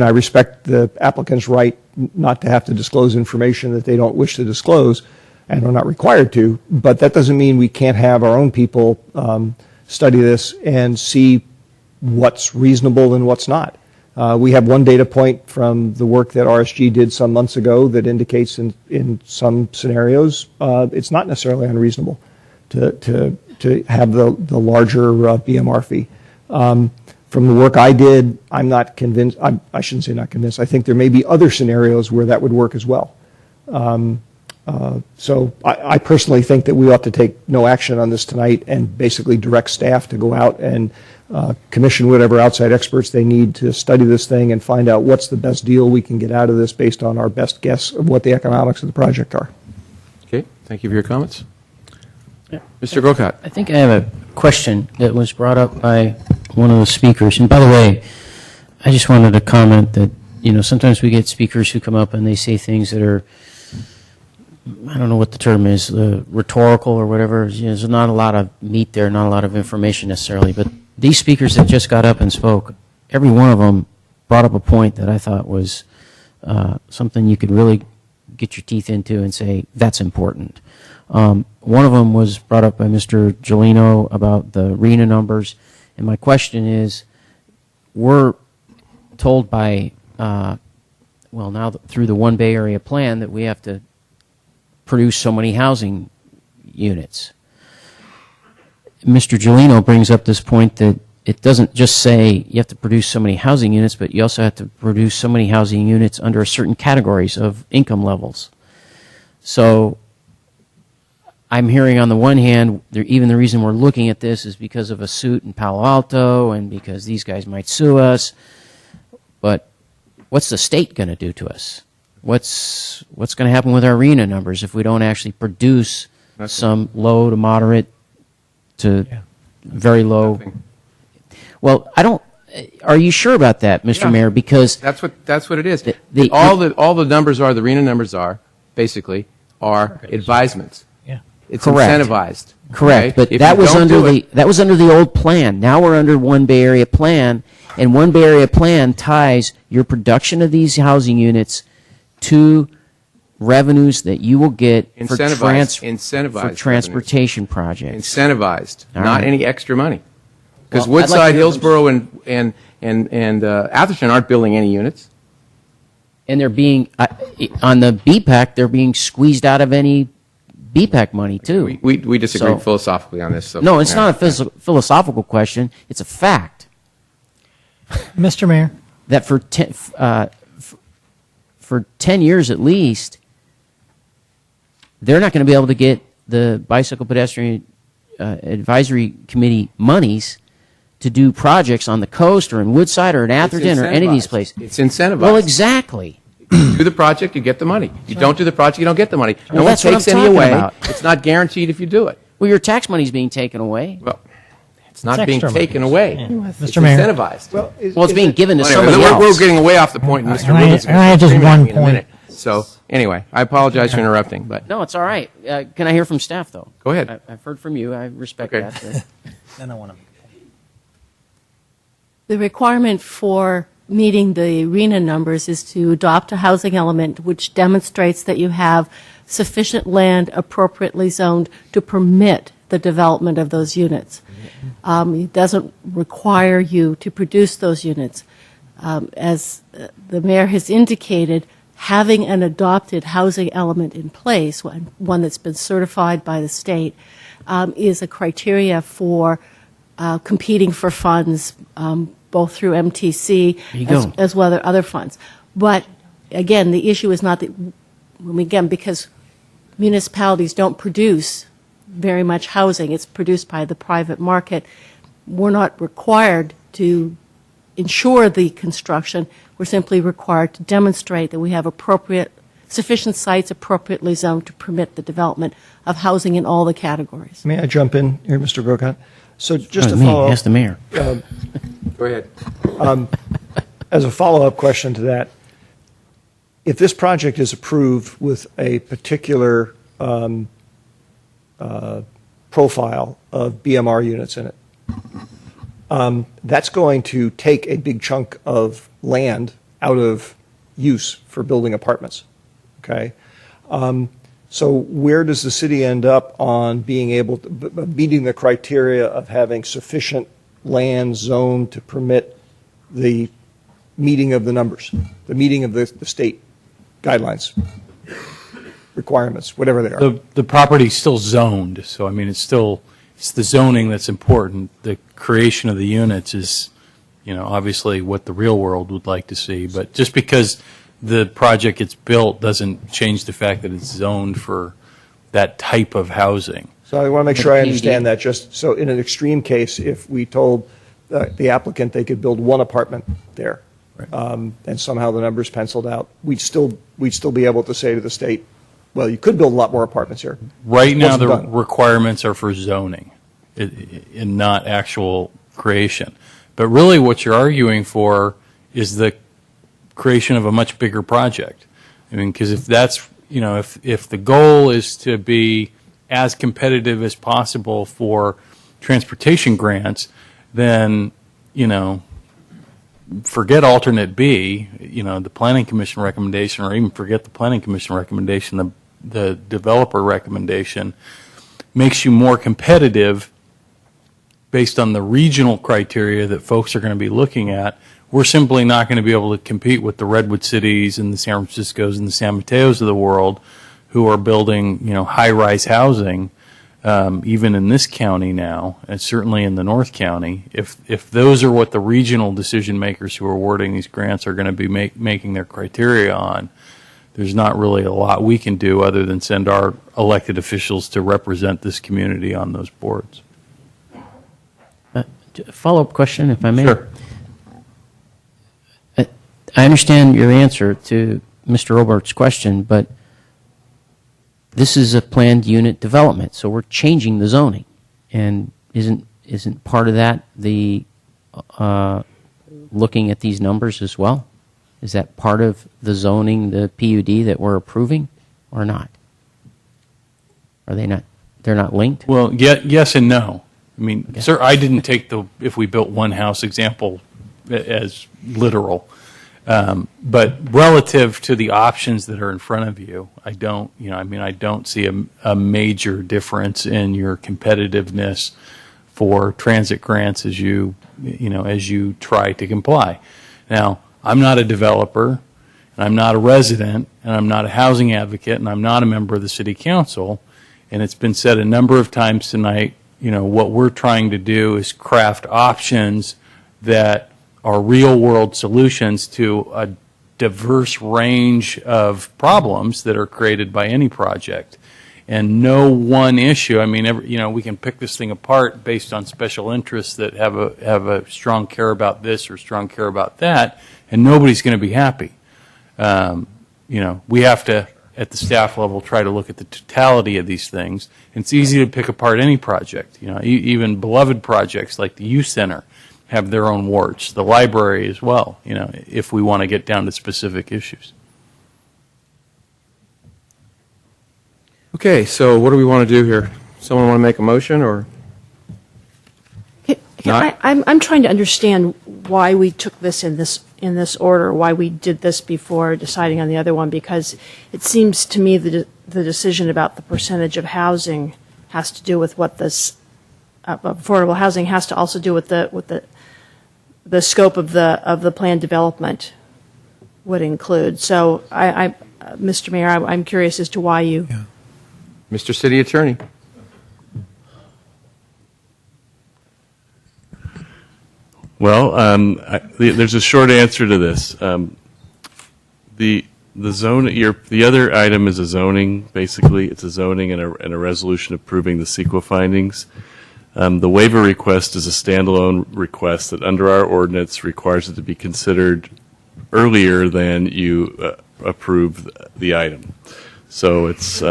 I respect the applicant's right not to have to disclose information that they don't wish to disclose and are not required to, but that doesn't mean we can't have our own people study this and see what's reasonable and what's not. We have one data point from the work that RSG did some months ago that indicates in some scenarios it's not necessarily unreasonable to have the larger BMR fee. From the work I did, I'm not convinced. I shouldn't say not convinced. I think there may be other scenarios where that would work as well. So I personally think that we ought to take no action on this tonight and basically direct staff to go out and commission whatever outside experts they need to study this thing and find out what's the best deal we can get out of this based on our best guess of what the economics of the project are.
Okay, thank you for your comments. Mr. Grocott.
I think I have a question that was brought up by one of the speakers. And by the way, I just wanted to comment that, sometimes we get speakers who come up and they say things that are, I don't know what the term is, rhetorical or whatever. There's not a lot of meat there, not a lot of information necessarily. But these speakers that just got up and spoke, every one of them brought up a point that I thought was something you could really get your teeth into and say, that's important. One of them was brought up by Mr. Gelino about the RENA numbers. And my question is, we're told by, now through the One Bay Area plan that we have to produce so many housing units. Mr. Gelino brings up this point that it doesn't just say you have to produce so many housing units, but you also have to produce so many housing units under certain categories of income levels. So I'm hearing on the one hand, even the reason we're looking at this is because of a suit in Palo Alto and because these guys might sue us. But what's the state going to do to us? What's going to happen with our RENA numbers if we don't actually produce some low to moderate to very low?
Nothing.
Well, I don't. Are you sure about that, Mr. Mayor? Because
that's what it is. All the numbers are, the RENA numbers are basically advisements. It's
correct.
Incentivized.
Correct,
Okay?
but
If
that
you
was
don't
under
do
that was under the old plan. Now we're under One Bay Area plan, and One Bay Area plan ties your production of these housing units to revenues that you will get for
incentivized
transportation projects.
Incentivized,
All
not
right.
any extra money. Because
Well, I'd like
Woodside,
to-
Hillsborough, and Atherton aren't building any units.
And they're being on the BPAC, they're being squeezed out of any BPAC money too.
We disagree
So-
philosophically on this. So,
No, it's
yeah.
not a philosophical question. It's a fact.
Mr. Mayor.
That for 10 years at least, they're not going to be able to get the bicycle pedestrian advisory committee monies to do projects on the coast or in Woodside or in Atherton or any of these
incentivized.
places.
It's incentivized.
Well, exactly.
You do the project, you get the money. You don't do the project, you don't get the money. No
Well,
one
that's what
takes
I'm
any
talking
away.
about.
It's not guaranteed if you do it.
Well, your tax money's being taken away.
Well, it's not being
extra money.
taken away.
Yeah.
It's
Mr. Mayor.
incentivized.
Well,
Well, it's being given to
Anyway,
somebody else.
we're getting way off the point, and Mr.
And I-
Rubin's
and I have just
screaming at
one
me in a
point.
minute. So, anyway, I apologize for interrupting, but
No, it's all right. Can I hear from staff, though?
Go ahead.
I've heard from you. I respect
Okay.
that.
Then I want to.
The requirement for meeting the RENA numbers is to adopt a housing element which demonstrates that you have sufficient land appropriately zoned to permit the development of those units. It doesn't require you to produce those units. As the mayor has indicated, having an adopted housing element in place, one that's been certified by the state, is a criteria for competing for funds, both through MTC
There you go.
as well as other funds. But again, the issue is not that, because municipalities don't produce very much housing, it's produced by the private market. We're not required to ensure the construction, we're simply required to demonstrate that we have sufficient sites appropriately zoned to permit the development of housing in all the categories.
May I jump in here, Mr. Grocott? So just to
Me,
follow
ask the mayor.
go ahead.
as a follow-up question to that, if this project is approved with a particular profile of BMR units in it, that's going to take a big chunk of land out of use for building apartments, okay? So where does the city end up on being able to, meeting the criteria of having sufficient land zoned to permit the meeting of the numbers, the meeting of the state guidelines, requirements, whatever they are?
The property's still zoned, so I mean, it's the zoning that's important. The creation of the units is, obviously what the real world would like to see, but just because the project gets built doesn't change the fact that it's zoned for that type of housing.
So I want to make sure I understand that, just so in an extreme case, if we told the applicant they could build one apartment there, and somehow the numbers penciled out, we'd still be able to say to the state, well, you could build a lot more apartments here.
Right now,
Wasn't
the
done.
requirements are for zoning and not actual creation. But really what you're arguing for is the creation of a much bigger project. I mean, because if that's, if the goal is to be as competitive as possible for transportation grants, then, forget alternate B, the planning commission recommendation, or even forget the planning commission recommendation, the developer recommendation makes you more competitive based on the regional criteria that folks are going to be looking at. We're simply not going to be able to compete with the Redwood cities and the San Franciscos and the San Mateos of the world who are building, high-rise housing, even in this county now, and certainly in the North County. If those are what the regional decision makers who are awarding these grants are going to be making their criteria on, there's not really a lot we can do other than send our elected officials to represent this community on those boards.
Follow-up question, if I may.
Sure.
I understand your answer to Mr. Robart's question, but this is a planned unit development, so we're changing the zoning. And isn't part of that the looking at these numbers as well? Is that part of the zoning, the PUD that we're approving, or not? Are they not? They're not linked?
Well, yes and no. I mean, sir, I didn't take the if we built one house example as literal. But relative to the options that are in front of you, I don't see a major difference in your competitiveness for transit grants as you try to comply. Now, I'm not a developer, and I'm not a resident, and I'm not a housing advocate, and I'm not a member of the city council. And it's been said a number of times tonight, what we're trying to do is craft options that are real-world solutions to a diverse range of problems that are created by any project. and no one issue. I mean, we can pick this thing apart based on special interests that have a strong care about this or strong care about that, and nobody's going to be happy. We have to, at the staff level, try to look at the totality of these things. And it's easy to pick apart any project. Even beloved projects like the youth center have their own warts. The library as well. If we want to get down to specific issues.
Okay, so what do we want to do here? Someone want to make a motion, or? Not?
I'm trying to understand why we took this in this order, why we did this before deciding on the other one, because it seems to me the decision about the percentage of housing has to do with what this affordable housing has to also do with the scope of the planned development would include. So, Mr. Mayor, I'm curious as to why you.
Yeah. Mr. City Attorney.
Well, there's a short answer to this. The other item is a zoning. Basically, it's a zoning and a resolution approving the CEQA findings. The waiver request is a standalone request that, under our ordinance, requires it to be considered earlier than you approve the item. So it's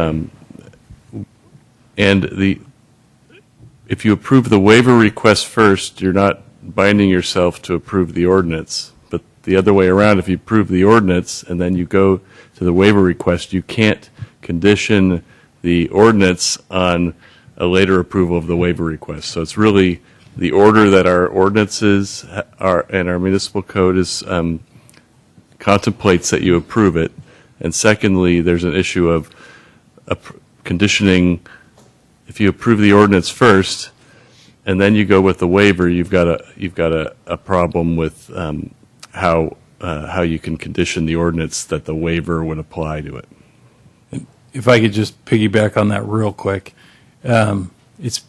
if you approve the waiver request first, you're not binding yourself to approve the ordinance. But the other way around, if you approve the ordinance and then you go to the waiver request, you can't condition the ordinance on a later approval of the waiver request. So it's really the order that our ordinances and our municipal code is contemplates that you approve it. And secondly, there's an issue of conditioning. If you approve the ordinance first and then you go with the waiver, you've got a problem with how you can condition the ordinance that the waiver would apply to it.
If I could just piggyback on that real quick, it's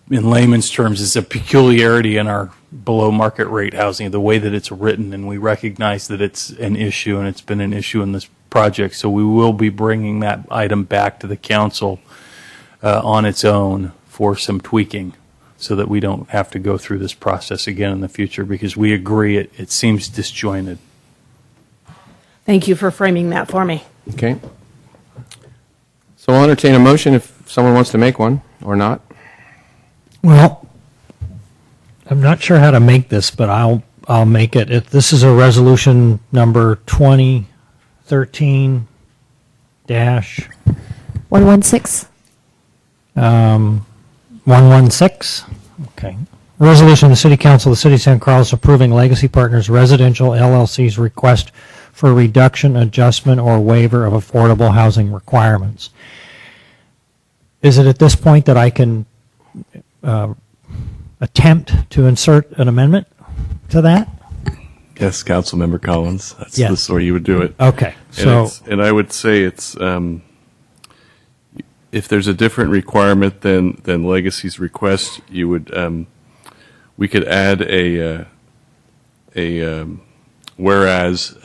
in layman's terms, it's a peculiarity in our below market rate housing, the way that it's written, and we recognize that it's an issue, and it's been an issue in this project. So we will be bringing that item back to the council on its own for some tweaking, so that we don't have to go through this process again in the future, because we agree it seems disjointed.
Thank you for framing that for me.
Okay. So I'll entertain a motion if someone wants to make one, or not.
Well, I'm not sure how to make this, but I'll make it. This is a resolution number 2013 dash
116.
116. Okay. Resolution of the City Council of the City of San Carlos approving Legacy Partners Residential LLC's request for reduction, adjustment, or waiver of affordable housing requirements. Is it at this point that I can attempt to insert an amendment to that?
Yes, Councilmember Collins. That's
Yes.
the way you would do it.
Okay.
And I would say it's if there's a different requirement than Legacy's request, you would we could add a whereas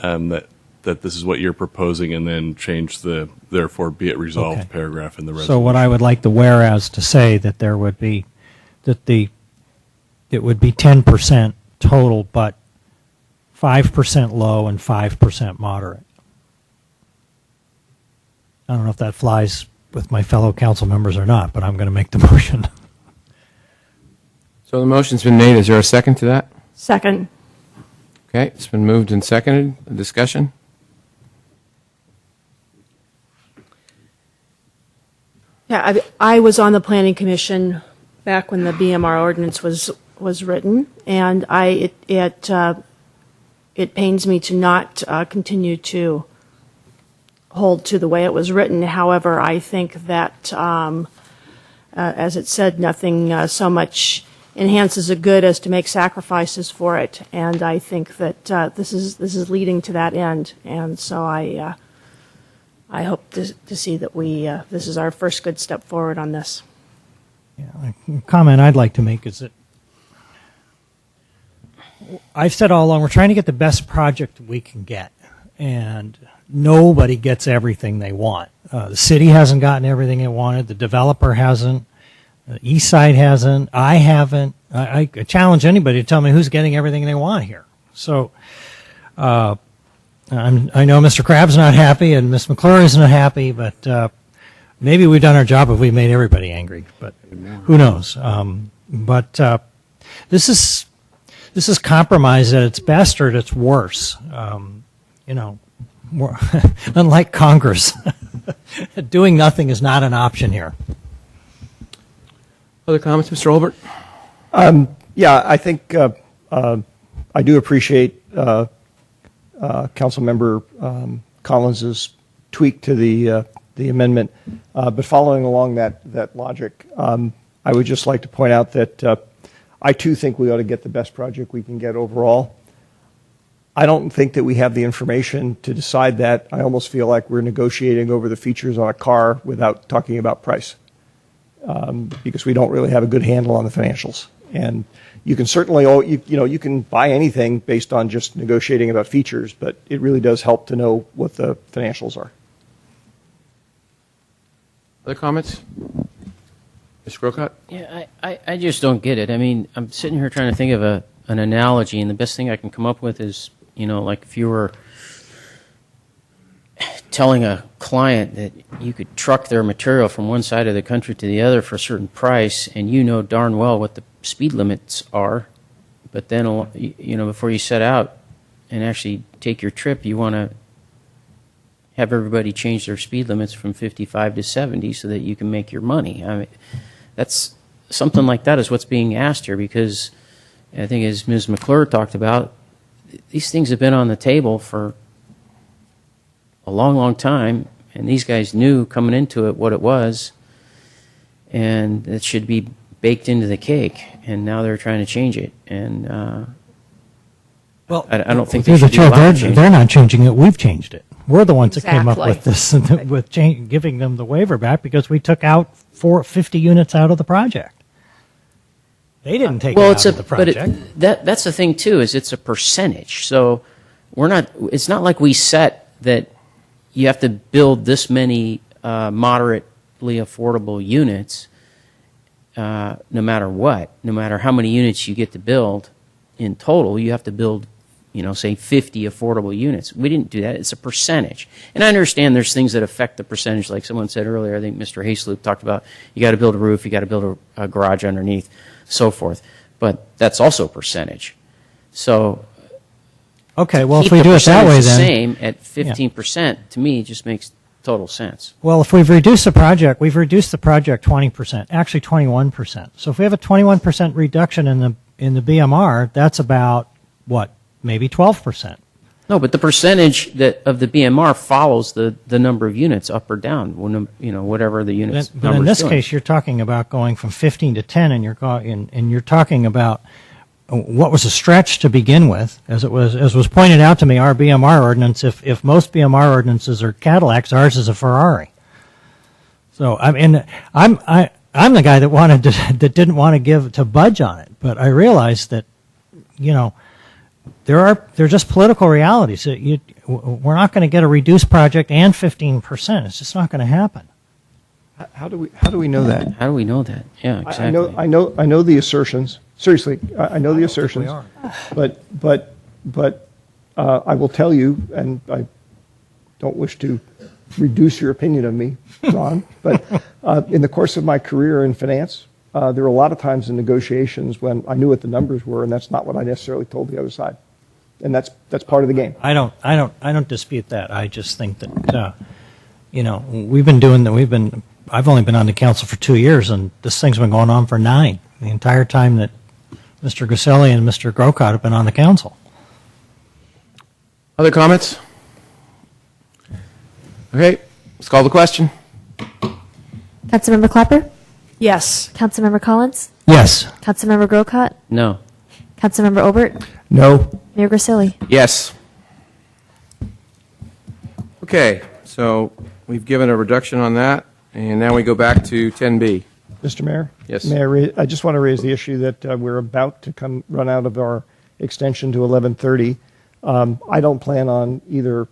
that this is what you're proposing, and then change the therefore be it resolved
Okay.
paragraph in the resolution.
So what I would like the whereas to say that there would be it would be 10% total, but 5% low and 5% moderate. I don't know if that flies with my fellow council members or not, but I'm going to make the motion.
So the motion's been made. Is there a second to that?
Second.
Okay, it's been moved and seconded. A discussion?
Yeah, I was on the Planning Commission back when the BMR ordinance was written, and it pains me to not continue to hold to the way it was written. However, I think that, as it said, nothing so much enhances a good as to make sacrifices for it, and I think that this is leading to that end, and so I hope to see that this is our first good step forward on this.
A comment I'd like to make is that I've said all along we're trying to get the best project we can get, and nobody gets everything they want. The city hasn't gotten everything it wanted. The developer hasn't. The East Side hasn't. I haven't. I challenge anybody to tell me who's getting everything they want here. So I know Mr. Crabb's not happy and Ms. McClure's not happy, but maybe we've done our job if we've made everybody angry. But who knows? But this is compromise at its best or at its worst. Unlike Congress, doing nothing is not an option here.
Other comments, Mr. Olbert?
Yeah, I think I do appreciate Councilmember Collins's tweak to the amendment, but following along that logic, I would just like to point out that I too think we ought to get the best project we can get overall. I don't think that we have the information to decide that. I almost feel like we're negotiating over the features on a car without talking about price, because we don't really have a good handle on the financials. And you can certainly, you can buy anything based on just negotiating about features, but it really does help to know what the financials are.
Other comments? Mr. Grocott?
Yeah, I just don't get it. I mean, I'm sitting here trying to think of an analogy, and the best thing I can come up with is, like if you were telling a client that you could truck their material from one side of the country to the other for a certain price, and you know darn well what the speed limits are, but then, before you set out and actually take your trip, you want to have everybody change their speed limits from 55 to 70 so that you can make your money. I mean, that's something like that is what's being asked here, because I think, as Ms. McClure talked about, these things have been on the table for a long, long time, and these guys knew coming into it what it was, and it should be baked into the cake, and now they're trying to change it. And
well,
I don't think
they're
they should be allowed to change
they're
it.
not changing it. We've changed it. We're the ones that came up
Exactly.
with this, with giving them the waiver back because we took out 50 units out of the project. They didn't take it out of the project.
But that's the thing too, is it's a percentage. So it's not like we set that you have to build this many moderately affordable units no matter what. No matter how many units you get to build in total, you have to build, say 50 affordable units. We didn't do that. It's a percentage. And I understand there's things that affect the percentage, like someone said earlier. I think Mr. Hayslip talked about you got to build a roof, you got to build a garage underneath, so forth. But that's also a percentage. So
okay, well, if
keep
we
the
do it that way,
percentage
then
the same at 15%, to me, just makes total sense.
well, if we've reduced the project, 20%, actually 21%. So if we have a 21% reduction in the BMR, that's about what, maybe 12%.
No, but the percentage of the BMR follows the number of units up or down, whatever the units
But
number
in
is
this
doing.
case, you're talking about going from 15 to 10, and you're talking about what was a stretch to begin with, as was pointed out to me. Our BMR ordinance, if most BMR ordinances are Cadillacs, ours is a Ferrari. So I'm the guy that didn't want to budge on it, but I realized that there are just political realities. We're not going to get a reduced project and 15%. It's just not going to happen.
How do we know that?
How do we know that? Yeah, exactly.
I know the assertions. Seriously, I know the assertions. But I will tell you, and I don't wish to reduce your opinion of me, Ron, but in the course of my career in finance, there were a lot of times in negotiations when I knew what the numbers were, and that's not what I necessarily told the other side, and that's part of the game.
I don't dispute that. I just think that we've been doing that. I've only been on the council for 2 years, and this thing's been going on for 9. The entire time that Mr. Guselli and Mr. Grocott have been on the council.
Other comments? Okay, let's call the question.
Councilmember Clapper?
Yes.
Councilmember Collins?
Yes.
Councilmember Grocott?
No.
Councilmember Obert?
No.
Mayor Grisilli?
Yes. Okay, so we've given a reduction on that, and now we go back to 10B.
Mr. Mayor?
Yes.
Mayor, I just want to raise the issue that we're about to run out of our extension to 11:30. I don't plan on either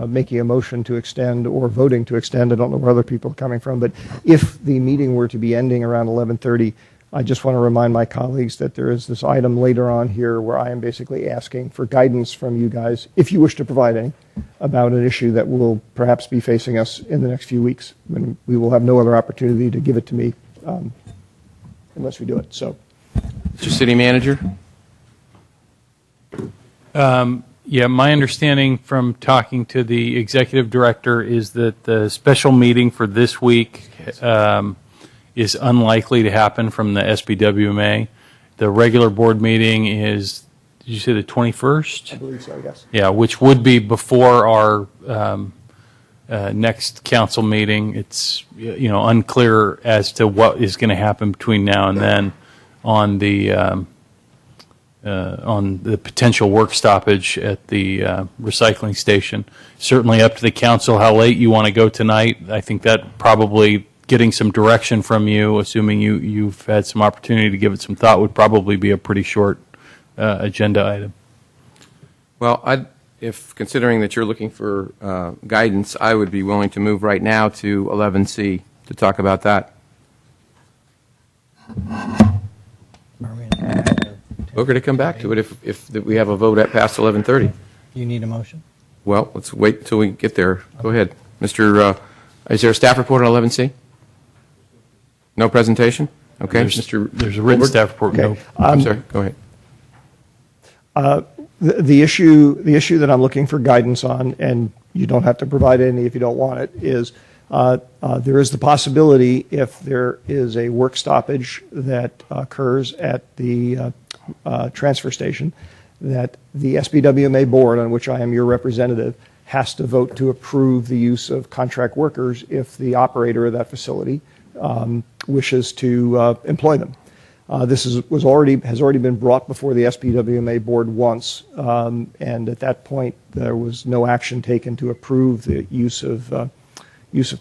making a motion to extend or voting to extend. I don't know where other people are coming from, but if the meeting were to be ending around 11:30, I just want to remind my colleagues that there is this item later on here where I am basically asking for guidance from you guys, if you wish to provide any, about an issue that will perhaps be facing us in the next few weeks. And we will have no other opportunity to give it to me unless we do it. So,
Mr. City Manager?
Yeah, my understanding from talking to the executive director is that the special meeting for this week is unlikely to happen from the SBWMA. The regular board meeting is, did you say the 21st?
I believe so, yes.
Yeah, which would be before our next council meeting. It's unclear as to what is going to happen between now and then on the potential work stoppage at the recycling station. Certainly up to the council how late you want to go tonight. I think that probably getting some direction from you, assuming you've had some opportunity to give it some thought, would probably be a pretty short agenda item.
Well, if considering that you're looking for guidance, I would be willing to move right now to 11C to talk about that. We're going to come back to it if we have a vote at past 11:30.
You need a motion?
Well, let's wait until we get there. Go ahead. Mr. Is there a staff report on 11C? No presentation? Okay.
There's a written
Wilbert?
staff report.
Okay.
No.
I'm sorry. Go ahead.
The issue that I'm looking for guidance on, and you don't have to provide any if you don't want it, is there is the possibility, if there is a work stoppage that occurs at the transfer station, that the SBWMA board, on which I am your representative, has to vote to approve the use of contract workers if the operator of that facility wishes to employ them. This has already been brought before the SBWMA board once, and at that point there was no action taken to approve the use of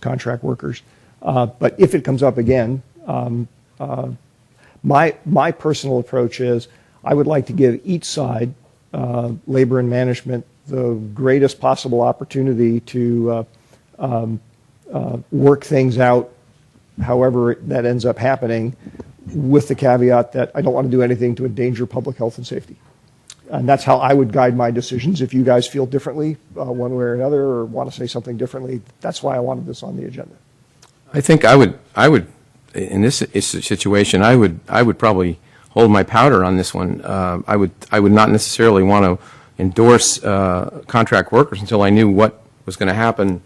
contract workers. But if it comes up again, my personal approach is I would like to give each side, labor and management, the greatest possible opportunity to work things out however that ends up happening, with the caveat that I don't want to do anything to endanger public health and safety. And that's how I would guide my decisions. If you guys feel differently one way or another, or want to say something differently, that's why I wanted this on the agenda.
I think I would in this situation, I would probably hold my powder on this one. I would not necessarily want to endorse contract workers until I knew what was going to happen,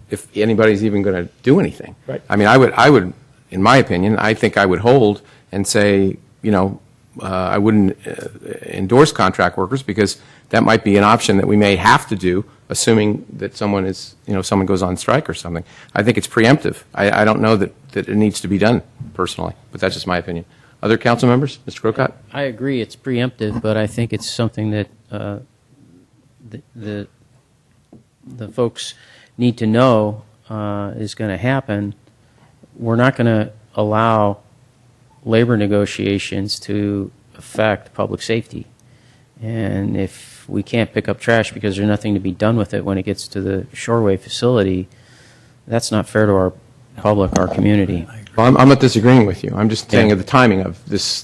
if anybody's even going to do anything.
Right.
I mean, I would, in my opinion, I think I would hold and say, I wouldn't endorse contract workers, because that might be an option that we may have to do, assuming that someone goes on strike or something. I think it's preemptive. I don't know that it needs to be done personally, but that's just my opinion. Other council members? Mr. Grocott?
I agree it's preemptive, but I think it's something that the folks need to know is going to happen. We're not going to allow labor negotiations to affect public safety. And if we can't pick up trash because there's nothing to be done with it when it gets to the Shoreway facility, that's not fair to our public, our community.
Well, I'm not disagreeing with you. I'm just saying of the timing of this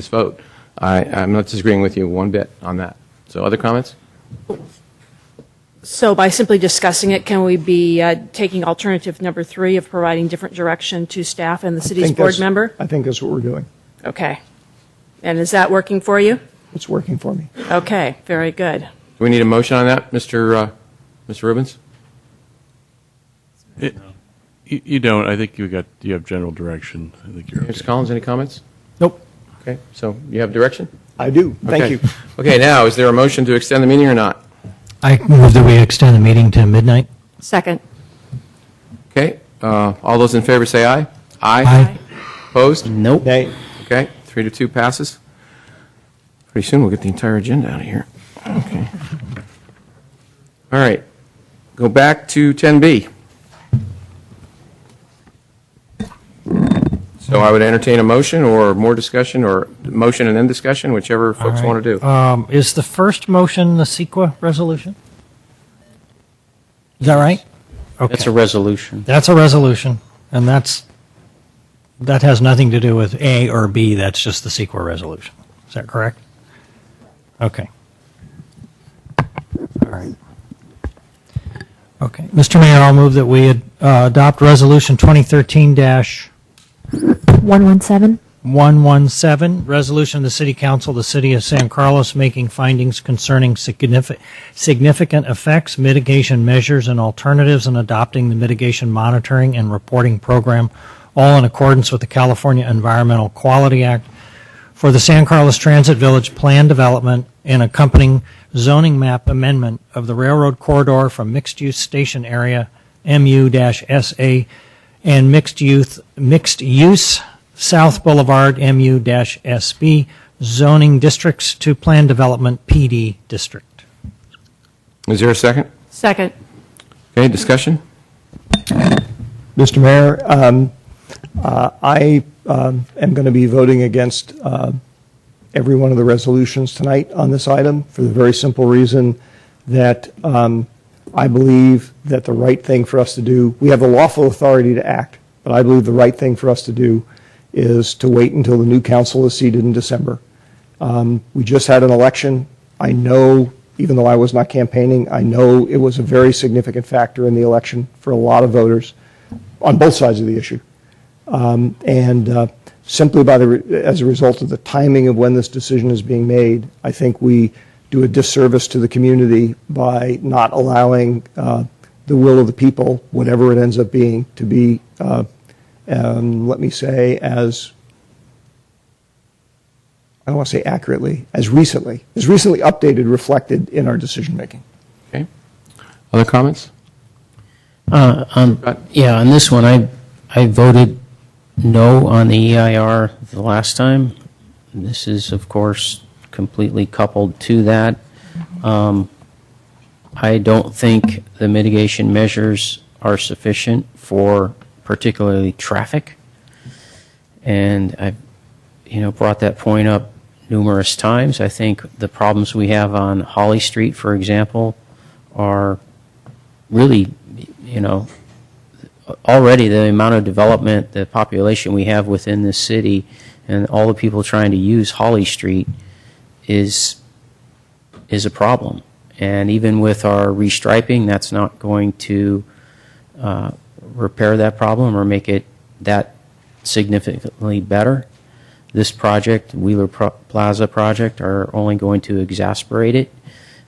vote. I'm not disagreeing with you one bit on that. So other comments?
So by simply discussing it, can we be taking alternative number 3 of providing different direction to staff and the city's board member?
I think that's what we're doing.
Okay. And is that working for you?
It's working for me.
Okay, very good.
Do we need a motion on that, Mr. Rubens?
You don't. I think you have general direction. I think you're okay.
Mr. Collins, any comments?
Nope.
Okay, so you have direction?
I do. Thank you.
Okay, now, is there a motion to extend the meeting or not?
I move that we extend the meeting to midnight.
Second.
Okay, all those in favor say aye.
Aye.
Opposed?
Nope.
Nay.
Okay, 3-2 passes. Pretty soon we'll get the entire agenda out of here. Okay. All right, go back to 10B. So I would entertain a motion or more discussion, or motion and then discussion, whichever folks want to do.
Is the first motion the CEQA resolution? Is that right?
That's a resolution.
That's a resolution, and that has nothing to do with A or B, that's just the CEQA resolution. Is that correct? Okay. All right. Okay. Mr. Mayor, I'll move that we adopt Resolution
117.
2013-117, resolution of the City Council of the City of San Carlos making findings concerning significant effects, mitigation measures, and alternatives, and adopting the mitigation monitoring and reporting program, all in accordance with the California Environmental Quality Act, for the San Carlos Transit Village plan development and accompanying zoning map amendment of the railroad corridor from mixed-use station area, MU-SA, and mixed-use South Boulevard, MU-SB, zoning districts to plan development, PD district.
Is there a second?
Second.
Okay, discussion?
Mr. Mayor, I am going to be voting against every one of the resolutions tonight on this item for the very simple reason that I believe that the right thing for us to do, we have the lawful authority to act, but I believe the right thing for us to do is to wait until the new council is seated in December. We just had an election. I know, even though I was not campaigning, I know it was a very significant factor in the election for a lot of voters on both sides of the issue. Simply as a result of the timing of when this decision is being made, I think we do a disservice to the community by not allowing the will of the people, whatever it ends up being, to be, let me say, as, I don't want to say accurately, as recently updated, reflected in our decision making.
Okay. Other comments?
On this one, I voted no on the EIR the last time. This is, of course, completely coupled to that. I don't think the mitigation measures are sufficient for particularly traffic. And I've brought that point up numerous times. I think the problems we have on Holly Street, for example, are really, already the amount of development, the population we have within this city, and all the people trying to use Holly Street is a problem. And even with our restriping, that's not going to repair that problem or make it that significantly better. This project, Wheeler Plaza project, are only going to exacerbate it.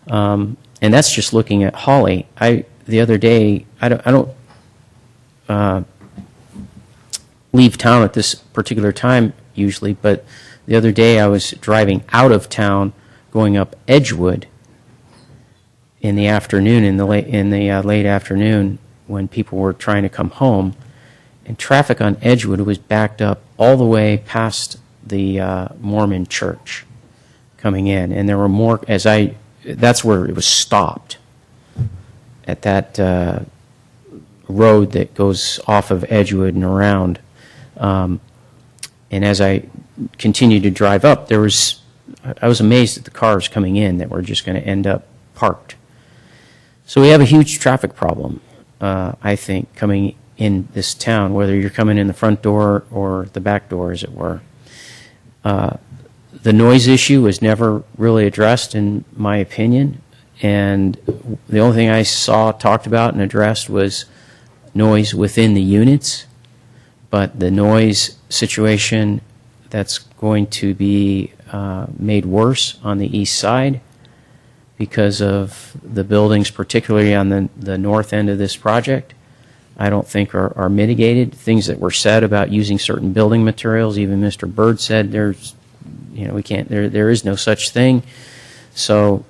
And that's just looking at Holly. The other day, I don't leave town at this particular time usually, but the other day I was driving out of town going up Edgewood in the afternoon, in the late afternoon, when people were trying to come home, and traffic on Edgewood was backed up all the way past the Mormon church coming in, and there were more that's where it was stopped at that road that goes off of Edgewood and around. And as I continued to drive up, I was amazed at the cars coming in that were just going to end up parked. So we have a huge traffic problem, I think, coming in this town, whether you're coming in the front door or the back door, as it were. The noise issue was never really addressed, in my opinion, and the only thing I saw talked about and addressed was noise within the units, but the noise situation that's going to be made worse on the east side because of the buildings, particularly on the north end of this project, I don't think are mitigated. Things that were said about using certain building materials, even Mr. Byrd said there is no such thing. So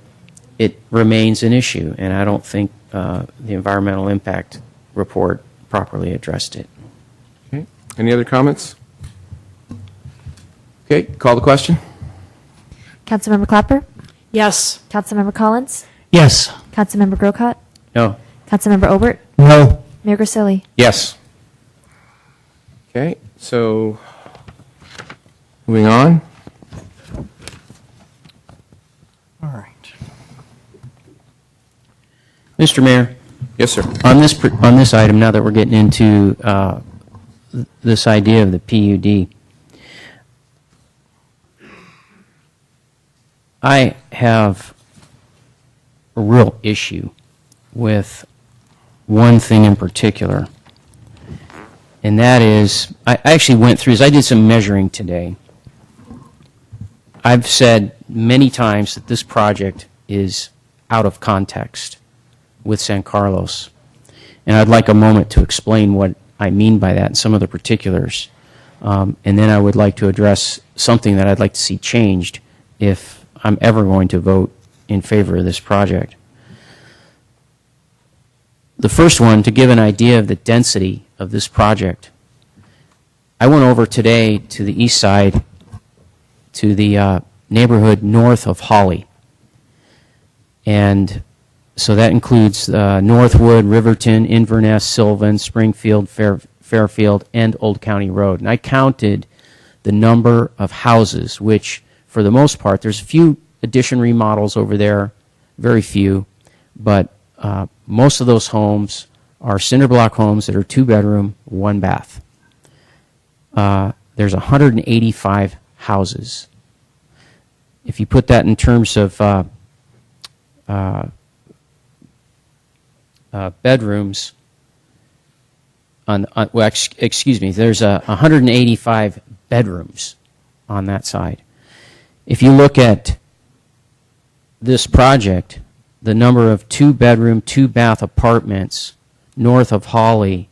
it remains an issue, and I don't think the environmental impact report properly addressed it.
Okay. Any other comments? Okay, call the question.
Councilmember Clapper?
Yes.
Councilmember Collins?
Yes.
Councilmember Grocott?
No.
Councilmember Obert?
No.
Mayor Grisilli?
Yes. Okay, so moving on.
All right.
Mr. Mayor,
Yes, sir.
On this item, now that we're getting into this idea of the PUD, I have a real issue with one thing in particular, and that is, I actually went through, as I did some measuring today, I've said many times that this project is out of context with San Carlos, and I'd like a moment to explain what I mean by that and some of the particulars, and then I would like to address something that I'd like to see changed if I'm ever going to vote in favor of this project. The first one, to give an idea of the density of this project, I went over today to the east side to the neighborhood north of Holly. And so that includes Northwood, Riverton, Inverness, Sylvan, Springfield, Fairfield, and Old County Road. And I counted the number of houses, which for the most part, there's a few addition remodels over there, very few, but most of those homes are cinder block homes that are 2-bedroom, 1-bath. There's 185 houses. If you put that in terms of bedrooms, excuse me, there's 185 bedrooms on that side. If you look at this project, the number of 2-bedroom, 2-bath apartments north of Holly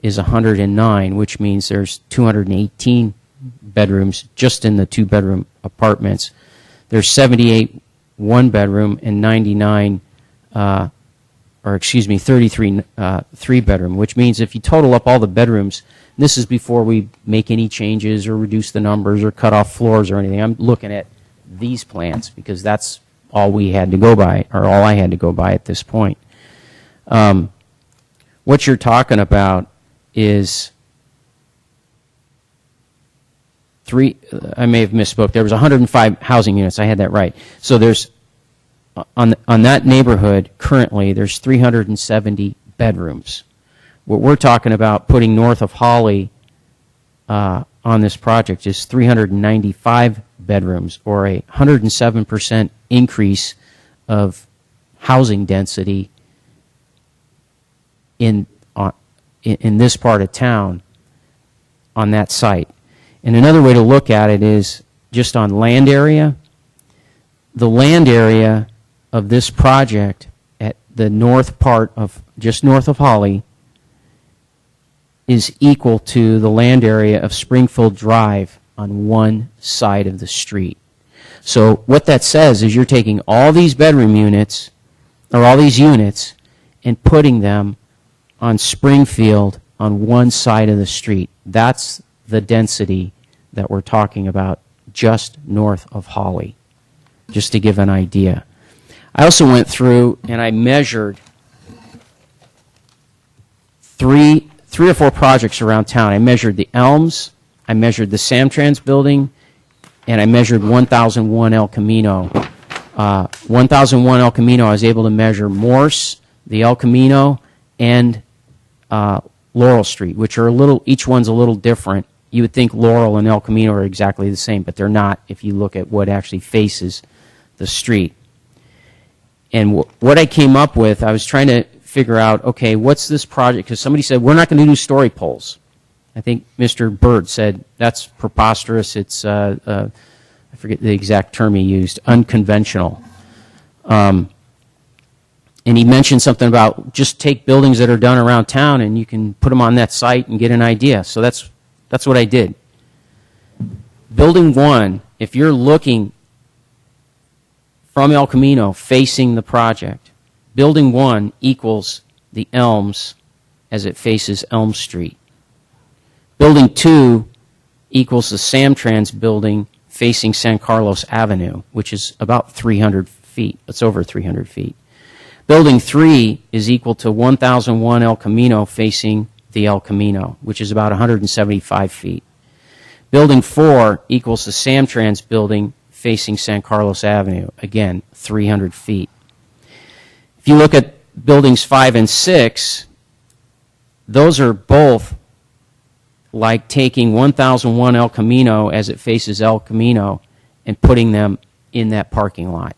is 109, which means there's 218 bedrooms just in the 2-bedroom apartments. There's 78 1-bedroom and 99, 33 3-bedroom, which means if you total up all the bedrooms, and this is before we make any changes or reduce the numbers or cut off floors or anything. I'm looking at these plans because that's all we had to go by, or all I had to go by at this point. What you're talking about is I may have misspoke. There was 105 housing units. I had that right. So there's, on that neighborhood, currently, there's 370 bedrooms. What we're talking about putting north of Holly on this project is 395 bedrooms, or a 107% increase of housing density in this part of town on that site. And another way to look at it is just on land area. The land area of this project at the north part of, just north of Holly, is equal to the land area of Springfield Drive on one side of the street. So what that says is you're taking all these bedroom units, or all these units, and putting them on Springfield on one side of the street. That's the density that we're talking about just north of Holly, just to give an idea. I also went through and I measured three or four projects around town. I measured the Elms, I measured the Samtrans building, and I measured 1001 El Camino. 1001 El Camino, I was able to measure Morse, the El Camino, and Laurel Street, which are each one's a little different. You would think Laurel and El Camino are exactly the same, but they're not if you look at what actually faces the street. And what I came up with, I was trying to figure out, okay, what's this project? Because somebody said, we're not going to do story poles. I think Mr. Bird said, that's preposterous. It's, I forget the exact term he used, unconventional. And he mentioned something about just take buildings that are done around town and you can put them on that site and get an idea. So that's what I did. Building 1, if you're looking from El Camino facing the project, Building 1 equals the Elms as it faces Elm Street. Building 2 equals the Samtrans building facing San Carlos Avenue, which is about 300 feet. It's over 300 feet. Building 3 is equal to 1001 El Camino facing the El Camino, which is about 175 feet. Building 4 equals the Samtrans building facing San Carlos Avenue, again, 300 feet. If you look at buildings 5 and 6, those are both like taking 1001 El Camino as it faces El Camino and putting them in that parking lot.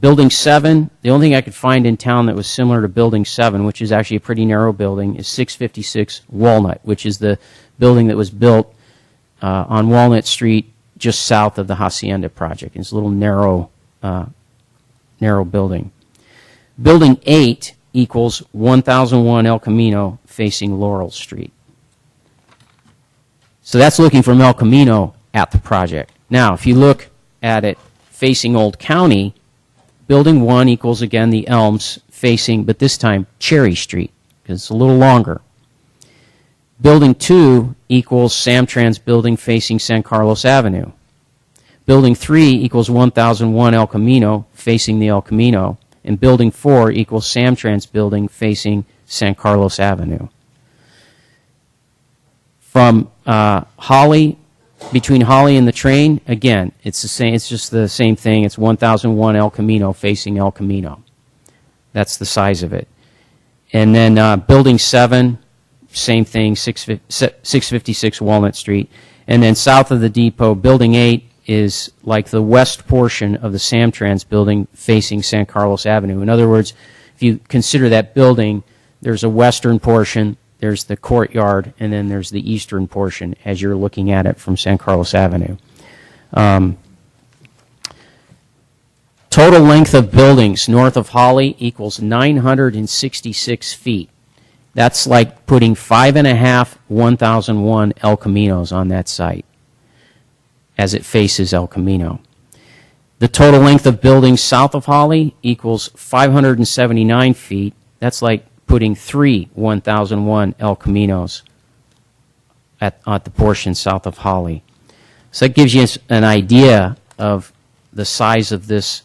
Building 7, the only thing I could find in town that was similar to Building 7, which is actually a pretty narrow building, is 656 Walnut, which is the building that was built on Walnut Street just south of the Hacienda project. It's a little narrow building. Building 8 equals 1001 El Camino facing Laurel Street. So that's looking from El Camino at the project. Now, if you look at it facing Old County, Building 1 equals, again, the Elms facing, but this time, Cherry Street, because it's a little longer. Building 2 equals Samtrans building facing San Carlos Avenue. Building 3 equals 1001 El Camino facing the El Camino. And Building 4 equals Samtrans building facing San Carlos Avenue. From Holly, between Holly and the train, again, it's the same. It's just the same thing. It's 1001 El Camino facing El Camino. That's the size of it. And then Building 7, same thing, 656 Walnut Street. And then south of the depot, Building 8 is like the west portion of the Samtrans building facing San Carlos Avenue. In other words, if you consider that building, there's a western portion, there's the courtyard, and then there's the eastern portion as you're looking at it from San Carlos Avenue. Total length of buildings north of Holly equals 966 feet. That's like putting 5.5 1001 El Caminos on that site as it faces El Camino. The total length of buildings south of Holly equals 579 feet. That's like putting 3 1001 El Caminos at the portion south of Holly. So that gives you an idea of the size of this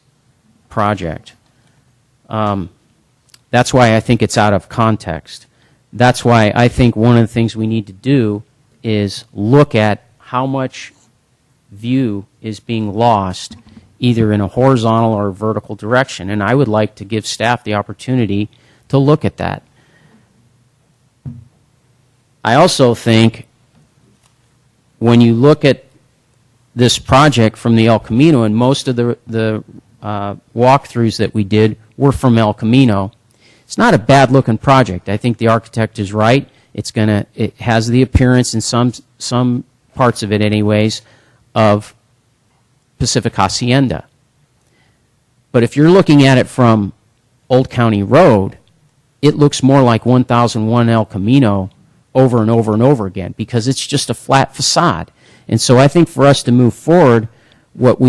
project. That's why I think it's out of context. That's why I think one of the things we need to do is look at how much view is being lost either in a horizontal or vertical direction. And I would like to give staff the opportunity to look at that. I also think when you look at this project from the El Camino, and most of the walkthroughs that we did were from El Camino, it's not a bad-looking project. I think the architect is right. It has the appearance in some parts of it, anyways, of Pacific Hacienda. But if you're looking at it from Old County Road, it looks more like 1001 El Camino over and over and over again because it's just a flat facade. And so I think for us to move forward, what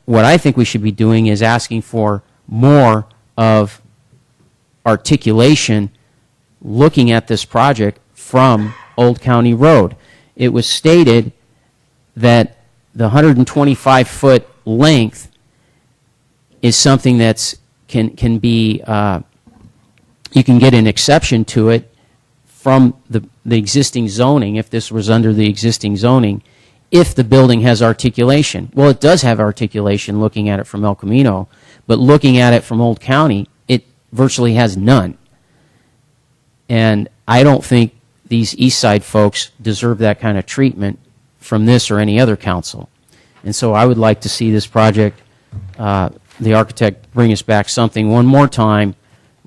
I think we should be doing is asking for more of articulation looking at this project from Old County Road. It was stated that the 125-foot length is something that's can be you can get an exception to it from the existing zoning if this was under the existing zoning if the building has articulation. Well, it does have articulation looking at it from El Camino, but looking at it from Old County, it virtually has none. And I don't think these East Side folks deserve that kind of treatment from this or any other council. And so I would like to see this project, the architect bring us back something one more time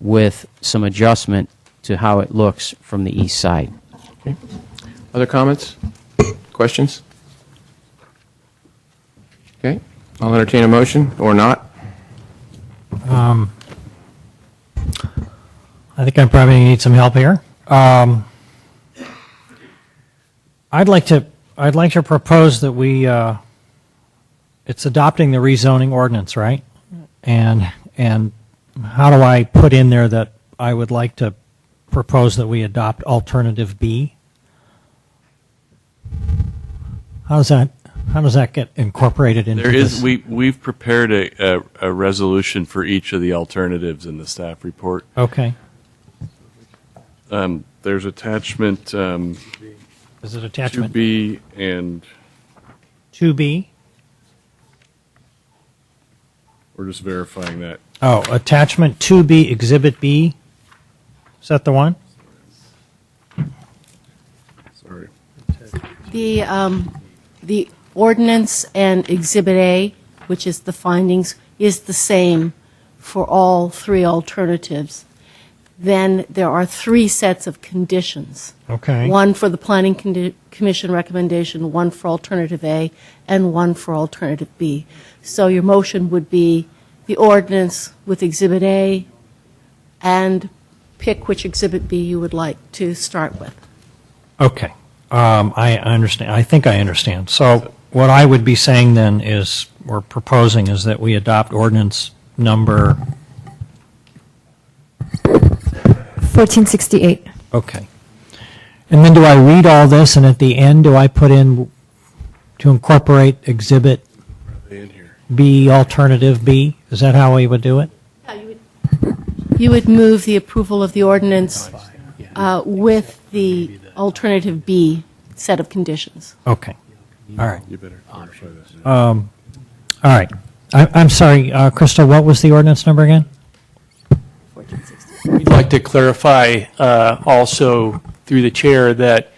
with some adjustment to how it looks from the east side.
Okay. Other comments? Questions? Okay. I'll entertain a motion or not.
I think I probably need some help here. I'd like to propose that we it's adopting the rezoning ordinance, right? And how do I put in there that I would like to propose that we adopt alternative B? How does that get incorporated into this?
We've prepared a resolution for each of the alternatives in the staff report.
Okay.
There's attachment.
Is it attachment
2B and
2B?
We're just verifying that.
Oh, attachment 2B, Exhibit B. Is that the one?
Sorry.
The ordinance and Exhibit A, which is the findings, is the same for all three alternatives. Then there are three sets of conditions.
Okay.
One for the Planning Commission recommendation, one for Alternative A, and one for Alternative B. So your motion would be the ordinance with Exhibit A, and pick which Exhibit B you would like to start with.
Okay. I understand. I think I understand. So what I would be saying then is, or proposing, is that we adopt ordinance number,
1468.
okay. And then do I read all this, and at the end, do I put in to incorporate Exhibit B, Alternative B? Is that how we would do it?
You would move the approval of the ordinance with the Alternative B set of conditions.
Okay. All right.
You better clarify this.
All right. I'm sorry, Crystal, what was the ordinance number again?
We'd like to clarify also through the chair that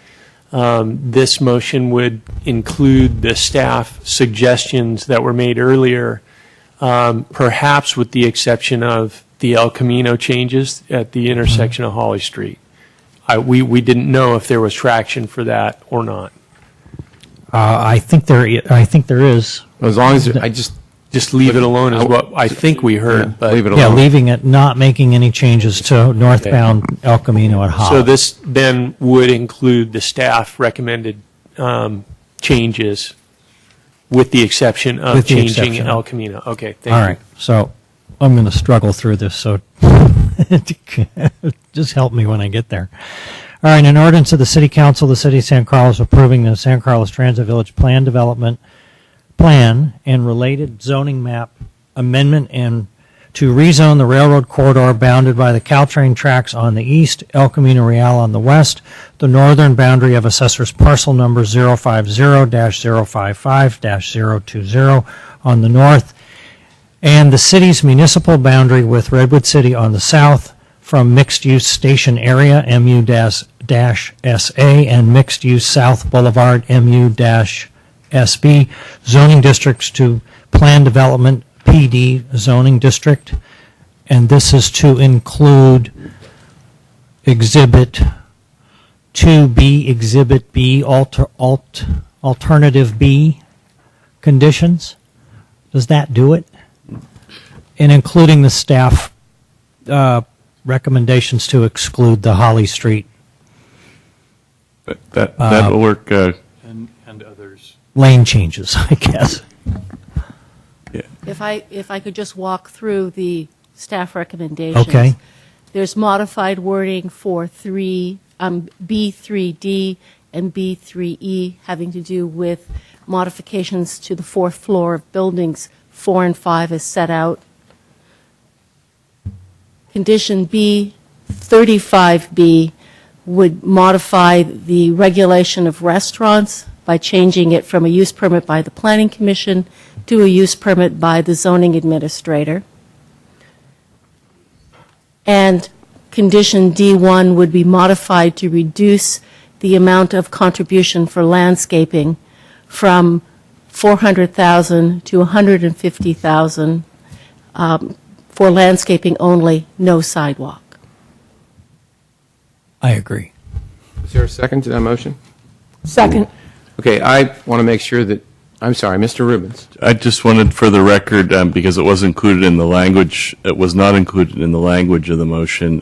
this motion would include the staff suggestions that were made earlier, perhaps with the exception of the El Camino changes at the intersection of Holly Street. We didn't know if there was traction for that or not.
I think there is.
As long as I
Just leave it alone is what I think we heard. But
leave it
Yeah,
alone.
leaving it, not making any changes to northbound El Camino at Holly.
So this then would include the staff recommended changes with the exception of
With the
changing
exception.
El Camino. Okay, thank
All
you.
right, so I'm going to struggle through this, so just help me when I get there. All right, an ordinance of the City Council of the City of San Carlos approving the San Carlos Transit Village Plan Development Plan and related zoning map amendment and to rezone the railroad corridor bounded by the Caltrain tracks on the east, El Camino Real on the west, the northern boundary of assessor's parcel number 050-055-020 on the north, and the city's municipal boundary with Redwood City on the south from mixed-use station area, MU-SA, and mixed-use South Boulevard, MU-SB, zoning districts to plan development, PD zoning district, and this is to include Exhibit 2B, Exhibit B, Alternative B conditions. Does that do it? And including the staff recommendations to exclude the Holly Street
That will work.
And others.
lane changes, I guess.
If I could just walk through the staff recommendations.
Okay.
There's modified wording for B3D and B3E having to do with modifications to the fourth floor of buildings 4 and 5 as set out. Condition B, 35B, would modify the regulation of restaurants by changing it from a use permit by the Planning Commission to a use permit by the zoning administrator. And condition D1 would be modified to reduce the amount of contribution for landscaping from $400,000 to $150,000 for landscaping only, no sidewalk.
I agree.
Is there a second to that motion?
Second.
Okay, I want to make sure that, I'm sorry, Mr. Rubens.
I just wanted for the record, because it was included in the language, it was not included in the language of the motion,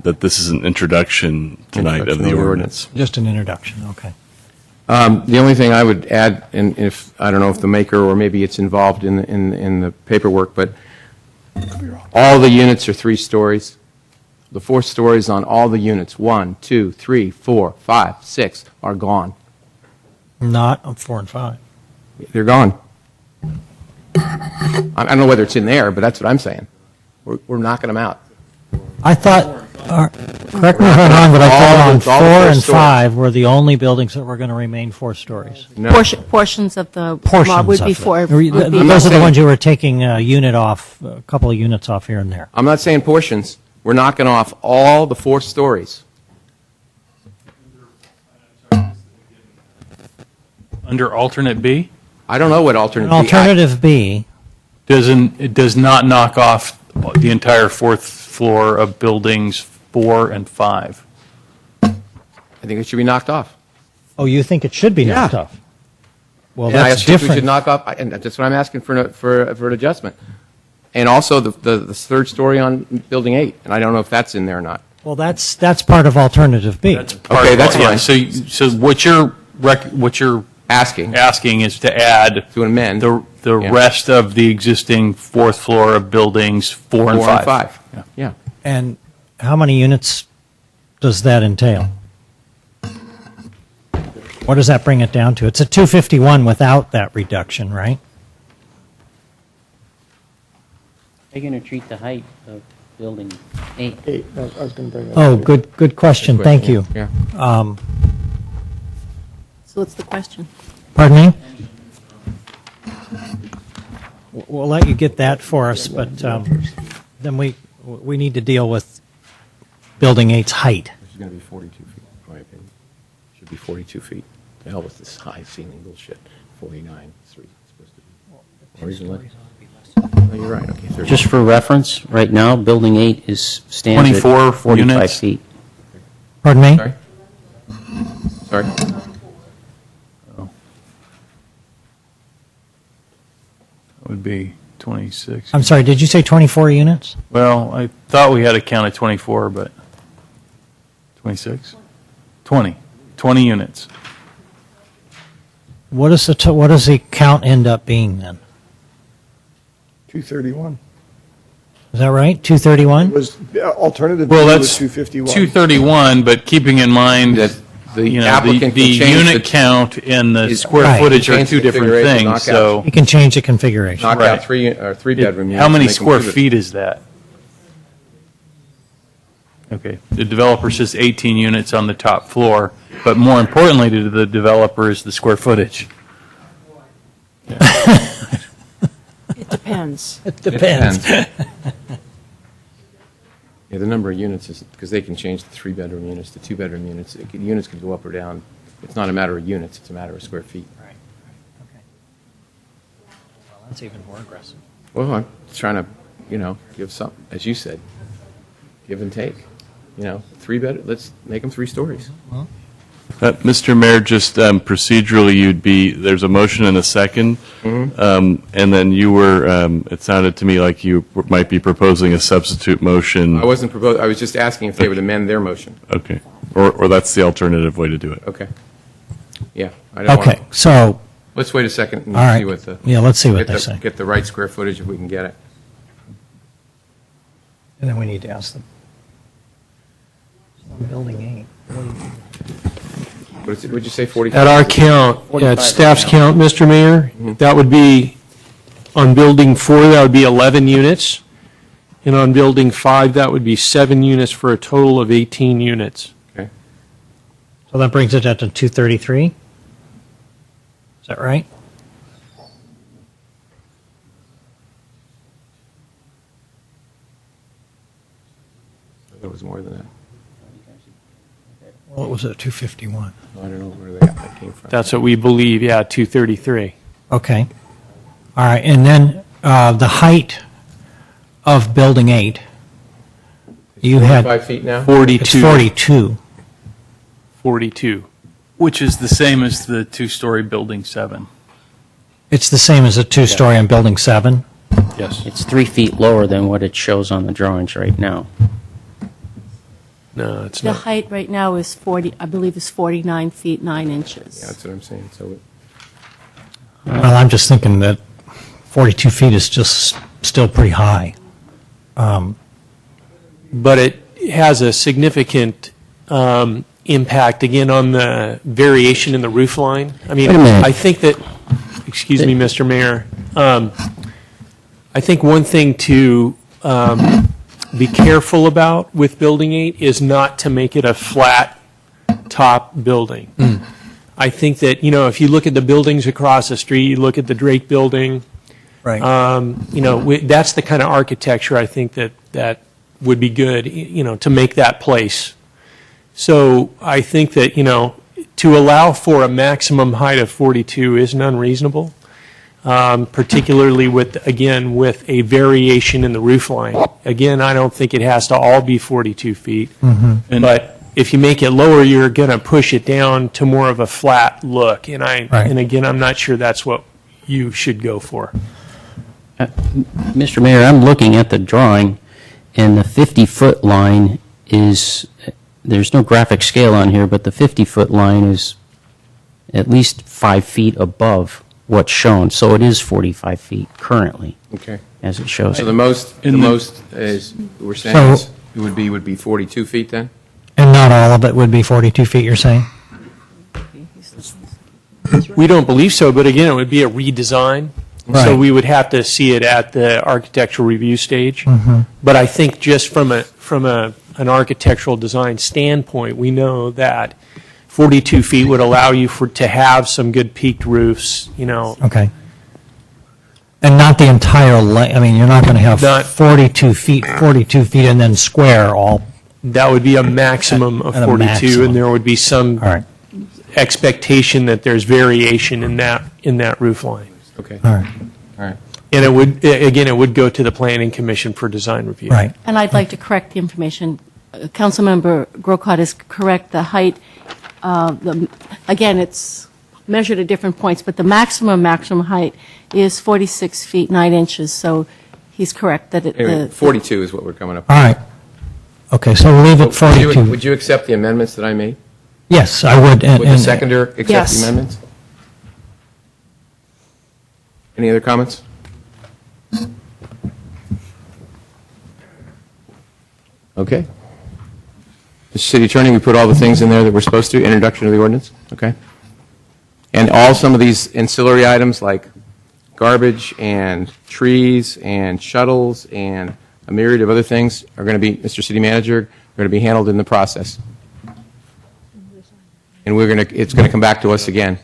that this is an introduction tonight of the ordinance.
Just an introduction, okay.
The only thing I would add, and if, I don't know if the maker or maybe it's involved in the paperwork, but all the units are 3 stories. The 4 stories on all the units, 1, 2, 3, 4, 5, 6, are gone.
Not on 4 and 5.
They're gone. I don't know whether it's in there, but that's what I'm saying. We're knocking them out.
I thought, Correct me if I'm wrong, but I
All
thought on
the- all
4
the
and
first stories.
5 were the only buildings that were going to remain 4 stories.
No.
Portions of the
Portions
would be
of it.
for.
Those
would be-
are the
saying-
ones you were taking a unit off, a couple of units off here and there.
I'm not saying portions. We're knocking off all the 4 stories.
Under alternate B?
I don't know what alternate.
An alternative B,
It does not knock off the entire 4th floor of buildings 4 and 5.
I think it should be knocked off.
oh, you think it should be knocked
Yeah.
off? Well,
And I
that's
think we should
different.
knock off, and that's what I'm asking for an adjustment. And also the 3rd story on Building 8, and I don't know if that's in there or not.
Well, that's part of alternative B.
Part
Okay,
of
that's
all- yeah,
fine.
So what you're asking is to add
To amend.
the
Yeah.
rest of the existing 4th floor of buildings 4 and 5.
5. Yeah.
And how many units does that entail? What does that bring it down to? It's a 251 without that reduction, right?
How are you going to treat the height of building 8?
I was going to bring that
Oh,
up.
good question. Thank you.
Yeah.
So what's the question?
Pardon me? We'll let you get that for us, but then we need to deal with Building 8's height.
This is going to be 42 feet, in my opinion. Should be 42 feet. The hell with this high ceiling bullshit. 49, 3, it's supposed to be. Or even less. Oh, you're right, okay. 30.
Just for reference, right now, building 8 stands
24
at 45
units?
feet.
Pardon me?
Sorry? Sorry?
That would be 26.
I'm sorry, did you say 24 units?
Well, I thought we had a count of 24, but 26? 20 units.
What does the count end up being then?
231.
Is that right? 231?
Was alternative
Well,
B was
that's
251.
231, but keeping in mind
That the
you know,
applicant
the
can change
unit count and the
is-
square
Right.
footage are
Change
two
the
different
configuration, knock
things,
out.
so.
You can change the configuration.
knock
Right.
out 3-bedroom units.
How many
and make them
square
2
feet is that? Okay, the developer says 18 units on the top floor, but more importantly to the developer is the square footage.
It depends.
It depends.
Yeah, the number of units is, because they can change the 3-bedroom units to 2-bedroom units. Units can go up or down. It's not a matter of units, it's a matter of square feet.
Right. Okay. Well, that's even more aggressive.
Well, I'm trying to, give some, as you said, give and take. let's make them 3 stories.
Mr. Mayor, just procedurally, there's a motion and a second, and then you were, it sounded to me like you might be proposing a substitute motion.
I wasn't proposing, I was just asking if they would amend their motion.
Okay, or that's the alternative way to do it.
Okay. Yeah. I don't
Okay,
want-
so,
Let's wait a second and
All right.
see what the.
Yeah, let's see what
get
they
the-
say.
Get the right square footage if we can get it.
and then we need to ask them. So Building 8.
Would you say 45?
At our count, at
45
staff's
right now.
count, Mr. Mayor, that would be, on Building 4, that would be 11 units, and on Building 5, that would be 7 units for a total of 18 units.
Okay.
So that brings it up to 233? Is that right?
That was more than that.
Well, it was at 251.
I don't know where that came from.
That's what we believe, yeah, 233.
Okay. All right, and then the height of Building 8, you had...
45 feet now?
42.
It's 42.
42.
Which is the same as the 2-story building 7.
It's the same as a 2-story on Building 7?
Yes.
It's 3 feet lower than what it shows on the drawings right now.
No, it's
The
not.
height right now is 40, I believe is 49 feet 9 inches.
Yeah, that's what I'm saying. So
Well, I'm just thinking that 42 feet is just still pretty high.
But it has a significant impact, again, on the variation in the roof line. I mean,
Wait a minute.
I think that, excuse me, Mr. Mayor, I think one thing to be careful about with Building 8 is not to make it a flat top building. I think that, if you look at the buildings across the street, you look at the Drake Building,
Right.
That's the kind of architecture I think that would be good, to make that place. So I think that, to allow for a maximum height of 42 isn't unreasonable, particularly with a variation in the roof line. Again, I don't think it has to all be 42 feet, but if you make it lower, you're going to push it down to more of a flat look. And again, I'm not sure that's what you should go for.
Mr. Mayor, I'm looking at the drawing, and the 50-foot line is, there's no graphic scale on here, but the 50-foot line is at least 5 feet above what's shown. So it is 45 feet currently,
Okay.
as it shows.
So the most is, we're saying
So-
it would be 42 feet then?
And not all of it would be 42 feet, you're saying?
We don't believe so, but again, it would be a redesign. So
Right.
we would have to see it at the architectural review stage. But I think just from an architectural design standpoint, we know that 42 feet would allow you to have some good peaked roofs,
Okay. And not the entire length, I mean, you're not going to have
Not-
42 feet, and then square all.
That would be a maximum of
At a
42,
maximum.
and there would be some
All right,
expectation that there's variation in that roof line.
Okay.
all right,
All right.
And it would go to the Planning Commission for design review.
right.
And I'd like to correct the information. Councilmember Grocott is correct. The height, again, it's measured at different points, but the maximum height is 46 feet 9 inches. So he's correct that
Anyway, 42 is what we're coming up with.
All right. Okay, so we'll leave it
Would you-
42.
Would you accept the amendments that I made?
Yes, I would.
Would the seconder accept
Yes.
the amendments? Any other comments? Okay. Mr. City Attorney, we put all the things in there that we're supposed to, introduction of the ordinance, okay? And some of these ancillary items like garbage and trees and shuttles and a myriad of other things are going to be, Mr. City Manager, going to be handled in the process. And it's going to come back to us again.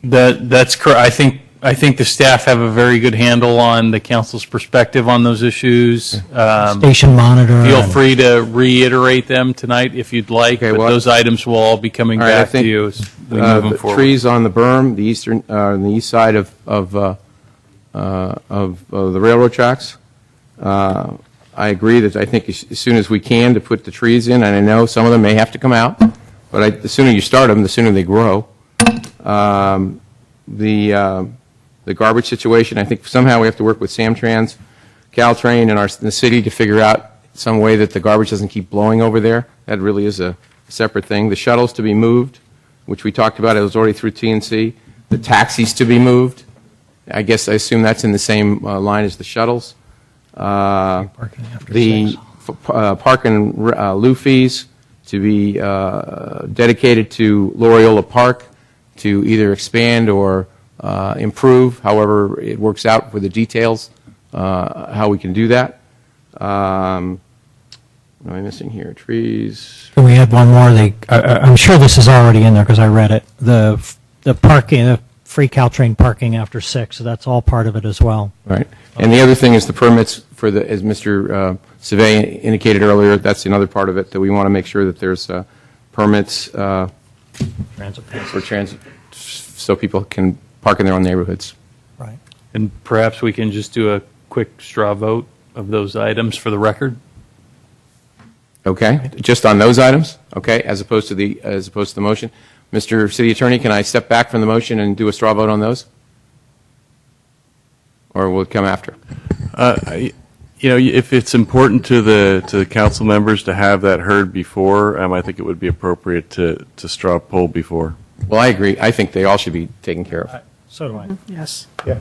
That's correct. I think the staff have a very good handle on the council's perspective on those issues.
Station monitor.
Feel
and-
free to reiterate them tonight if you'd like,
Okay,
but
well-
those items will all be coming
All right, I
back to
think,
you as we move them
the
forward.
trees on the berm, on the east side of the railroad tracks. I agree that I think as soon as we can to put the trees in, and I know some of them may have to come out, but the sooner you start them, the sooner they grow. The garbage situation, I think somehow we have to work with Samtrans, Caltrain, and the city to figure out some way that the garbage doesn't keep blowing over there. That really is a separate thing. The shuttles to be moved, which we talked about, it was already through TNC. The taxis to be moved. I assume that's in the same line as the shuttles. The park and lieu fees to be dedicated to Loyola Park to either expand or improve, however it works out for the details, how we can do that. What am I missing here? Trees.
Can we add one more? I'm sure this is already in there because I read it. The parking, the free Caltrain parking after 6, so that's all part of it as well.
Right. And the other thing is the permits as Mr. Savay indicated earlier, that's another part of it, that we want to make sure that there's permits for transit, so people can park in their own neighborhoods.
Right.
And perhaps we can just do a quick straw vote of those items for the record?
Okay, just on those items, okay, as opposed to the motion. Mr. City Attorney, can I step back from the motion and do a straw vote on those? Or will it come after?
If it's important to the council members to have that heard before, I think it would be appropriate to straw poll before.
Well, I agree. I think they all should be taken care of.
So do I.
Yes.
Yeah.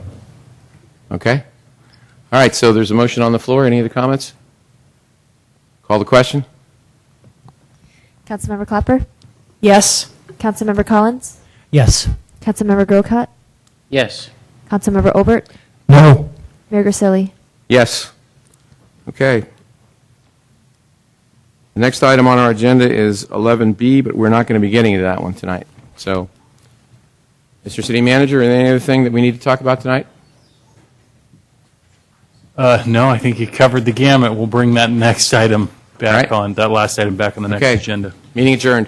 Okay? All right, so there's a motion on the floor. Any other comments? Call the question?
Councilmember Clapper?
Yes.
Councilmember Collins?
Yes.
Councilmember Grocott?
Yes.
Councilmember Obert?
No.
Mayor Grisilli?
Yes. Okay. The next item on our agenda is 11B, but we're not going to be getting to that one tonight. So, Mr. City Manager, any other thing that we need to talk about tonight?
No, I think you covered the gamut. We'll bring that next item back
All right.
on, that last item back on the next
Okay.
agenda.
Meeting adjourned.